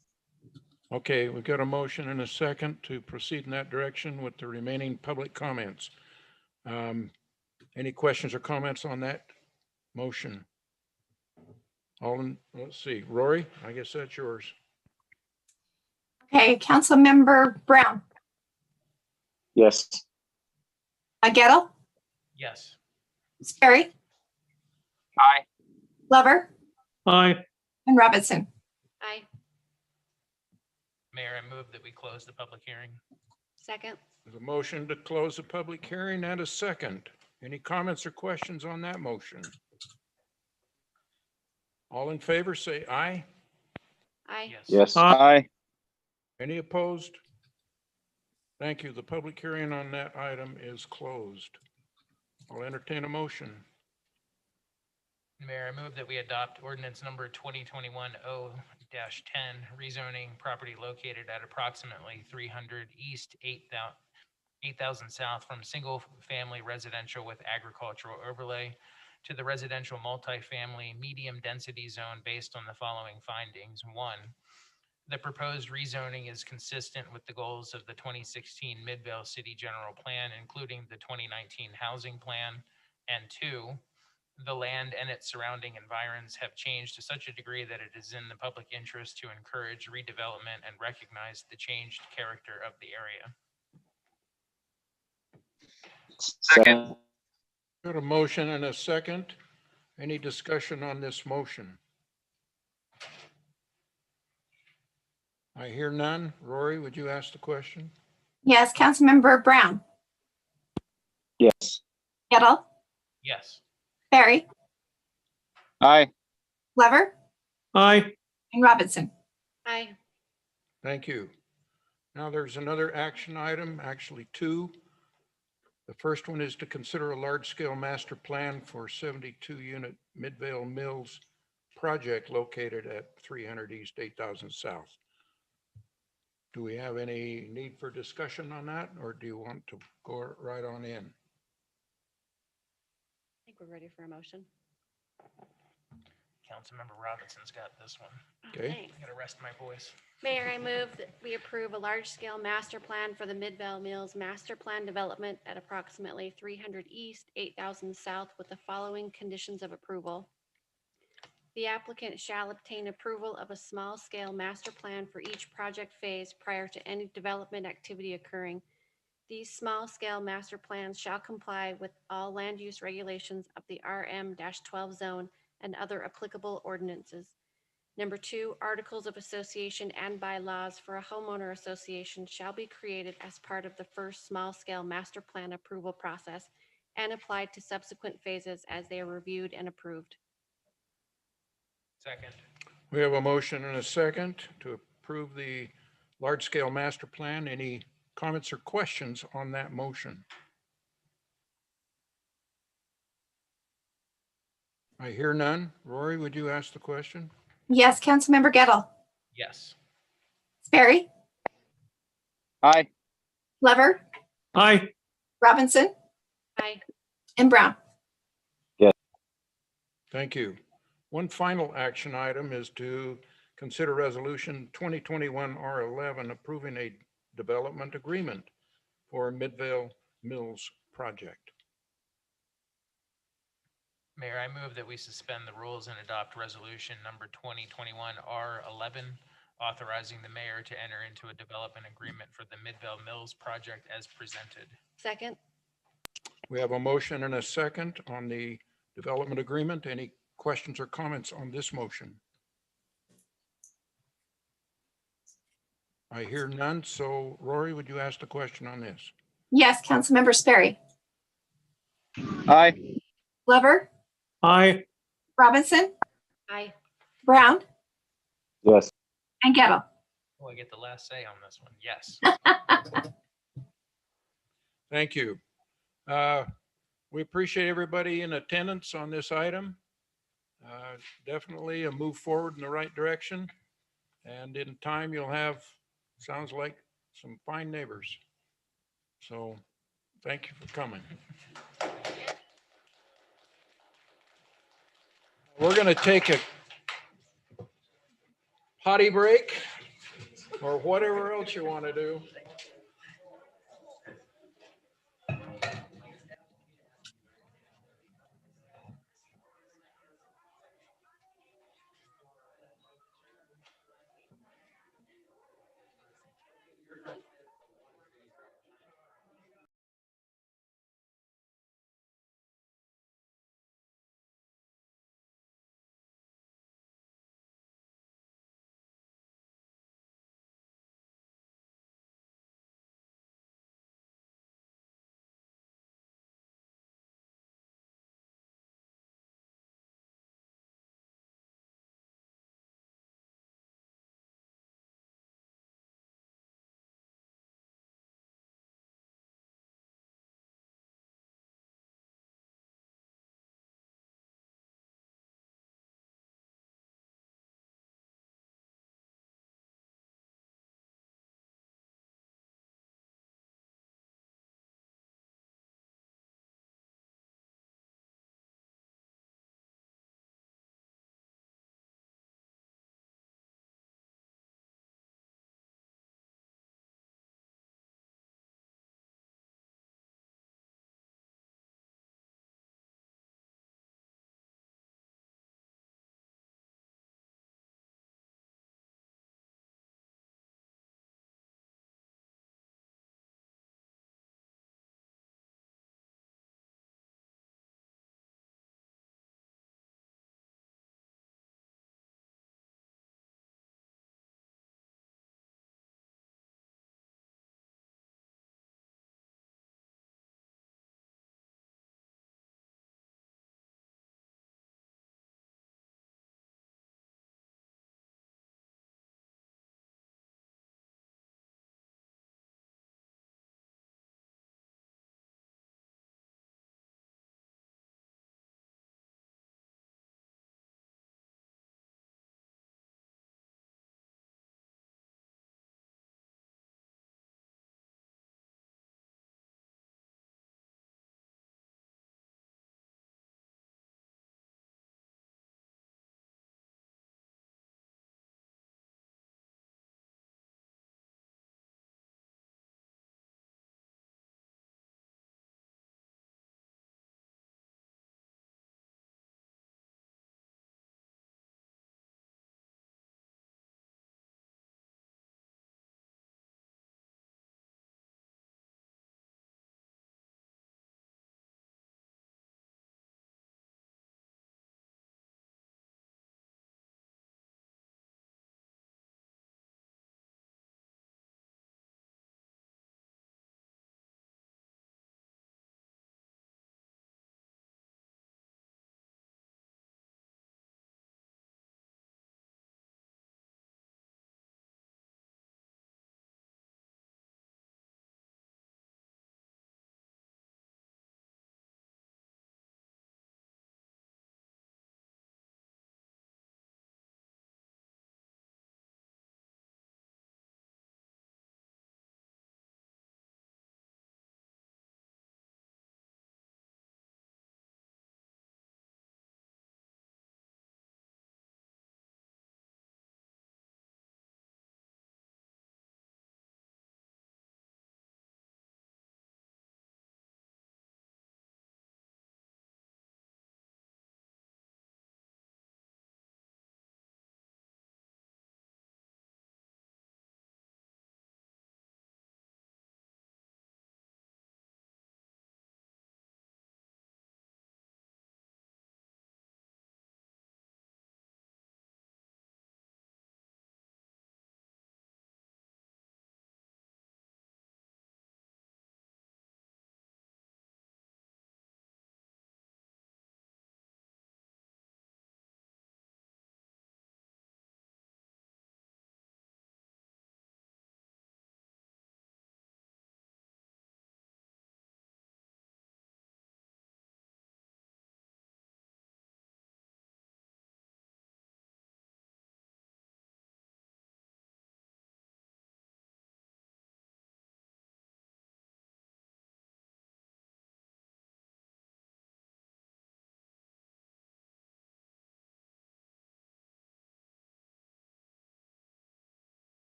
Okay, we've got a motion and a second to proceed in that direction with the remaining public comments. Any questions or comments on that motion? Let's see, Rory, I guess that's yours. Okay, Councilmember Brown, Yes. Gettle, Yes. Sperry, Aye. Glover, Aye. and Robinson. Aye. Mayor, I move that we close the public hearing. Second. There's a motion to close the public hearing and a second. Any comments or questions on that motion? All in favor, say aye. Aye. Yes. Aye. Any opposed? Thank you. The public hearing on that item is closed. I'll entertain a motion. Mayor, I move that we adopt ordinance number 2021-0-10, rezoning property located at approximately 300 East 8th 8,000 South from single-family residential with agricultural overlay to the residential multifamily medium-density zone based on the following findings. One, the proposed rezoning is consistent with the goals of the 2016 Midvale City General Plan, including the 2019 Housing Plan. And two, the land and its surrounding environs have changed to such a degree that it is in the public interest to encourage redevelopment and recognize the changed character of the area. Second. Got a motion and a second. Any discussion on this motion? I hear none. Rory, would you ask the question? Yes, Councilmember Brown, Yes. Gettle, Yes. Barry, Aye. Glover, Aye. and Robinson. Aye. Thank you. Now there's another action item, actually two. The first one is to consider a large-scale master plan for 72-unit Midvale Mills project located at 300 East, 8,000 South. Do we have any need for discussion on that, or do you want to go right on in? I think we're ready for a motion. Councilmember Robinson's got this one. Okay. Thanks. I gotta rest my voice. Mayor, I move that we approve a large-scale master plan for the Midvale Mills Master Plan Development at approximately 300 East, 8,000 South with the following conditions of approval. The applicant shall obtain approval of a small-scale master plan for each project phase prior to any development activity occurring. These small-scale master plans shall comply with all land use regulations of the RM-12 zone and other applicable ordinances. Number two, articles of association and bylaws for a homeowner association shall be created as part of the first small-scale master plan approval process and applied to subsequent phases as they are reviewed and approved. Second. We have a motion and a second to approve the large-scale master plan. Any comments or questions on that motion? I hear none. Rory, would you ask the question? Yes, Councilmember Gettle, Yes. Sperry, Aye. Glover, Aye. Robinson, Aye. and Brown. Thank you. One final action item is to consider resolution 2021 R11 approving a development agreement for Midvale Mills project. Mayor, I move that we suspend the rules and adopt resolution number 2021 R11, authorizing the mayor to enter into a development agreement for the Midvale Mills project as presented. Second. We have a motion and a second on the development agreement. Any questions or comments on this motion? I hear none. So Rory, would you ask the question on this? Yes, Councilmember Sperry, Aye. Glover, Aye. Robinson, Aye. Brown, Yes. and Gettle. Oh, I get the last say on this one. Yes. Thank you. We appreciate everybody in attendance on this item. Definitely a move forward in the right direction. And in time, you'll have, sounds like, some fine neighbors. So thank you for coming. We're going to take a potty break or whatever else you want to do.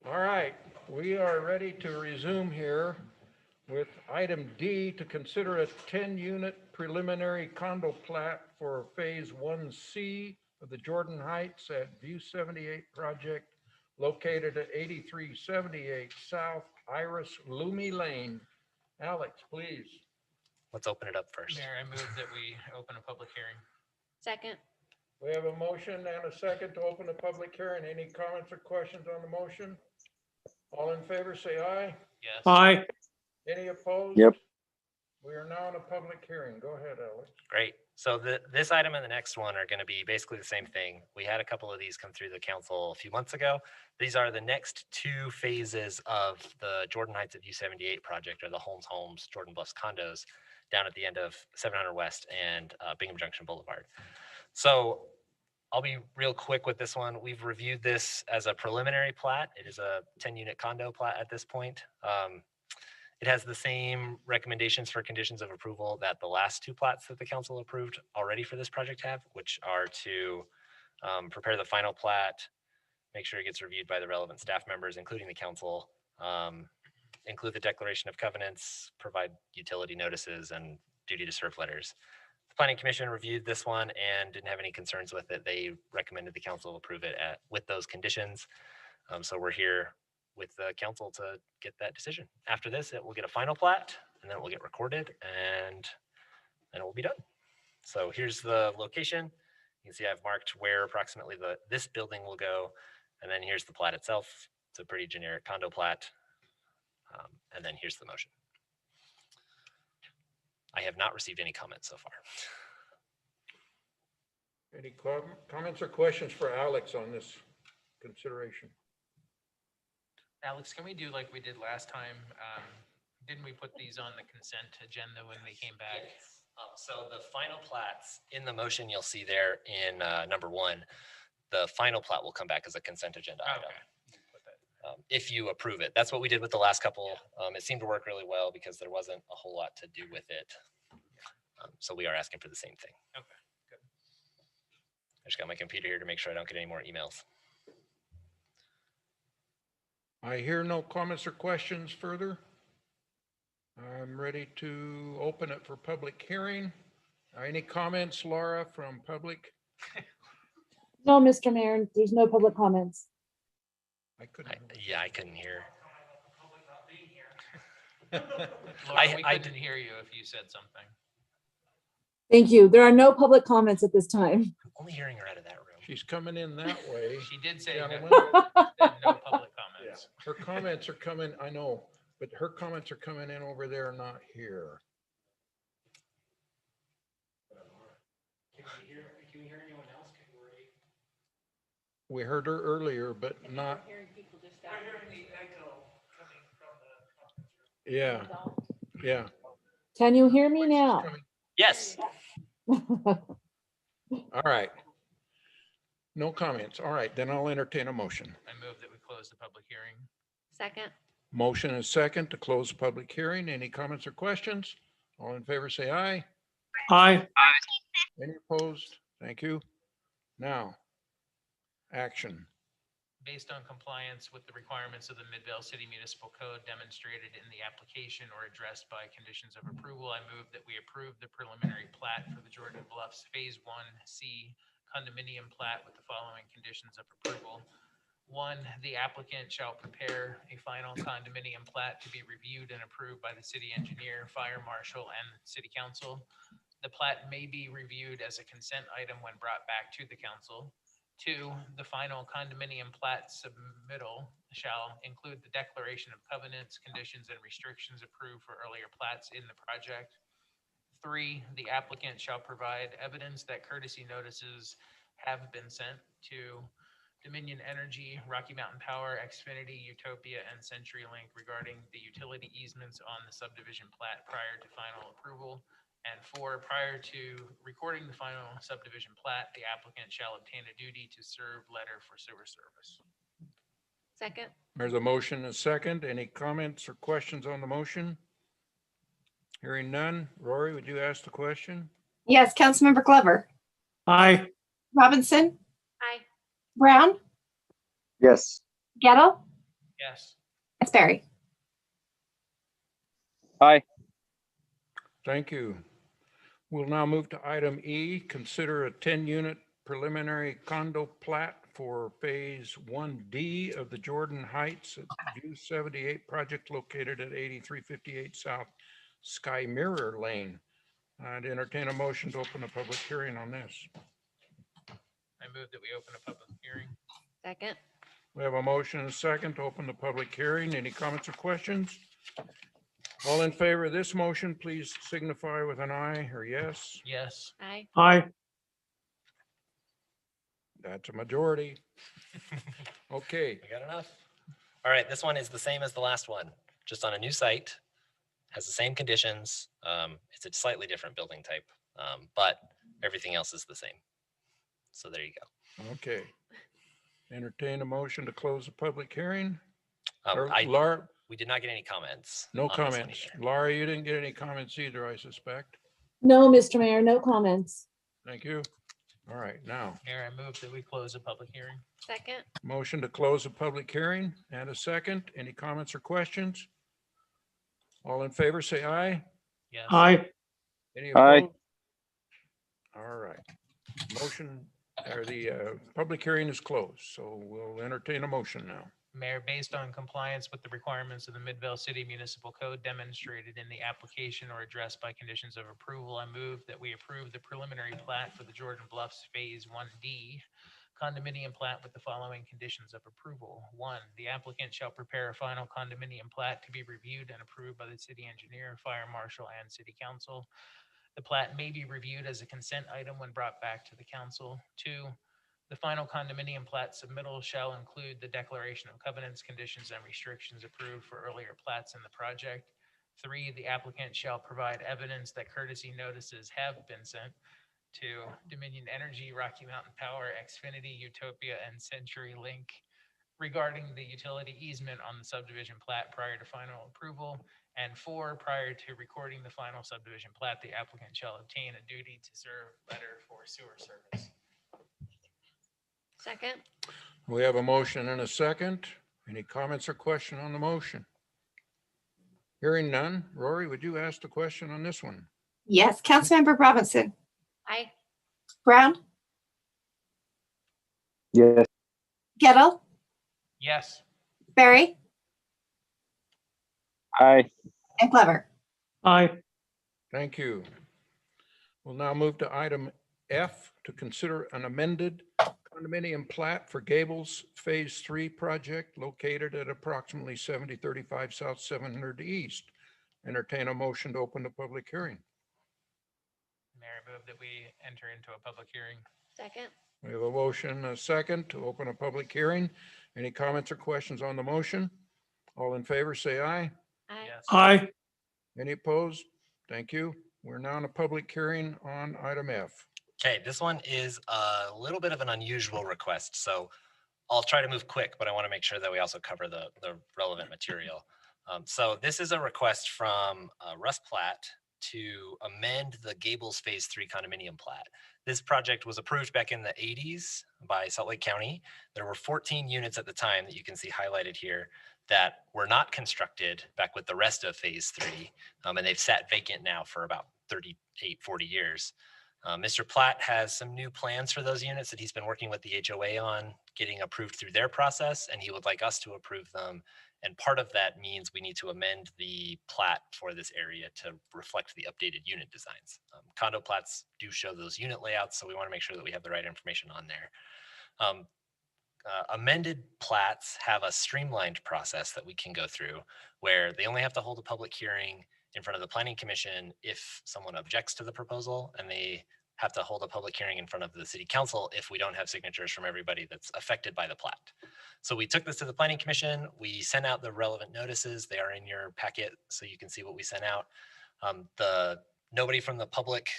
All right, we are ready to resume here with item D, to consider a 10-unit preliminary condo plat for Phase 1C of the Jordan Heights at View 78 project located at 8378 South Iris Loomy Lane. Alex, please. Let's open it up first. Mayor, I move that we open a public hearing. Second. We have a motion and a second to open the public hearing. Any comments or questions on the motion? All in favor, say aye. Yes. Aye. Any opposed? Yep. We are now in a public hearing. Go ahead, Alex. Great. So this item and the next one are going to be basically the same thing. We had a couple of these come through the council a few months ago. These are the next two phases of the Jordan Heights at U78 project, or the Holmes Jordan Bluffs condos down at the end of 700 West and Bingham Junction Boulevard. So I'll be real quick with this one. We've reviewed this as a preliminary plat. It is a 10-unit condo plat at this point. It has the same recommendations for conditions of approval that the last two plats that the council approved already for this project have, which are to prepare the final plat, make sure it gets reviewed by the relevant staff members, including the council, include the declaration of covenants, provide utility notices and duty to serve letters. The Planning Commission reviewed this one and didn't have any concerns with it. They recommended the council approve it with those conditions. So we're here with the council to get that decision. After this, it will get a final plat, and then it will get recorded, and then it will be done. So here's the location. You can see I've marked where approximately this building will go, and then here's the plat itself. It's a pretty generic condo plat. And then here's the motion. I have not received any comments so far. Any comments or questions for Alex on this consideration? Alex, can we do like we did last time? Didn't we put these on the consent agenda when they came back? Yes. So the final plats in the motion you'll see there in number 1, the final plat will come back as a consent agenda item. If you approve it. That's what we did with the last couple. It seemed to work really well because there wasn't a whole lot to do with it. So we are asking for the same thing. Okay, good. I just got my computer here to make sure I don't get any more emails. I hear no comments or questions further. I'm ready to open it for public hearing. Any comments, Laura, from public? No, Mr. Mayor, there's no public comments. I couldn't. Yeah, I couldn't hear. Laura, we couldn't hear you if you said something. Thank you. There are no public comments at this time. I'm only hearing her out of that room. She's coming in that way. She did say Gentlemen. that no public comments. Her comments are coming, I know, but her comments are coming in over there, not here. Can we hear anyone else? We heard her earlier, but not. Yeah, yeah. Can you hear me now? Yes. All right. No comments. All right, then I'll entertain a motion. I move that we close the public hearing. Second. Motion and second to close the public hearing. Any comments or questions? All in favor, say aye. Aye. Any opposed? Thank you. Now, action. Based on compliance with the requirements of the Midvale City Municipal Code demonstrated in the application or addressed by conditions of approval, I move that we approve the preliminary plat for the Jordan Bluffs Phase 1C condominium plat with the following conditions of approval. 1, the applicant shall prepare a final condominium plat to be reviewed and approved by the city engineer, fire marshal, and city council. The plat may be reviewed as a consent item when brought back to the council. 2, the final condominium plat submittal shall include the declaration of covenants, conditions, and restrictions approved for earlier plats in the project. 3, the applicant shall provide evidence that courtesy notices have been sent to Dominion Energy, Rocky Mountain Power, Xfinity, Utopia, and CenturyLink regarding the utility easements on the subdivision plat prior to final approval. And 4, prior to recording the final subdivision plat, the applicant shall obtain a duty to serve letter for sewer service. Second. There's a motion and a second. Any comments or questions on the motion? Hearing none. Rory, would you ask the question? Yes, Councilmember Glover, Aye. Robinson, Aye. Brown, Yes. Gettle, Yes. Ms. Berry. Aye. Thank you. We'll now move to item E, consider a 10-unit preliminary condo plat for Phase 1D of the Jordan Heights at View 78 project located at 8358 South Sky Mirror Lane. I'd entertain a motion to open a public hearing on this. I move that we open a public hearing. Second. We have a motion and a second to open the public hearing. Any comments or questions? All in favor of this motion, please signify with an aye or yes. Yes. Aye. Aye. That's a majority. Okay. We got enough. All right, this one is the same as the last one, just on a new site, has the same conditions. It's a slightly different building type, but everything else is the same. So there you go. Okay. Entertain a motion to close the public hearing. Laura, we did not get any comments. No on this one comments. either. Laura, you didn't get any comments either, I suspect. No, Mr. Mayor, no comments. Thank you. All right, now, Mayor, I move that we close a public hearing. Second. motion to close the public hearing and a second. Any comments or questions? All in favor, say aye. Yes. Aye. Any Aye. opposed? All right. Motion or the public hearing is closed, so we'll entertain a motion now. Mayor, based on compliance with the requirements of the Midvale City Municipal Code demonstrated in the application or addressed by conditions of approval, I move that we approve the preliminary plat for the Jordan Bluffs Phase 1D condominium plat with the following conditions of approval. 1, the applicant shall prepare a final condominium plat to be reviewed and approved by the city engineer, fire marshal, and city council. The plat may be reviewed as a consent item when brought back to the council. 2, the final condominium plat submittal shall include the declaration of covenants, conditions, and restrictions approved for earlier plats in the project. 3, the applicant shall provide evidence that courtesy notices have been sent to Dominion Energy, Rocky Mountain Power, Xfinity, Utopia, and Century Link regarding the utility easement on the subdivision plat prior to final approval. And 4, prior to recording the final subdivision plat, the applicant shall obtain a duty to serve letter for sewer service. Second. We have a motion and a second. Any comments or question on the motion? Hearing none. Rory, would you ask the question on this one? Yes. Councilmember Robinson, Aye. Brown, Yes. Gettle, Yes. Berry, Aye. and Clever. Aye. Thank you. We'll now move to item F to consider an amended condominium plat for Gables Phase 3 project located at approximately 7035 South 700 East. Entertain a motion to open the public hearing. Mayor, I move that we enter into a public hearing. Second. We have a motion, a second to open a public hearing. Any comments or questions on the motion? All in favor, say aye. Aye. Yes. Aye. Any opposed? Thank you. We're now in a public hearing on item F. Okay, this one is a little bit of an unusual request, so I'll try to move quick, but I want to make sure that we also cover the relevant material. So this is a request from Russ Platt to amend the Gables Phase 3 condominium plat. This project was approved back in the 80s by Salt Lake County. There were 14 units at the time that you can see highlighted here that were not constructed back with the rest of Phase 3, and they've sat vacant now for about 38, 40 years. Mr. Platt has some new plans for those units that he's been working with the HOA on getting approved through their process, and he would like us to approve them. And part of that means we need to amend the plat for this area to reflect the updated unit designs. Condo plats do show those unit layouts, so we want to make sure that we have the right information on there. Amended plats have a streamlined process that we can go through where they only have to hold a public hearing in front of the planning commission if someone objects to the proposal, and they have to hold a public hearing in front of the city council if we don't have signatures from everybody that's affected by the plat. So we took this to the planning commission. We sent out the relevant notices. They are in your packet, so you can see what we sent out. Nobody from the public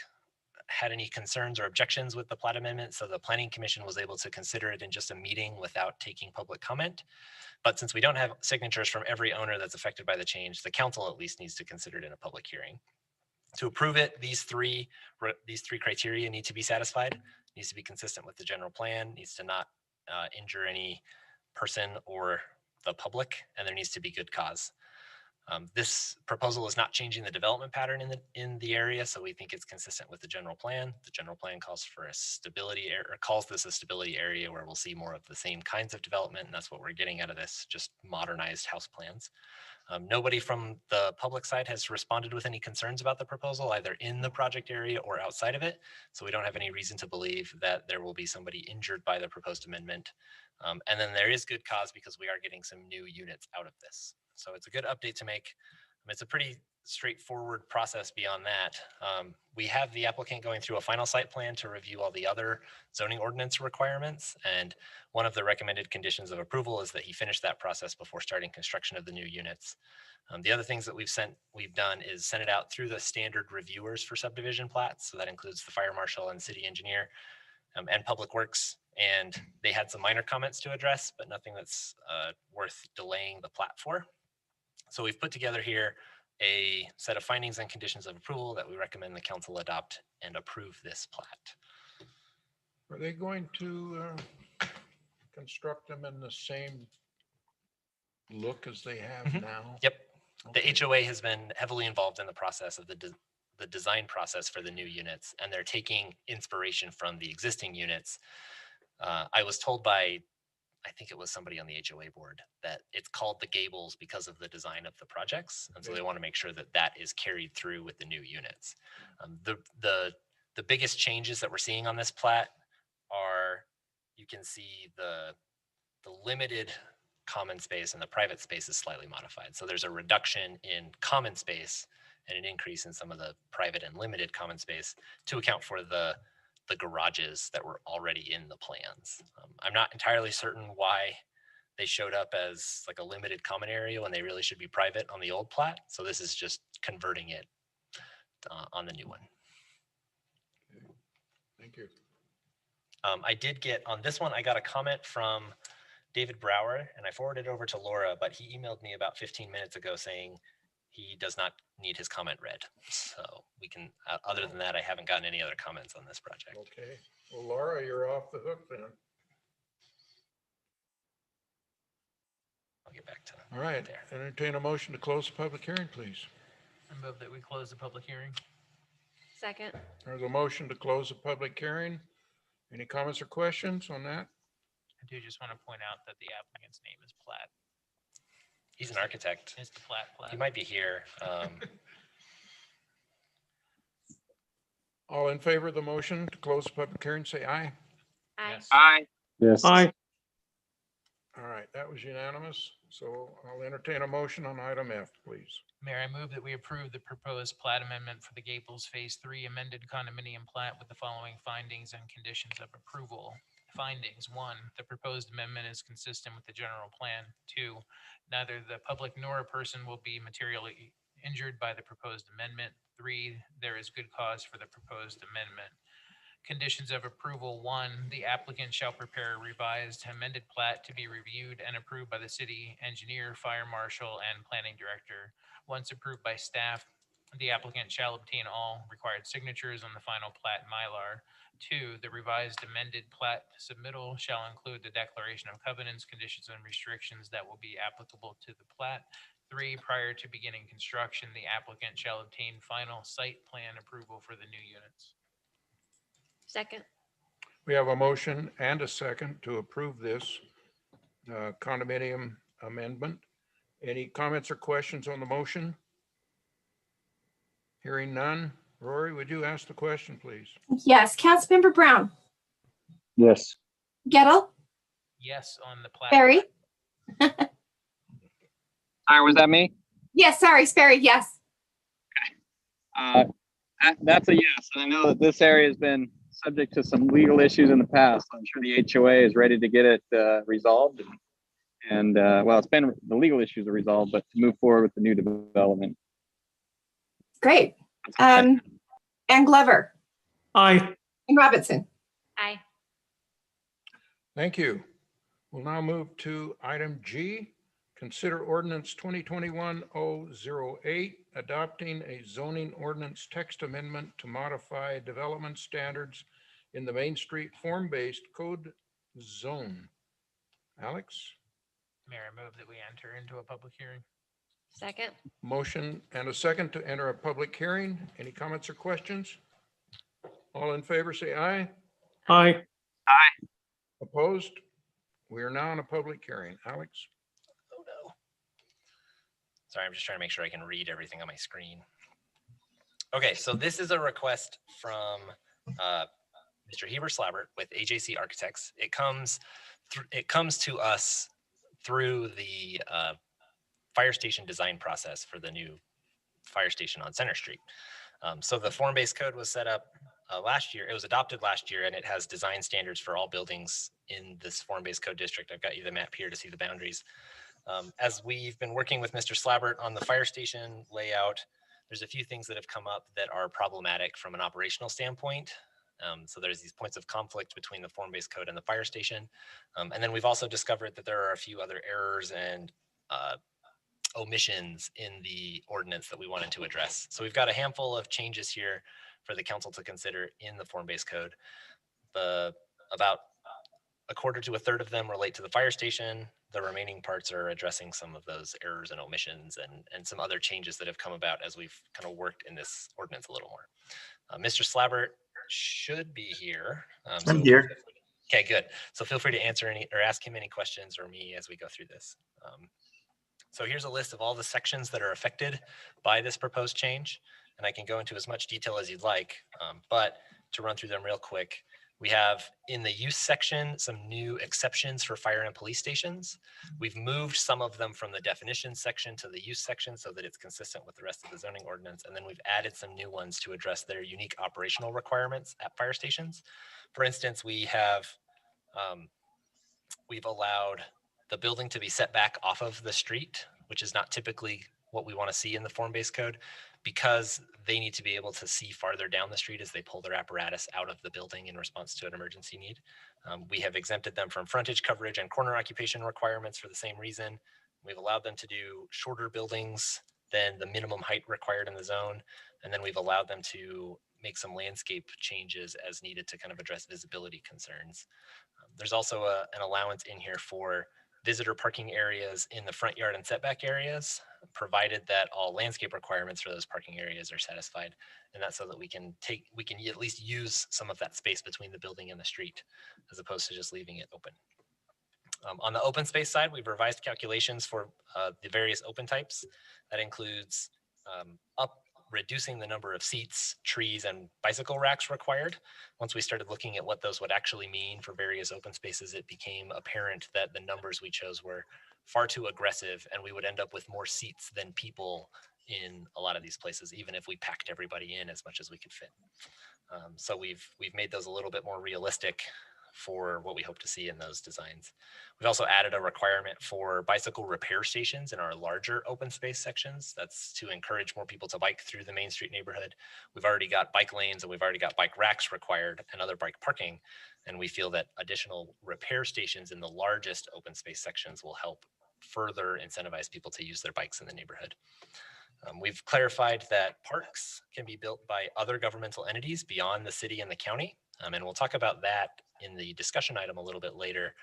had any concerns or objections with the plat amendment, so the planning commission was able to consider it in just a meeting without taking public comment. But since we don't have signatures from every owner that's affected by the change, the council at least needs to consider it in a public hearing. To approve it, these three criteria need to be satisfied. It needs to be consistent with the general plan, needs to not injure any person or the public, and there needs to be good cause. This proposal is not changing the development pattern in the area, so we think it's consistent with the general plan. The general plan calls for a stability or calls this a stability area where we'll see more of the same kinds of development, and that's what we're getting out of this, just modernized house plans. Nobody from the public side has responded with any concerns about the proposal, either in the project area or outside of it. So we don't have any reason to believe that there will be somebody injured by the proposed amendment. And then there is good cause because we are getting some new units out of this. So it's a good update to make. It's a pretty straightforward process beyond that. We have the applicant going through a final site plan to review all the other zoning ordinance requirements. And one of the recommended conditions of approval is that he finish that process before starting construction of the new units. The other things that we've done is send it out through the standard reviewers for subdivision plats. So that includes the fire marshal and city engineer and public works. And they had some minor comments to address, but nothing that's worth delaying the plat for. So we've put together here a set of findings and conditions of approval that we recommend the council adopt and approve this plat. Are they going to construct them in the same look as they have now? Yep. Okay. The HOA has been heavily involved in the process of the design process for the new units, and they're taking inspiration from the existing units. I was told by, I think it was somebody on the HOA board, that it's called the Gables because of the design of the projects. And so they want to make sure that that is carried through with the new units. The biggest changes that we're seeing on this plat are, you can see the limited common space and the private space is slightly modified. So there's a reduction in common space and an increase in some of the private and limited common space to account for the garages that were already in the plans. I'm not entirely certain why they showed up as like a limited common area when they really should be private on the old plat. So this is just converting it on the new one. Thank you. I did get, on this one, I got a comment from David Brower, and I forwarded it over to Laura, but he emailed me about 15 minutes ago saying he does not need his comment read. So we can, other than that, I haven't gotten any other comments on this project. Okay. Well, Laura, you're off the hook then. I'll get back to All right. there. Entertain a motion to close the public hearing, please. I move that we close the public hearing. Second. There's a motion to close the public hearing. Any comments or questions on that? I do just want to point out that the applicant's name is Platt. He's an architect. It's the Platt. He might be here. All in favor of the motion to close the public hearing, say aye. Aye. Aye. Yes. Aye. All right, that was unanimous. So I'll entertain a motion on item F, please. Mayor, I move that we approve the proposed plat amendment for the Gables Phase 3 amended condominium plat with the following findings and conditions of approval. Findings: 1, the proposed amendment is consistent with the general plan. 2, neither the public nor a person will be materially injured by the proposed amendment. 3, there is good cause for the proposed amendment. Conditions of approval: 1, the applicant shall prepare a revised amended plat to be reviewed and approved by the city engineer, fire marshal, and planning director. Once approved by staff, the applicant shall obtain all required signatures on the final plat Mylar. 2, the revised amended plat submittal shall include the declaration of covenants, conditions, and restrictions that will be applicable to the plat. 3, prior to beginning construction, the applicant shall obtain final site plan approval for the new units. Second. We have a motion and a second to approve this condominium amendment. Any comments or questions on the motion? Hearing none. Rory, would you ask the question, please? Yes, Councilmember Brown, Yes. Gettle, Yes on the plat. Barry. Sorry, was that me? Yes, sorry, Sperry, yes. That's a yes. And I know that this area has been subject to some legal issues in the past. I'm sure the HOA is ready to get it resolved. And well, the legal issues are resolved, but to move forward with the new development. Great. And Glover Aye. and Robinson. Aye. Thank you. We'll now move to item G. Consider ordinance 2021-008, adopting a zoning ordinance text amendment to modify development standards in the Main Street form-based code zone. Alex? Mayor, I move that we enter into a public hearing. Second. Motion and a second to enter a public hearing. Any comments or questions? All in favor, say aye. Aye. Opposed? We are now in a public hearing. Alex? Oh no. Sorry, I'm just trying to make sure I can read everything on my screen. Okay, so this is a request from Mr. Heber Slabbert with AJC Architects. It comes to us through the fire station design process for the new fire station on Center Street. So the form-based code was set up last year. It was adopted last year, and it has design standards for all buildings in this form-based code district. I've got you the map here to see the boundaries. As we've been working with Mr. Slabbert on the fire station layout, there's a few things that have come up that are problematic from an operational standpoint. So there's these points of conflict between the form-based code and the fire station. And then we've also discovered that there are a few other errors and omissions in the ordinance that we wanted to address. So we've got a handful of changes here for the council to consider in the form-based code. About a quarter to a third of them relate to the fire station. The remaining parts are addressing some of those errors and omissions and some other changes that have come about as we've kind of worked in this ordinance a little more. Mr. Slabbert should be here. I'm here. Okay, good. So feel free to answer any or ask him any questions or me as we go through this. So here's a list of all the sections that are affected by this proposed change. And I can go into as much detail as you'd like, but to run through them real quick, we have in the use section some new exceptions for fire and police stations. We've moved some of them from the definitions section to the use section so that it's consistent with the rest of the zoning ordinance. And then we've added some new ones to address their unique operational requirements at fire stations. For instance, we've allowed the building to be set back off of the street, which is not typically what we want to see in the form-based code, because they need to be able to see farther down the street as they pull their apparatus out of the building in response to an emergency need. We have exempted them from frontage coverage and corner occupation requirements for the same reason. We've allowed them to do shorter buildings than the minimum height required in the zone. And then we've allowed them to make some landscape changes as needed to kind of address visibility concerns. There's also an allowance in here for visitor parking areas in the front yard and setback areas, provided that all landscape requirements for those parking areas are satisfied. And that's so that we can at least use some of that space between the building and the street, as opposed to just leaving it open. On the open space side, we've revised calculations for the various open types. That includes reducing the number of seats, trees, and bicycle racks required. Once we started looking at what those would actually mean for various open spaces, it became apparent that the numbers we chose were far too aggressive, and we would end up with more seats than people in a lot of these places, even if we packed everybody in as much as we could fit. So we've made those a little bit more realistic for what we hope to see in those designs. We've also added a requirement for bicycle repair stations in our larger open space sections. That's to encourage more people to bike through the Main Street neighborhood. We've already got bike lanes and we've already got bike racks required and other bike parking. And we feel that additional repair stations in the largest open space sections will help further incentivize people to use their bikes in the neighborhood. We've clarified that parks can be built by other governmental entities beyond the city and the county. And we'll talk about that in the discussion item a little bit later.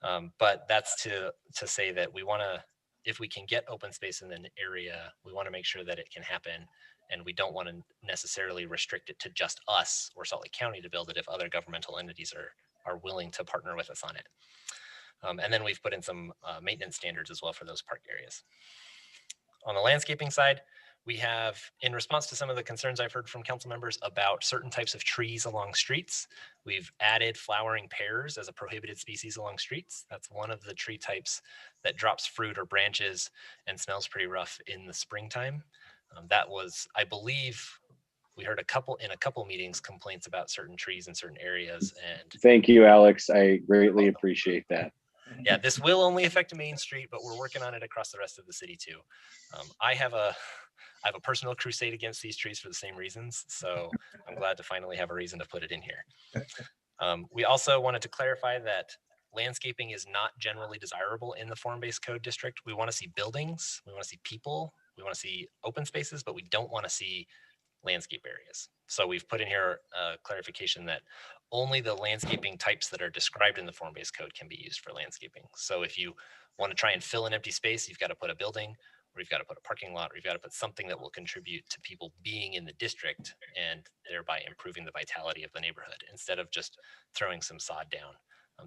But that's to say that we want to, if we can get open space in an area, we want to make sure that it can happen. And we don't want to necessarily restrict it to just us or Salt Lake County to build it if other governmental entities are willing to partner with us on it. And then we've put in some maintenance standards as well for those park areas. On the landscaping side, we have, in response to some of the concerns I've heard from council members about certain types of trees along streets, we've added flowering pears as a prohibited species along streets. That's one of the tree types that drops fruit or branches and smells pretty rough in the springtime. That was, I believe, we heard in a couple meetings complaints about certain trees in certain areas. And thank you, Alex. I greatly appreciate that. Yeah, this will only affect Main Street, but we're working on it across the rest of the city too. I have a personal crusade against these trees for the same reasons, so I'm glad to finally have a reason to put it in here. We also wanted to clarify that landscaping is not generally desirable in the form-based code district. We want to see buildings, we want to see people, we want to see open spaces, but we don't want to see landscape areas. So we've put in here a clarification that only the landscaping types that are described in the form-based code can be used for landscaping. So if you want to try and fill an empty space, you've got to put a building, or you've got to put a parking lot, or you've got to put something that will contribute to people being in the district and thereby improving the vitality of the neighborhood instead of just throwing some sod down.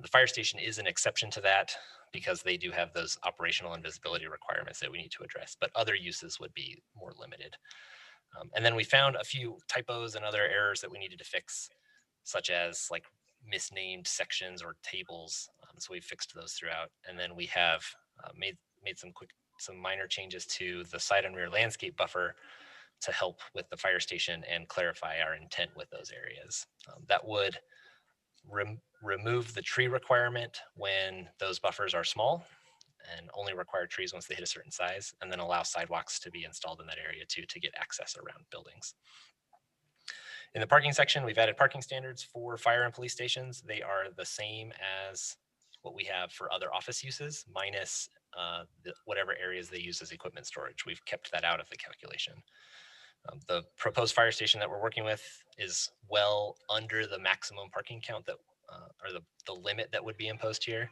The fire station is an exception to that because they do have those operational and visibility requirements that we need to address, but other uses would be more limited. And then we found a few typos and other errors that we needed to fix, such as like misnamed sections or tables. So we fixed those throughout. And then we have made some minor changes to the side and rear landscape buffer to help with the fire station and clarify our intent with those areas. That would remove the tree requirement when those buffers are small and only require trees once they hit a certain size, and then allow sidewalks to be installed in that area too to get access around buildings. In the parking section, we've added parking standards for fire and police stations. They are the same as what we have for other office uses, minus whatever areas they use as equipment storage. We've kept that out of the calculation. The proposed fire station that we're working with is well under the maximum parking count that, or the limit that would be imposed here.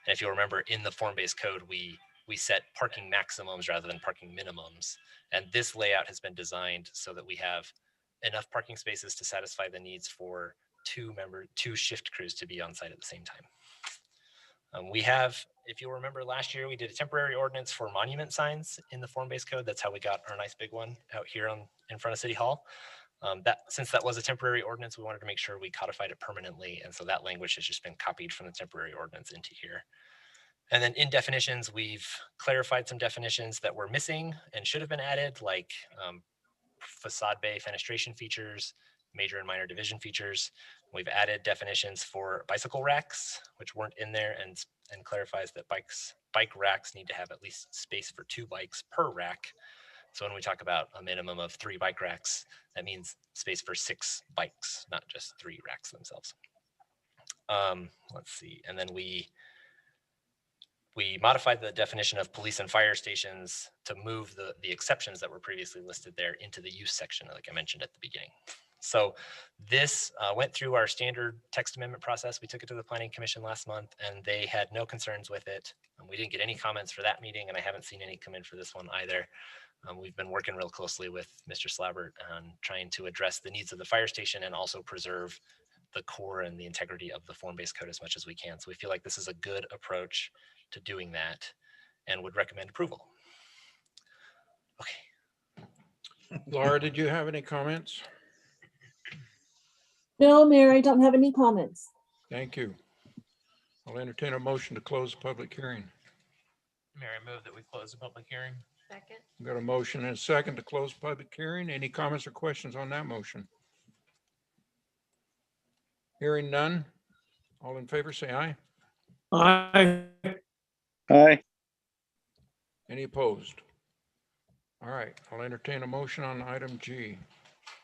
And if you'll remember, in the form-based code, we set parking maximums rather than parking minimums. And this layout has been designed so that we have enough parking spaces to satisfy the needs for two shift crews to be on site at the same time. We have, if you'll remember last year, we did a temporary ordinance for monument signs in the form-based code. That's how we got our nice big one out here in front of City Hall. Since that was a temporary ordinance, we wanted to make sure we codified it permanently. And so that language has just been copied from the temporary ordinance into here. And then in definitions, we've clarified some definitions that were missing and should have been added, like facade bay fenestration features, major and minor division features. We've added definitions for bicycle racks, which weren't in there, and clarifies that bike racks need to have at least space for 2 bikes per rack. So when we talk about a minimum of 3 bike racks, that means space for 6 bikes, not just 3 racks themselves. Let's see, and then we modified the definition of police and fire stations to move the exceptions that were previously listed there into the use section, like I mentioned at the beginning. So this went through our standard text amendment process. We took it to the Planning Commission last month and they had no concerns with it. We didn't get any comments for that meeting and I haven't seen any come in for this one either. We've been working real closely with Mr. Slabbert on trying to address the needs of the fire station and also preserve the core and the integrity of the form-based code as much as we can. So we feel like this is a good approach to doing that and would recommend approval. Okay. Laura, did you have any comments? No, Mayor, I don't have any comments. Thank you. I'll entertain a motion to close the public hearing. Mayor, I move that we close the public hearing. Second. We've got a motion and a second to close public hearing. Any comments or questions on that motion? Hearing none. All in favor, say aye. Aye. Aye. Any opposed? All right, I'll entertain a motion on item G.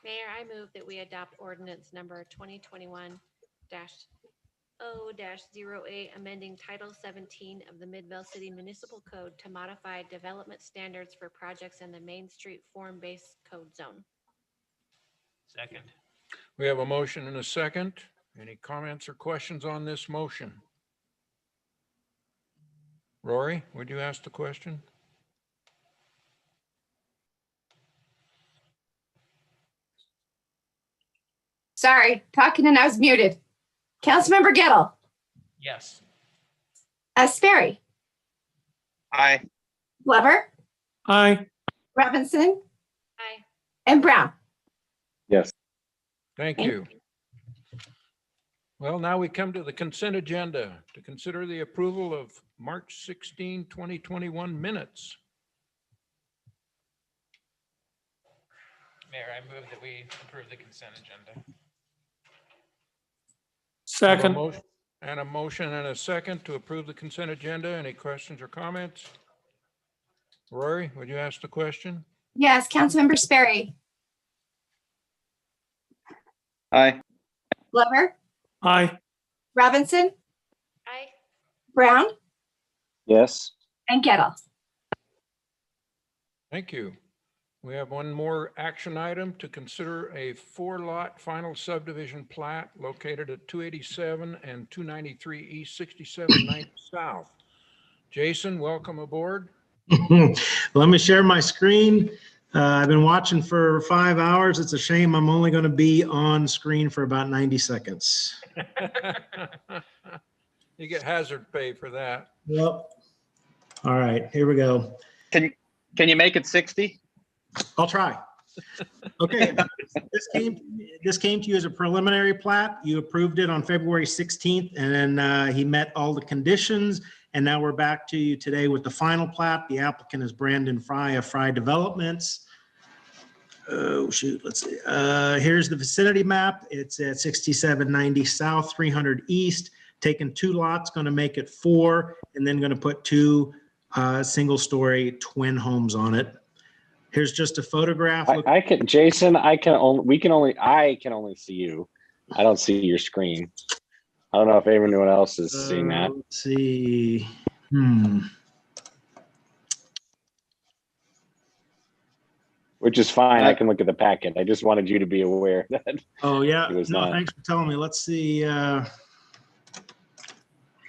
Mayor, I move that we adopt ordinance number 2021-0-08, amending Title 17 of the Midvale City Municipal Code to modify development standards for projects in the Main Street form-based code zone. Second. We have a motion and a second. Any comments or questions on this motion? Rory, would you ask the question? Sorry, talking and I was muted. Councilmember Gettle, Yes. Sperry, Aye. Glover, Aye. Robinson, Aye. and Brown. Yes. Thank you. Well, now we come to the consent agenda to consider the approval of March 16, 2021 minutes. Mayor, I move that we approve the consent agenda. Second. And a motion and a second to approve the consent agenda. Any questions or comments? Rory, would you ask the question? Yes, Councilmember Sperry, Aye. Glover, Aye. Robinson, Aye. Brown, Yes. and Gettle. Thank you. We have one more action item to consider a 4-lot final subdivision plat located at 287 and 293 East, 6790 South. Jason, welcome aboard. Let me share my screen. I've been watching for 5 hours. It's a shame I'm only going to be on screen for about 90 seconds. You get hazard pay for that. Yep. All right, here we go. Can you make it 60? I'll try. Okay, this came to you as a preliminary plat. You approved it on February 16th, and then he met all the conditions. And now we're back to you today with the final plat. The applicant is Brandon Fry of Fry Developments. Oh, shoot, let's see. Here's the vicinity map. It's at 6790 South, 300 East. Taking 2 lots, going to make it 4, and then going to put 2 single-story twin homes on it. Here's just a photograph. I can, Jason, I can only see you. I don't see your screen. I don't know if anyone else is seeing that. Let's see. Which is fine. I can look at the packet. I just wanted you to be aware that. Oh, yeah. It was No, not. thanks for telling me. Let's see.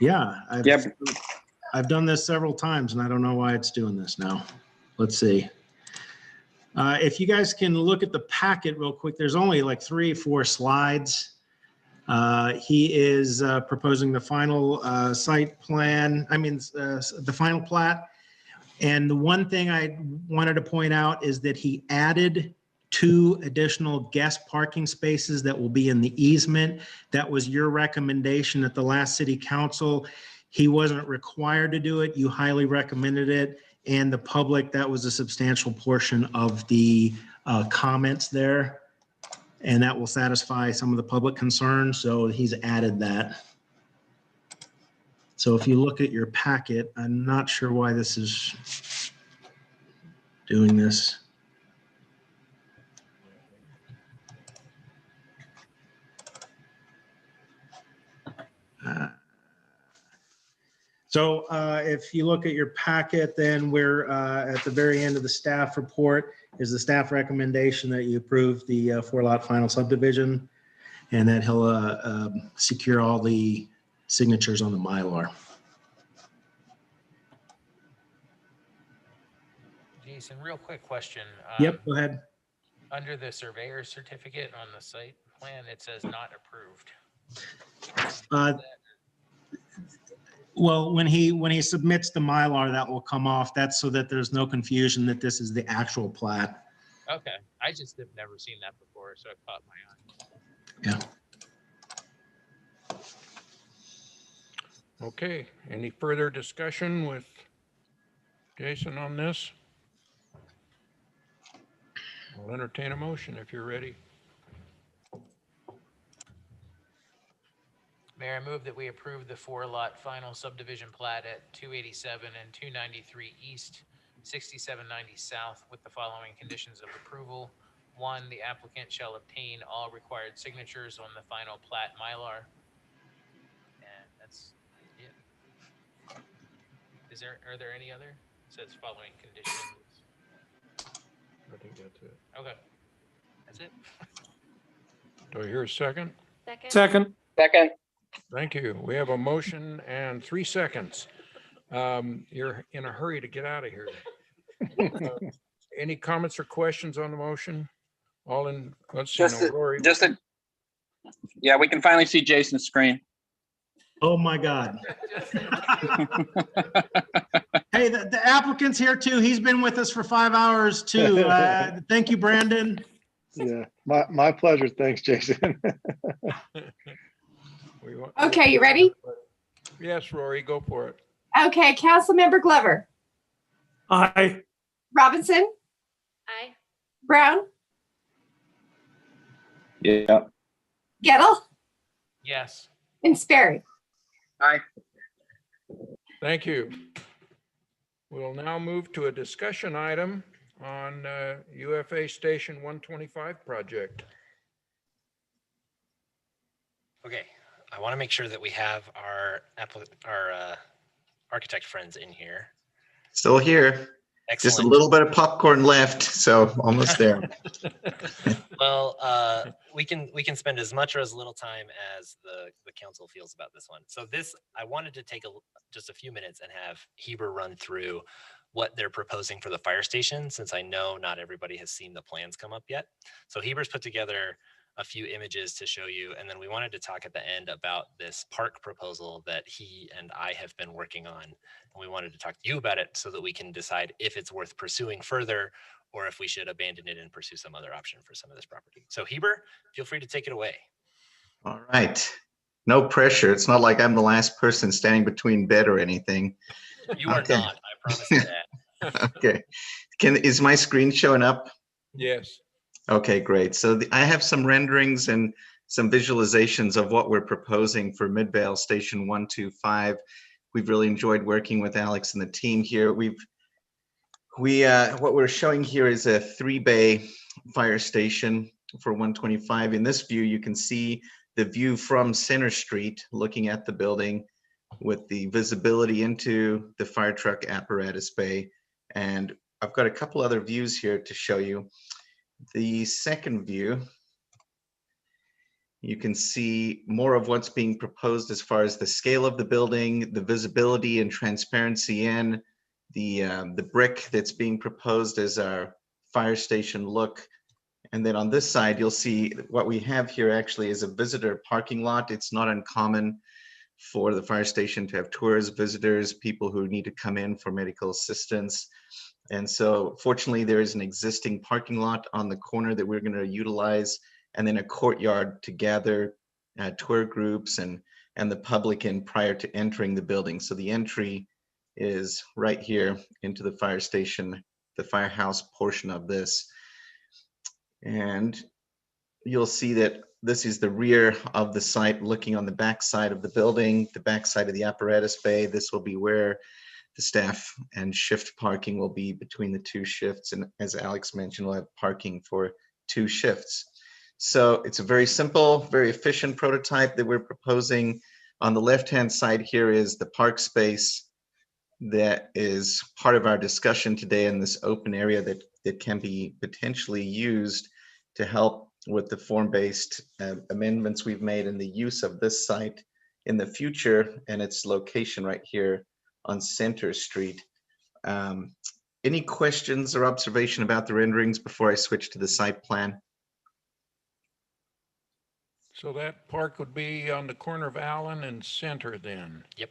Yeah, I've done this several times, and I don't know why it's doing this now. Let's see. If you guys can look at the packet real quick, there's only like 3 or 4 slides. He is proposing the final site plan, the final plat. And the one thing I wanted to point out is that he added 2 additional guest parking spaces that will be in the easement. That was your recommendation at the last city council. He wasn't required to do it. You highly recommended it. And the public, that was a substantial portion of the comments there. And that will satisfy some of the public concerns. So he's added that. So if you look at your packet, I'm not sure why this is doing this. So if you look at your packet, then we're at the very end of the staff report is the staff recommendation that you approve the 4-lot final subdivision, and that he'll secure all the signatures on the Mylar. Jason, real quick question. Yep, go ahead. Under the surveyor's certificate on the site plan, it says not approved. Well, when he submits the Mylar, that will come off. That's so that there's no confusion that this is the actual plat. Okay, I just have never seen that before, so it caught my eye. Yeah. Okay, any further discussion with Jason on this? I'll entertain a motion if you're ready. Mayor, I move that we approve the 4-lot final subdivision plat at 287 and 293 East, 6790 South with the following conditions of approval. 1, the applicant shall obtain all required signatures on the final plat Mylar. And that's it. Are there any other? It says following conditions. I think that's it. Okay. That's it. Do I hear a second? Second. Second. Thank you. We have a motion and 3 seconds. You're in a hurry to get out of here. Any comments or questions on the motion? All in, let's see. Rory. Yeah, we can finally see Jason's screen. Oh my God. Hey, the applicant's here too. He's been with us for 5 hours too. Thank you, Brandon. Yeah, my pleasure. Thanks, Jason. Okay, you ready? Yes, Rory, go for it. Okay, Councilmember Glover. Aye. Robinson. Aye. Brown. Yeah. Gettle. Yes. And Sperry. Aye. Thank you. We'll now move to a discussion item on UFA Station 125 project. Okay, I want to make sure that we have our architect friends in here. Still here. Excellent. Just a little bit of popcorn left, so almost there. Well, we can spend as much or as little time as the council feels about this one. So this, I wanted to take just a few minutes and have Heber run through what they're proposing for the fire station, since I know not everybody has seen the plans come up yet. So Heber's put together a few images to show you, and then we wanted to talk at the end about this park proposal that he and I have been working on. And we wanted to talk to you about it so that we can decide if it's worth pursuing further or if we should abandon it and pursue some other option for some of this property. So Heber, feel free to take it away. All right. No pressure. It's not like I'm the last person standing between bed or anything. You are not, I promise you that. Okay. Is my screen showing up? Yes. Okay, great. So I have some renderings and some visualizations of what we're proposing for Midvale Station 125. We've really enjoyed working with Alex and the team here. What we're showing here is a 3-bay fire station for 125. In this view, you can see the view from Center Street, looking at the building with the visibility into the fire truck apparatus bay. And I've got a couple other views here to show you. The second view, you can see more of what's being proposed as far as the scale of the building, the visibility and transparency in, the brick that's being proposed as our fire station look. And then on this side, you'll see what we have here actually is a visitor parking lot. It's not uncommon for the fire station to have tours, visitors, people who need to come in for medical assistance. And so fortunately, there is an existing parking lot on the corner that we're going to utilize, and then a courtyard to gather tour groups and the public in prior to entering the building. So the entry is right here into the fire station, the firehouse portion of this. And you'll see that this is the rear of the site looking on the back side of the building, the back side of the apparatus bay. This will be where the staff and shift parking will be between the 2 shifts. And as Alex mentioned, we'll have parking for 2 shifts. So it's a very simple, very efficient prototype that we're proposing. On the left-hand side here is the park space that is part of our discussion today in this open area that can be potentially used to help with the form-based amendments we've made in the use of this site in the future and its location right here on Center Street. Any questions or observation about the renderings before I switch to the site plan? So that park would be on the corner of Allen and Center then? Yep.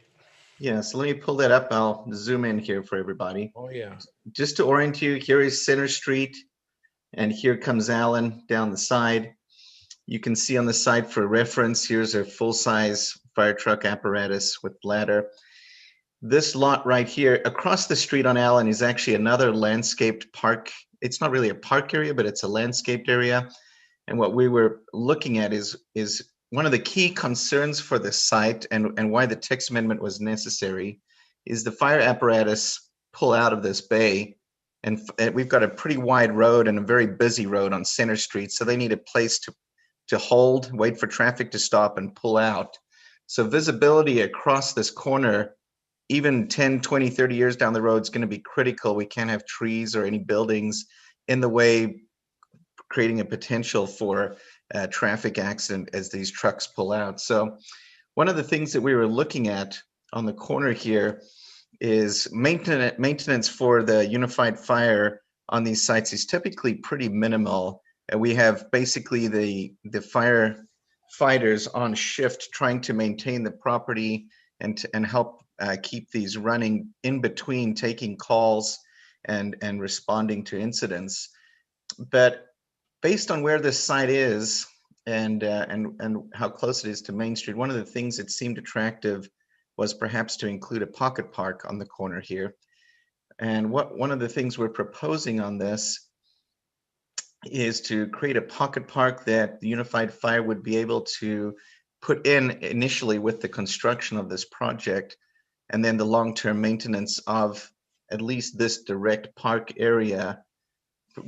Yeah, so let me pull that up. I'll zoom in here for everybody. Oh, yeah. Just to orient you, here is Center Street, and here comes Allen down the side. You can see on the side for reference, here's a full-size fire truck apparatus with ladder. This lot right here, across the street on Allen, is actually another landscaped park. It's not really a park area, but it's a landscaped area. And what we were looking at is one of the key concerns for this site and why the text amendment was necessary is the fire apparatus pull out of this bay. And we've got a pretty wide road and a very busy road on Center Street. So they need a place to hold, wait for traffic to stop and pull out. So visibility across this corner, even 10, 20, 30 years down the road is going to be critical. We can't have trees or any buildings in the way, creating a potential for a traffic accident as these trucks pull out. So one of the things that we were looking at on the corner here is maintenance for the unified fire on these sites is typically pretty minimal. And we have basically the firefighters on shift trying to maintain the property and help keep these running in between taking calls and responding to incidents. But based on where this site is and how close it is to Main Street, one of the things that seemed attractive was perhaps to include a pocket park on the corner here. And one of the things we're proposing on this is to create a pocket park that the Unified Fire would be able to put in initially with the construction of this project, and then the long-term maintenance of at least this direct park area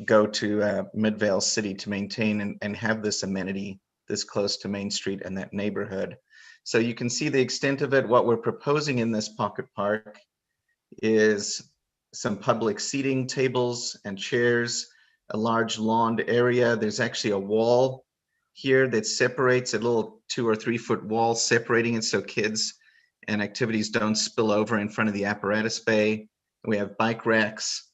go to Midvale City to maintain and have this amenity this close to Main Street and that neighborhood. So you can see the extent of it. What we're proposing in this pocket park is some public seating tables and chairs, a large lawned area. There's actually a wall here that separates, a little 2 or 3 foot wall separating it so kids and activities don't spill over in front of the apparatus bay. We have bike racks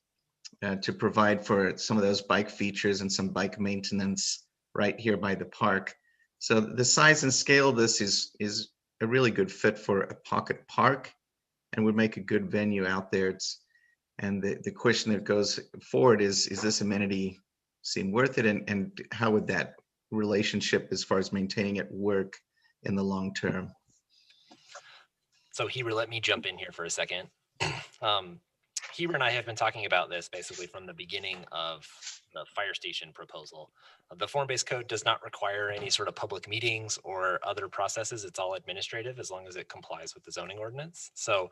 to provide for some of those bike features and some bike maintenance right here by the park. So the size and scale of this is a really good fit for a pocket park and would make a good venue out there. And the question that goes forward is this amenity seem worth it? And how would that relationship as far as maintaining it work in the long term? So Heber, let me jump in here for a second. Heber and I have been talking about this basically from the beginning of the fire station proposal. The form-based code does not require any sort of public meetings or other processes. It's all administrative as long as it complies with the zoning ordinance. So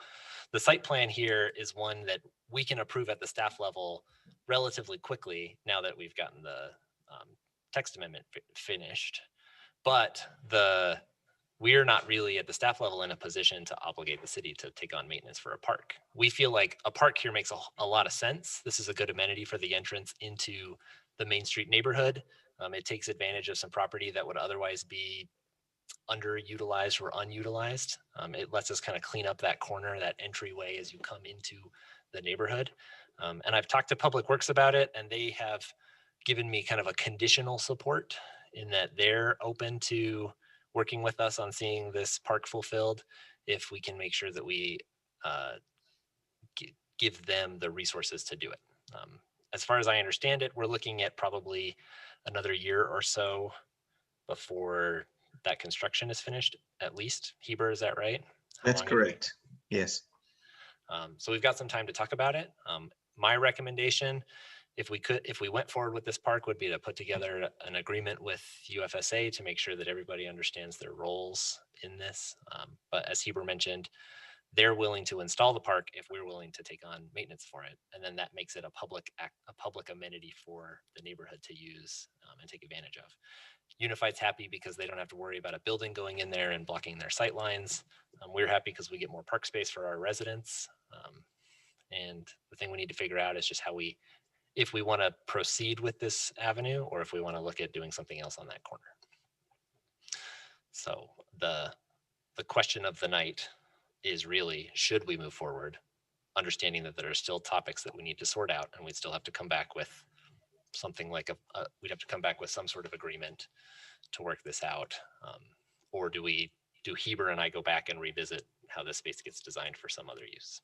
the site plan here is one that we can approve at the staff level relatively quickly now that we've gotten the text amendment finished. But we're not really at the staff level in a position to obligate the city to take on maintenance for a park. We feel like a park here makes a lot of sense. This is a good amenity for the entrance into the Main Street neighborhood. It takes advantage of some property that would otherwise be underutilized or unutilized. It lets us kind of clean up that corner, that entryway as you come into the neighborhood. And I've talked to Public Works about it, and they have given me kind of a conditional support in that they're open to working with us on seeing this park fulfilled if we can make sure that we give them the resources to do it. As far as I understand it, we're looking at probably another year or so before that construction is finished, at least. Heber, is that right? That's correct. Yes. So we've got some time to talk about it. My recommendation, if we went forward with this park, would be to put together an agreement with UFSA to make sure that everybody understands their roles in this. But as Heber mentioned, they're willing to install the park if we're willing to take on maintenance for it. And then that makes it a public amenity for the neighborhood to use and take advantage of. Unified's happy because they don't have to worry about a building going in there and blocking their sight lines. We're happy because we get more park space for our residents. And the thing we need to figure out is just if we want to proceed with this avenue or if we want to look at doing something else on that corner. So the question of the night is really, should we move forward, understanding that there are still topics that we need to sort out, and we'd still have to come back with something like we'd have to come back with some sort of agreement to work this out. Or do Heber and I go back and revisit how this space gets designed for some other use?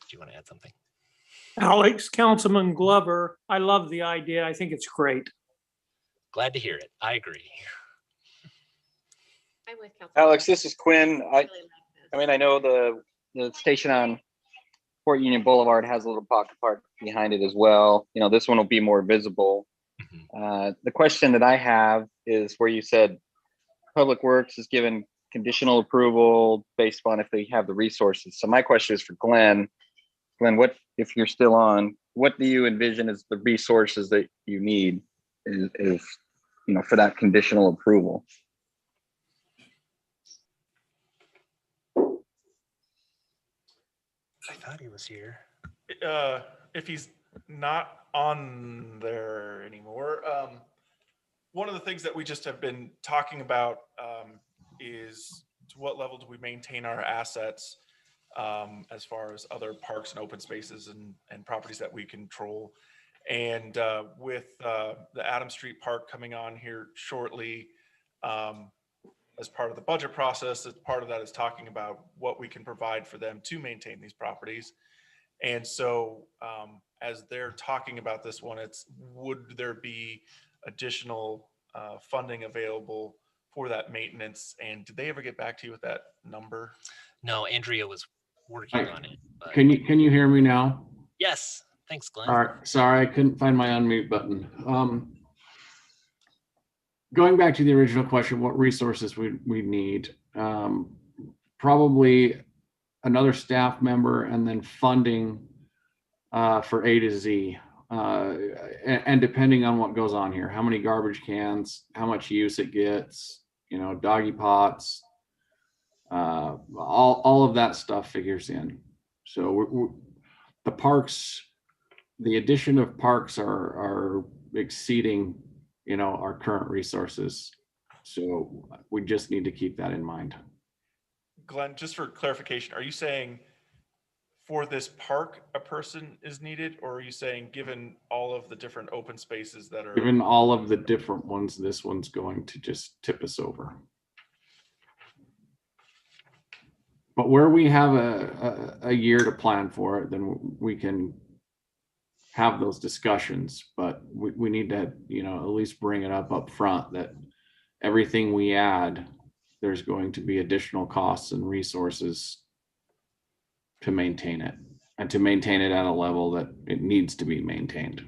Do you want to add something? Alex, Councilman Glover, I love the idea. I think it's great. Glad to hear it. I agree. I'm with Councilman. Alex, this is Quinn. I mean, I know the station on Fort Union Boulevard has a little pocket park behind it as well. You know, this one will be more visible. The question that I have is where you said Public Works is given conditional approval based on if they have the resources. So my question is for Glenn. Glenn, what, if you're still on, what do you envision as the resources that you need is for that conditional approval? I thought he was here. If he's not on there anymore, one of the things that we just have been talking about is to what level do we maintain our assets as far as other parks and open spaces and properties that we control. And with the Adams Street Park coming on here shortly, as part of the budget process, as part of that is talking about what we can provide for them to maintain these properties. And so as they're talking about this one, would there be additional funding available for that maintenance? And did they ever get back to you with that number? No, Andrea was working on it. But... Can you hear me now? Yes, thanks, Glenn. All right, sorry, I couldn't find my unmute button. Going back to the original question, what resources we need? Probably another staff member and then funding for A to Z. And depending on what goes on here, how many garbage cans, how much use it gets, doggy pots, all of that stuff figures in. So the parks, the addition of parks are exceeding, our current resources. So we just need to keep that in mind. Glenn, just for clarification, are you saying for this park, a person is needed, or are you saying given all of the different open spaces that are? Given all of the different ones, this one's going to just tip us over. But where we have a year to plan for it, then we can have those discussions. But we need to, at least bring it up front that everything we add, there's going to be additional costs and resources to maintain it, and to maintain it at a level that it needs to be maintained.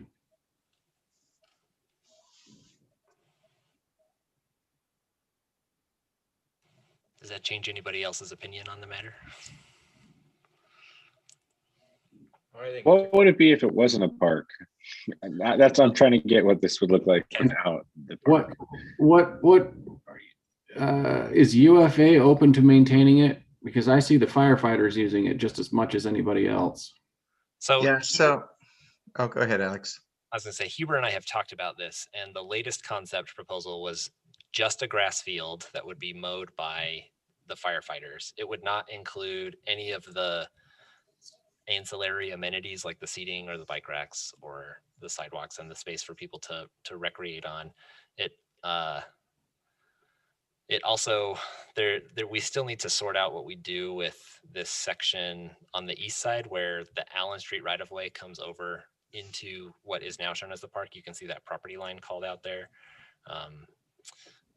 Does that change anybody else's opinion on the matter? What would it be if it wasn't a park? That's I'm trying to get what this would look like without the park. What is UFA open to maintaining it? Because I see the firefighters using it just as much as anybody else. So Yeah. Oh, go ahead, Alex. I was going to say, Huber and I have talked about this, and the latest concept proposal was just a grass field that would be mowed by the firefighters. It would not include any of the ancillary amenities like the seating or the bike racks or the sidewalks and the space for people to recreate on. It also, we still need to sort out what we do with this section on the east side where the Allen Street right-of-way comes over into what is now shown as the park. You can see that property line called out there.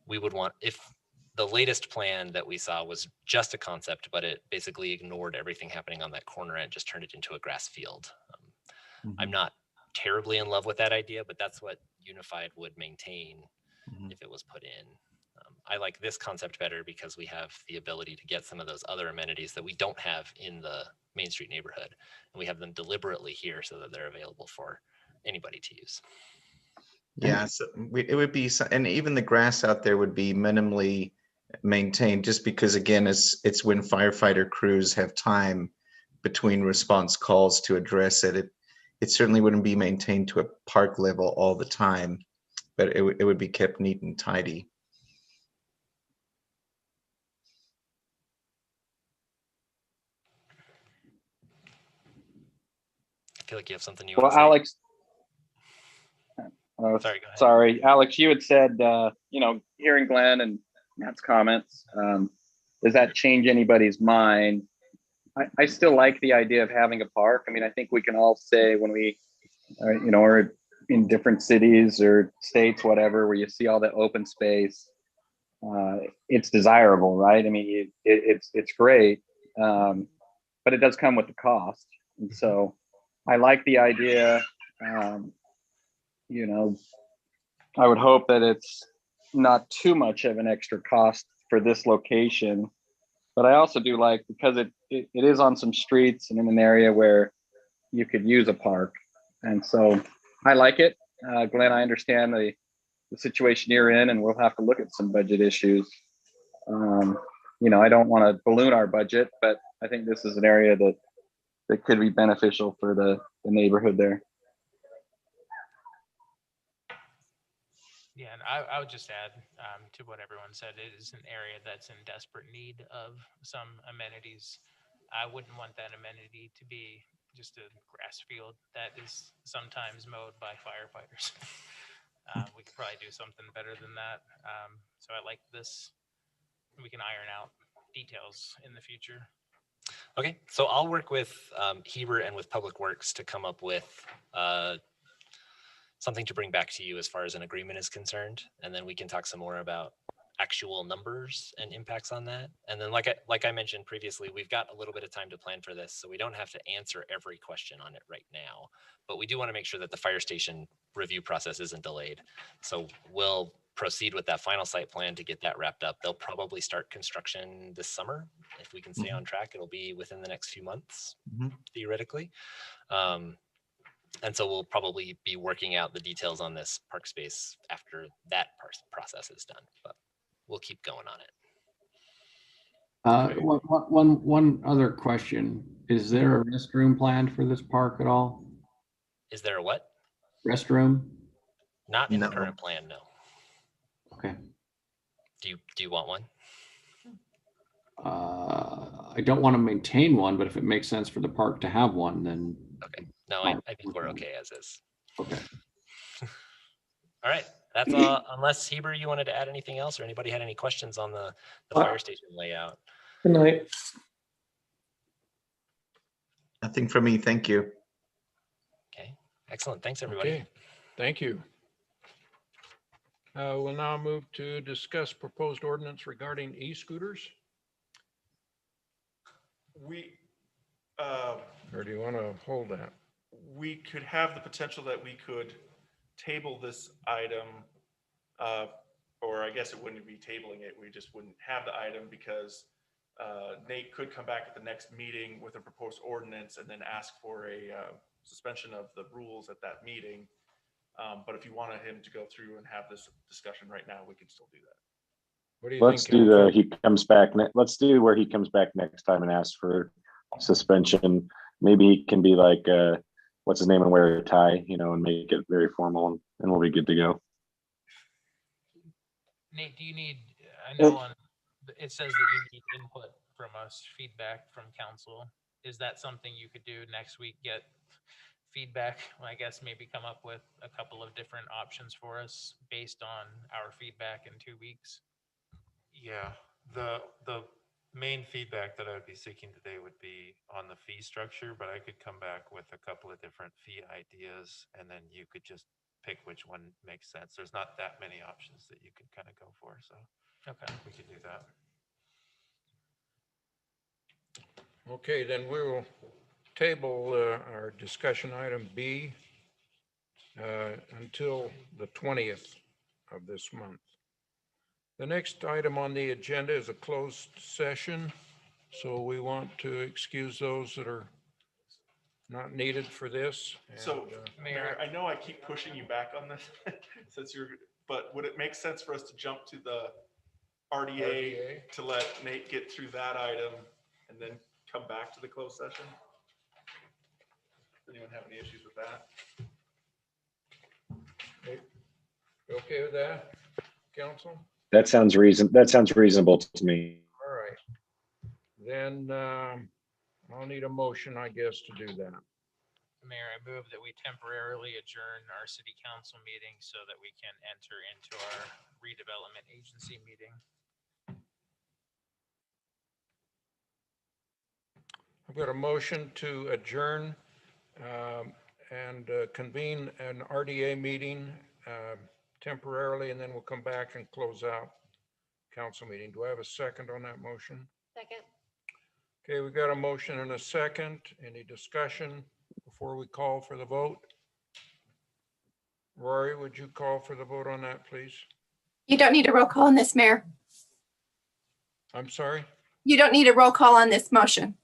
We would want, if the latest plan that we saw was just a concept, but it basically ignored everything happening on that corner and just turned it into a grass field. I'm not terribly in love with that idea, but that's what Unified would maintain if it was put in. I like this concept better because we have the ability to get some of those other amenities that we don't have in the Main Street neighborhood. And we have them deliberately here so that they're available for anybody to use. Yeah, so it would be, and even the grass out there would be minimally maintained, just because again, it's when firefighter crews have time between response calls to address it. It certainly wouldn't be maintained to a park level all the time, but it would be kept neat and tidy. I feel like you have something you Well, want to say. Alex, Sorry, go ahead. sorry, Alex, you had said, hearing Glenn and Matt's comments, does that change anybody's mind? I still like the idea of having a park. I mean, I think we can all say when we, are in different cities or states, whatever, where you see all that open space, it's desirable, right? I mean, it's great, but it does come with the cost. And so I like the idea. I would hope that it's not too much of an extra cost for this location, but I also do like, because it is on some streets and in an area where you could use a park. And so I like it. Glenn, I understand the situation you're in, and we'll have to look at some budget issues. I don't want to balloon our budget, but I think this is an area that could be beneficial for the neighborhood there. Yeah, and I would just add to what everyone said, it is an area that's in desperate need of some amenities. I wouldn't want that amenity to be just a grass field that is sometimes mowed by firefighters. We could probably do something better than that. So I like this. We can iron out details in the future. Okay, so I'll work with Heber and with Public Works to come up with something to bring back to you as far as an agreement is concerned, and then we can talk some more about actual numbers and impacts on that. And then like I mentioned previously, we've got a little bit of time to plan for this, so we don't have to answer every question on it right now, but we do want to make sure that the fire station review process isn't delayed. So we'll proceed with that final site plan to get that wrapped up. They'll probably start construction this summer. If we can stay on track, it'll be within the next few months, theoretically. And so we'll probably be working out the details on this park space after that process is done, but we'll keep going on it. One other question. Is there a restroom planned for this park at all? Is there a what? Restroom? Not in the No. current plan, no. Okay. Do you want one? I don't want to maintain one, but if it makes sense for the park to have one, then. Okay. No, I think we're okay as is. Okay. All right. That's all. Unless Heber, you wanted to add anything else, or anybody had any questions on the fire station layout? Good night. Nothing for me. Thank you. Okay. Excellent. Thanks, everybody. Okay, thank you. We'll now move to discuss proposed ordinance regarding e-scooters. We, Or do you want to hold that? we could have the potential that we could table this item, or I guess it wouldn't be tabling it. We just wouldn't have the item because Nate could come back at the next meeting with a proposed ordinance and then ask for a suspension of the rules at that meeting. But if you wanted him to go through and have this discussion right now, we could still do that. What do you Let's think? do Council? he comes back. Let's do where he comes back next time and asks for suspension. Maybe he can be like, what's his name, and wear a tie, and make it very formal, and we'll be good to go. Nate, do you need, I know it says that you need input from us, feedback from council. Is that something you could do next week? Get feedback, I guess maybe come up with a couple of different options for us based on our feedback in 2 weeks? Yeah, the main feedback that I would be seeking today would be on the fee structure, but I could come back with a couple of different fee ideas, and then you could just pick which one makes sense. There's not that many options that you could kind of go for, so okay, we could do that. Okay, then we will table our discussion item B until the 20th of this month. The next item on the agenda is a closed session. So we want to excuse those that are not needed for this. So, Mayor, I know I keep pushing you back on this since but would it make sense for us to jump to the RDA to let Nate get through that item and then come back to the closed session? Does anyone have any issues with that? You okay with that, council? That sounds reasonable to me. All right. Then I'll need a motion, I guess, to do that. Mayor, I move that we temporarily adjourn our city council meeting so that we can enter into our redevelopment agency meeting. I've got a motion to adjourn and convene an RDA meeting temporarily, and then we'll come back and close out council meeting. Do I have a second on that motion? Second. Okay, we've got a motion and a second. Any discussion before we call for the vote? Rory, would you call for the vote on that, please? You don't need a roll call on this, Mayor. I'm sorry? You don't need a roll call on this motion.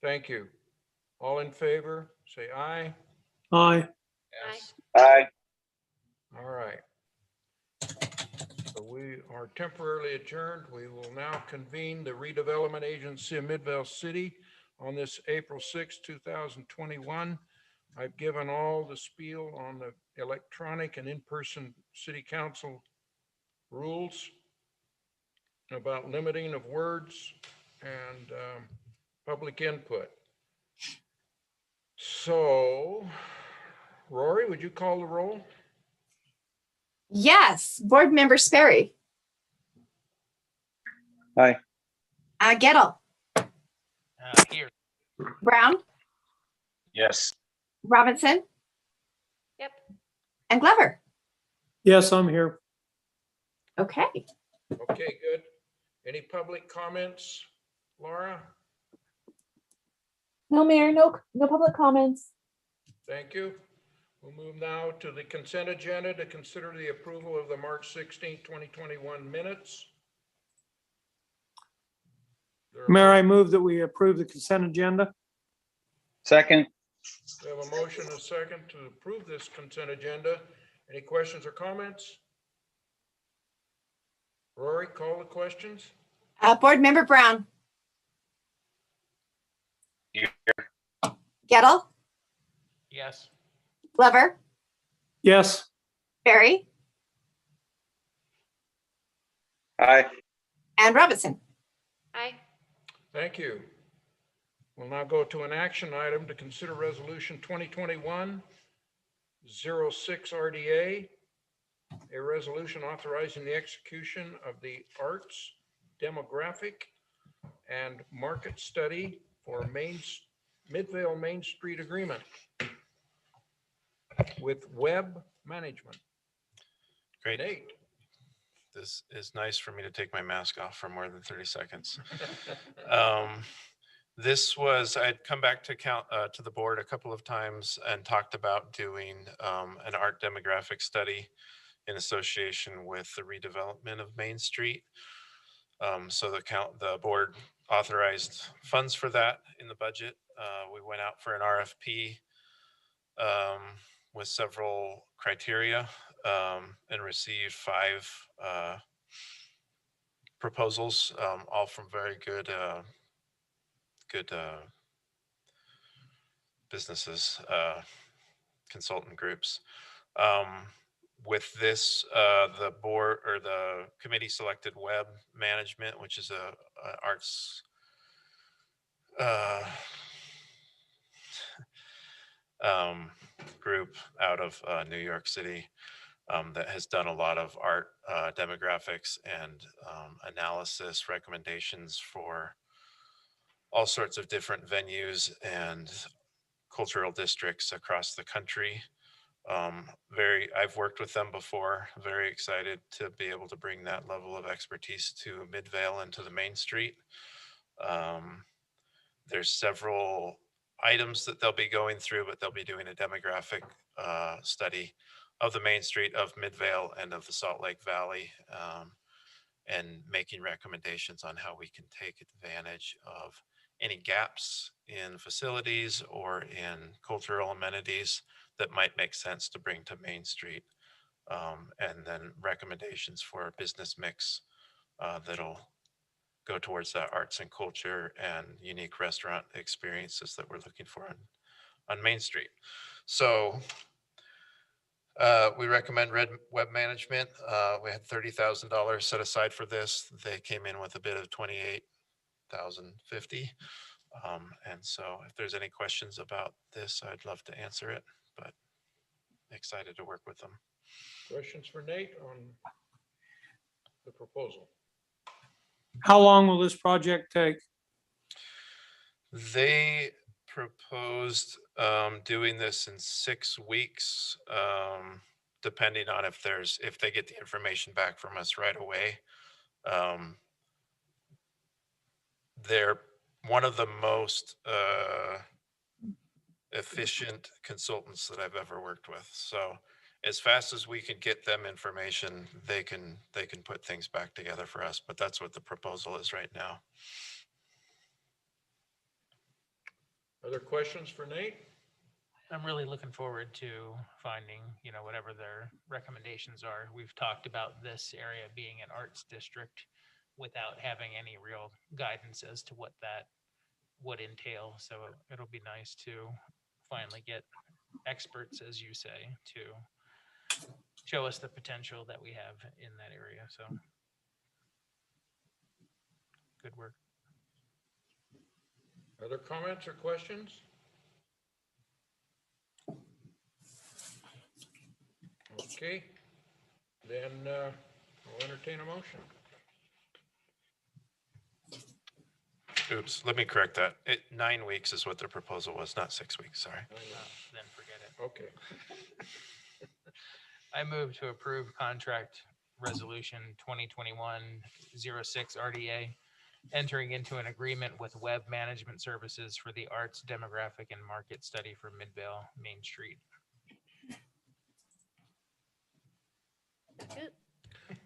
Thank you. All in favor, say aye. Aye. Yes. Aye. All right. So we are temporarily adjourned. We will now convene the redevelopment agency of Midvale City on this April 6, 2021. I've given all the spiel on the electronic and in-person city council rules about limiting of words and public input. So, Rory, would you call the roll? Yes. Board Member Sperry. Aye. Gettle. Here. Brown. Yes. Robinson. Yep. And Glover. Yes, I'm here. Okay. Okay, good. Any public comments, Laura? No, Mayor, no public comments. Thank you. We'll move now to the consent agenda to consider the approval of the March 16, 2021 minutes. Mayor, I move that we approve the consent agenda. Second. We have a motion and a second to approve this consent agenda. Any questions or comments? Rory, call the questions. Board Member Brown. Gettle, Yes. Glover, Yes. Barry, Aye. and Robinson. Aye. Thank you. We'll now go to an action item to consider resolution 2021-06 RDA, a resolution authorizing the execution of the arts demographic and market study for Midvale Main Street agreement with Web Management. Great. Nate. This is nice for me to take my mask off for more than 30 seconds. This was, I'd come back to the board a couple of times and talked about doing an art demographic study in association with the redevelopment of Main Street. So the board authorized funds for that in the budget. We went out for an RFP with several criteria and received 5 proposals, all from very good businesses, consultant groups. With this, the board or the committee selected Web Management, which is a arts group out of New York City that has done a lot of art demographics and analysis recommendations for all sorts of different venues and cultural districts across the country. I've worked with them before, very excited to be able to bring that level of expertise to Midvale and to the Main Street. There's several items that they'll be going through, but they'll be doing a demographic study of the Main Street, of Midvale, and of the Salt Lake Valley, and making recommendations on how we can take advantage of any gaps in facilities or in cultural amenities that might make sense to bring to Main Street. And then recommendations for a business mix that'll go towards that arts and culture and unique restaurant experiences that we're looking for on Main Street. So we recommend Web Management. We had $30,000 set aside for this. They came in with a bid of $28,050. And so if there's any questions about this, I'd love to answer it, but excited to work with them. Questions for Nate on the proposal? How long will this project take? They proposed doing this in 6 weeks, depending on if they get the information back from us right away. They're one of the most efficient consultants that I've ever worked with. So as fast as we can get them information, they can put things back together for us. But that's what the proposal is right now. Other questions for Nate? I'm really looking forward to finding, whatever their recommendations are. We've talked about this area being an arts district without having any real guidance as to what that would entail. So it'll be nice to finally get experts, as you say, to show us the potential that we have in that area. So good work. Other comments or questions? Okay, then we'll entertain a motion. Oops, let me correct that. 9 weeks is what their proposal was, not 6 weeks, sorry. Then forget it. Okay. I move to approve contract resolution 2021-06 RDA, entering into an agreement with Web Management Services for the arts demographic and market study for Midvale Main Street.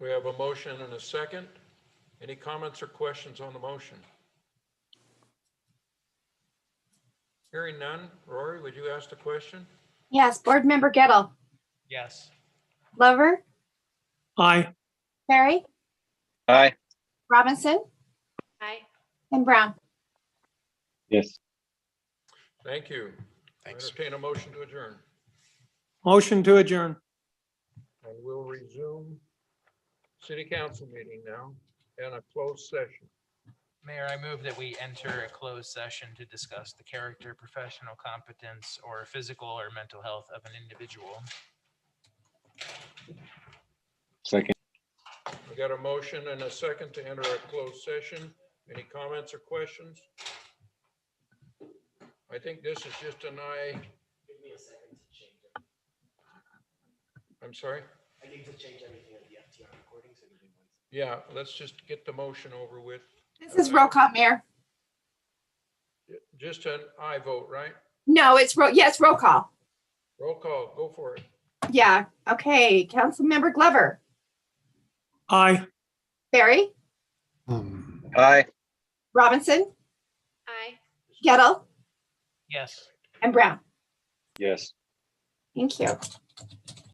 We have a motion and a second. Any comments or questions on the motion? Hearing none. Rory, would you ask the question? Yes, Board Member Gettle, Yes. Glover, Aye. Barry, Aye. Robinson, Aye. and Brown. Yes. Thank you. Thanks. Entertain a motion to adjourn, Motion to adjourn. and we'll resume city council meeting now in a closed session. Mayor, I move that we enter a closed session to discuss the character, professional competence, or physical or mental health of an individual. Second. We got a motion and a second to enter a closed session. Any comments or questions? I think this is just an Give me a second to change it. I'm sorry? I need to change everything at the FTR recording, so give me 1 second. Yeah, let's just get the motion over with. This is roll call, Mayor. Just an aye vote, right? No, yes, roll call. Roll call, go for it. Yeah. Okay. Councilmember Glover, Aye. Barry, Aye. Robinson, Aye. Gettle, Yes. and Brown. Yes. Thank you.